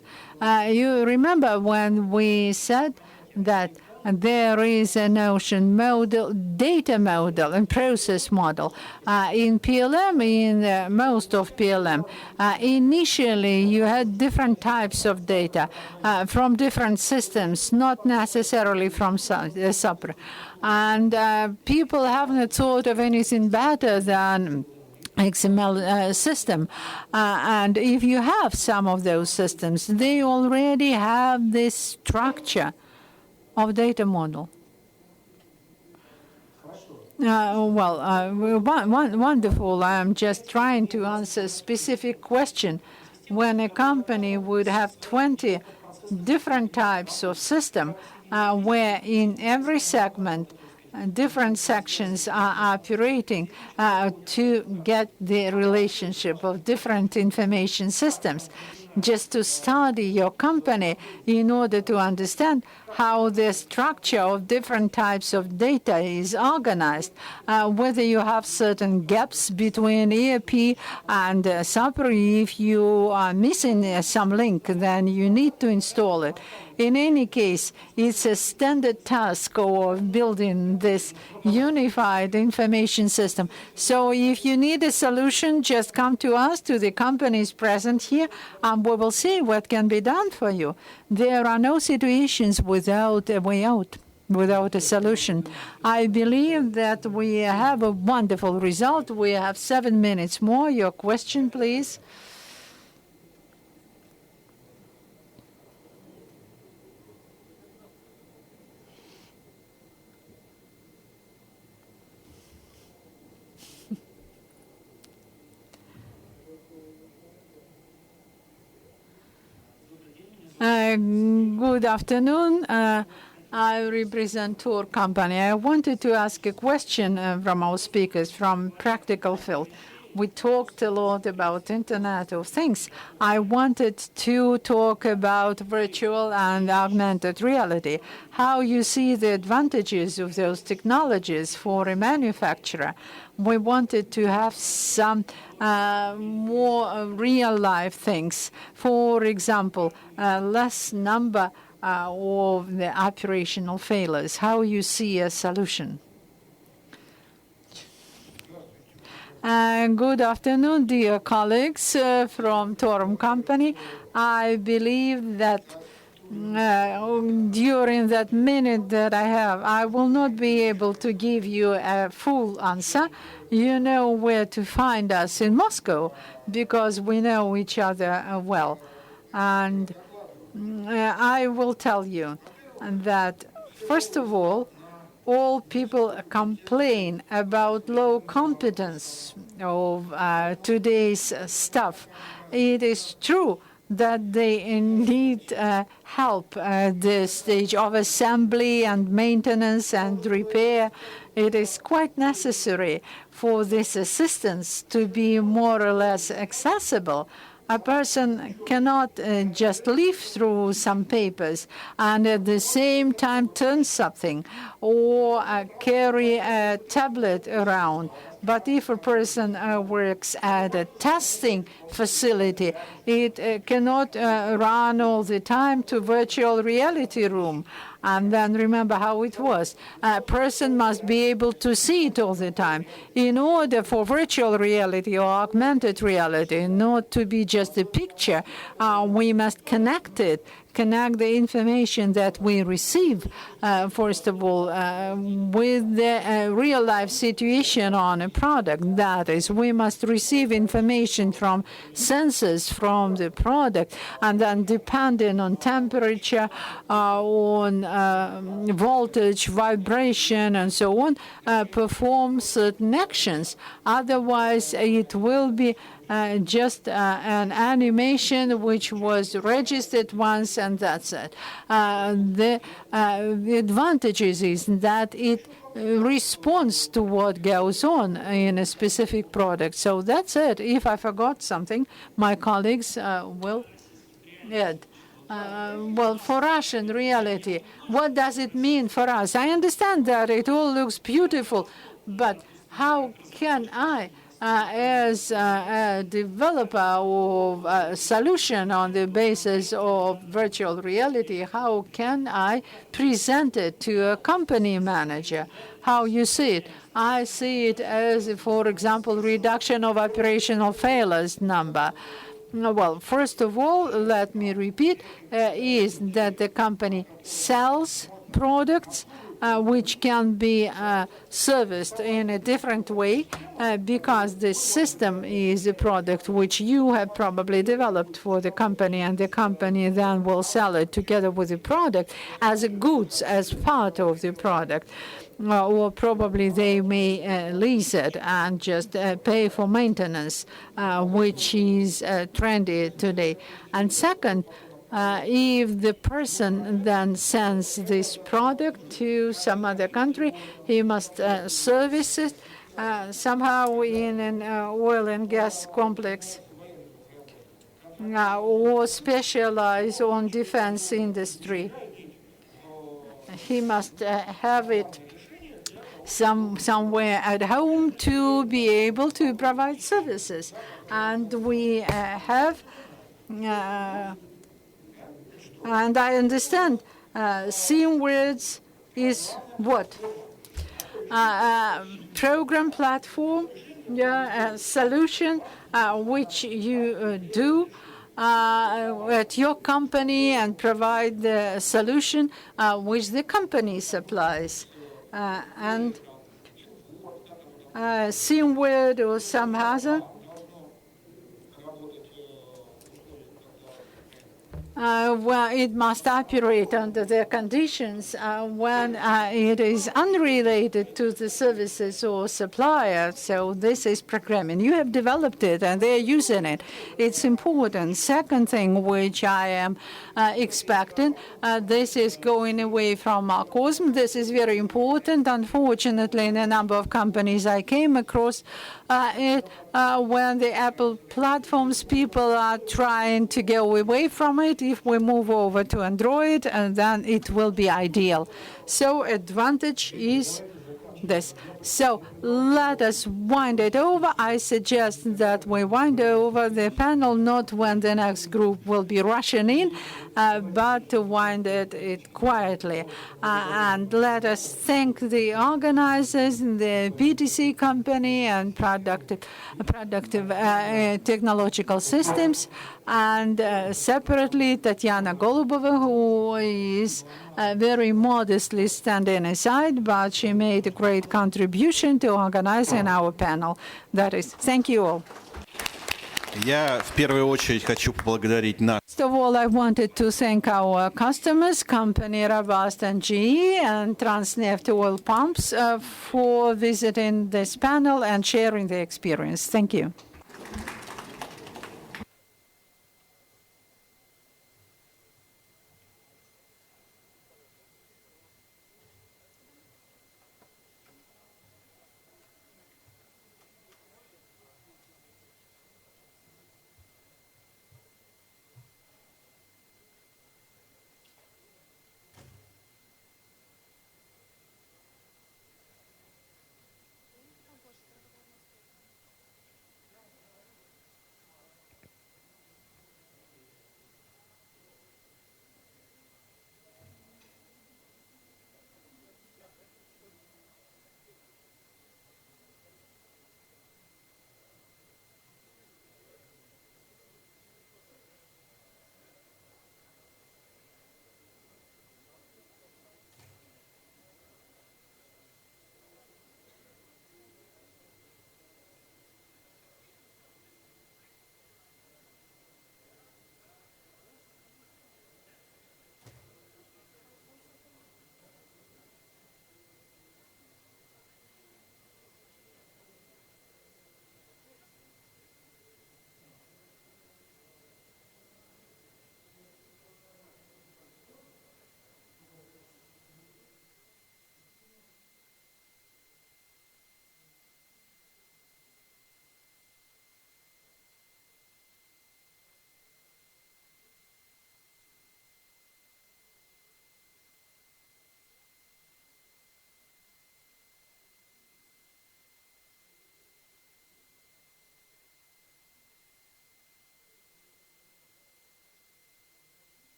You remember when we said that there is a notion model, data model, and process model. In PLM, in most of PLM, initially you had different types of data from different systems, not necessarily from SAPRA. And people haven't thought of anything better than XML system. And if you have some of those systems, they already have this structure of data model. Wonderful. I'm just trying to answer a specific question. When a company would have 20 different types of system, where in every segment different sections are operating to get the relationship of different information systems, just to study your company in order to understand how the structure of different types of data is organized, whether you have certain gaps between ERP and SAPRA. If you are missing some link, then you need to install it. In any case, it's a standard task of building this unified information system. So if you need a solution, just come to us, to the companies present here, and we will see what can be done for you. There are no situations without a way out. without a solution. I believe that we have a wonderful result. We have 7 minutes more. Your question, please. Good afternoon. I represent tour company. I wanted to ask a question from our speakers from practical field. We talked a lot about Internet of Things. I wanted to talk about virtual and augmented reality, how you see the advantages of those technologies for a manufacturer. We wanted to have some more real-life things. For example, less number of the operational failures. How you see a solution? Good afternoon, dear colleagues from Torum Company. I believe that during that minute that I have, I will not be able to give you a full answer. You know where to find us in Moscow because we know each other well. And I will tell you that, first of all people complain about low competence of today's staff. It is true that they need help at the stage of assembly and maintenance and repair. It is quite necessary for this assistance to be more or less accessible. A person cannot just leaf through some papers and at the same time turn something or carry a tablet around. But if a person works at a testing facility, it cannot run all the time to virtual reality room. And then remember how it was. A person must be able to see it all the time. In order for virtual reality or augmented reality not to be just a picture, we must connect the information that we receive, first of all, with the real-life situation on a product. That is, we must receive information from sensors from the product, and then depending on temperature, on voltage, vibration, and so on, perform certain actions. Otherwise, it will be just an animation which was registered once and that's it. The advantages is that it responds to what goes on in a specific product. So that's it. If I forgot something, my colleagues will add. Well, for Russian reality, what does it mean for us? I understand that it all looks beautiful, but how can I, as a developer of a solution on the basis of virtual reality, how can I present it to a company manager? How you see it? I see it as, for example, reduction of operational failures number. Well, first of all, let me repeat, is that the company sells products which can be serviced in a different way because the system is a product which you have probably developed for the company, and the company then will sell it together with the product as a goods, as part of the product. Or probably they may lease it and just pay for maintenance, which is trendy today. And second, if the person then sends this product to some other country, he must service it somehow in an oil and gas complex or specialize on defense industry. He must have it somewhere at home to be able to provide services. And we have, and I understand, SIM words is what? Program platform, solution, which you do at your company and provide the solution which the company supplies. And SIM-word or some other. Well, it must operate under the conditions when it is unrelated to the services or supplier. So this is programming. You have developed it and they're using it. It's important. Second thing which I am expecting, this is going away from COSM. This is very important. Unfortunately, in a number of companies I came across, when the Apple platforms, people are trying to go away from it. If we move over to Android, then it will be ideal. So advantage is this. So let us wind it over. I suggest that we wind over the panel not when the next group will be rushing in, but to wind it quietly. And let us thank the organizers, the PTC company, and productive technological systems, and separately Tatiana Golubova, who is very modestly standing aside, but she made a great contribution to organizing our panel. That is, thank you all. Я в первую очередь хочу поблагодарить нас. First of all, I wanted to thank our customers, company Ravast and GE and Transneft oil pumps, for visiting this panel and sharing their experience. Thank you.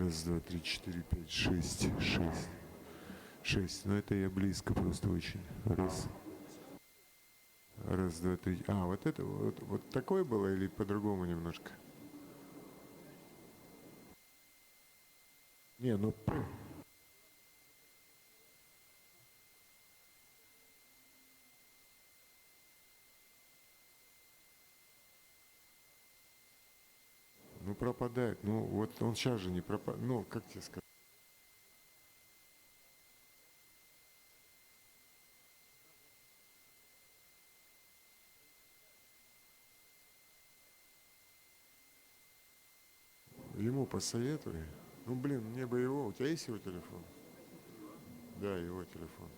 Раз, два, три, четыре, пять, шесть. Шесть. Но это я близко просто очень. Раз. Раз, два, три. А, вот это вот такое было или по-другому немножко? Не, ну... Ну, пропадает. Ну, вот он сейчас же не пропадает. Ну, как тебе сказать? Ему посоветуй. Ну, блин, мне бы его. У тебя есть его телефон? Да, его телефон.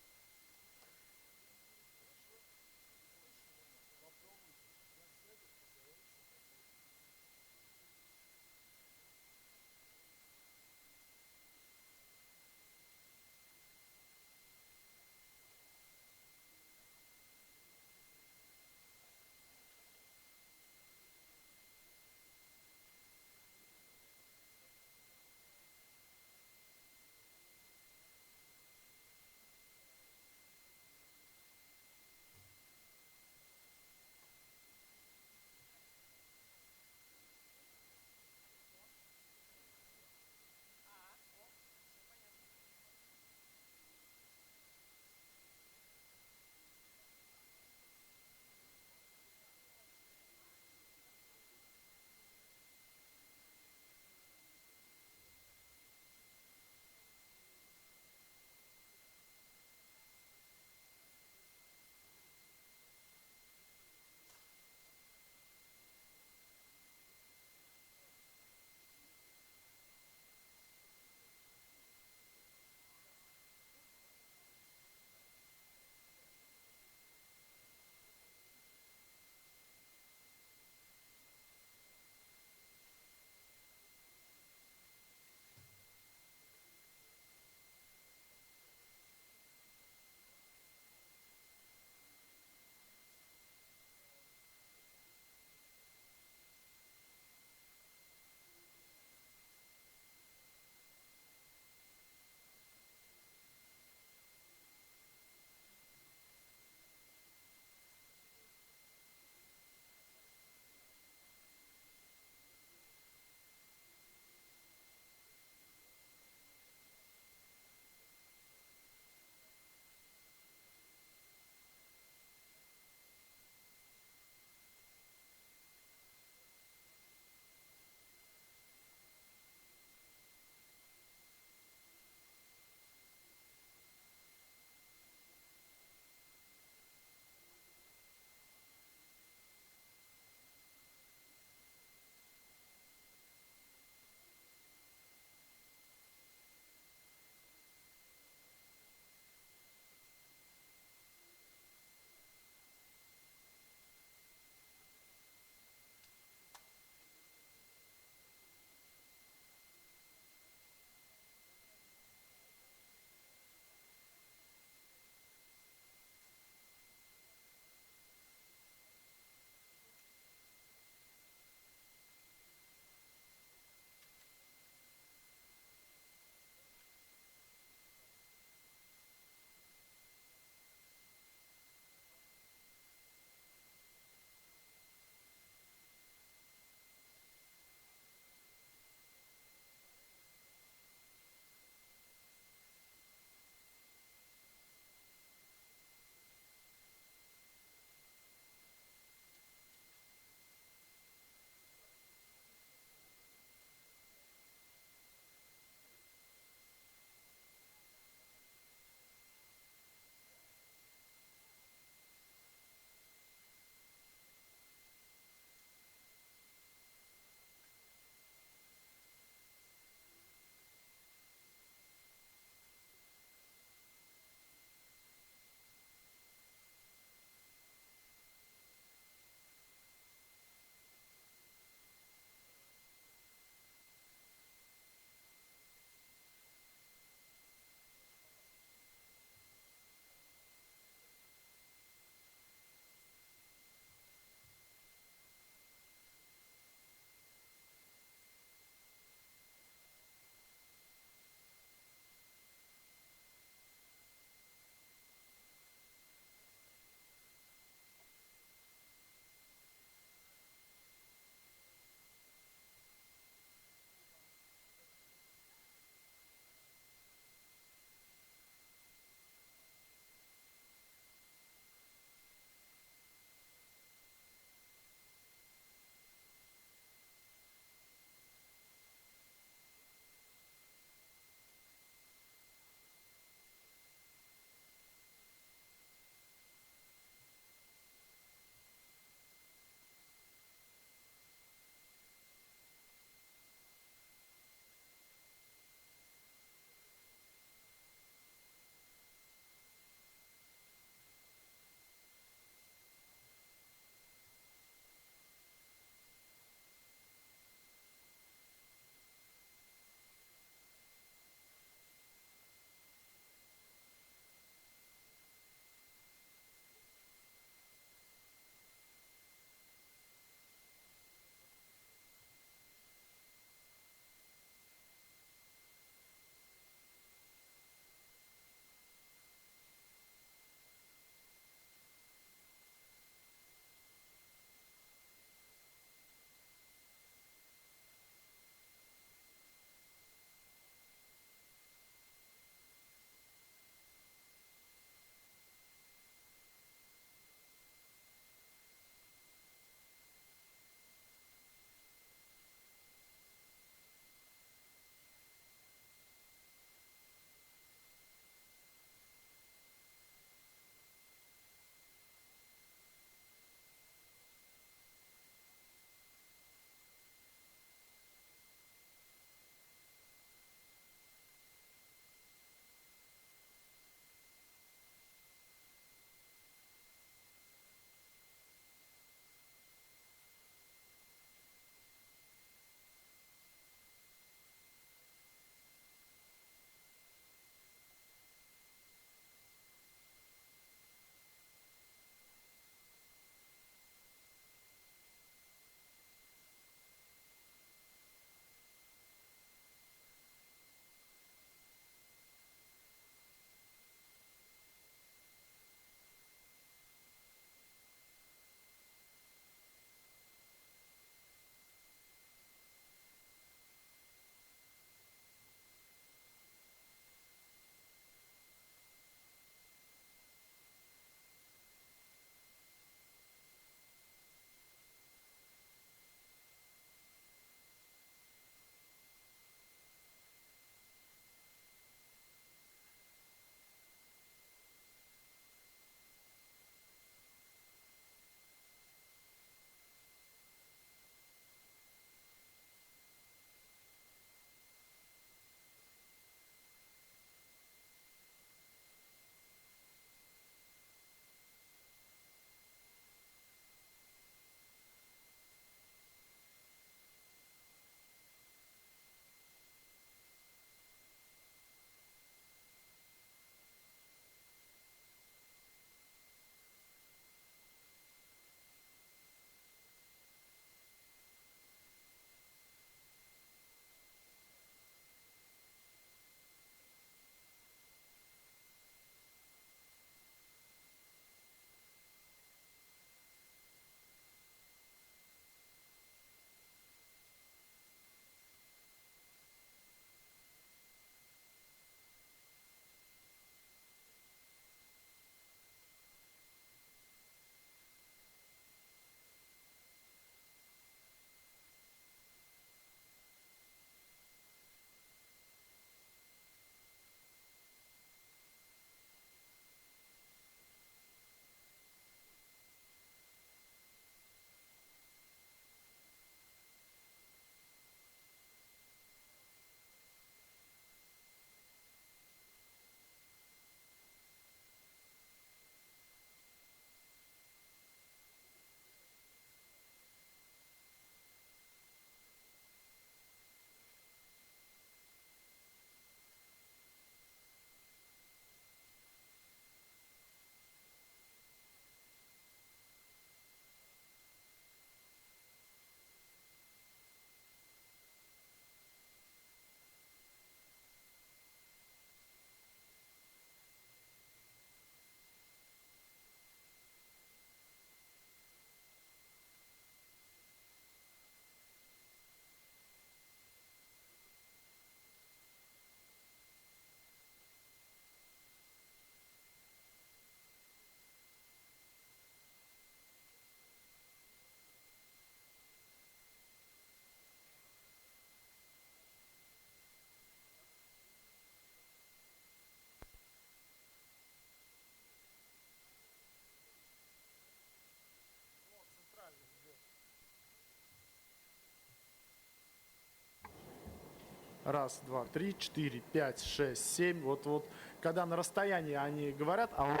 Раз, два, три, четыре, пять, шесть, семь. Вот, когда на расстоянии они говорят, а вот,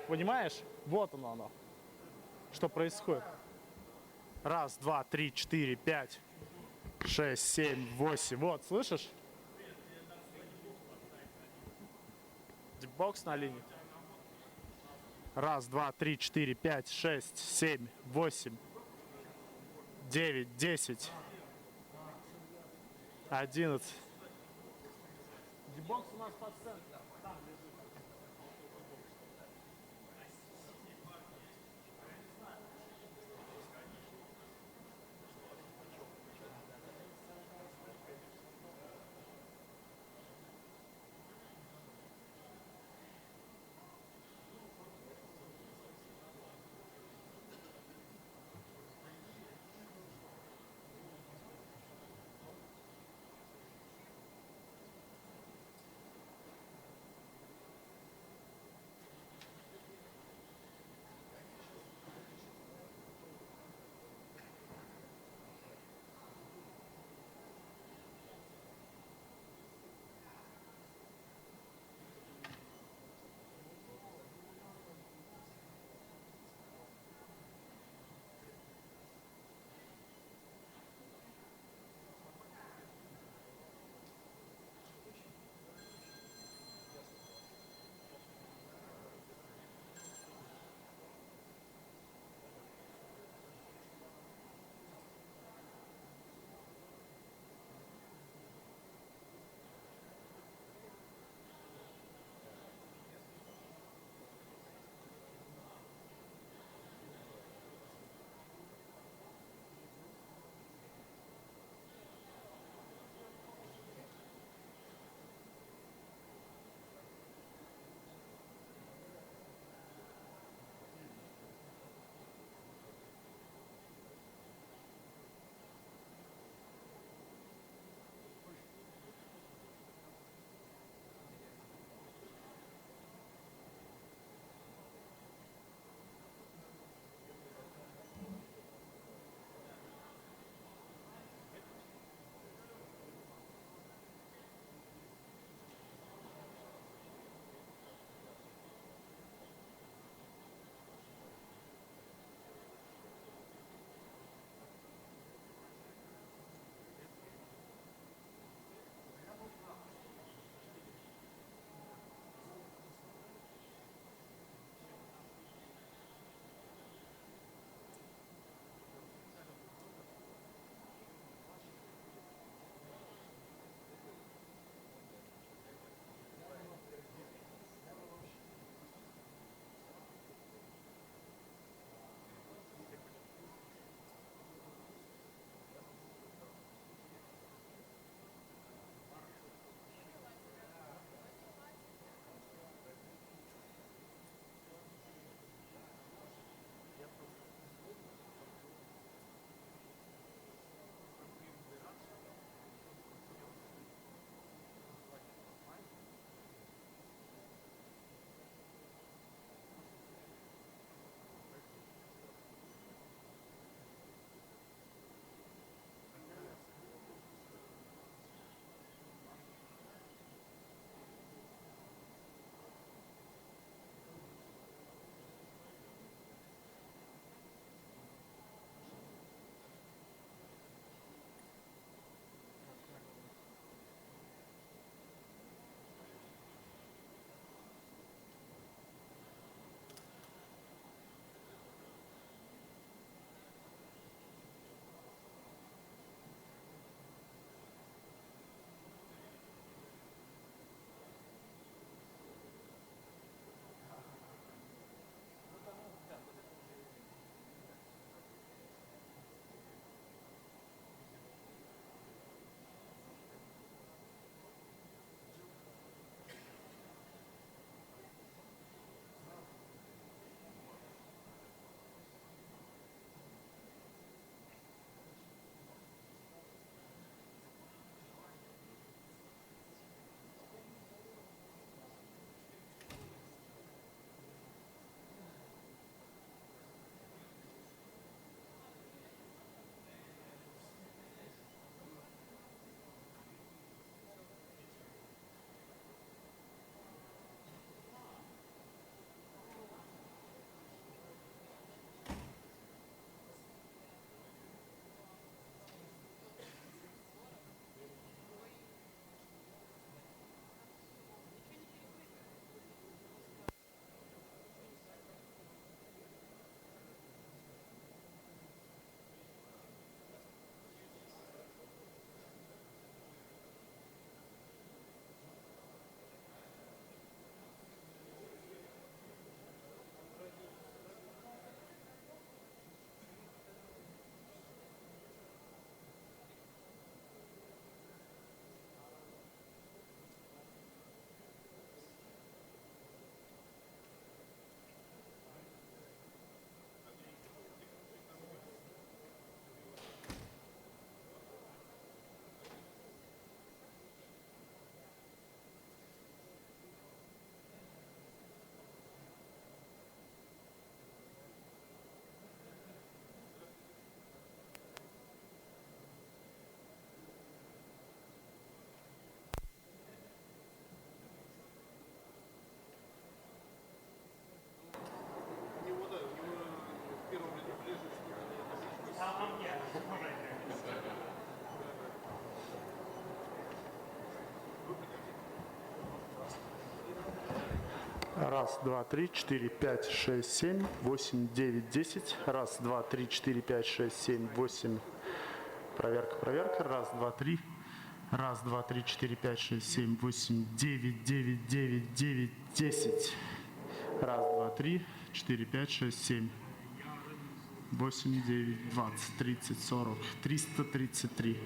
понимаешь, вот оно, что происходит. Раз, два, три, четыре, пять, шесть, семь, восемь. Вот, слышишь? Дипбокс на линии. Раз, два, три, четыре, пять, шесть, семь, восемь, 9, 10, 11. Дипбокс у нас по центру. Там лежит. Раз, два, три, четыре, пять, шесть, семь, восемь, девять, десять. Раз, два, три, четыре, пять, шесть, семь, восемь. Проверка, проверка. Раз, два, три. Раз, два, три, четыре, пять, шесть, семь, восемь, девять, девять, девять, девять, десять. Раз, два, три, четыре, пять, шесть, семь, восемь, девять, 20, 30, 40, 333.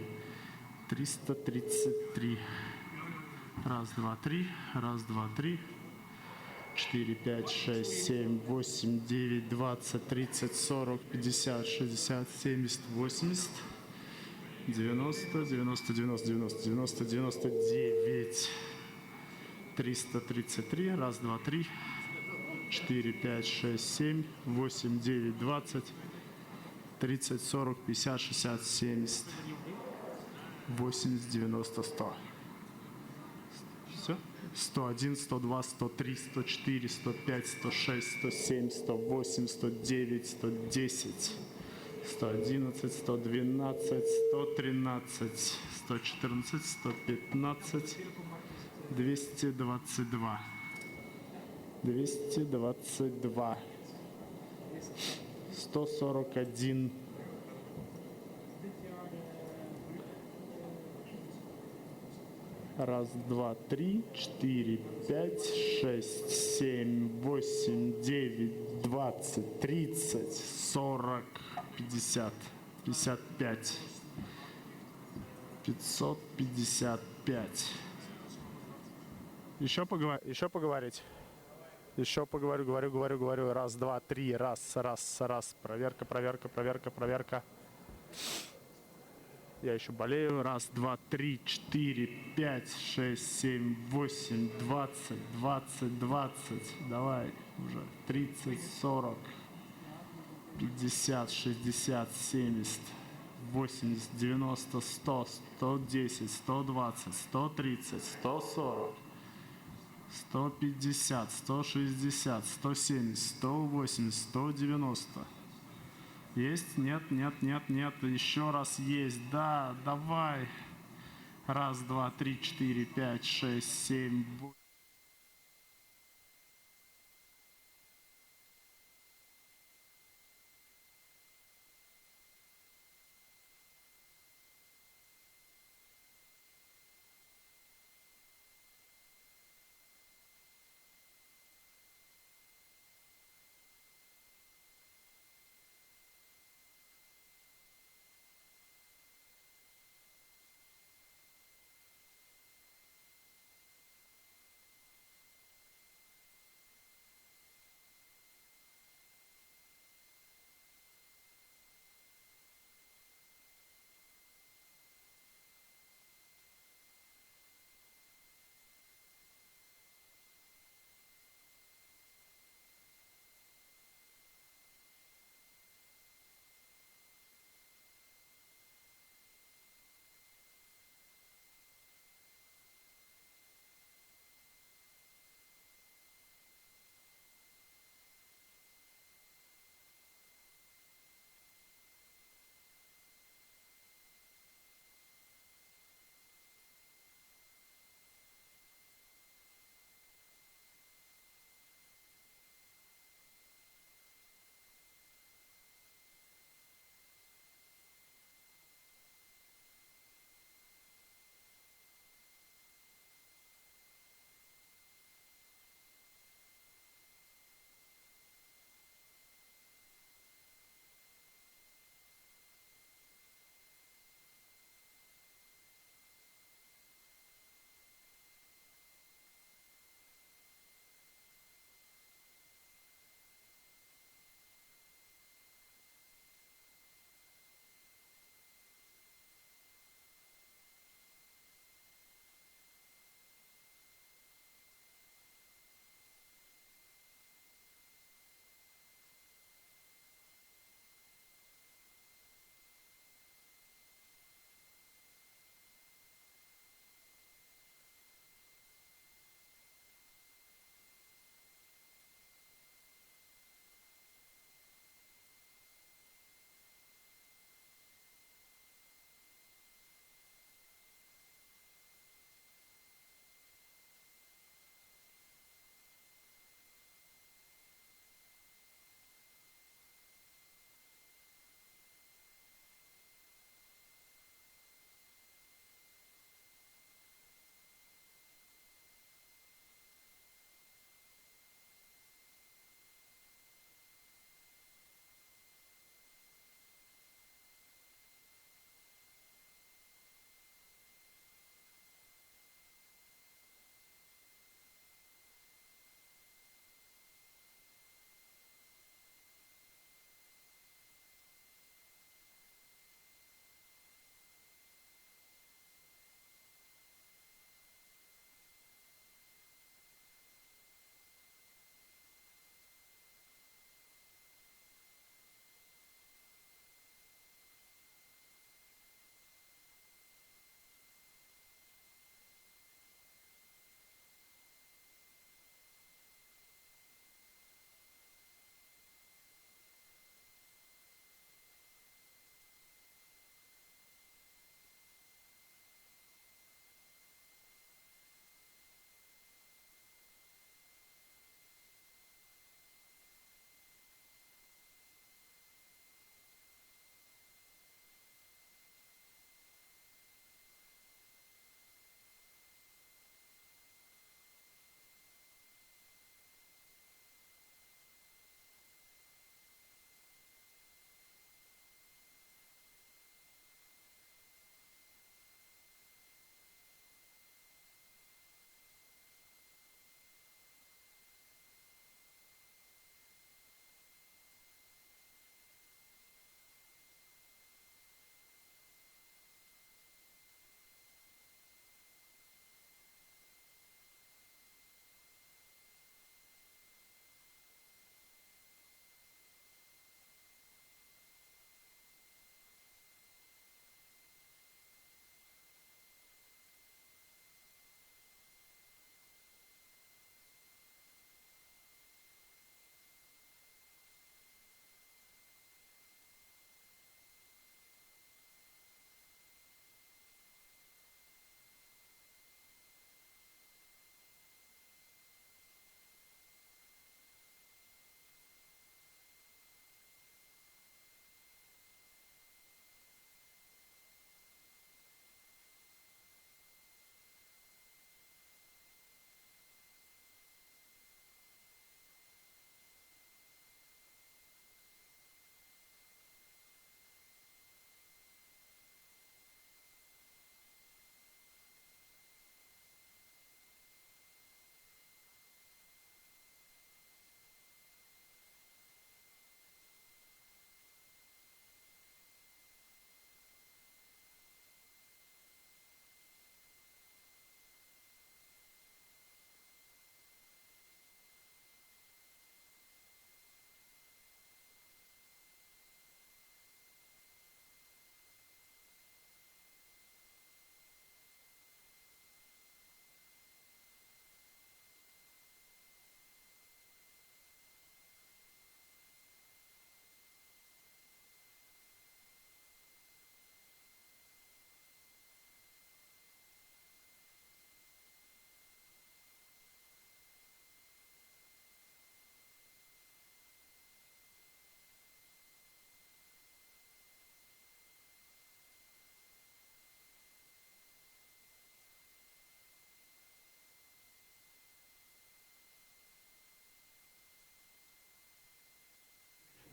333. Раз, два, три. Раз, два, три. 4, 5, 6, 7, 8, 9, 20, 30, 40, 50, 60, 70, 80, 90, 90, 90, 90, 90, 99. 333. Раз, два, три. 4, 5, 6, 7, 8, 9, 20, 30, 40, 50, 60, 70, 80, 90, 100. Все? 101, 102, 103, 104, 105, 106, 107, 108, 109, 110, 111, 112, 113, 114, 115, 222. 222. 141. Раз, два, три, четыре, пять, шесть, семь, восемь, девять, 20, 30, 40, 50, 55, 555. Еще поговорить. Еще говорю. Раз, два, три. Раз. Проверка, проверка, проверка, проверка. Я еще болею. Раз, два, три, четыре, пять, шесть, семь, восемь, 20, 20, 20. Давай уже. 30, 40, 50, 60, 70, 80, 90, 100, 110, 120, 130, 140. 150, 160, 170, 180, 190. Есть? Нет. Еще раз есть. Да, давай. Раз, два, три, четыре, пять, шесть, семь, 8.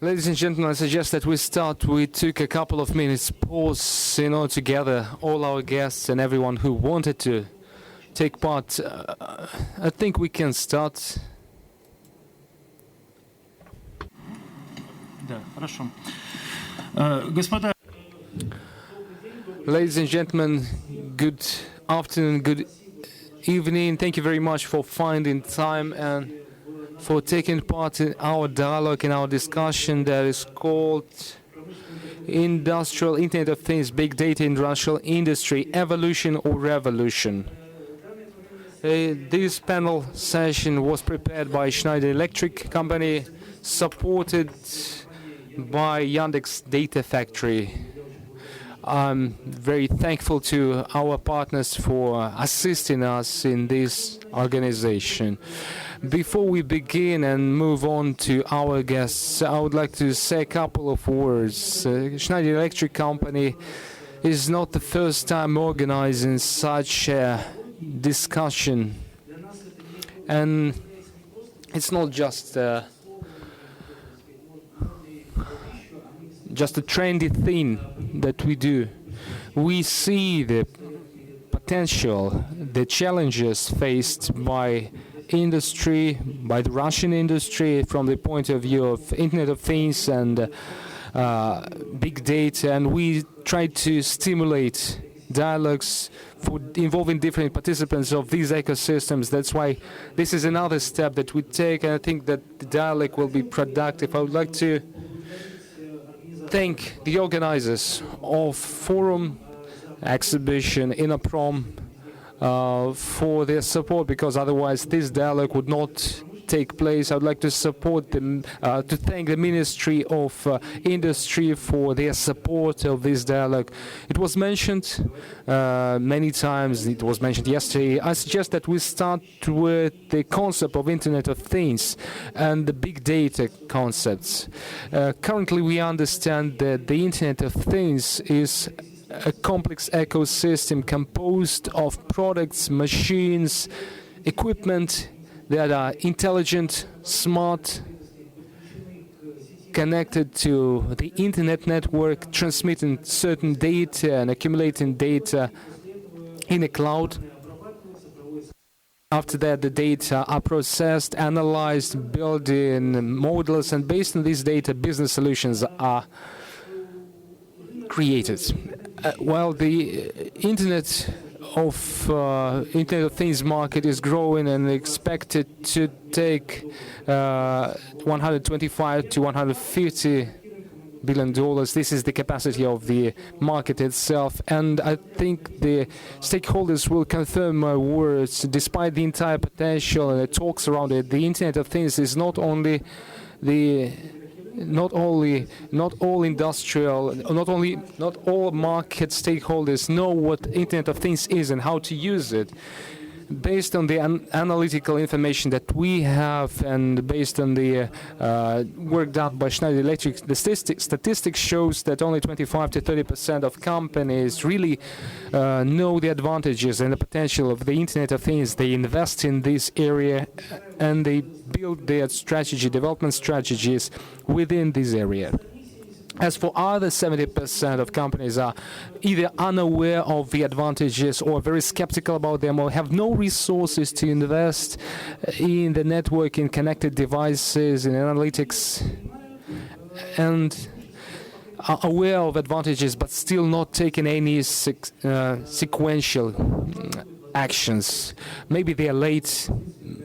Ladies and gentlemen, I suggest that we start. We took a couple of minutes pause in order to gather all our guests and everyone who wanted to take part. I think we can start. Да, хорошо. Господа. Ladies and gentlemen, good afternoon, good evening. Thank you very much for finding time and for taking part in our dialogue, in our discussion that is called Industrial Internet of Things, Big Data in Industrial Industry, Evolution or Revolution. This panel session was prepared by Schneider Electric Company, supported by Yandex Data Factory. I'm very thankful to our partners for assisting us in this organization. Before we begin and move on to our guests, I would like to say a couple of words. Schneider Electric Company is not the first time organizing such a discussion. And it's not just a trendy thing that we do. We see the potential, the challenges faced by industry, by the Russian industry from the point of view of Internet of Things and big data, and we try to stimulate dialogues for involving different participants of these ecosystems. That's why this is another step that we take, and I think that the dialogue will be productive. I would like to thank the organizers of Forum exhibition Innопроm for their support, because otherwise this dialogue would not take place. I would like to support them, to thank the Ministry of Industry for their support of this dialogue. It was mentioned many times, it was mentioned yesterday. I suggest that we start with the concept of Internet of Things and the big data concepts. Currently we understand that the Internet of Things is a complex ecosystem composed of products, machines, equipment that are intelligent, smart, connected to the internet network, transmitting certain data and accumulating data in a cloud. After that, the data are processed, analyzed, built in models, and based on this data, business solutions are created. While the Internet of Things market is growing and expected to take 125 to 150 billion dollars. This is the capacity of the market itself, and I think the stakeholders will confirm my words. Despite the entire potential and the talks around it, the Internet of Things is not all market stakeholders know what Internet of Things is and how to use it. Based on the analytical information that we have and based on the work done by Schneider Electric, the statistics shows that only 25 to 30% of companies really know the advantages and the potential of the Internet of Things. They invest in this area and they build their development strategies within this area. As for other 70% of companies are either unaware of the advantages or very skeptical about them or have no resources to invest in the network, in connected devices, in analytics, and are aware of advantages but still not taking any sequential actions. Maybe they are late,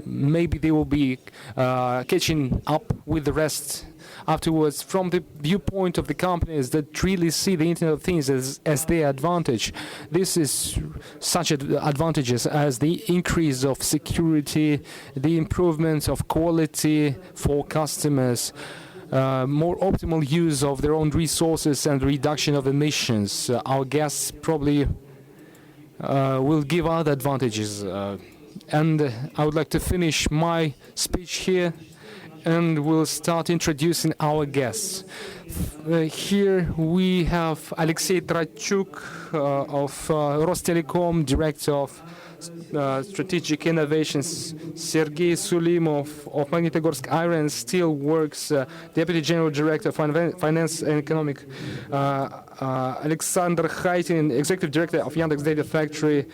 maybe they will be catching up with the rest afterwards. From the viewpoint of the companies that really see the Internet of Things as their advantage, this is such advantages as the increase of security, the improvement of quality for customers, more optimal use of their own resources and reduction of emissions. Our guests probably will give other advantages. And I would like to finish my speech here, and we'll start introducing our guests. Here we have Alexei Trachuk of Rostelecom, Director of Strategic Innovations, Sergei Sulimov of Magnitogorsk Iron and Steel Works, Deputy General Director of Finance and Economic, Alexander Khaitin, Executive Director of Yandex Data Factory,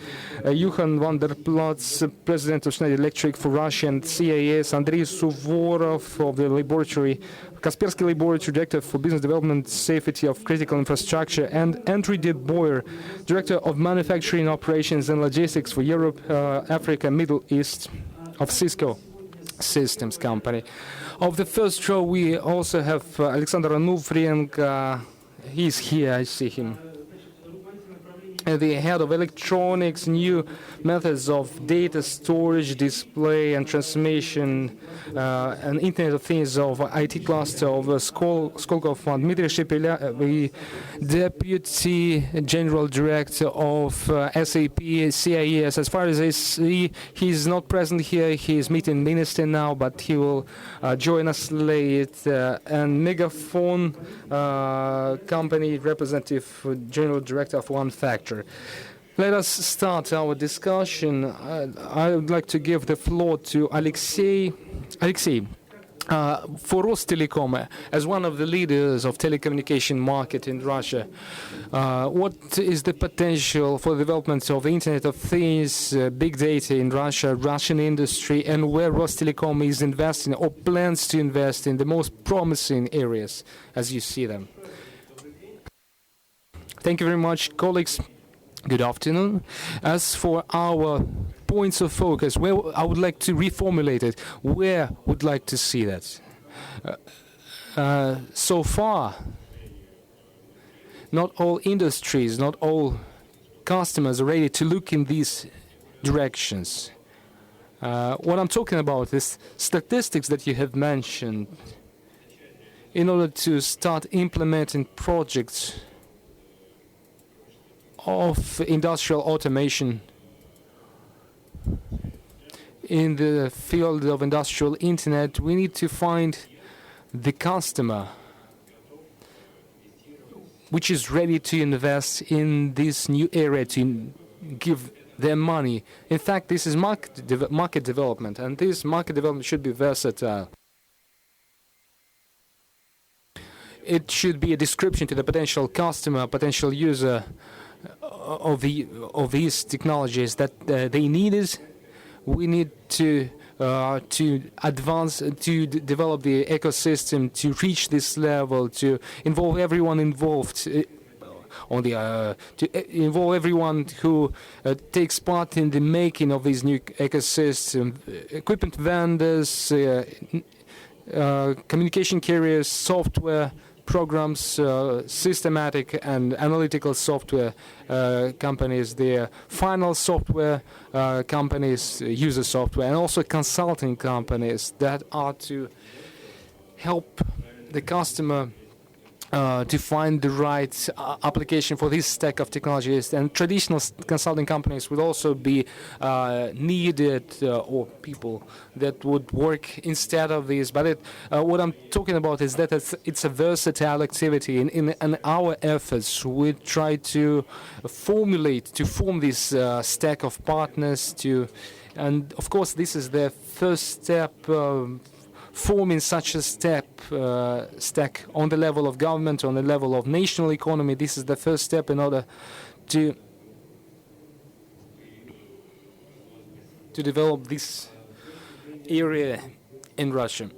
Johan van der Plots, President of Schneider Electric for Russia and CIS, Andrei Suvorov of the laboratory, Kaspersky Laboratory Director for Business Development, Safety of Critical Infrastructure, and Andrew de Boer, Director of Manufacturing Operations and Logistics for Europe, Africa, Middle East of Cisco Systems Company. Of the first row, we also have Alexander Anufrienko. He's here, I see him. The head of electronics, new methods of data storage, display, and transmission, and Internet of Things of IT cluster of Skolkov Fund. Dmitry Shepelya, the Deputy General Director of SAP CIS. As far as I see, he's not present here. He is meeting Minister now, but he will join us later. And Megaphone company representative, General Director of One Factor. Let us start our discussion. I would like to give the floor to Alexei. Alexei, for Rostelecom, as one of the leaders of telecommunication market in Russia, what is the potential for the development of the Internet of Things, big data in Russia, Russian industry, and where Rostelecom is investing or plans to invest in the most promising areas as you see them? Thank you very much, colleagues. Good afternoon. As for our points of focus, where I would like to reformulate it, where would like to see that? So far, not all industries, not all customers are ready to look in these directions. What I'm talking about is statistics that you have mentioned in order to start implementing projects of industrial automation in the field of industrial internet. We need to find the customer which is ready to invest in this new area, to give their money. In fact, this is market development, and this market development should be versatile. It should be a description to the potential customer, potential user of these technologies that they need it. We need to advance, to develop the ecosystem, to reach this level, to involve everyone involved, to involve everyone who takes part in the making of this new ecosystem, equipment vendors, communication carriers, software programs, systematic and analytical software companies, the final software companies, user software, and also consulting companies that are to help the customer to find the right application for this stack of technologies. And traditional consulting companies would also be needed, or people that would work instead of these. But what I'm talking about is that it's a versatile activity. In our efforts, we try to form this stack of partners and of course this is the first step. Forming such a stack on the level of government, on the level of national economy, this is the first step in order to develop this area in Russia.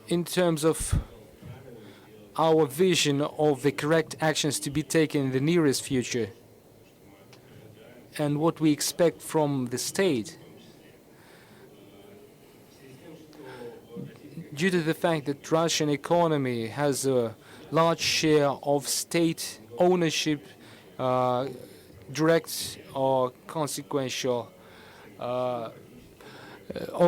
In terms of our vision of the correct actions to be taken in the nearest future and what we expect from the state, due to the fact that Russian economy has a large share of state ownership, direct or consequential, all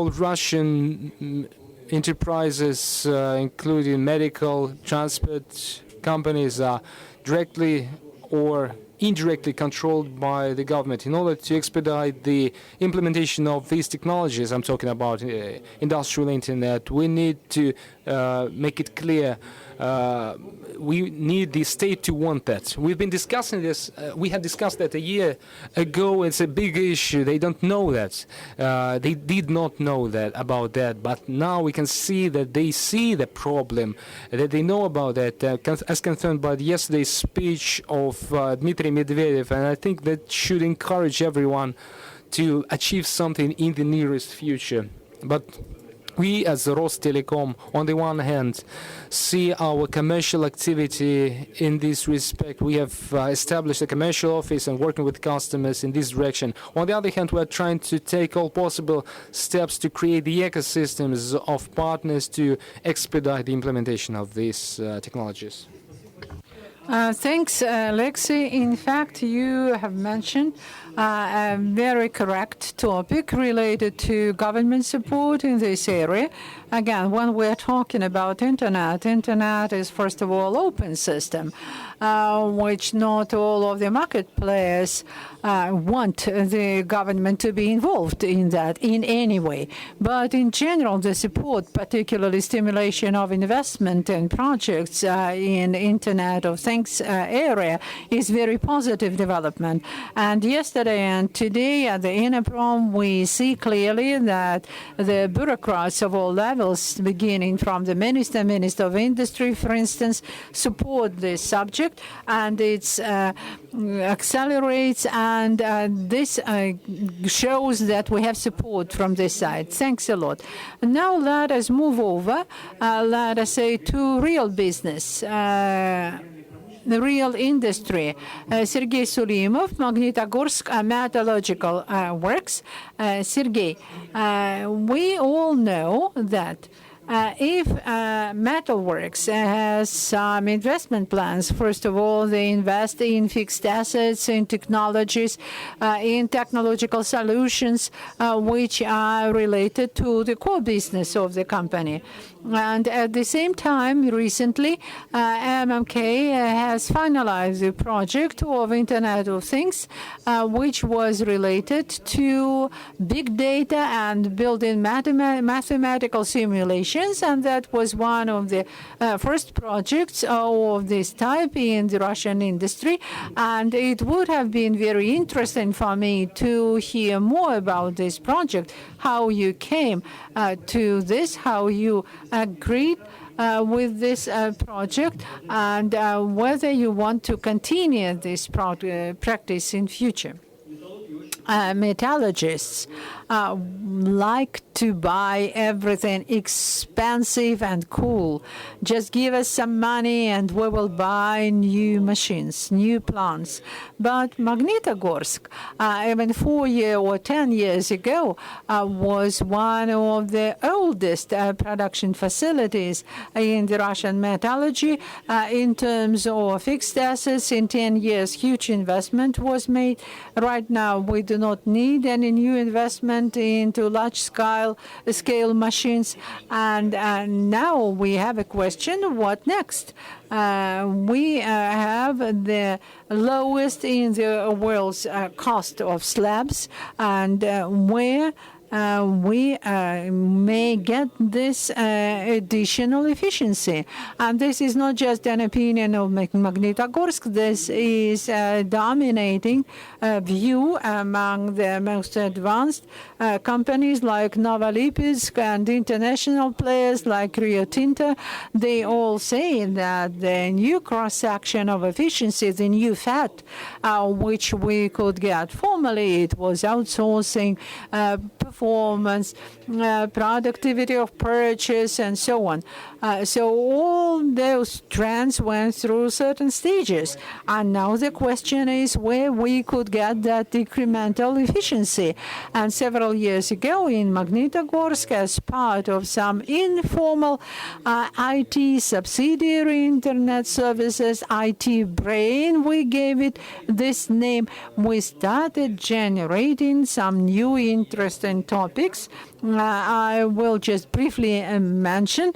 Russian enterprises, including medical, transport companies, are directly or indirectly controlled by the government. In order to expedite the implementation of these technologies, I'm talking about industrial internet, we need to make it clear we need the state to want that. We've been discussing this. We had discussed that a year ago. It's a big issue. They don't know that. They did not know that about that. But now we can see that they see the problem, that they know about that, as confirmed by yesterday's speech of Dmitry Medvedev. And I think that should encourage everyone to achieve something in the nearest future. But we, as Rostelecom, on the one hand, see our commercial activity in this respect. We have established a commercial office and working with customers in this direction. On the other hand, we are trying to take all possible steps to create the ecosystems of partners to expedite the implementation of these technologies. Thanks, Alexei. In fact, you have mentioned a very correct topic related to government support in this area. Again, when we're talking about internet is first of all open system, which not all of the market players want the government to be involved in that in any way. But in general, the support, particularly stimulation of investment and projects in Internet of Things area, is very positive development. And yesterday and today at the Innoprom, we see clearly that the bureaucrats of all levels, beginning from the Minister of Industry, for instance, support this subject, and it accelerates, and this shows that we have support from this side. Thanks a lot. Now let us move over, let us say, to real business. The real industry. Sergei Sulimov, Magnitogorsk Metallurgical Works. Sergei, we all know that if Metalworks has some investment plans, first of all, they invest in fixed assets, in technologies, in technological solutions, which are related to the core business of the company. And at the same time, recently, MMK has finalized the project of Internet of Things, which was related to big data and building mathematical simulations. And that was one of the first projects of this type in the Russian industry. And it would have been very interesting for me to hear more about this project, how you came to this, how you agreed with this project, and whether you want to continue this practice in future. Metallurgists like to buy everything expensive and cool. Just give us some money and we will buy new machines, new plants. But Magnitogorsk, even 4 years or 10 years ago, was one of the oldest production facilities in the Russian metallurgy. In terms of fixed assets, in 10 years, huge investment was made. Right now, we do not need any new investment into large-scale machines. And now we have a question, what next? We have the lowest in the world's cost of slabs, and where we may get this additional efficiency. And this is not just an opinion of Magnitogorsk. This is a dominating view among the most advanced companies like Novolipizsk and international players like Rio Tinto. They all say that the new cross-section of efficiency, the new fat, which we could get formerly, it was outsourcing, performance, productivity of purchase, and so on. So all those trends went through certain stages. And now the question is where we could get that incremental efficiency. And several years ago in Magnitogorsk, as part of some informal IT subsidiary, Internet Services, IT Brain, we gave it this name, we started generating some new interesting topics. I will just briefly mention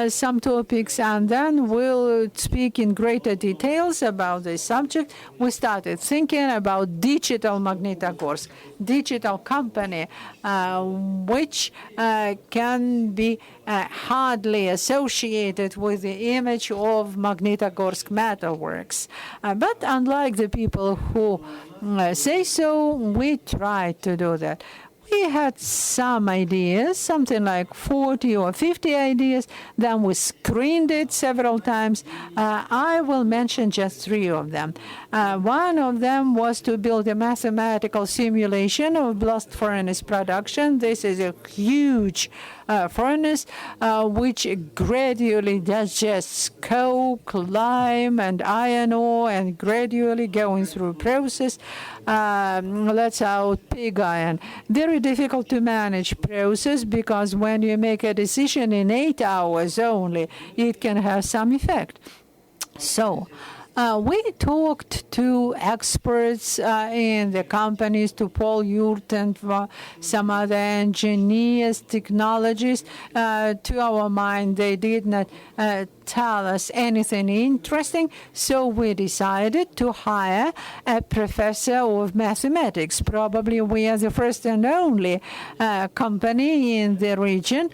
some topics, and then we'll speak in greater details about the subject. We started thinking about digital Magnitogorsk, digital company, which can be hardly associated with the image of Magnitogorsk Metalworks. But unlike the people who say so, we tried to do that. We had some ideas, something like 40 or 50 ideas. Then we screened it several times. I will mention just 3 of them. One of them was to build a mathematical simulation of blast furnace production. This is a huge furnace which gradually digests coke, lime, and iron ore, and gradually going through process lets out pig iron. Very difficult to manage process, because when you make a decision in 8 hours only, it can have some effect. So we talked to experts in the companies, to Paul Yurt and some other engineers, technologists. To our mind, they did not tell us anything interesting, so we decided to hire a professor of mathematics. Probably we are the first and only company in the region.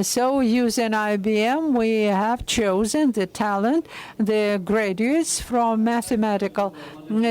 So using IBM, we have chosen the talent, the graduates from mathematical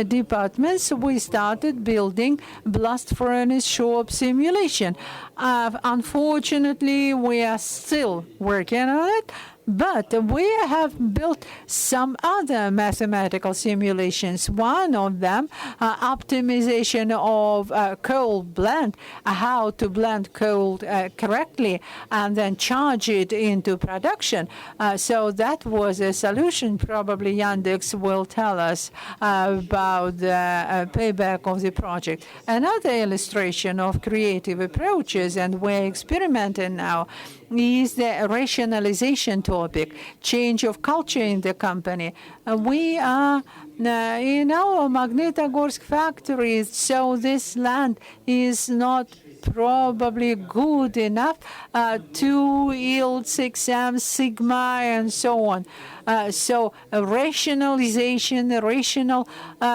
departments. We started building blast furnace shop simulation. Unfortunately, we are still working on it, but we have built some other mathematical simulations. One of them, optimization of coal blend, how to blend coal correctly and then charge it into production. So that was a solution. Probably Yandex will tell us about the payback of the project. Another illustration of creative approaches, and we're experimenting now, is the rationalization topic, change of culture in the company. We are in our Magnitogorsk factory, so this land is not probably good enough to yield 6M, sigma, and so on. So rationalization, rational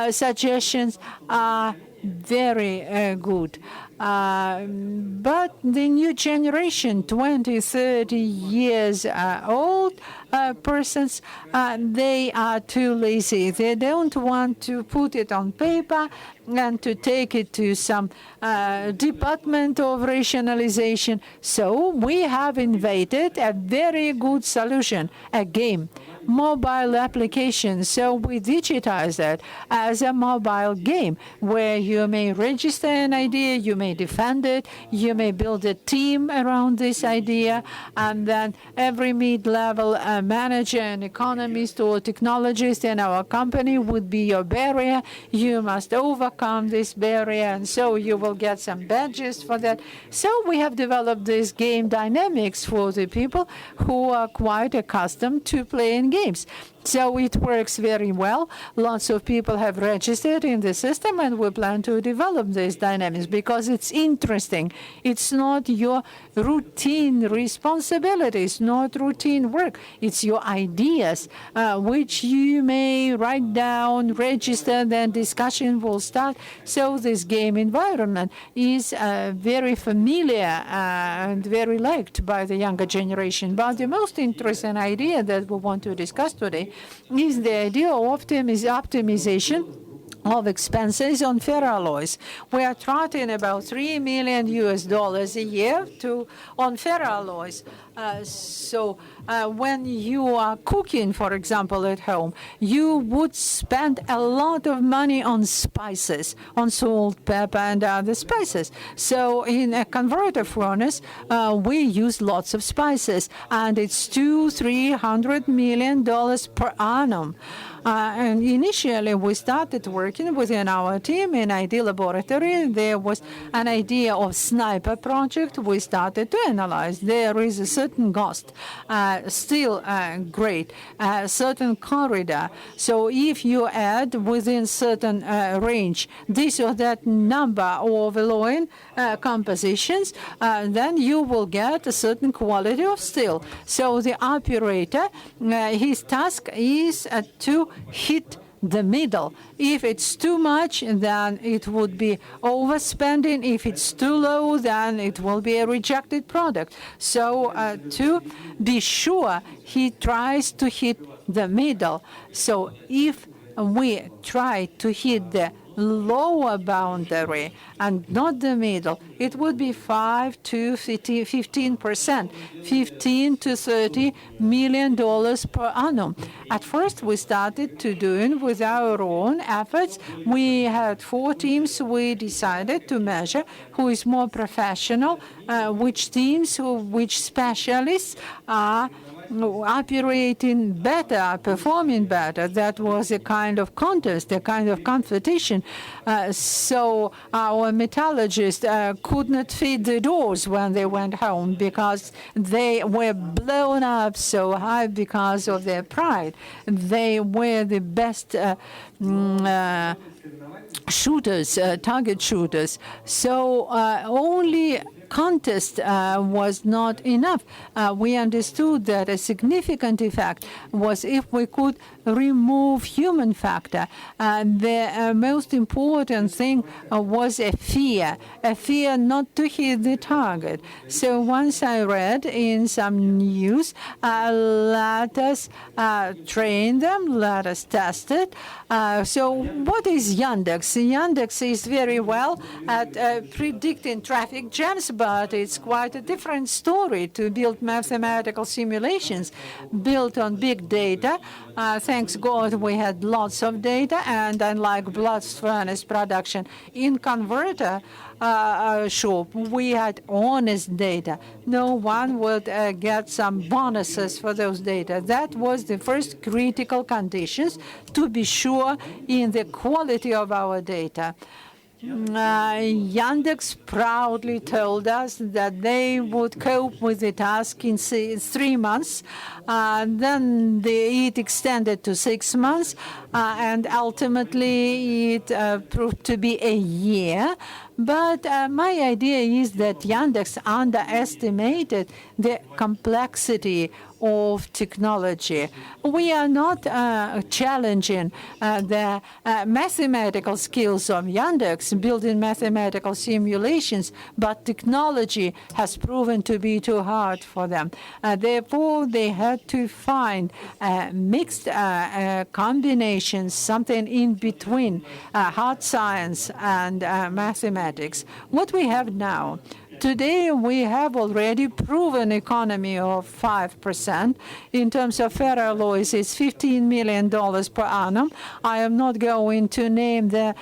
suggestions are very good. But the new generation, 20, 30 years old persons, they are too lazy. They don't want to put it on paper and to take it to some department of rationalization. So we have invented a very good solution, a game, mobile application. So we digitize that as a mobile game where you may register an idea, you may defend it, you may build a team around this idea, and then every mid-level manager and economist or technologist in our company would be your barrier. You must overcome this barrier, and so you will get some badges for that. So we have developed this game dynamics for the people who are quite accustomed to playing games. So it works very well. Lots of people have registered in the system, and we plan to develop this dynamics because it's interesting. It's not your routine responsibilities, not routine work. It's your ideas, which you may write down, register, then discussion will start. So this game environment is very familiar and very liked by the younger generation. But the most interesting idea that we want to discuss today is the idea of optimization of expenses on ferroalloys. We are trotting about $3 million a year on ferroalloys. So when you are cooking, for example, at home, you would spend a lot of money on spices, on salt, pepper, and other spices. So in a converter furnace, we use lots of spices, and it's $200-300 million per annum. And initially, we started working within our team in ID laboratory. There was an idea of sniper project. We started to analyze. There is a certain cost, still great, certain corridor. So if you add within certain range this or that number of alloying compositions, then you will get a certain quality of steel. So the operator, his task is to hit the middle. If it's too much, then it would be overspending. If it's too low, then it will be a rejected product. So to be sure, he tries to hit the middle. So if we try to hit the lower boundary and not the middle, it would be 5 to 15%, $15 to $30 million per annum. At first, we started to do it with our own efforts. We had 4 teams. We decided to measure who is more professional, which teams, which specialists are operating better, performing better. That was a kind of contest, a kind of competition. So our metallurgists could not feed the doors when they went home because they were blown up so high because of their pride. They were the best shooters, target shooters. So only contest was not enough. We understood that a significant effect was if we could remove human factor. The most important thing was a fear not to hit the target. So once I read in some news, let us train them, let us test it. So what is Yandex? Yandex is very well at predicting traffic jams, but it's quite a different story to build mathematical simulations built on big data. Thanks God we had lots of data, and unlike blast furnace production in converter shop, we had honest data. No one would get some bonuses for those data. That was the first critical conditions to be sure in the quality of our data. Yandex proudly told us that they would cope with the task in 3 months. Then it extended to 6 months, and ultimately it proved to be a year. But my idea is that Yandex underestimated the complexity of technology. We are not challenging the mathematical skills of Yandex, building mathematical simulations, but technology has proven to be too hard for them. Therefore, they had to find mixed combinations, something in between hard science and mathematics. What we have now, today, we have already proven economy of 5%. In terms of ferroalloys, it's $15 million per annum. I am not going to name the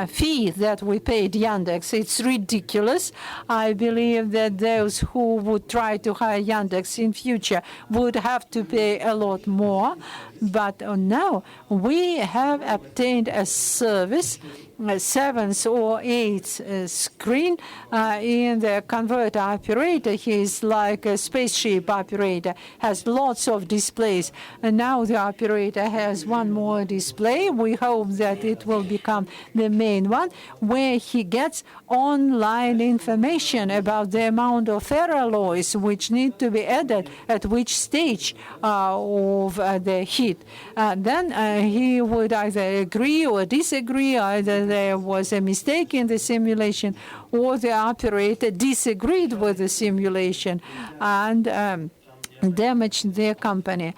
fee that we paid Yandex. It's ridiculous. I believe that those who would try to hire Yandex in future would have to pay a lot more. But now we have obtained a service, a 7th or 8th screen in the converter operator. He's like a spaceship operator, has lots of displays. And now the operator has one more display. We hope that it will become the main one, where he gets online information about the amount of ferroalloys which need to be added at which stage of the heat. Then he would either agree or disagree, either there was a mistake in the simulation or the operator disagreed with the simulation and damaged their company.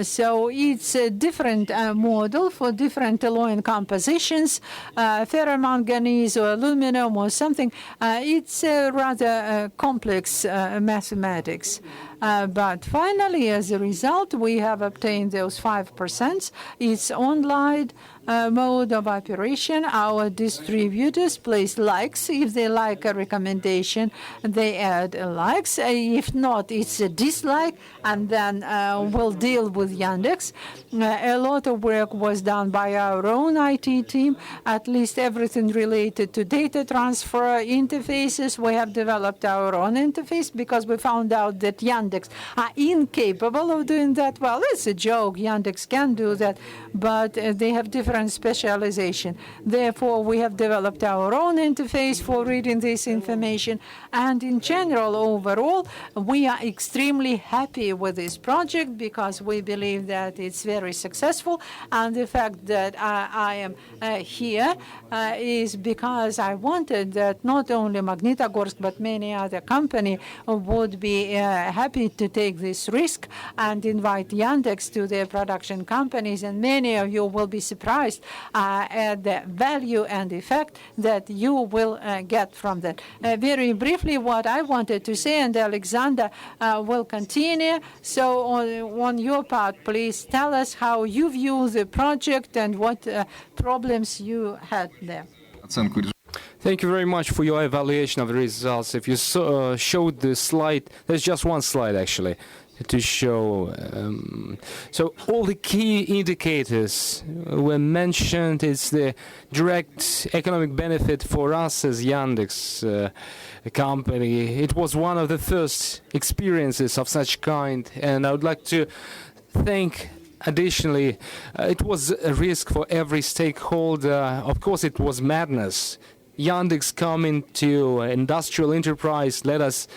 So it's a different model for different alloy compositions, ferromanganese or aluminum or something. It's a rather complex mathematics. But finally, as a result, we have obtained those 5%. It's online, mode of operation. Our distributors place likes. If they like a recommendation, they add likes. If not, it's a dislike, and then we'll deal with Yandex. A lot of work was done by our own IT team, at least everything related to data transfer interfaces. We have developed our own interface because we found out that Yandex are incapable of doing that. Well, it's a joke. Yandex can do that, but they have different specialization. Therefore, we have developed our own interface for reading this information. And in general, overall, we are extremely happy with this project because we believe that it's very successful. And the fact that I am here is because I wanted that not only Magnitogorsk, but many other companies would be happy to take this risk and invite Yandex to their production companies. And many of you will be surprised at the value and effect that you will get from that. Very briefly, what I wanted to say, and Alexander will continue. So on your part, please tell us how you view the project and what problems you had there. Thank you very much for your evaluation of the results. If you showed the slide, there's just one slide actually to show. So all the key indicators were mentioned. It's the direct economic benefit for us as Yandex company. It was one of the first experiences of such kind, and I would like to thank. Additionally, it was a risk for every stakeholder. Of course, it was madness. Yandex coming to industrial enterprise. Let us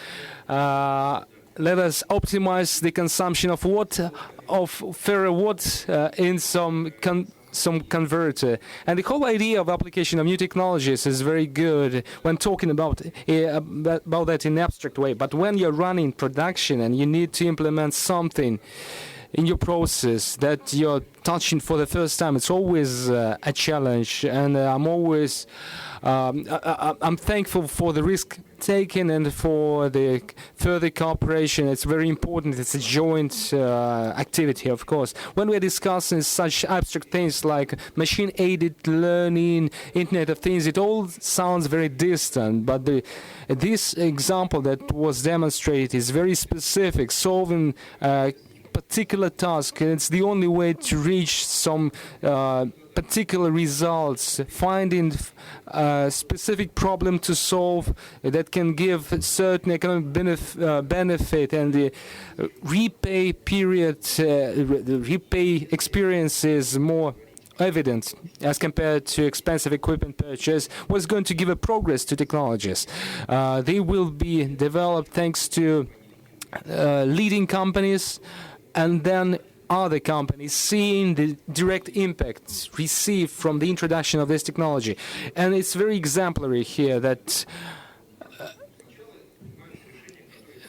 optimize the consumption of water, of ferrowatt in some converter. And the whole idea of application of new technologies is very good when talking about that in abstract way. But when you're running production and you need to implement something in your process that you're touching for the first time, it's always a challenge. And I'm thankful for the risk taken and for the further cooperation. It's very important. It's a joint activity, of course. When we're discussing such abstract things like machine-aided learning, Internet of Things, it all sounds very distant. But this example that was demonstrated is very specific, solving particular task, and it's the only way to reach some particular results, finding a specific problem to solve that can give certain economic benefit, and the repay period, the repay experience is more evident as compared to expensive equipment purchase, was going to give a progress to technologies. They will be developed thanks to leading companies, and then other companies seeing the direct impacts received from the introduction of this technology. And it's very exemplary here that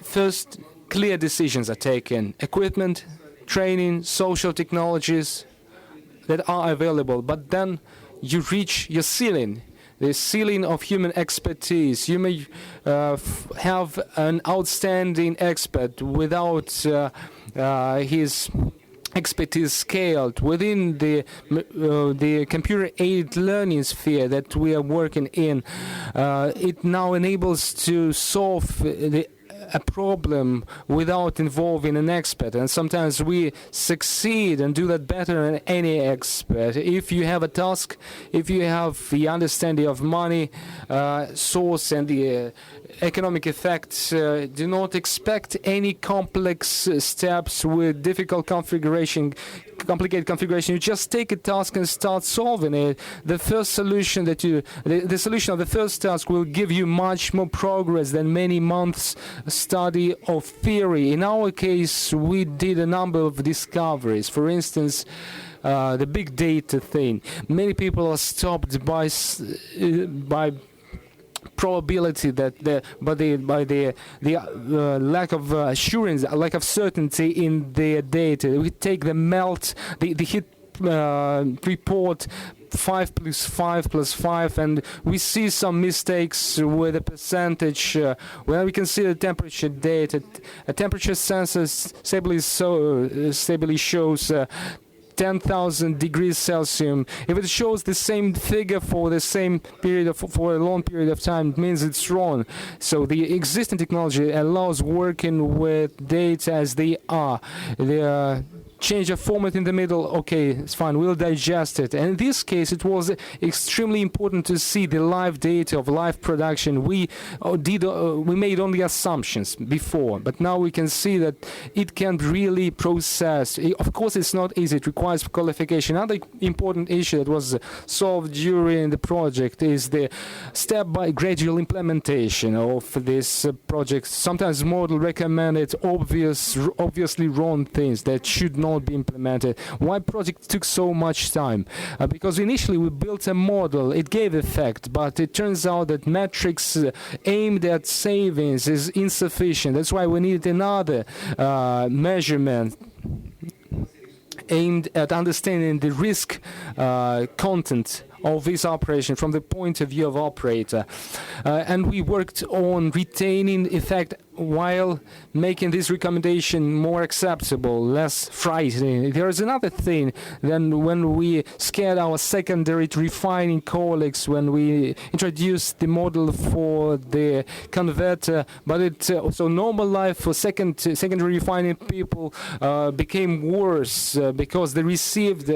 first clear decisions are taken. Equipment, training, social technologies that are available, but then you reach your ceiling. The ceiling of human expertise. You may have an outstanding expert without his expertise scaled within the computer-aided learning sphere that we are working in. It now enables to solve a problem without involving an expert, and sometimes we succeed and do that better than any expert. If you have a task, if you have the understanding of money source and the economic effects, do not expect any complex steps with difficult complicated configuration. You just take a task and start solving it. The first solution the solution of the first task will give you much more progress than many months study of theory. In our case, we did a number of discoveries. For instance, the big data thing. Many people are stopped by probability that by the lack of assurance, lack of certainty in their data. We take the hit report 5 plus 5 plus 5, and we see some mistakes with a percentage. When we consider temperature data, a temperature sensor stably shows 10,000 degrees Celsius. If it shows the same figure for the same period of, for a long period of time, it means it's wrong. So the existing technology allows working with data as they are. Change of format in the middle, okay, it's fine, we'll digest it. And in this case, it was extremely important to see the live data of live production. We made only assumptions before, but now we can see that it can really process. Of course, it's not easy, it requires qualification. Another important issue that was solved during the project is the step-by gradual implementation of this project. Sometimes model recommended obviously wrong things that should not be implemented. Why project took so much time? Because initially we built a model, it gave effect, but it turns out that metrics aimed at savings is insufficient. That's why we need another measurement aimed at understanding the risk content of this operation from the point of view of operator. And we worked on retaining effect while making this recommendation more acceptable, less frightening. There is another thing. Then when we scared our secondary refining colleagues, when we introduced the model for the converter, but it so normal life for secondary refining people became worse because they received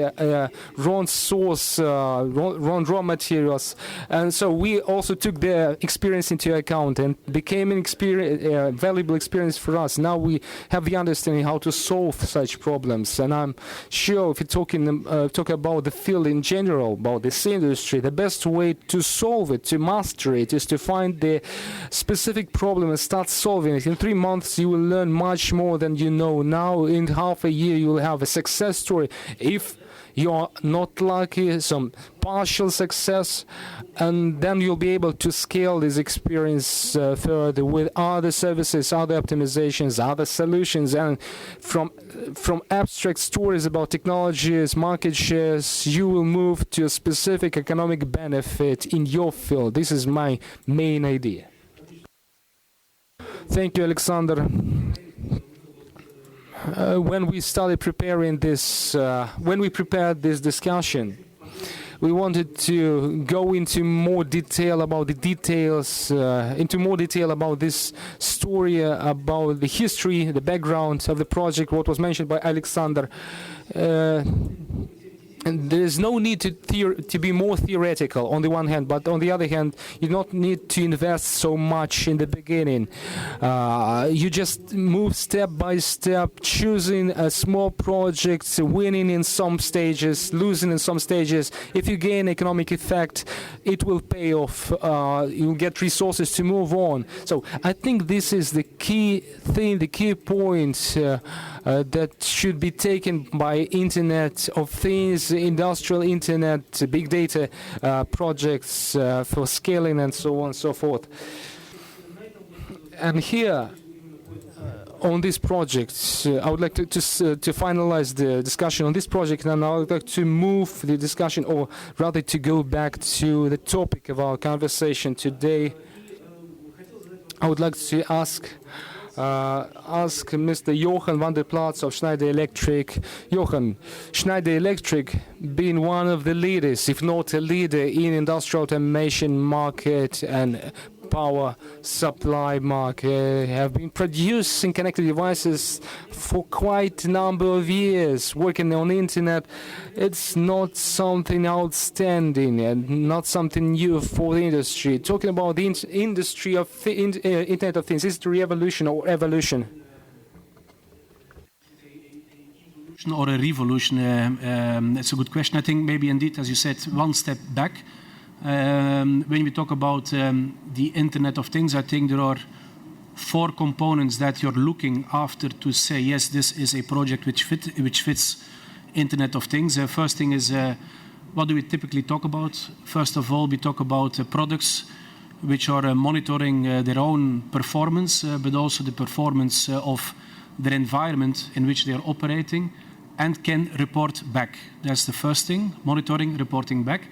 wrong source, wrong raw materials, and so we also took their experience into account and became an valuable experience for us. Now we have the understanding how to solve such problems, and I'm sure if you're talk about the field in general, about this industry, the best way to solve it, to master it, is to find the specific problem and start solving it. In 3 months you will learn much more than you know now. In half a year you will have a success story. If you are not lucky, some partial success, and then you'll be able to scale this experience further with other services, other optimizations, other solutions, and from abstract stories about technologies, market shares, you will move to a specific economic benefit in your field. This is my main idea. Thank you, Alexander. When we started preparing this, when we prepared this discussion, we wanted to go into more detail about the details, into more detail about this story, about the history, the background of the project, what was mentioned by Alexander. And there is no need to be more theoretical on the one hand, but on the other hand, you don't need to invest so much in the beginning. You just move step by step, choosing a small project, winning in some stages, losing in some stages. If you gain economic effect, it will pay off. You'll get resources to move on. So I think this is the key thing, the key point that should be taken by Internet of Things, industrial Internet, big data projects for scaling and so on and so forth. And here, on this project, I would like to finalize the discussion on this project, and I would like to move the discussion, or rather to go back to the topic of our conversation today. I would like to ask Mr. Johan van der Plaats of Schneider Electric. Johan, Schneider Electric, being one of the leaders, if not a leader, in industrial automation market and power supply market, have been producing connected devices for quite a number of years, working on the internet. It's not something outstanding and not something new for the industry. Talking about the industry of Internet of Things, is it a revolution or evolution? Or a revolution? It's a good question. I think maybe indeed, as you said, one step back. When we talk about the Internet of Things, I think there are 4 components that you're looking after to say, yes, this is a project which fits Internet of Things. First thing is, what do we typically talk about? First of all, we talk about products which are monitoring their own performance, but also the performance of their environment in which they are operating, and can report back. That's the first thing, monitoring, reporting back.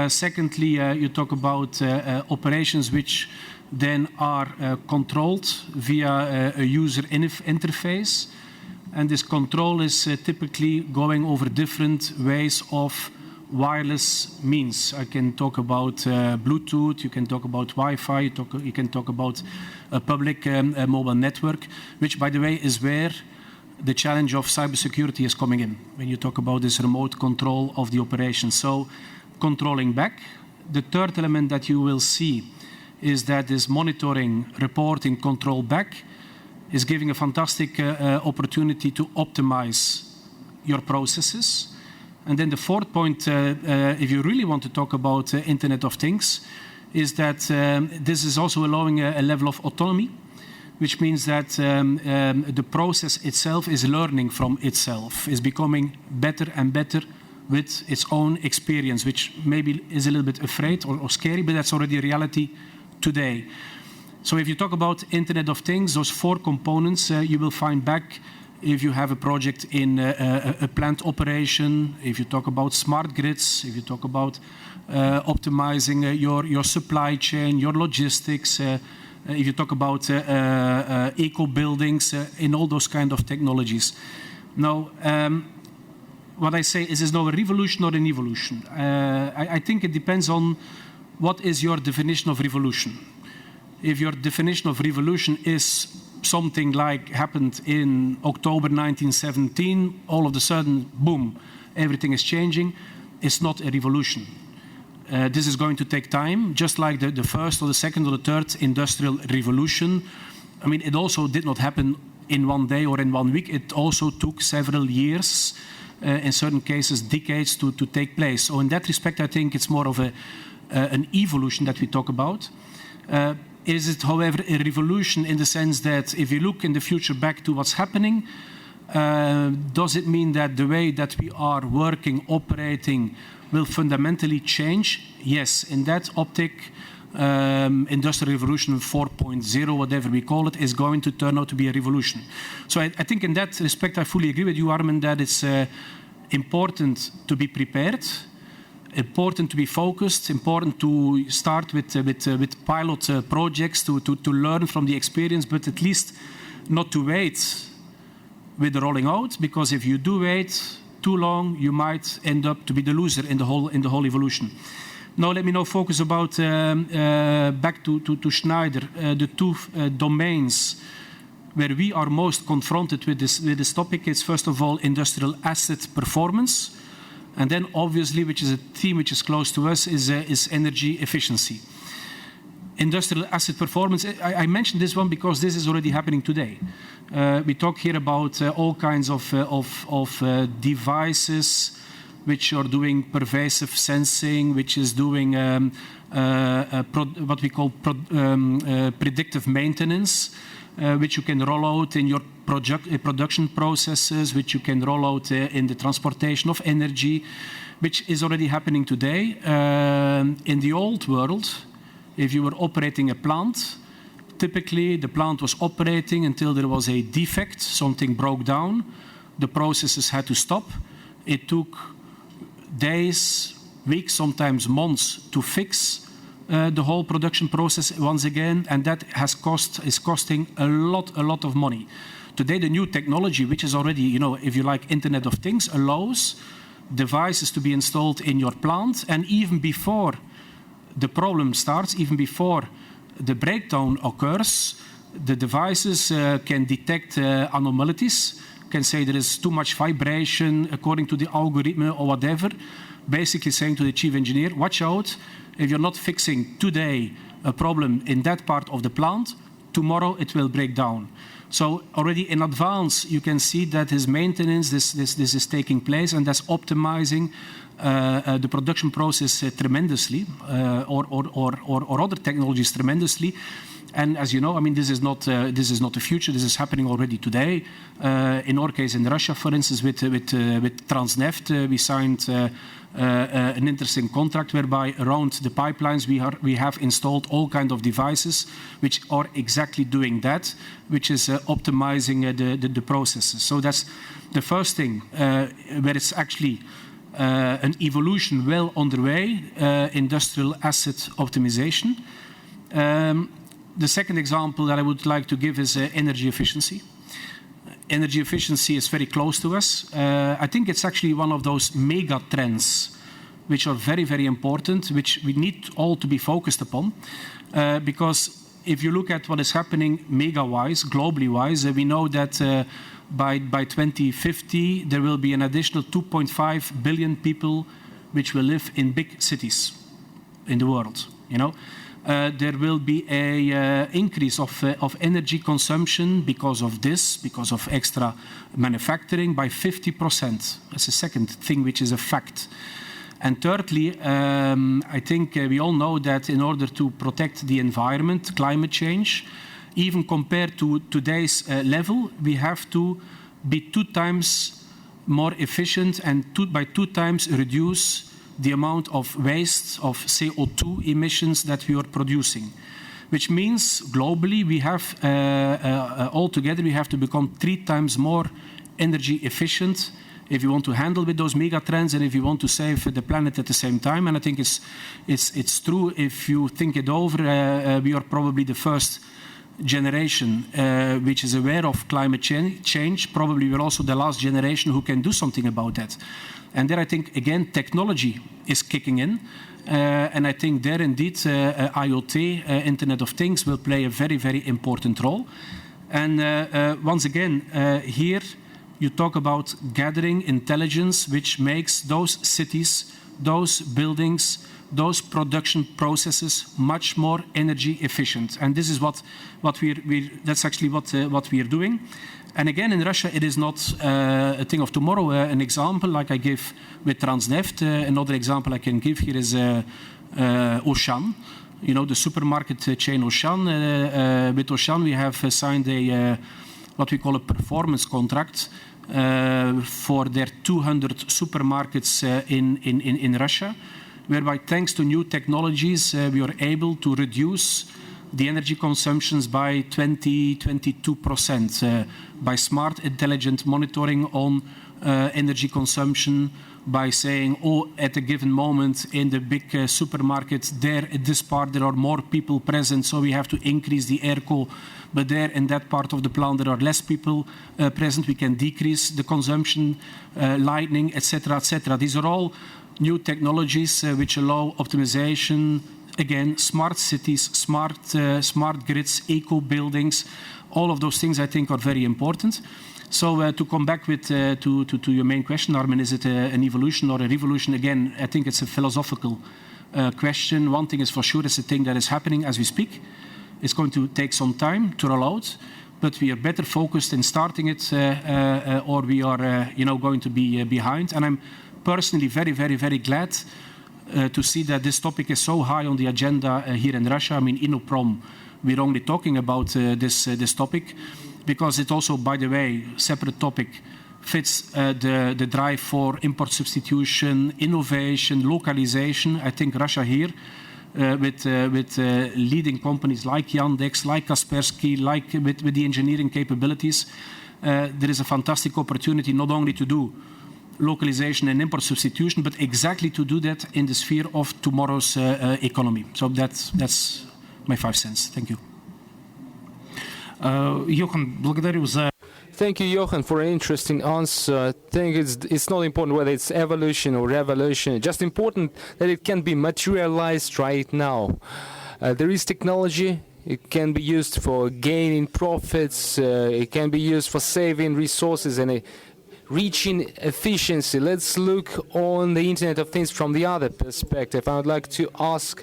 Secondly, you talk about operations which then are controlled via a user interface, and this control is typically going over different ways of wireless means. I can talk about Bluetooth, you can talk about Wi-Fi, you can talk about a public mobile network, which, by the way, is where the challenge of cybersecurity is coming in, when you talk about this remote control of the operation. So, controlling back. The third element that you will see is that this monitoring, reporting, control back is giving a fantastic opportunity to optimize your processes. And then the fourth point, if you really want to talk about Internet of Things, is that this is also allowing a level of autonomy, which means that the process itself is learning from itself, is becoming better and better with its own experience, which maybe is a little bit afraid or scary, but that's already a reality today. So if you talk about Internet of Things, those four components you will find back if you have a project in a plant operation, if you talk about smart grids, if you talk about optimizing your supply chain, your logistics, if you talk about eco buildings, in all those kind of technologies. Now, what I say is no a revolution or an evolution. I think it depends on what is your definition of revolution. If your definition of revolution is something like happened in October 1917, all of a sudden, boom, everything is changing, it's not a revolution. This is going to take time, just like the first or the second or the third industrial revolution. I mean, it also did not happen in one day or in 1 week. It also took several years, in certain cases, decades to take place. So in that respect, I think it's more of an evolution that we talk about. Is it, however, a revolution in the sense that if you look in the future back to what's happening, does it mean that the way that we are working, operating, will fundamentally change? Yes, in that optic, Industrial Revolution 4.0, whatever we call it, is going to turn out to be a revolution. So I think in that respect, I fully agree with you, Armin, that it's important to be prepared, important to be focused, important to start with pilot projects to learn from the experience, but at least not to wait with the rolling out, because if you do wait too long, you might end up to be the loser in the whole evolution. Now let me now focus about back to Schneider, the two domains where we are most confronted with this topic. It's first of all industrial asset performance. And then, obviously, which is a theme which is close to us, is energy efficiency. Industrial asset performance, I mentioned this one because this is already happening today. We talk here about all kinds of devices which are doing pervasive sensing, which is doing what we call predictive maintenance, which you can roll out in your production processes, which you can roll out in the transportation of energy, which is already happening today. In the old world, if you were operating a plant, typically the plant was operating until there was a defect, something broke down, the processes had to stop. It took days, weeks, sometimes months to fix the whole production process once again, and that is costing a lot of money. Today, the new technology, which is already, if you like, Internet of Things, allows devices to be installed in your plant, and even before the problem starts, even before the breakdown occurs, the devices can detect anomalies, can say there is too much vibration according to the algorithm or whatever, basically saying to the chief engineer, watch out, if you're not fixing today a problem in that part of the plant, tomorrow it will break down. So already in advance, you can see that his maintenance, this is taking place, and that's optimizing the production process tremendously, or other technologies tremendously. And as you know, I mean, this is not the future. This is happening already today. In our case, in Russia, for instance, with Transneft, we signed an interesting contract whereby around the pipelines we have installed all kinds of devices which are exactly doing that, which is optimizing the processes. So that's the first thing where it's actually an evolution well underway, industrial asset optimization. The second example that I would like to give is energy efficiency. energy efficiency is very close to us. I think it's actually one of those mega trends which are very, very important, which we need all to be focused upon. Because if you look at what is happening mega-wise, globally-wise, we know that by 2050 there will be an additional 2.5 billion people which will live in big cities in the world. There will be a increase of energy consumption because of this, because of extra manufacturing, by 50%. That's the second thing which is a fact. And thirdly, I think we all know that in order to protect the environment, climate change, even compared to today's level, we have to be 2 times more efficient and by 2 times reduce the amount of waste of CO2 emissions that we are producing. Which means globally we have, altogether we have to become 3 times more energy efficient if you want to handle with those mega trends and if you want to save the planet at the same time. And I think it's true if you think it over. We are probably the first generation which is aware of climate change. Probably we're also the last generation who can do something about that. And there I think, again, technology is kicking in. And I think there indeed IoT, Internet of Things, will play a very, very important role. And once again, here you talk about gathering intelligence which makes those cities, those buildings, those production processes much more energy efficient. And this is what that's actually what we are doing. And again, in Russia, it is not a thing of tomorrow. An example like I give with Transneft, another example I can give here is Auchan. The supermarket chain Auchan. With Auchan, we have signed what we call a performance contract for their 200 supermarkets in Russia, whereby thanks to new technologies, we are able to reduce the energy consumptions by 22%, by smart, intelligent monitoring on energy consumption, by saying, at a given moment in the big supermarket, there at this part there are more people present, so we have to increase the airco. But there in that part of the plant there are less people present, we can decrease the consumption, lighting, etc., etc. These are all new technologies which allow optimization. Again, smart cities, smart grids, eco buildings, all of those things I think are very important. So to come back with to your main question, Armin, is it an evolution or a revolution? Again, I think it's a philosophical question. One thing is for sure, it's a thing that is happening as we speak. It's going to take some time to roll out, but we are better focused in starting it, or we are going to be behind. And I'm personally very, very, very glad to see that this topic is so high on the agenda here in Russia. I mean, Innoprom, we're only talking about this topic because it also, by the way, separate topic, fits the drive for import substitution, innovation, localization. I think Russia here, with leading companies like Yandex, like Kaspersky, like with the engineering capabilities, there is a fantastic opportunity not only to do localization and import substitution, but exactly to do that in the sphere of tomorrow's economy. So that's my 5 cents. Thank you. Johan, благодарю за... Thank you, Johan, for an interesting answer. I think it's not important whether it's evolution or revolution. It's just important that it can be materialized right now. There is technology. It can be used for gaining profits. It can be used for saving resources and reaching efficiency. Let's look on the Internet of Things from the other perspective. I would like to ask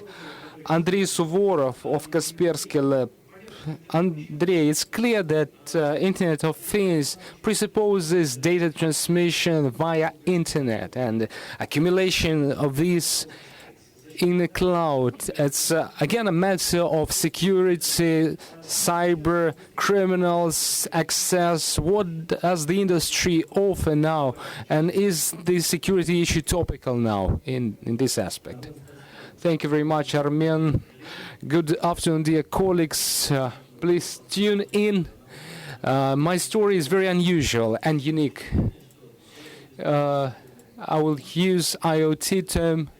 Andrei Suvorov of Kaspersky Lab. Andrei, it's clear that Internet of Things presupposes data transmission via Internet and accumulation of these in the cloud. It's again a matter of security, cyber criminals access. What does the industry offer now, and is the security issue topical now in this aspect? Thank you very much, Armin. Good afternoon, dear colleagues. Please tune in. My story is very unusual and unique. I will use IoT term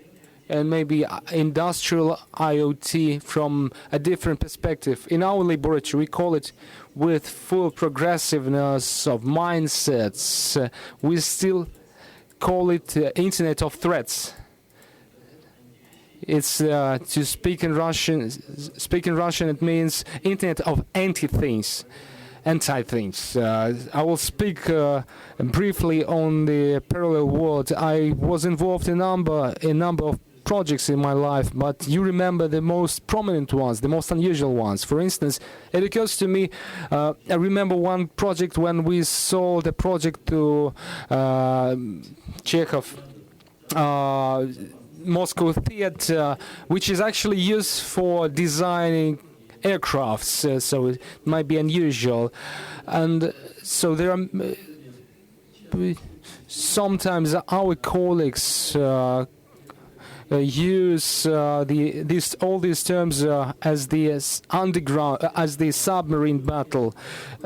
and maybe industrial IoT from a different perspective. In our laboratory, we call it with full progressiveness of mindsets. We still call it Internet of Threats. It's to speak in Russian. It means Internet of anti-things. I will speak briefly on the parallel world. I was involved in a number of projects in my life, but you remember the most prominent ones, the most unusual ones. For instance, it occurs to me, I remember one project when we sold a project to Chekhov, Moscow Theatre, which is actually used for designing aircrafts, so it might be unusual. And so there are sometimes our colleagues use all these terms as the underground, as the submarine battle.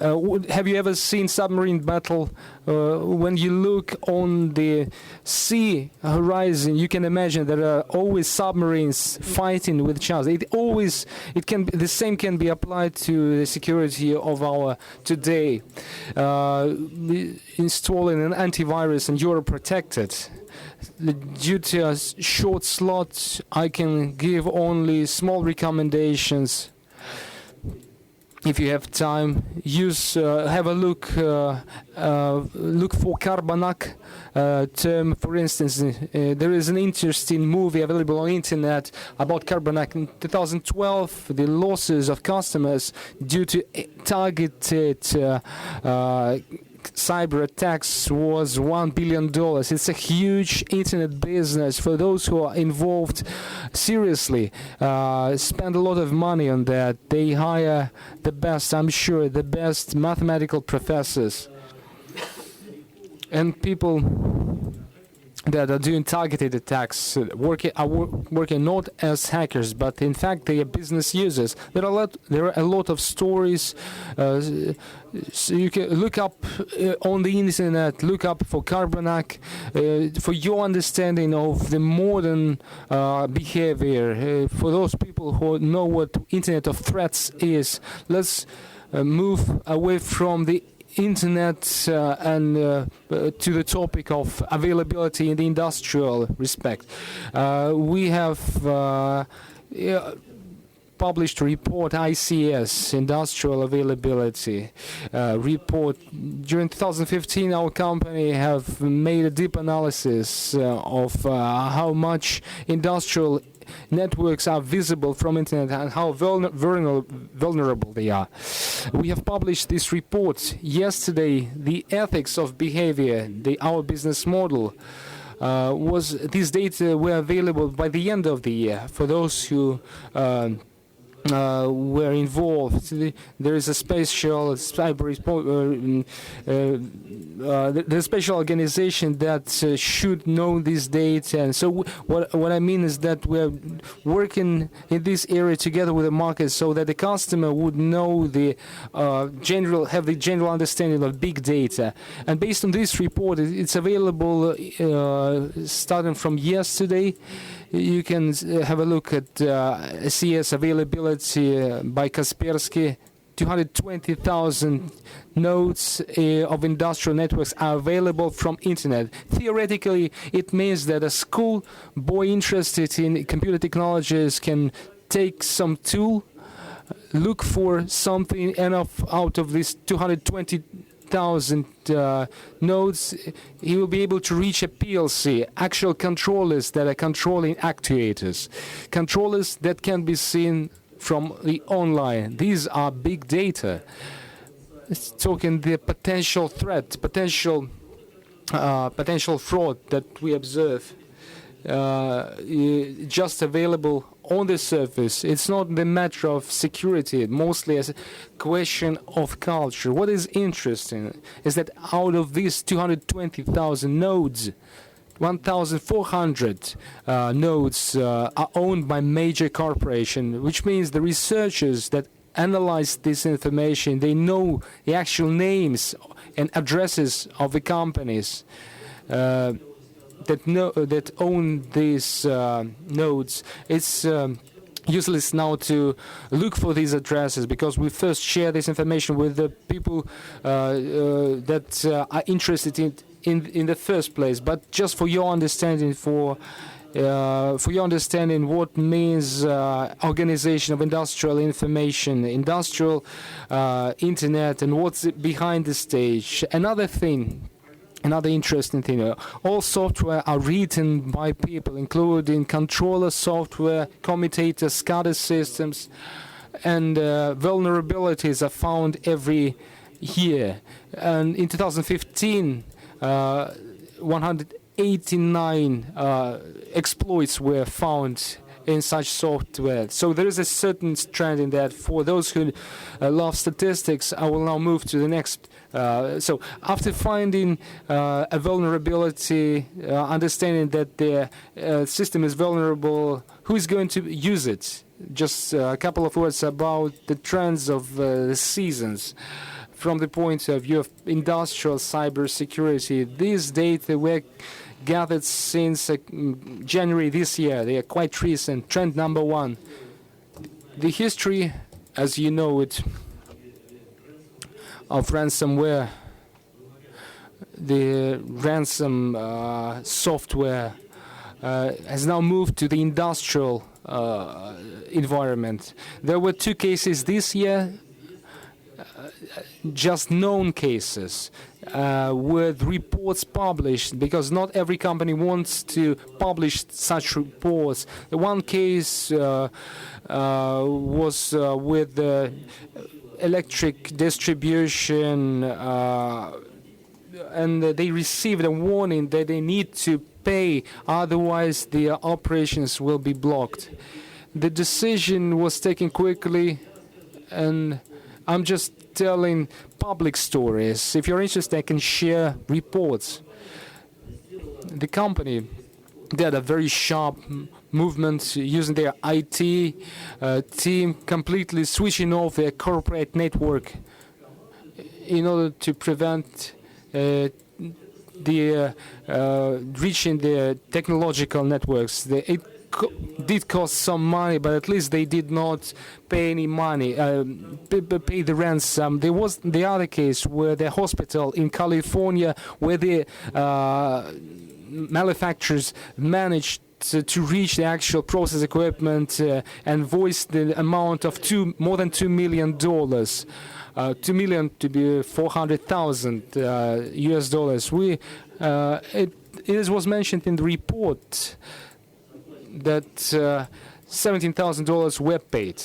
Have you ever seen submarine battle? When you look on the sea horizon, you can imagine there are always submarines fighting with each other. The same can be applied to the security of our today. Installing an antivirus and you're protected. Due to a short slot, I can give only small recommendations. If you have time, have a look for Carbanak term. For instance, there is an interesting movie available on internet about Carbanak. In 2012, the losses of customers due to targeted cyber attacks was $1 billion. It's a huge internet business. For those who are involved seriously, spend a lot of money on that. They hire the best, I'm sure, the best mathematical professors and people that are doing targeted attacks, working not as hackers, but in fact they are business users. There are a lot of stories. So you can look up on the internet, look up for Carbanak, for your understanding of the modern behavior. For those people who know what Internet of Threats is, let's move away from the internet and to the topic of availability in the industrial respect. We have published a report, ICS, Industrial Availability report. During 2015, our company have made a deep analysis of how much industrial networks are visible from internet and how vulnerable they are. We have published this report yesterday, the ethics of behavior, our business model. These data were available by the end of the year for those who were involved. There is a special the special organization that should know this data. And so what I mean is that we're working in this area together with the market so that the customer would know have the general understanding of big data. And based on this report, it's available starting from yesterday. You can have a look at CS availability by Kaspersky. 220,000 nodes of industrial networks are available from internet. Theoretically, it means that a school boy interested in computer technologies can take some tool, look for something, and out of this 220,000 nodes, he will be able to reach a PLC, actual controllers that are controlling actuators, controllers that can be seen from the online. These are big data. It's talking the potential threat, potential fraud that we observe, just available on the surface. It's not the matter of security, mostly as a question of culture. What is interesting is that out of these 220,000 nodes, 1,400 nodes are owned by major corporations, which means the researchers that analyze this information, they know the actual names and addresses of the companies. that own these nodes, it's useless now to look for these addresses, because we first share this information with the people that are interested in the first place. But just for your understanding, for your understanding what means organization of industrial information, industrial internet, and what's behind the stage. Another interesting thing, all software are written by people, including controller software, commutator, SCADA systems, and vulnerabilities are found every year. And in 2015, 189 exploits were found in such software. So there is a certain trend in that. For those who love statistics, I will now move to the next. So after finding a vulnerability, understanding that the system is vulnerable, who is going to use it? Just a couple of words about the trends of the seasons. From the point of view of industrial cybersecurity, these data were gathered since January this year. They are quite recent. Trend number one. The history, as you know it, of ransomware, the ransom software has now moved to the industrial environment. There were 2 cases this year, just known cases, with reports published, because not every company wants to publish such reports. The one case was with electric distribution, and they received a warning that they need to pay, otherwise their operations will be blocked. The decision was taken quickly, and I'm just telling public stories. If you're interested, I can share reports. The company did a very sharp movement using their IT team, completely switching off their corporate network in order to prevent reaching the technological networks. It did cost some money, but at least they did not pay any money, pay the ransom. There was the other case where the hospital in California, where the manufacturers managed to reach the actual process equipment and voice the amount of more than $2 million. $2 million to be 400,000 US dollars. It was mentioned in the report that $17,000 were paid.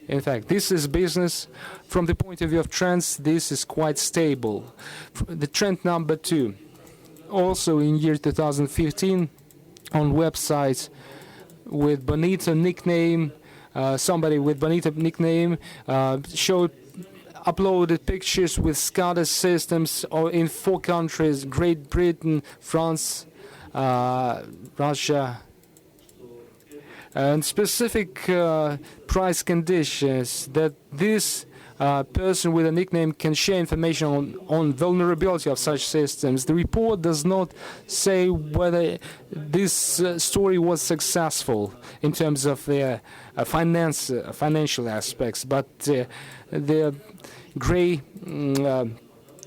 In fact, this is business. From the point of view of trends, this is quite stable. The trend number 2, also in year 2015, on websites with Bonito nickname, somebody with Bonito nickname uploaded pictures with SCADA systems in 4 countries: Great Britain, France, Russia, and specific price conditions that this person with a nickname can share information on vulnerability of such systems. The report does not say whether this story was successful in terms of the financial aspects, but the gray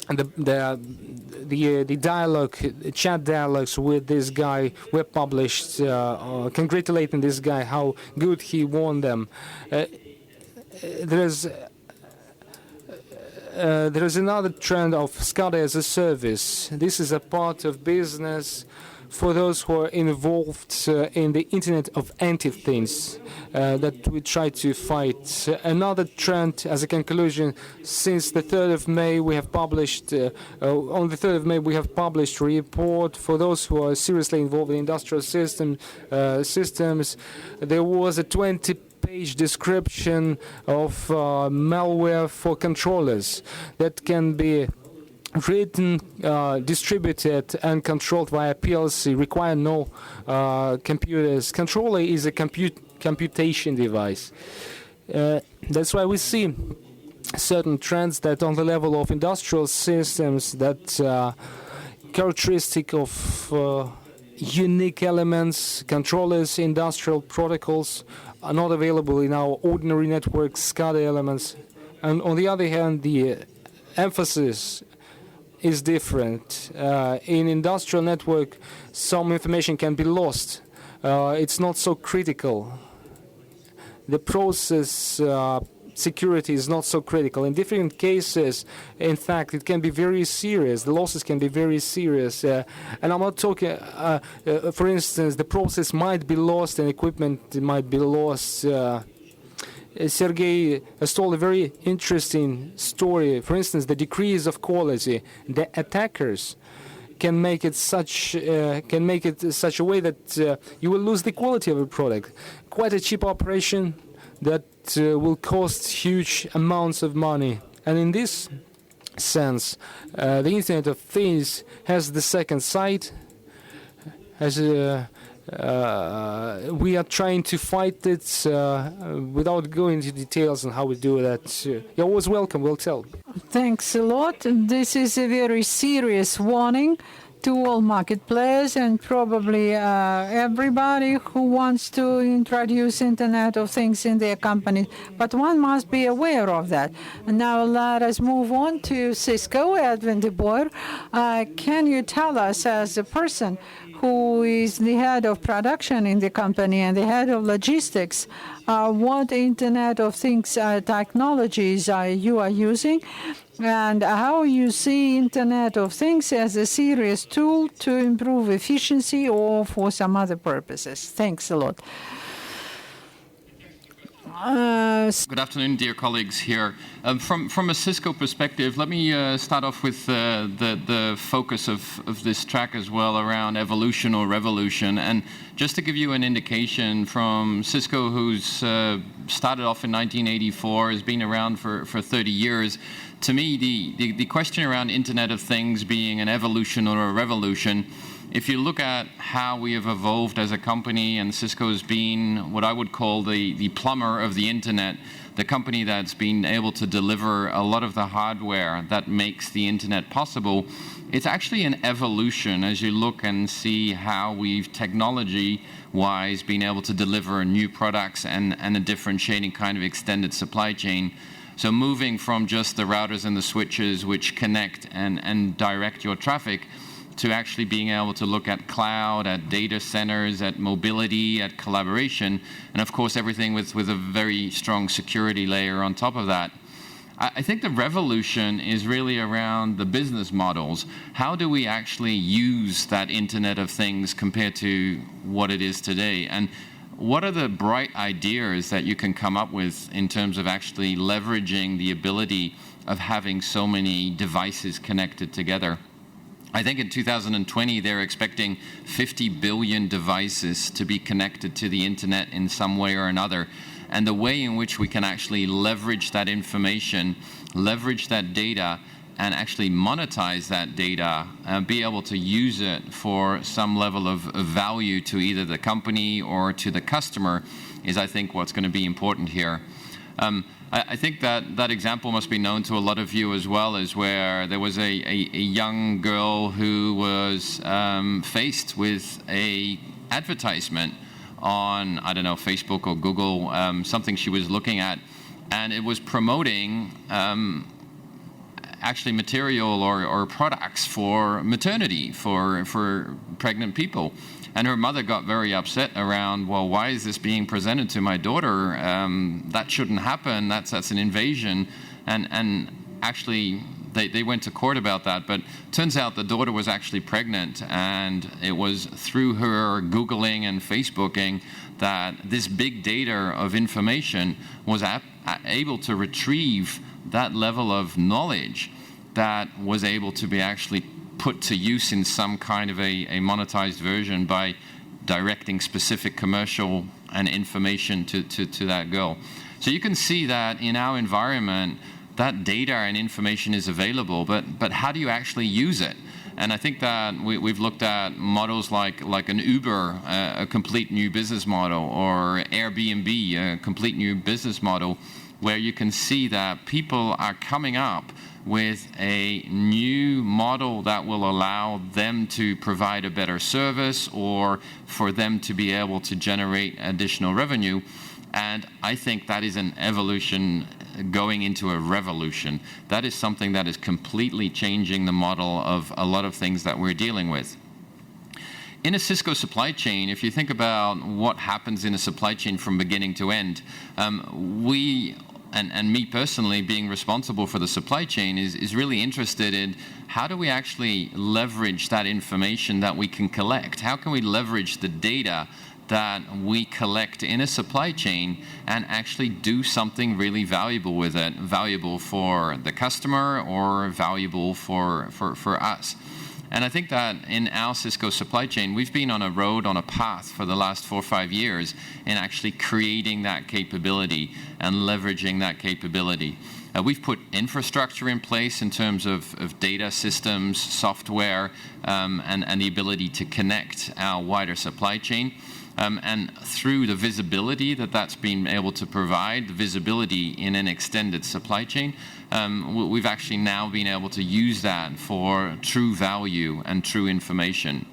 the dialogue, chat dialogues with this guy were published, congratulating this guy how good he won them. There is another trend of SCADA as a service. This is a part of business for those who are involved in the Internet of Things that we try to fight. Another trend, as a conclusion, since the 3rd of May, we have published, on the 3rd of May, we have published a report for those who are seriously involved in industrial systems. There was a 20-page description of malware for controllers that can be written, distributed, and controlled via PLC, require no computers. Controller is a computation device. That's why we see certain trends that on the level of industrial systems, that characteristic of unique elements, controllers, industrial protocols are not available in our ordinary network SCADA elements. And on the other hand, the emphasis is different. In industrial network, some information can be lost. It's not so critical. The process security is not so critical. In different cases, in fact, it can be very serious. The losses can be very serious. And I'm not talking, for instance, the process might be lost and equipment might be lost. Sergey told a very interesting story. For instance, the decrease of quality. The attackers can make it such a way that you will lose the quality of a product. Quite a cheap operation that will cost huge amounts of money. And in this sense, the Internet of Things has the second side. We are trying to fight it without going into details on how we do that. You're always welcome, we'll tell. Thanks a lot. This is a very serious warning to all market players and probably everybody who wants to introduce Internet of Things in their company. But one must be aware of that. Now let us move on to Cisco. Edwin de Boer, can you tell us, as a person who is the head of production in the company and the head of logistics, what Internet of Things technologies you are using, and how you see Internet of Things as a serious tool to improve efficiency or for some other purposes? Thanks a lot. Good afternoon, dear colleagues here. From a Cisco perspective, let me start off with the focus of this track as well around evolution or revolution. And just to give you an indication from Cisco, who's started off in 1984, has been around for 30 years, to me, the question around Internet of Things being an evolution or a revolution, if you look at how we have evolved as a company, and Cisco's been what I would call the plumber of the Internet, the company that's been able to deliver a lot of the hardware that makes the Internet possible, it's actually an evolution as you look and see how we've technology-wise been able to deliver new products and a differentiating kind of extended supply chain. So moving from just the routers and the switches which connect and direct your traffic to actually being able to look at cloud, at data centers, at mobility, at collaboration, and of course everything with a very strong security layer on top of that. I think the revolution is really around the business models. How do we actually use that Internet of Things compared to what it is today? And what are the bright ideas that you can come up with in terms of actually leveraging the ability of having so many devices connected together? I think in 2020, they're expecting 50 billion devices to be connected to the Internet in some way or another. And the way in which we can actually leverage that information, leverage that data, and actually monetize that data, be able to use it for some level of value to either the company or to the customer is, I think, what's going to be important here. I think that example must be known to a lot of you as well, is where there was a young girl who was faced with a advertisement on, I don't know, Facebook or Google, something she was looking at, and it was promoting actually material or products for maternity, for pregnant people. And her mother got very upset around, well, why is this being presented to my daughter? That shouldn't happen. That's an invasion. And actually, they went to court about that. But turns out the daughter was actually pregnant. And it was through her Googling and Facebooking that this big data of information was able to retrieve that level of knowledge that was able to be actually put to use in some kind of a monetized version by directing specific commercial and information to that girl. So you can see that in our environment, that data and information is available, but how do you actually use it? And I think that we've looked at models like an Uber, a complete new business model, or Airbnb, a complete new business model, where you can see that people are coming up with a new model that will allow them to provide a better service or for them to be able to generate additional revenue. And I think that is an evolution going into a revolution. That is something that is completely changing the model of a lot of things that we're dealing with. In a Cisco supply chain, if you think about what happens in a supply chain from beginning to end, and me personally being responsible for the supply chain is really interested in how do we actually leverage that information that we can collect? How can we leverage the data that we collect in a supply chain and actually do something really valuable with it, valuable for the customer or valuable for us? And I think that in our Cisco supply chain, we've been on a road, on a path for the last 4 or 5 years in actually creating that capability and leveraging that capability. We've put infrastructure in place in terms of data systems, software, and the ability to connect our wider supply chain. And through the visibility that's been able to provide, the visibility in an extended supply chain, we've actually now been able to use that for true value and true information.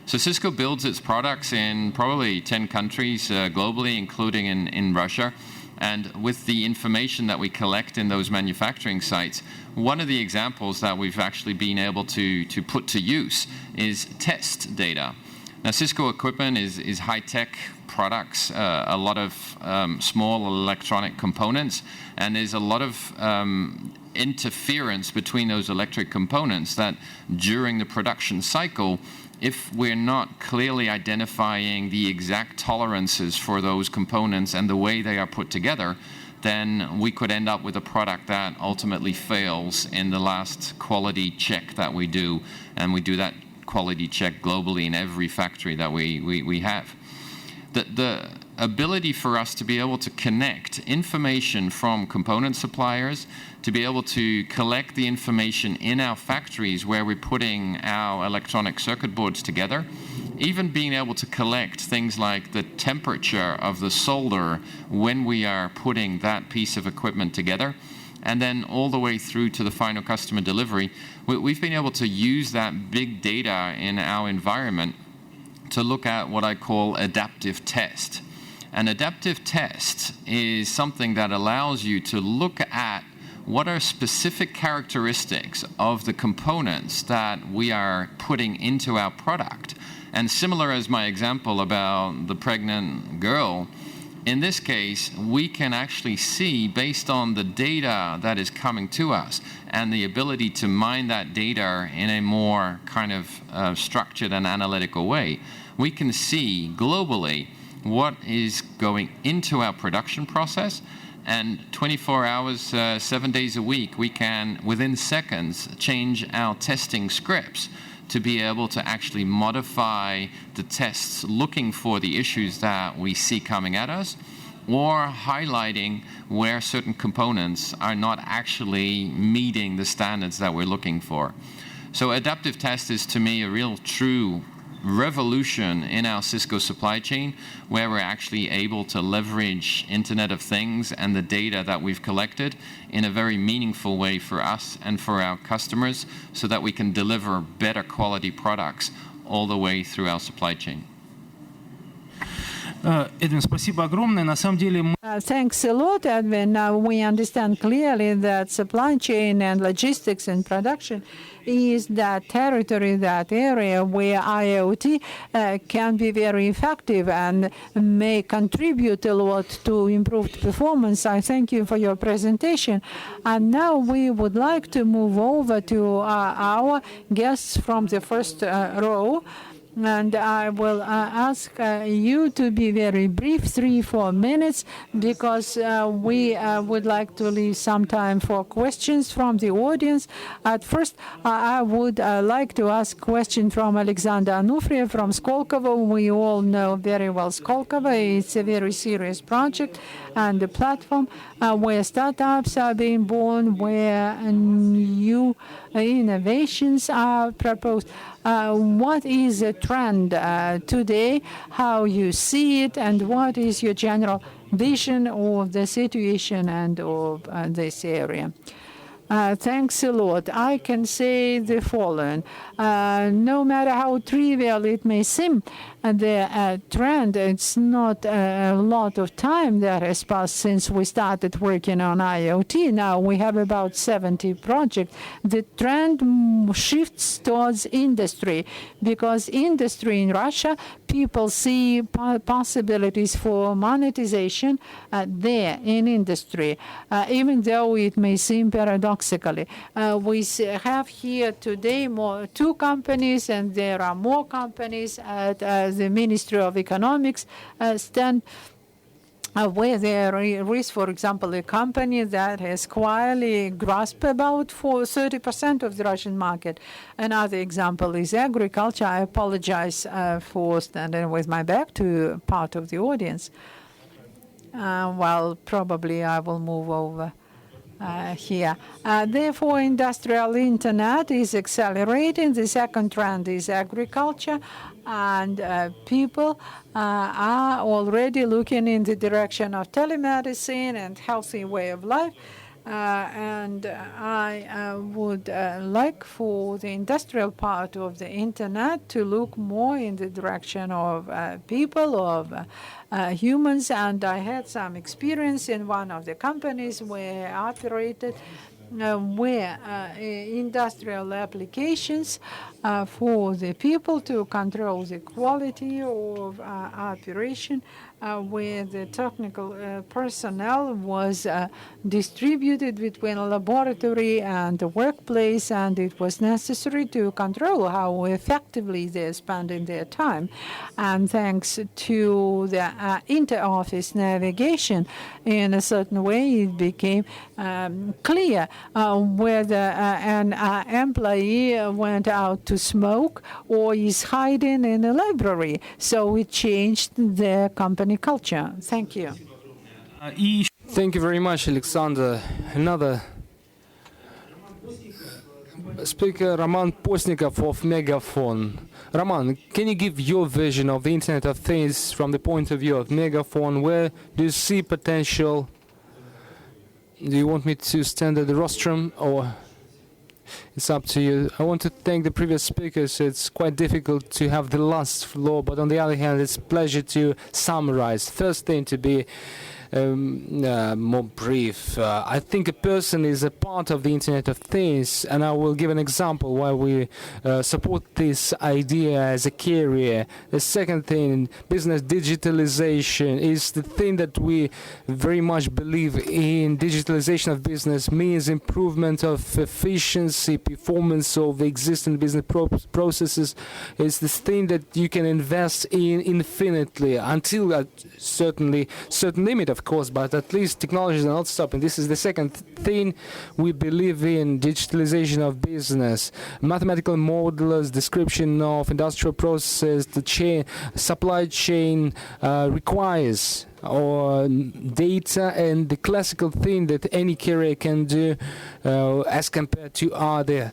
So Cisco builds its products in probably 10 countries globally, including in Russia. And with the information that we collect in those manufacturing sites, one of the examples that we've actually been able to put to use is test data. Now, Cisco equipment is high-tech products, a lot of small electronic components, and there's a lot of interference between those electric components that during the production cycle, if we're not clearly identifying the exact tolerances for those components and the way they are put together, then we could end up with a product that ultimately fails in the last quality check that we do, and we do that quality check globally in every factory that we have. The ability for us to be able to connect information from component suppliers, to be able to collect the information in our factories where we're putting our electronic circuit boards together, even being able to collect things like the temperature of the solder when we are putting that piece of equipment together, and then all the way through to the final customer delivery, we've been able to use that big data in our environment to look at what I call adaptive test. An adaptive test is something that allows you to look at what are specific characteristics of the components that we are putting into our product. And similar as my example about the pregnant girl, in this case, we can actually see, based on the data that is coming to us and the ability to mine that data in a more kind of structured and analytical way, we can see globally what is going into our production process. And 24 hours, 7 days a week, we can, within seconds, change our testing scripts to be able to actually modify the tests looking for the issues that we see coming at us, or highlighting where certain components are not actually meeting the standards that we're looking for. So adaptive test is, to me, a real true revolution in our Cisco supply chain, where we're actually able to leverage Internet of Things and the data that we've collected in a very meaningful way for us and for our customers, so that we can deliver better quality products all the way through our supply chain. Эдвин, спасибо огромное. На самом деле мы... Thanks a lot, Edwin. Now we understand clearly that supply chain and logistics and production is that territory, that area where IoT can be very effective and may contribute a lot to improved performance. I thank you for your presentation. And now we would like to move over to our guests from the first row. And I will ask you to be very brief, 3-4 minutes, because we would like to leave some time for questions from the audience. At first, I would like to ask a question from Alexander Anufriev from Skolkovo. We all know very well Skolkovo. It's a very serious project. and the platform where startups are being born, where new innovations are proposed. What is the trend today, how you see it, and what is your general vision of the situation and of this area? Thanks a lot. I can say the following. No matter how trivial it may seem, the trend, it's not a lot of time that has passed since we started working on IoT. Now we have about 70 projects. The trend shifts towards industry, because industry in Russia, people see possibilities for monetization there in industry, even though it may seem paradoxically. We have here today two companies, and there are more companies at the Ministry of Economics stand where there is, for example, a company that has quietly grasped about 30% of the Russian market. Another example is agriculture. I apologize for standing with my back to part of the audience. Well, probably I will move over here. Therefore, industrial internet is accelerating. The second trend is agriculture, and people are already looking in the direction of telemedicine and healthy way of life. And I would like for the industrial part of the internet to look more in the direction of people, of humans. And I had some experience in one of the companies where I operated, where industrial applications for the people to control the quality of operation, where the technical personnel was distributed between a laboratory and the workplace, and it was necessary to control how effectively they're spending their time. And thanks to the inter-office navigation, in a certain way, it became clear whether an employee went out to smoke or is hiding in a library. So it changed the company culture. Thank you. Thank you very much, Alexander. Another speaker, Roman Postnikov of Megaphone. Roman, can you give your vision of the Internet of Things from the point of view of Megaphone? Where do you see potential? Do you want me to stand at the rostrum, or it's up to you? I want to thank the previous speakers. It's quite difficult to have the last floor, but on the other hand, it's a pleasure to summarize. First thing, to be more brief. I think a person is a part of the Internet of Things, and I will give an example why we support this idea as a carrier. The second thing, business digitalization, is the thing that we very much believe in. Digitalization of business means improvement of efficiency, performance of the existing business processes. It's this thing that you can invest in infinitely until a certain limit, of course, but at least technology is not stopping. This is the second thing we believe in: digitalization of business, mathematical modelers, description of industrial process, the supply chain requires or data, and the classical thing that any carrier can do as compared to other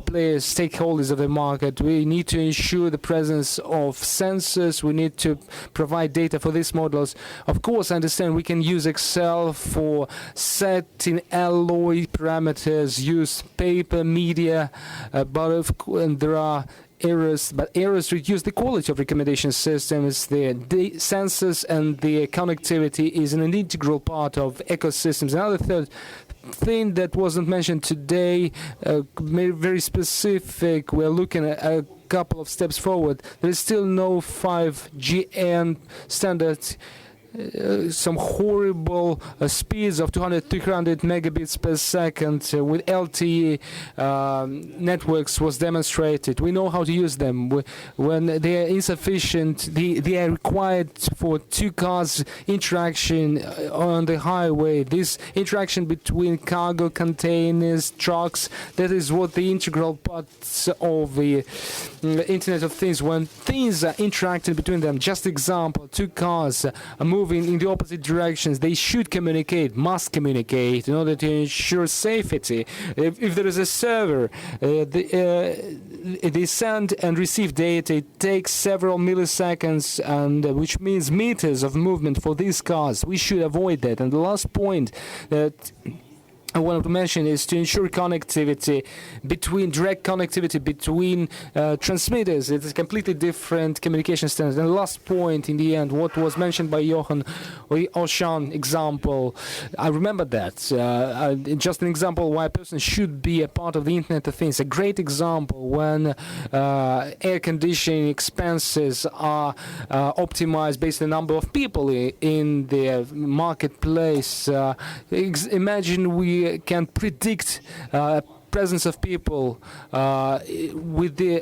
players, stakeholders of the market. We need to ensure the presence of sensors. We need to provide data for these models. Of course, I understand we can use Excel for setting alloy parameters, use paper, media, but and there are errors, but errors reduce the quality of recommendation systems. The sensors and the connectivity is an integral part of ecosystems. Another third thing that wasn't mentioned today, very specific, we're looking at a couple of steps forward. There is still no 5GN standard. Some horrible speeds of 200-300 megabits per second with LTE networks was demonstrated. We know how to use them. When they are insufficient, they are required for two cars interaction on the highway. This interaction between cargo containers, trucks, that is what the integral parts of the Internet of Things. When things are interacting between them, just example, two cars are moving moving in the opposite directions. They should communicate, must communicate in order to ensure safety. If there is a server, they send and receive data. It takes several milliseconds, and which means meters of movement for these cars. We should avoid that. And the last point that I wanted to mention is to ensure connectivity direct connectivity between transmitters. It is completely different communication standards. And the last point in the end, what was mentioned by Johan Oshan example, I remember that. Just an example why a person should be a part of the Internet of Things. A great example when air conditioning expenses are optimized based on the number of people in the marketplace. Imagine we can predict presence of people with the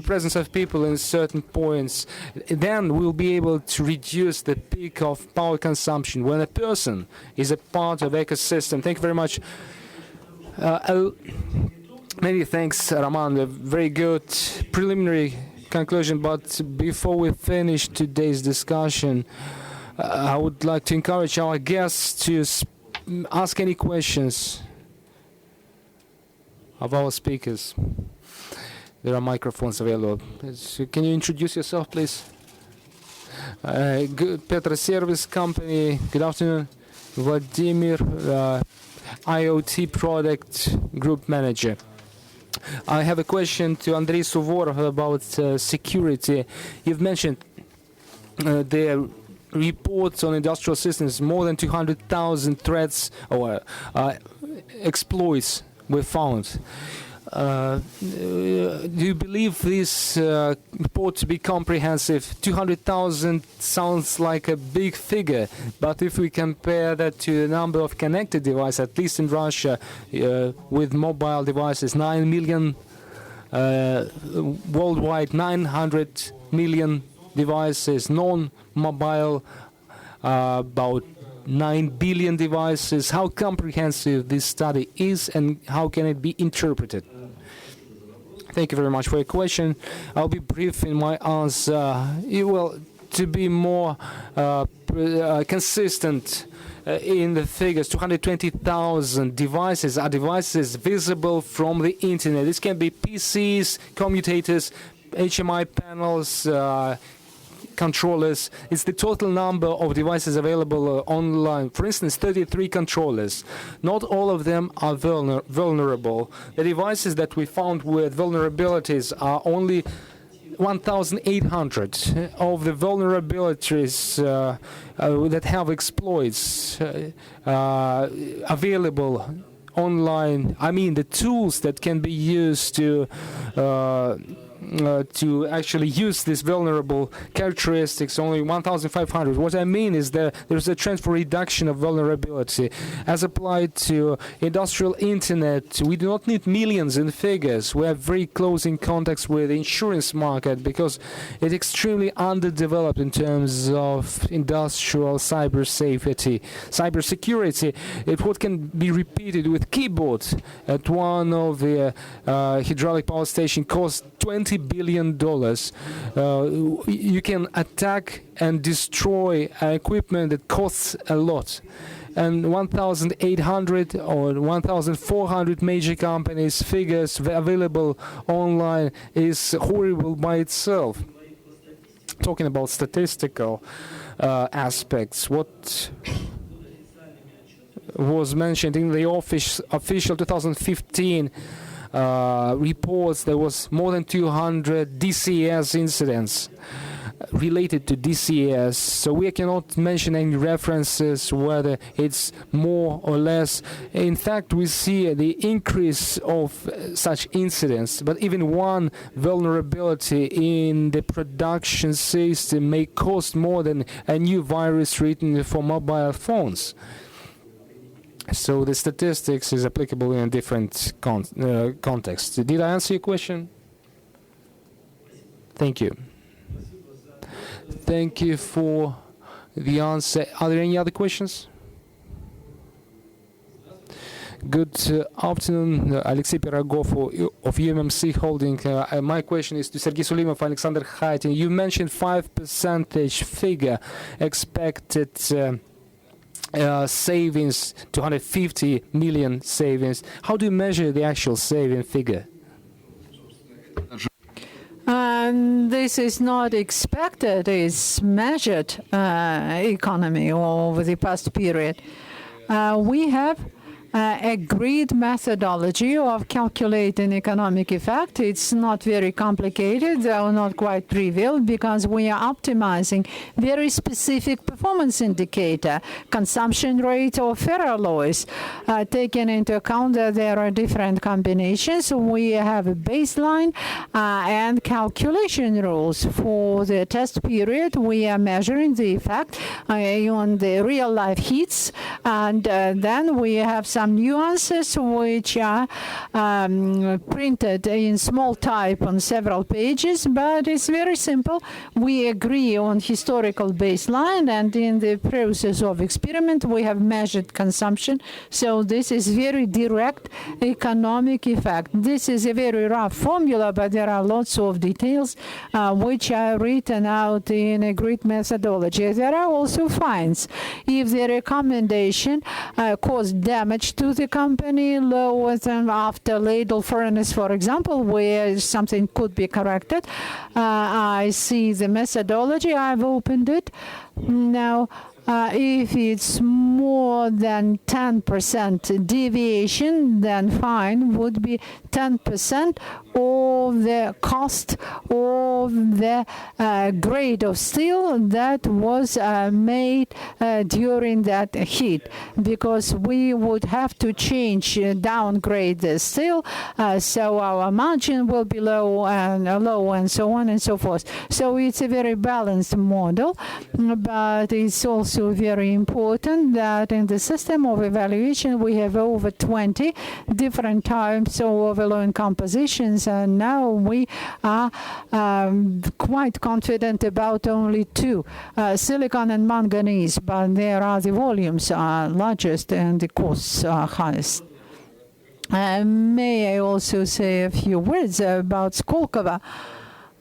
presence of people in certain points. Then we'll be able to reduce the peak of power consumption when a person is a part of ecosystem. Thank you very much. Many thanks, Roman. A very good preliminary conclusion. But before we finish today's discussion, I would like to encourage our guests to ask any questions of our speakers. There are microphones available. So can you introduce yourself, please? Petra Service Company. Good afternoon. Vladimir, IoT Product Group Manager. I have a question to Andrei Suvorov about security. You've mentioned the reports on industrial systems, more than 200,000 threats or exploits were found. Do you believe this report to be comprehensive? 200,000 sounds like a big figure, but if we compare that to the number of connected devices, at least in Russia, with mobile devices, 9 million worldwide, 900 million devices, non-mobile, about 9 billion devices. How comprehensive this study is and how can it be interpreted? Thank you very much for your question. I'll be brief in my answer. To be more consistent in the figures, 220,000 devices are devices visible from the internet. This can be PCs, commutators, HMI panels, controllers. It's the total number of devices available online. For instance, 33 controllers. Not all of them are vulnerable. The devices that we found with vulnerabilities are only 1,800 of the vulnerabilities that have exploits available online. I mean, the tools that can be used to actually use these vulnerable characteristics, only 1,500. What I mean is that there's a trend for reduction of vulnerability. As applied to industrial internet, we do not need millions in figures. We are very close in contact with the insurance market because it's extremely underdeveloped in terms of industrial cyber safety. Cybersecurity, what can be repeated with keyboard at one of the hydraulic power station costs $20 billion. You can attack and destroy equipment that costs a lot. And 1,800 or 1,400 major companies figures available online is horrible by itself. Talking about statistical aspects, what was mentioned in the official 2015 reports, there was more than 200 DCS incidents related to DCS. So we cannot mention any references whether it's more or less. In fact, we see the increase of such incidents, but even one vulnerability in the production system may cost more than a new virus written for mobile phones. So the statistics is applicable in a different context. Did I answer your question? Thank you. Thank you for the answer. Are there any other questions? Good afternoon, Alexei Pirogov of UMMC Holding. My question is to Sergei Sulimov, Alexander Khaitin. You mentioned 5% figure expected savings, 250 million savings. How do you measure the actual saving figure? This is not expected, it's measured economy over the past period. We have agreed methodology of calculating economic effect. It's not very complicated, though not quite trivial, because we are optimizing very specific performance indicator, consumption rate of ferroalloys. Taking into account that there are different combinations, we have a baseline and calculation rules. For the test period, we are measuring the effect on the real-life heats, and then we have some nuances which are printed in small type on several pages, but it's very simple. We agree on historical baseline, and in the process of experiment we have measured consumption. So this is very direct economic effect. This is a very rough formula, but there are lots of details which are written out in a great methodology. There are also fines. If the recommendation caused damage to the company, lower than after ladle furnace, for example, where something could be corrected. I see the methodology. I've opened it. Now, if it's more than 10% deviation, then fine would be 10% of the cost of the grade of steel that was made during that heat, because we would have to change, downgrade the steel, so our margin will be low and so on and so forth. So it's a very balanced model, but it's also very important that in the system of evaluation we have over 20 different types of alloy compositions, and now we are quite confident about only two, silicon and manganese, but there are the volumes are largest and the costs are highest. May I also say a few words about Skolkovo?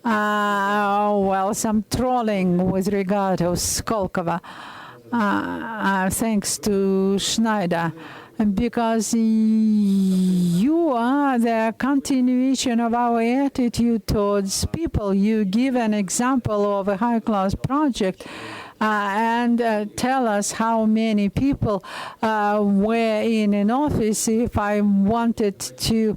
Well, some trolling with regard to Skolkovo. Thanks to Schneider, because you are the continuation of our attitude towards people. You give an example of a high-class project and tell us how many people were in an office if I wanted to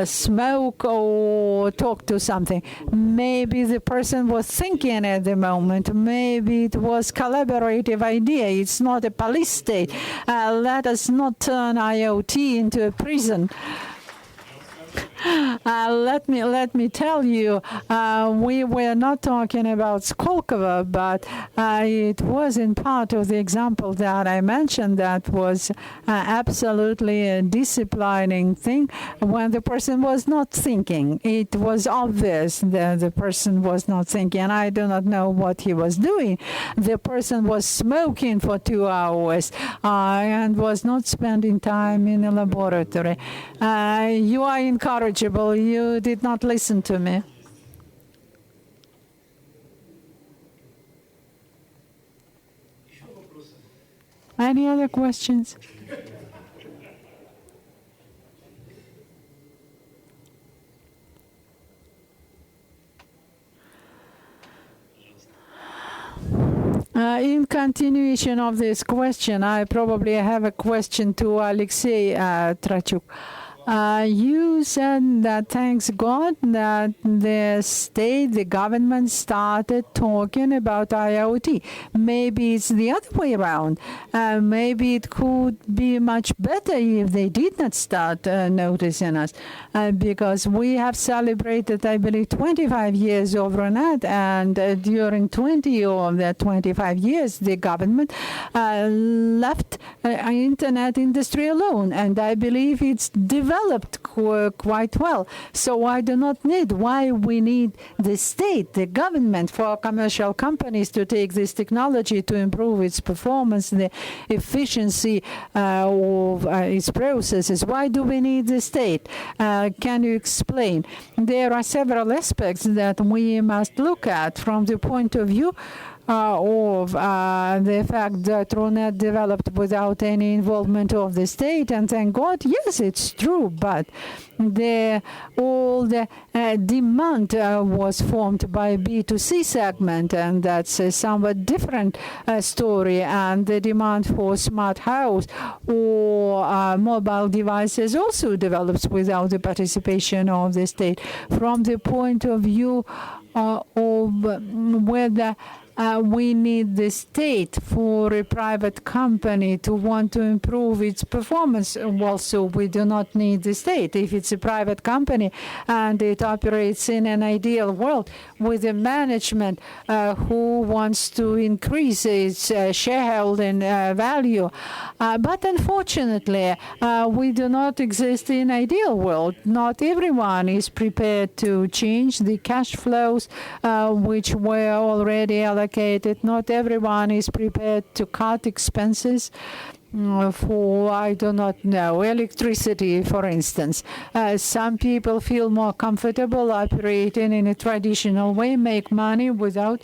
smoke or talk to something. Maybe the person was thinking at the moment. Maybe it was collaborative idea. It's not a police state. Let us not turn IoT into a prison. Let me tell you, we were not talking about Skolkovo, but it was in part of the example that I mentioned that was absolutely a disciplining thing when the person was not thinking. It was obvious that the person was not thinking, and I do not know what he was doing. The person was smoking for 2 hours and was not spending time in a laboratory. You are incorrigible. You did not listen to me. Any other questions? In continuation of this question, I probably have a question to Alexei Trachuk. You said that thanks God that the state, the government started talking about IoT. Maybe it's the other way around. Maybe it could be much better if they did not start noticing us, because we have celebrated, I believe, 25 years of RUNET, and during 20 of the 25 years, the government left internet industry alone, and I believe it's developed developed quite well. So I do not need why we need the state, the government, for commercial companies to take this technology to improve its performance, the efficiency of its processes. Why do we need the state? Can you explain? There are several aspects that we must look at from the point of view of the fact that Runet developed without any involvement of the state, and thank God, yes, it's true, but all the demand was formed by B2C segment, and that's a somewhat different story, and the demand for smart house or mobile devices also develops without the participation of the state. From the point of view of whether we need the state for a private company to want to improve its performance. Also, we do not need the state. If it's a private company and it operates in an ideal world with a management who wants to increase its shareholding value. But unfortunately, we do not exist in an ideal world. Not everyone is prepared to change the cash flows which were already allocated. Not everyone is prepared to cut expenses for, I do not know, electricity, for instance. Some people feel more comfortable operating in a traditional way, make money without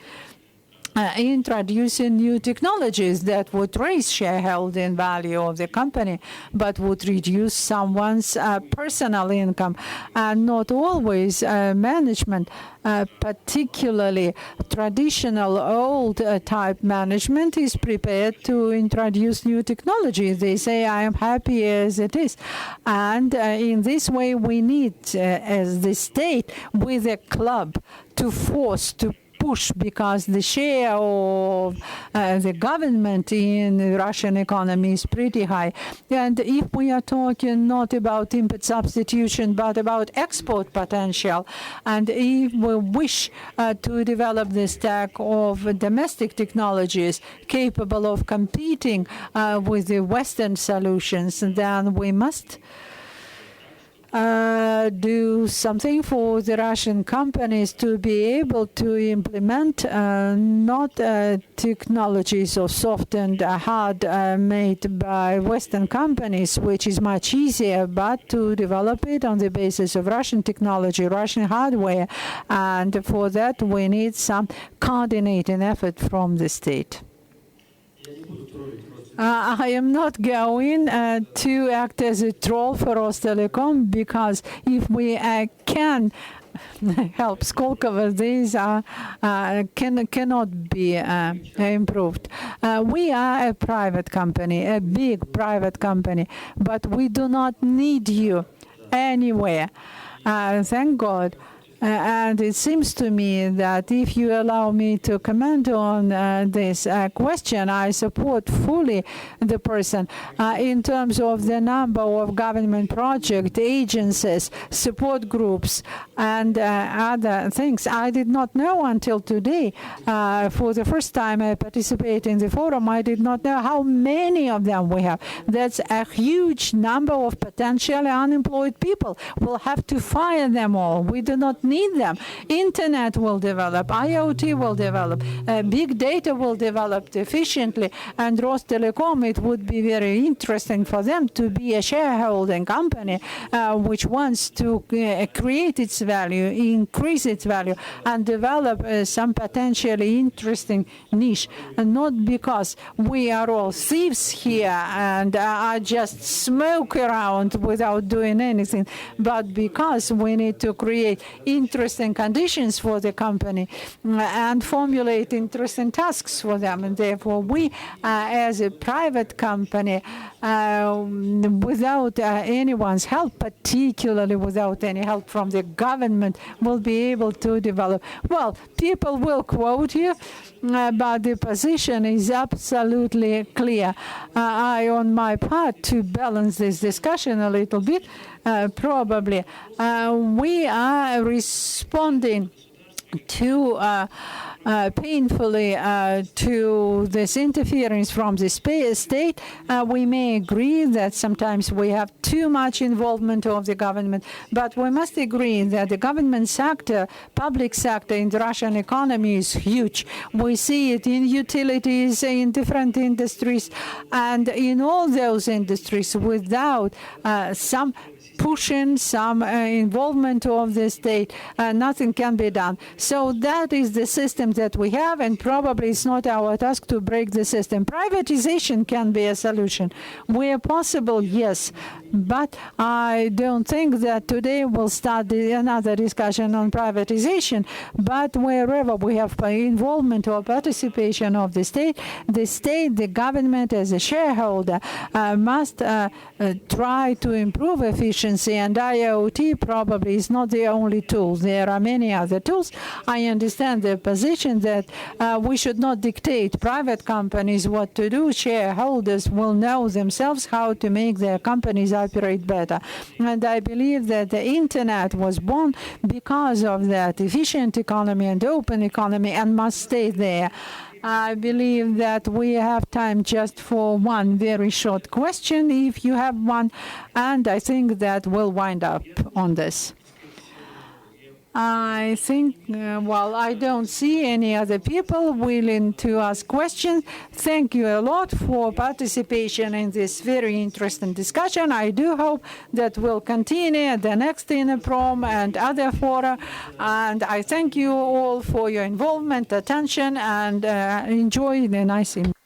introducing new technologies that would raise shareholding value of the company, but would reduce someone's personal income. And not always management, particularly traditional old type management, is prepared to introduce new technologies. They say, I am happy as it is. And in this way, we need, as the state, with a club, to force, to push, because the share of the government in the Russian economy is pretty high. And if we are talking not about import substitution, but about export potential, and if we wish to develop the stack of domestic technologies capable of competing with the Western solutions, then we must do something for the Russian companies to be able to implement not technologies or soft and hard made by Western companies, which is much easier, but to develop it on the basis of Russian technology, Russian hardware. And for that, we need some coordinating effort from the state. I am not going to act as a troll for Rostelecom, because if we can help Skolkovo, these cannot be improved. We are a private company, a big private company, but we do not need you anywhere. Thank God. And it seems to me that if you allow me to comment on this question, I support fully the person. In terms of the number of government project agencies, support groups, and other things, I did not know until today. For the first time I participate in the forum, I did not know how many of them we have. That's a huge number of potentially unemployed people. We'll have to fire them all. We do not need them. Internet will develop, IoT will develop, big data will develop efficiently, and Rostelecom, it would be very interesting for them to be a shareholding company which wants to create its value, increase its value, and develop some potentially interesting niche. And not because we are all thieves here and just smoke around without doing anything, but because we need to create interesting conditions for the company and formulate interesting tasks for them. And therefore, we, as a private company, without anyone's help, particularly without any help from the government, will be able to develop. Well, people will quote you, but the position is absolutely clear. I, on my part, to balance this discussion a little bit, probably, we are responding to painfully to this interference from the state. We may agree that sometimes we have too much involvement of the government, but we must agree that the government sector, public sector in the Russian economy is huge. We see it in utilities, in different industries, and in all those industries without some pushing, some involvement of the state, nothing can be done. So that is the system that we have, and probably it's not our task to break the system. Privatization can be a solution. Where possible, yes. But I don't think that today we'll start another discussion on privatization. But wherever we have involvement or participation of the state, the government as a shareholder must try to improve efficiency. And IoT probably is not the only tool. There are many other tools. I understand the position that we should not dictate private companies what to do. Shareholders will know themselves how to make their companies operate better. And I believe that the internet was born because of that efficient economy and open economy and must stay there. I believe that we have time just for one very short question, if you have one, and I think that we'll wind up on this. I think, well, I don't see any other people willing to ask questions. Thank you a lot for participation in this very interesting discussion. I do hope that we'll continue at the next Innoprom and other fora. And I thank you all for your involvement, attention, and enjoy the nice evening.